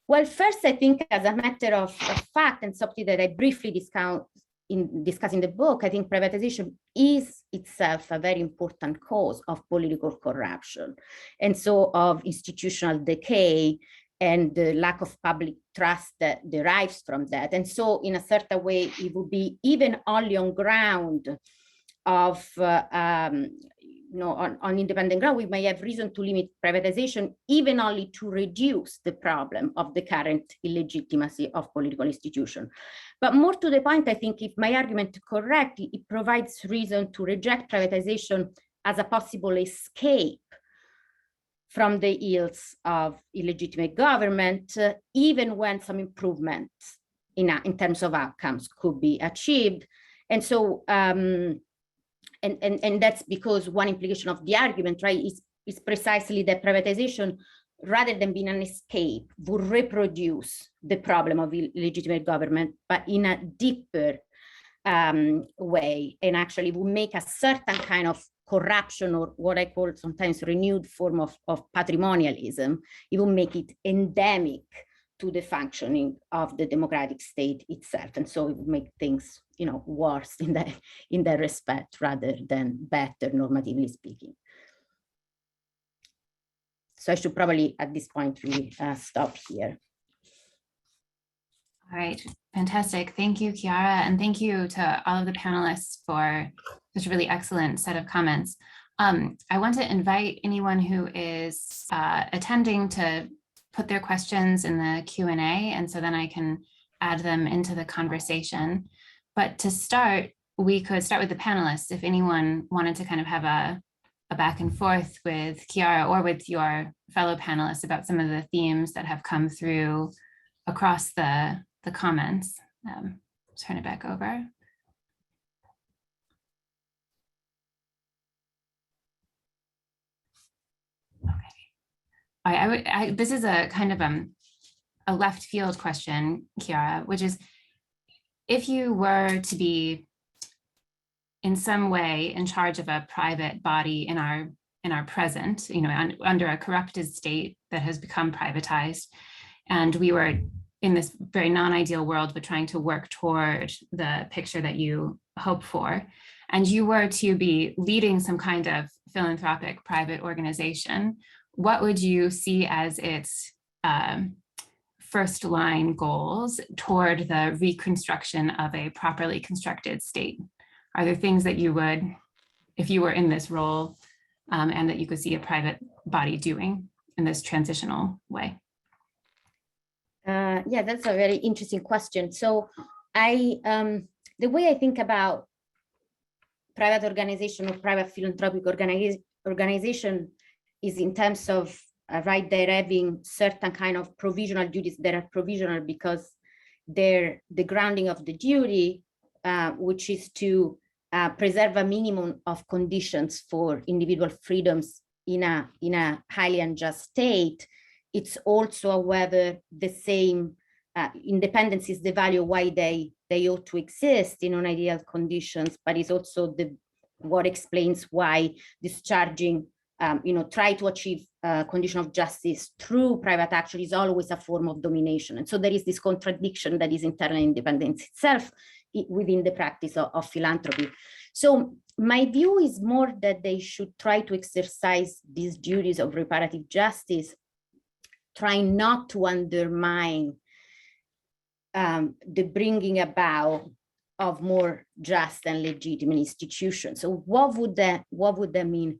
Well, first, I think as a matter of fact, and something that I briefly discuss in the book, I think privatization is itself a very important cause of political corruption, and so of institutional decay and the lack of public trust that derives from that. And so in a certain way, it would be even only on ground of, on independent ground, we may have reason to limit privatization, even only to reduce the problem of the current illegitimacy of political institutions. But more to the point, I think if my argument is correct, it provides reason to reject privatization as a possible escape from the ills of illegitimate government, even when some improvements in terms of outcomes could be achieved. And so, and that's because one implication of the argument, right, is precisely that privatization, rather than being an escape, would reproduce the problem of illegitimate government, but in a deeper way, and actually would make a certain kind of corruption, or what I call sometimes renewed form of patrimonialism. It will make it endemic to the functioning of the democratic state itself. And so it would make things, worse in that respect rather than better, normatively speaking. So I should probably at this point really stop here. All right, fantastic. Thank you, Chiara, and thank you to all of the panelists for such a really excellent set of comments. I want to invite anyone who is attending to put their questions in the Q&A, and so then I can add them into the conversation. But to start, we could start with the panelists. If anyone wanted to kind of have a back and forth with Chiara or with your fellow panelists about some of the themes that have come through across the comments. Turn it back over. Okay. This is a kind of a left field question, Chiara, which is, if you were to be in some way in charge of a private body in our present, under a corrupted state that has become privatized, and we were in this very non-ideal world, but trying to work toward the picture that you hope for, and you were to be leading some kind of philanthropic private organization, what would you see as its first line goals toward the reconstruction of a properly constructed state? Are there things that you would, if you were in this role, and that you could see a private body doing in this transitional way? Yeah, that's a very interesting question. So the way I think about private organization or private philanthropic organization is in terms of they're having certain kind of provisional duties that are provisional because they're the grounding of the duty, which is to preserve a minimum of conditions for individual freedoms in a highly unjust state. It's also, however, the same independence is the value why they ought to exist in non-ideal conditions, but it's also what explains why discharging, try to achieve condition of justice through private action is always a form of domination. And so there is this contradiction that is internal independence itself within the practice of philanthropy. So my view is more that they should try to exercise these duties of reparative justice, trying not to undermine the bringing about of more just and legitimate institutions. So what would that mean?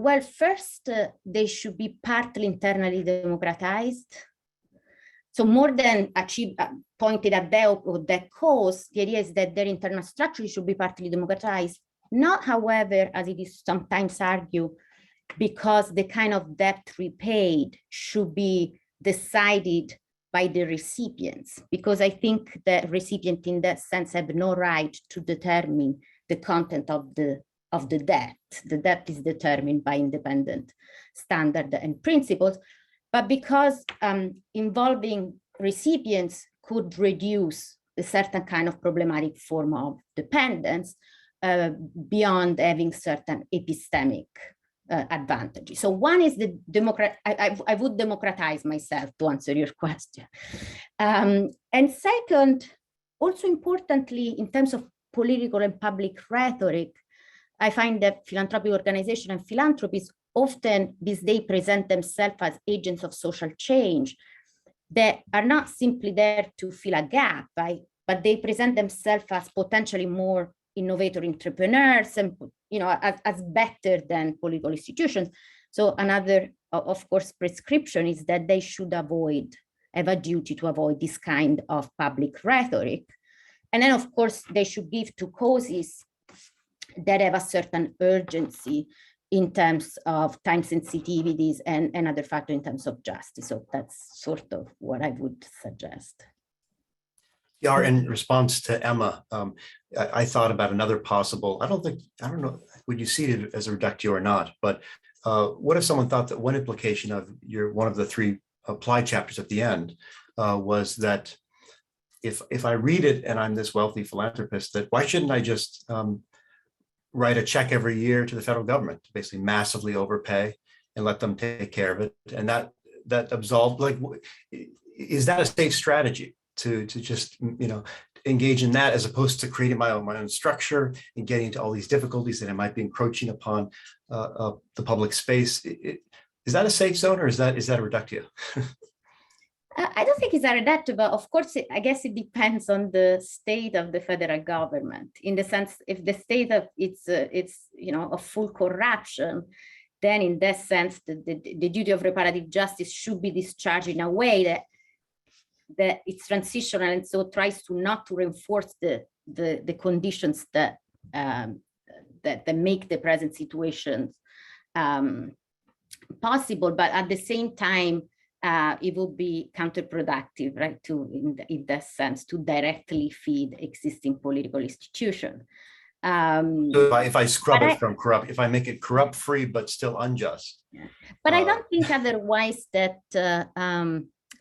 Well, first, they should be partly internally democratized. So more than pointed at that cause, the idea is that their internal structure should be partly democratized, not, however, as it is sometimes argued, because the kind of debt repaid should be decided by the recipients, because I think that recipients in that sense have no right to determine the content of the debt. The debt is determined by independent standards and principles, but because involving recipients could reduce a certain kind of problematic form of dependence beyond having certain epistemic advantages. So one is the I would democratize myself to answer your question. And second, also importantly, in terms of political and public rhetoric, I find that philanthropic organizations and philanthropists often these days present themselves as agents of social change that are not simply there to fill a gap, right? But they present themselves as potentially more innovator entrepreneurs and as better than political institutions. So another, of course, prescription is that they should have a duty to avoid this kind of public rhetoric. And then, of course, they should give to causes that have a certain urgency in terms of time sensitivities and other factors in terms of justice. So that's sort of what I would suggest. Yeah, in response to Emma, I thought about another possible, I don't know, would you see it as a reductio or not, but what if someone thought that one implication of one of the three applied chapters at the end was that if I read it and I'm this wealthy philanthropist, that why shouldn't I just write a check every year to the federal government to basically massively overpay and let them take care of it? And that absolved, is that a state strategy to just, engage in that as opposed to creating my own structure and getting into all these difficulties that I might be encroaching upon the public space? Is that a safe zone, or is that a reductio? I don't think it's a reductio, but of course, I guess it depends on the state of the federal government. In the sense, if the state of it's a full corruption, then in that sense, the duty of reparative justice should be discharged in a way that it's transitional, and so tries to not to reinforce the conditions that make the present situations possible, but at the same time, it would be counterproductive, right? In that sense, to directly feed existing political institutions. So if I scrub it from corrupt, if I make it corrupt free but still unjust. But I don't think otherwise that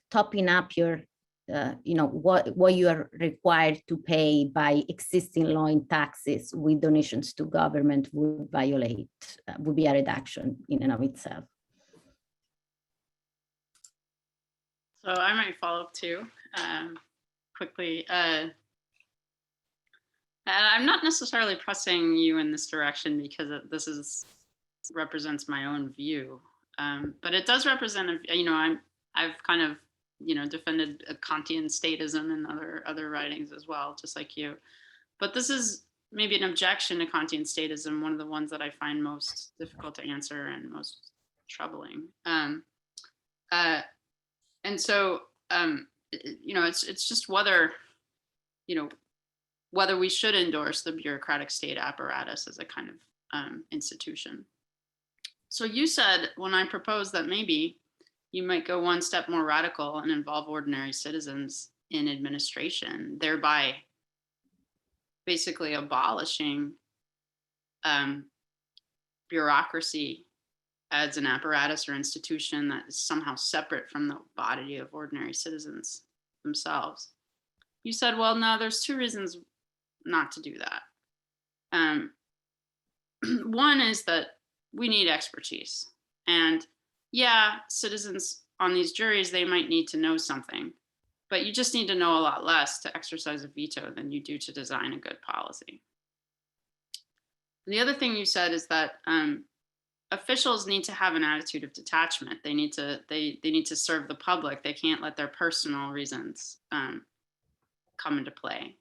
topping up your what you are required to pay by existing law and taxes with donations to government would be a reduction in and of itself. So I might follow up too, quickly. And I'm not necessarily pressing you in this direction because this represents my own view, but it does represent I've kind of defended Kantian statism and other writings as well, just like you. But this is maybe an objection to Kantian statism, one of the ones that I find most difficult to answer and most troubling. And so, it's just whether we should endorse the bureaucratic state apparatus as a kind of institution. So you said, when I proposed that maybe you might go one step more radical and involve ordinary citizens in administration, thereby basically abolishing bureaucracy as an apparatus or institution that is somehow separate from the body of ordinary citizens themselves. You said, well, no, there's two reasons not to do that. One is that we need expertise. And yeah, citizens on these juries, they might need to know something, but you just need to know a lot less to exercise a veto than you do to design a good policy. And the other thing you said is that officials need to have an attitude of detachment. They need to serve the public. They can't let their personal reasons come into play.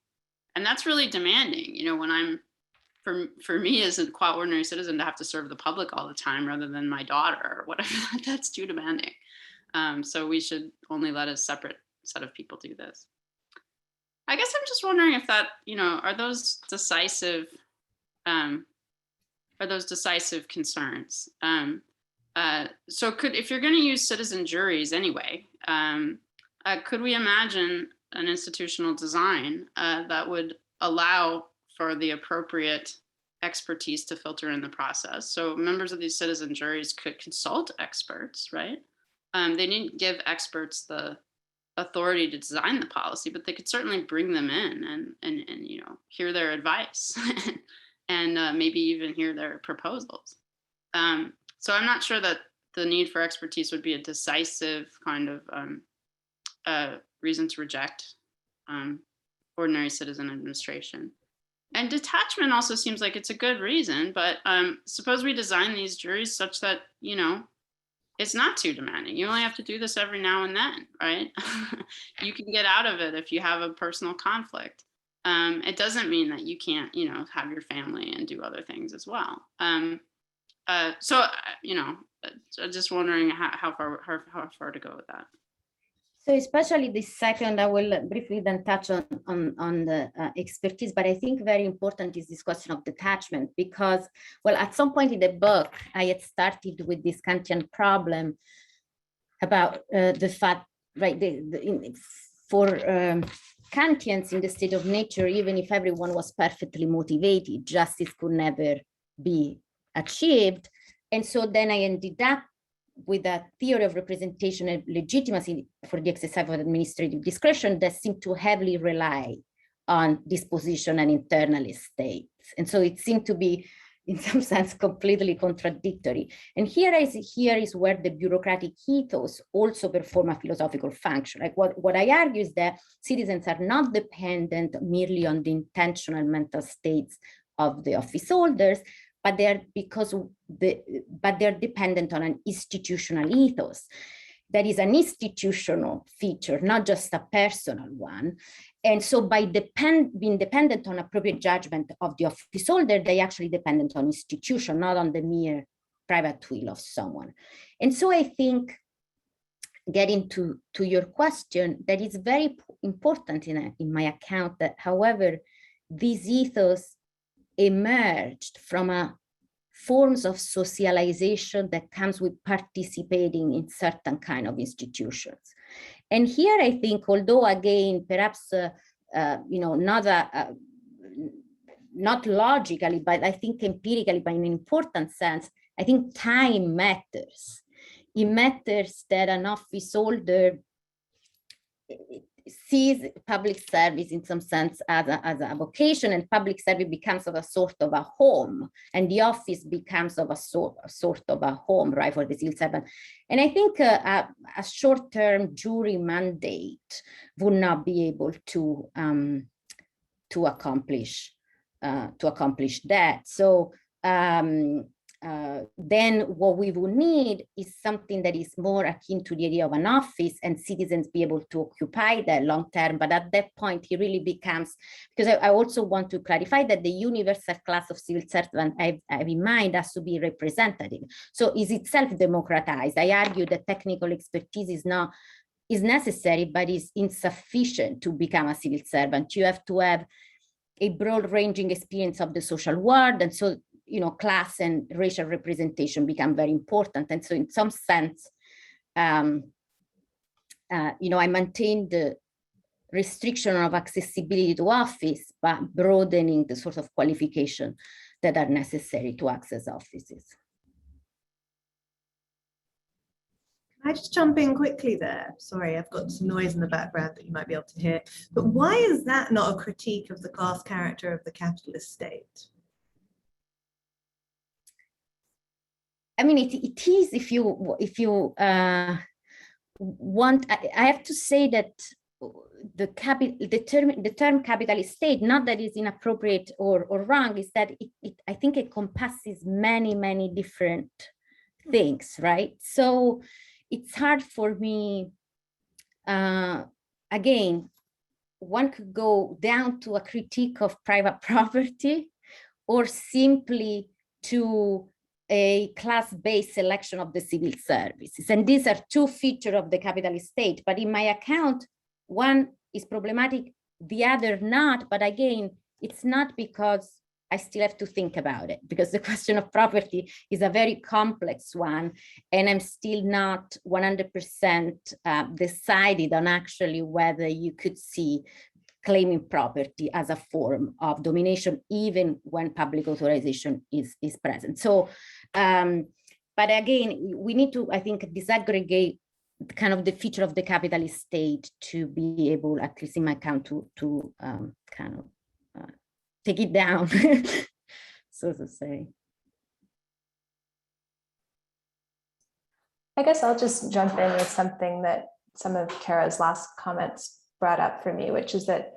And that's really demanding. When for me as a qua ordinary citizen to have to serve the public all the time rather than my daughter or whatever, that's too demanding. So we should only let a separate set of people do this. I guess I'm just wondering if that, are those decisive concerns? So if you're going to use citizen juries anyway, could we imagine an institutional design that would allow for the appropriate expertise to filter in the process? So members of these citizen juries could consult experts, right? They needn't give experts the authority to design the policy, but they could certainly bring them in and hear their advice and maybe even hear their proposals. So I'm not sure that the need for expertise would be a decisive kind of reason to reject ordinary citizen administration. And detachment also seems like it's a good reason, but suppose we design these juries such that, it's not too demanding. You only have to do this every now and then, right? You can get out of it if you have a personal conflict. It doesn't mean that you can't, have your family and do other things as well. So, I'm just wondering how far to go with that. So especially the second, I will briefly then touch on the expertise, but I think very important is this question of detachment, because, well, at some point in the book, I had started with this Kantian problem about the fact, right, for Kantians in the state of nature, even if everyone was perfectly motivated, justice could never be achieved. And so then I ended up with a theory of representation and legitimacy for the exercise of administrative discretion that seemed to heavily rely on disposition and internal states. And so it seemed to be, in some sense, completely contradictory. And here is where the bureaucratic ethos also perform a philosophical function. Like what I argue is that citizens are not dependent merely on the intentional mental states of the office holders, but they're dependent on an institutional ethos. That is an institutional feature, not just a personal one. And so by being dependent on appropriate judgment of the office holder, they actually dependent on institution, not on the mere private will of someone. And so I think, getting to your question, that is very important in my account that, however, this ethos emerged from forms of socialization that comes with participating in certain kind of institutions. And here I think, although again, perhaps not logically, but I think empirically, but in an important sense, I think time matters. It matters that an office holder sees public service in some sense as a vocation, and public service becomes of a sort of a home, and the office becomes of a sort of a home, right, for the civil servant. And I think a short-term jury mandate would not be able to accomplish that. So then what we will need is something that is more akin to the idea of an office and citizens be able to occupy that long term. But at that point, it really becomes, because I also want to clarify that the universal class of civil servant I have in mind has to be representative. So is itself democratized. I argue that technical expertise is necessary, but is insufficient to become a civil servant. You have to have a broad-ranging experience of the social world, and so class and racial representation become very important. And so in some sense, I maintain the restriction of accessibility to office, but broadening the sort of qualification that are necessary to access offices. Can I just jump in quickly there? Sorry, I've got some noise in the background that you might be able to hear. But why is that not a critique of the class character of the capitalist state? I mean, it is if you want. I have to say that the term capitalist state, not that it's inappropriate or wrong, is that I think it encompasses many different things, right? So it's hard for me. Again, one could go down to a critique of private property, or simply to a class-based selection of the civil services. And these are two features of the capitalist state. But in my account, one is problematic, the other not. But again, it's not because I still have to think about it, because the question of property is a very complex one. And I'm still not 100% decided on actually whether you could see claiming property as a form of domination, even when public authorization is present. So, but again, we need to, I think, disaggregate kind of the feature of the capitalist state to be able, at least in my account, to kind of take it down, so to say. I guess I'll just jump in with something that some of Kara's last comments brought up for me, which is that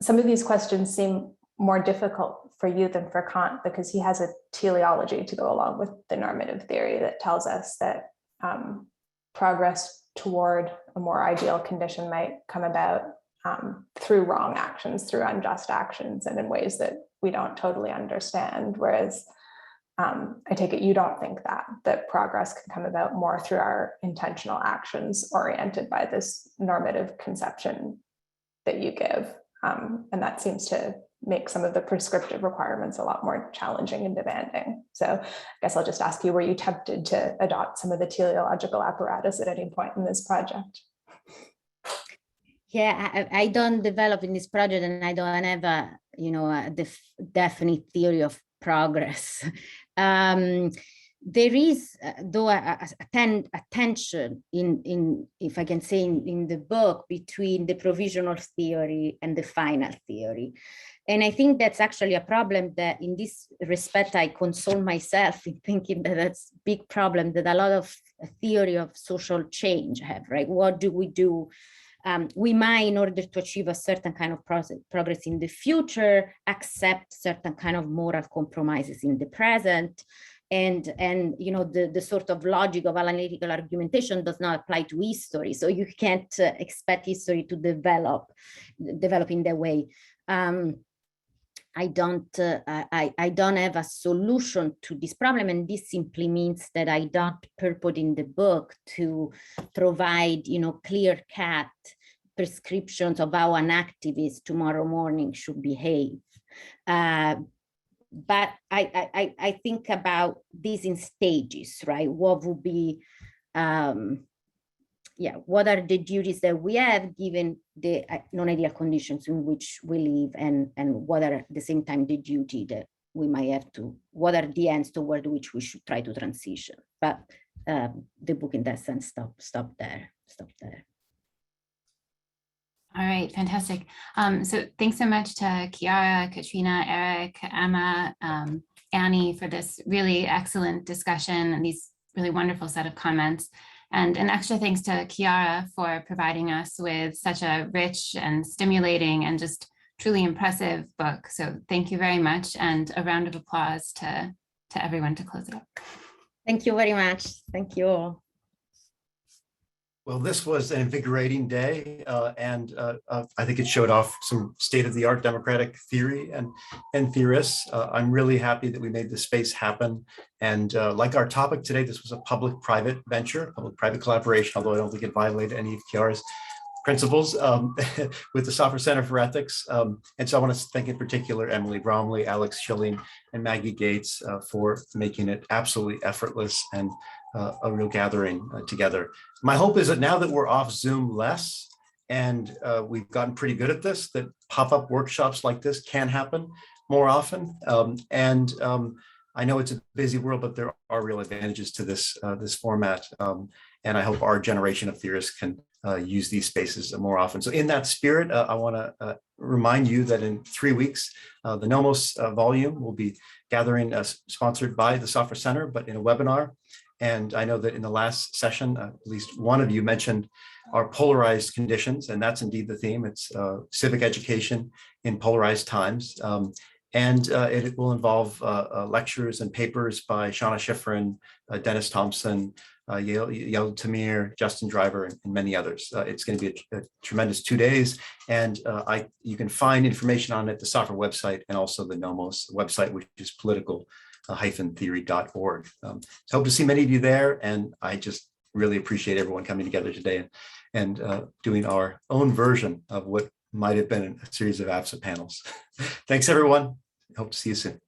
some of these questions seem more difficult for you than for Kant, because he has a teleology to go along with the normative theory that tells us that progress toward a more ideal condition might come about through wrong actions, through unjust actions, and in ways that we don't totally understand. Whereas I take it you don't think that progress can come about more through our intentional actions oriented by this normative conception that you give. And that seems to make some of the prescriptive requirements a lot more challenging and demanding. So I guess I'll just ask you, were you tempted to adopt some of the teleological apparatus at any point in this project? Yeah, I don't develop in this project, and I don't have a definite theory of progress. There is, though, a tension in, if I can say, in the book between the provisional theory and the final theory. And I think that's actually a problem that, in this respect, I console myself in thinking that that's a big problem that a lot of theory of social change have, right? What do we do? We might, in order to achieve a certain kind of progress in the future, accept certain kind of moral compromises in the present. And the sort of logic of analytical argumentation does not apply to history. So you can't expect history to develop in that way. I don't have a solution to this problem, and this simply means that I don't purport in the book to provide, clear-cut prescriptions of how an activist tomorrow morning should behave. But I think about this in stages, right? What would be, what are the duties that we have given the non-ideal conditions in which we live, and what are at the same time the duty that we might have to, what are the ends toward which we should try to transition. But the book in that sense stop there. All right, fantastic. So thanks so much to Chiara, Katrina, Eric, Emma, Annie for this really excellent discussion and these really wonderful set of comments. And an extra thanks to Chiara for providing us with such a rich and stimulating and just truly impressive book. So thank you very much, and a round of applause to to everyone to close it up. Thank you very much. Thank you all. Well, this was an invigorating day, and I think it showed off some state-of-the-art democratic theory and theorists. I'm really happy that we made this space happen. And like our topic today, this was a public-private venture, public-private collaboration, although I don't think it violated any of Chiara's principles with the Software Center for Ethics. And so I want to thank in particular Emily Bromley, Alex Schilling, and Maggie Gates for making it absolutely effortless and a real gathering together. My hope is that now that we're off Zoom less and we've gotten pretty good at this, that pop-up workshops like this can happen more often. I know it's a busy world, but there are real advantages to this format. And I hope our generation of theorists can use these spaces more often. So in that spirit, I want to remind you that in 3 weeks, the Nomos volume will be gathering sponsored by the Software Center, but in a webinar. And I know that in the last session, at least one of you mentioned our polarized conditions, and that's indeed the theme. It's civic education in polarized times. It will involve lectures and papers by Shauna Schifrin, Dennis Thompson, Yael Tamir, Justin Driver, and many others. It's going to be a tremendous 2 days, and you can find information on it at the software website and also the Nomos website, which is political-theory.org. So hope to see many of you there, and I just really appreciate everyone coming together today and doing our own version of what might have been a series of absent panels. Thanks, everyone. Hope to see you soon.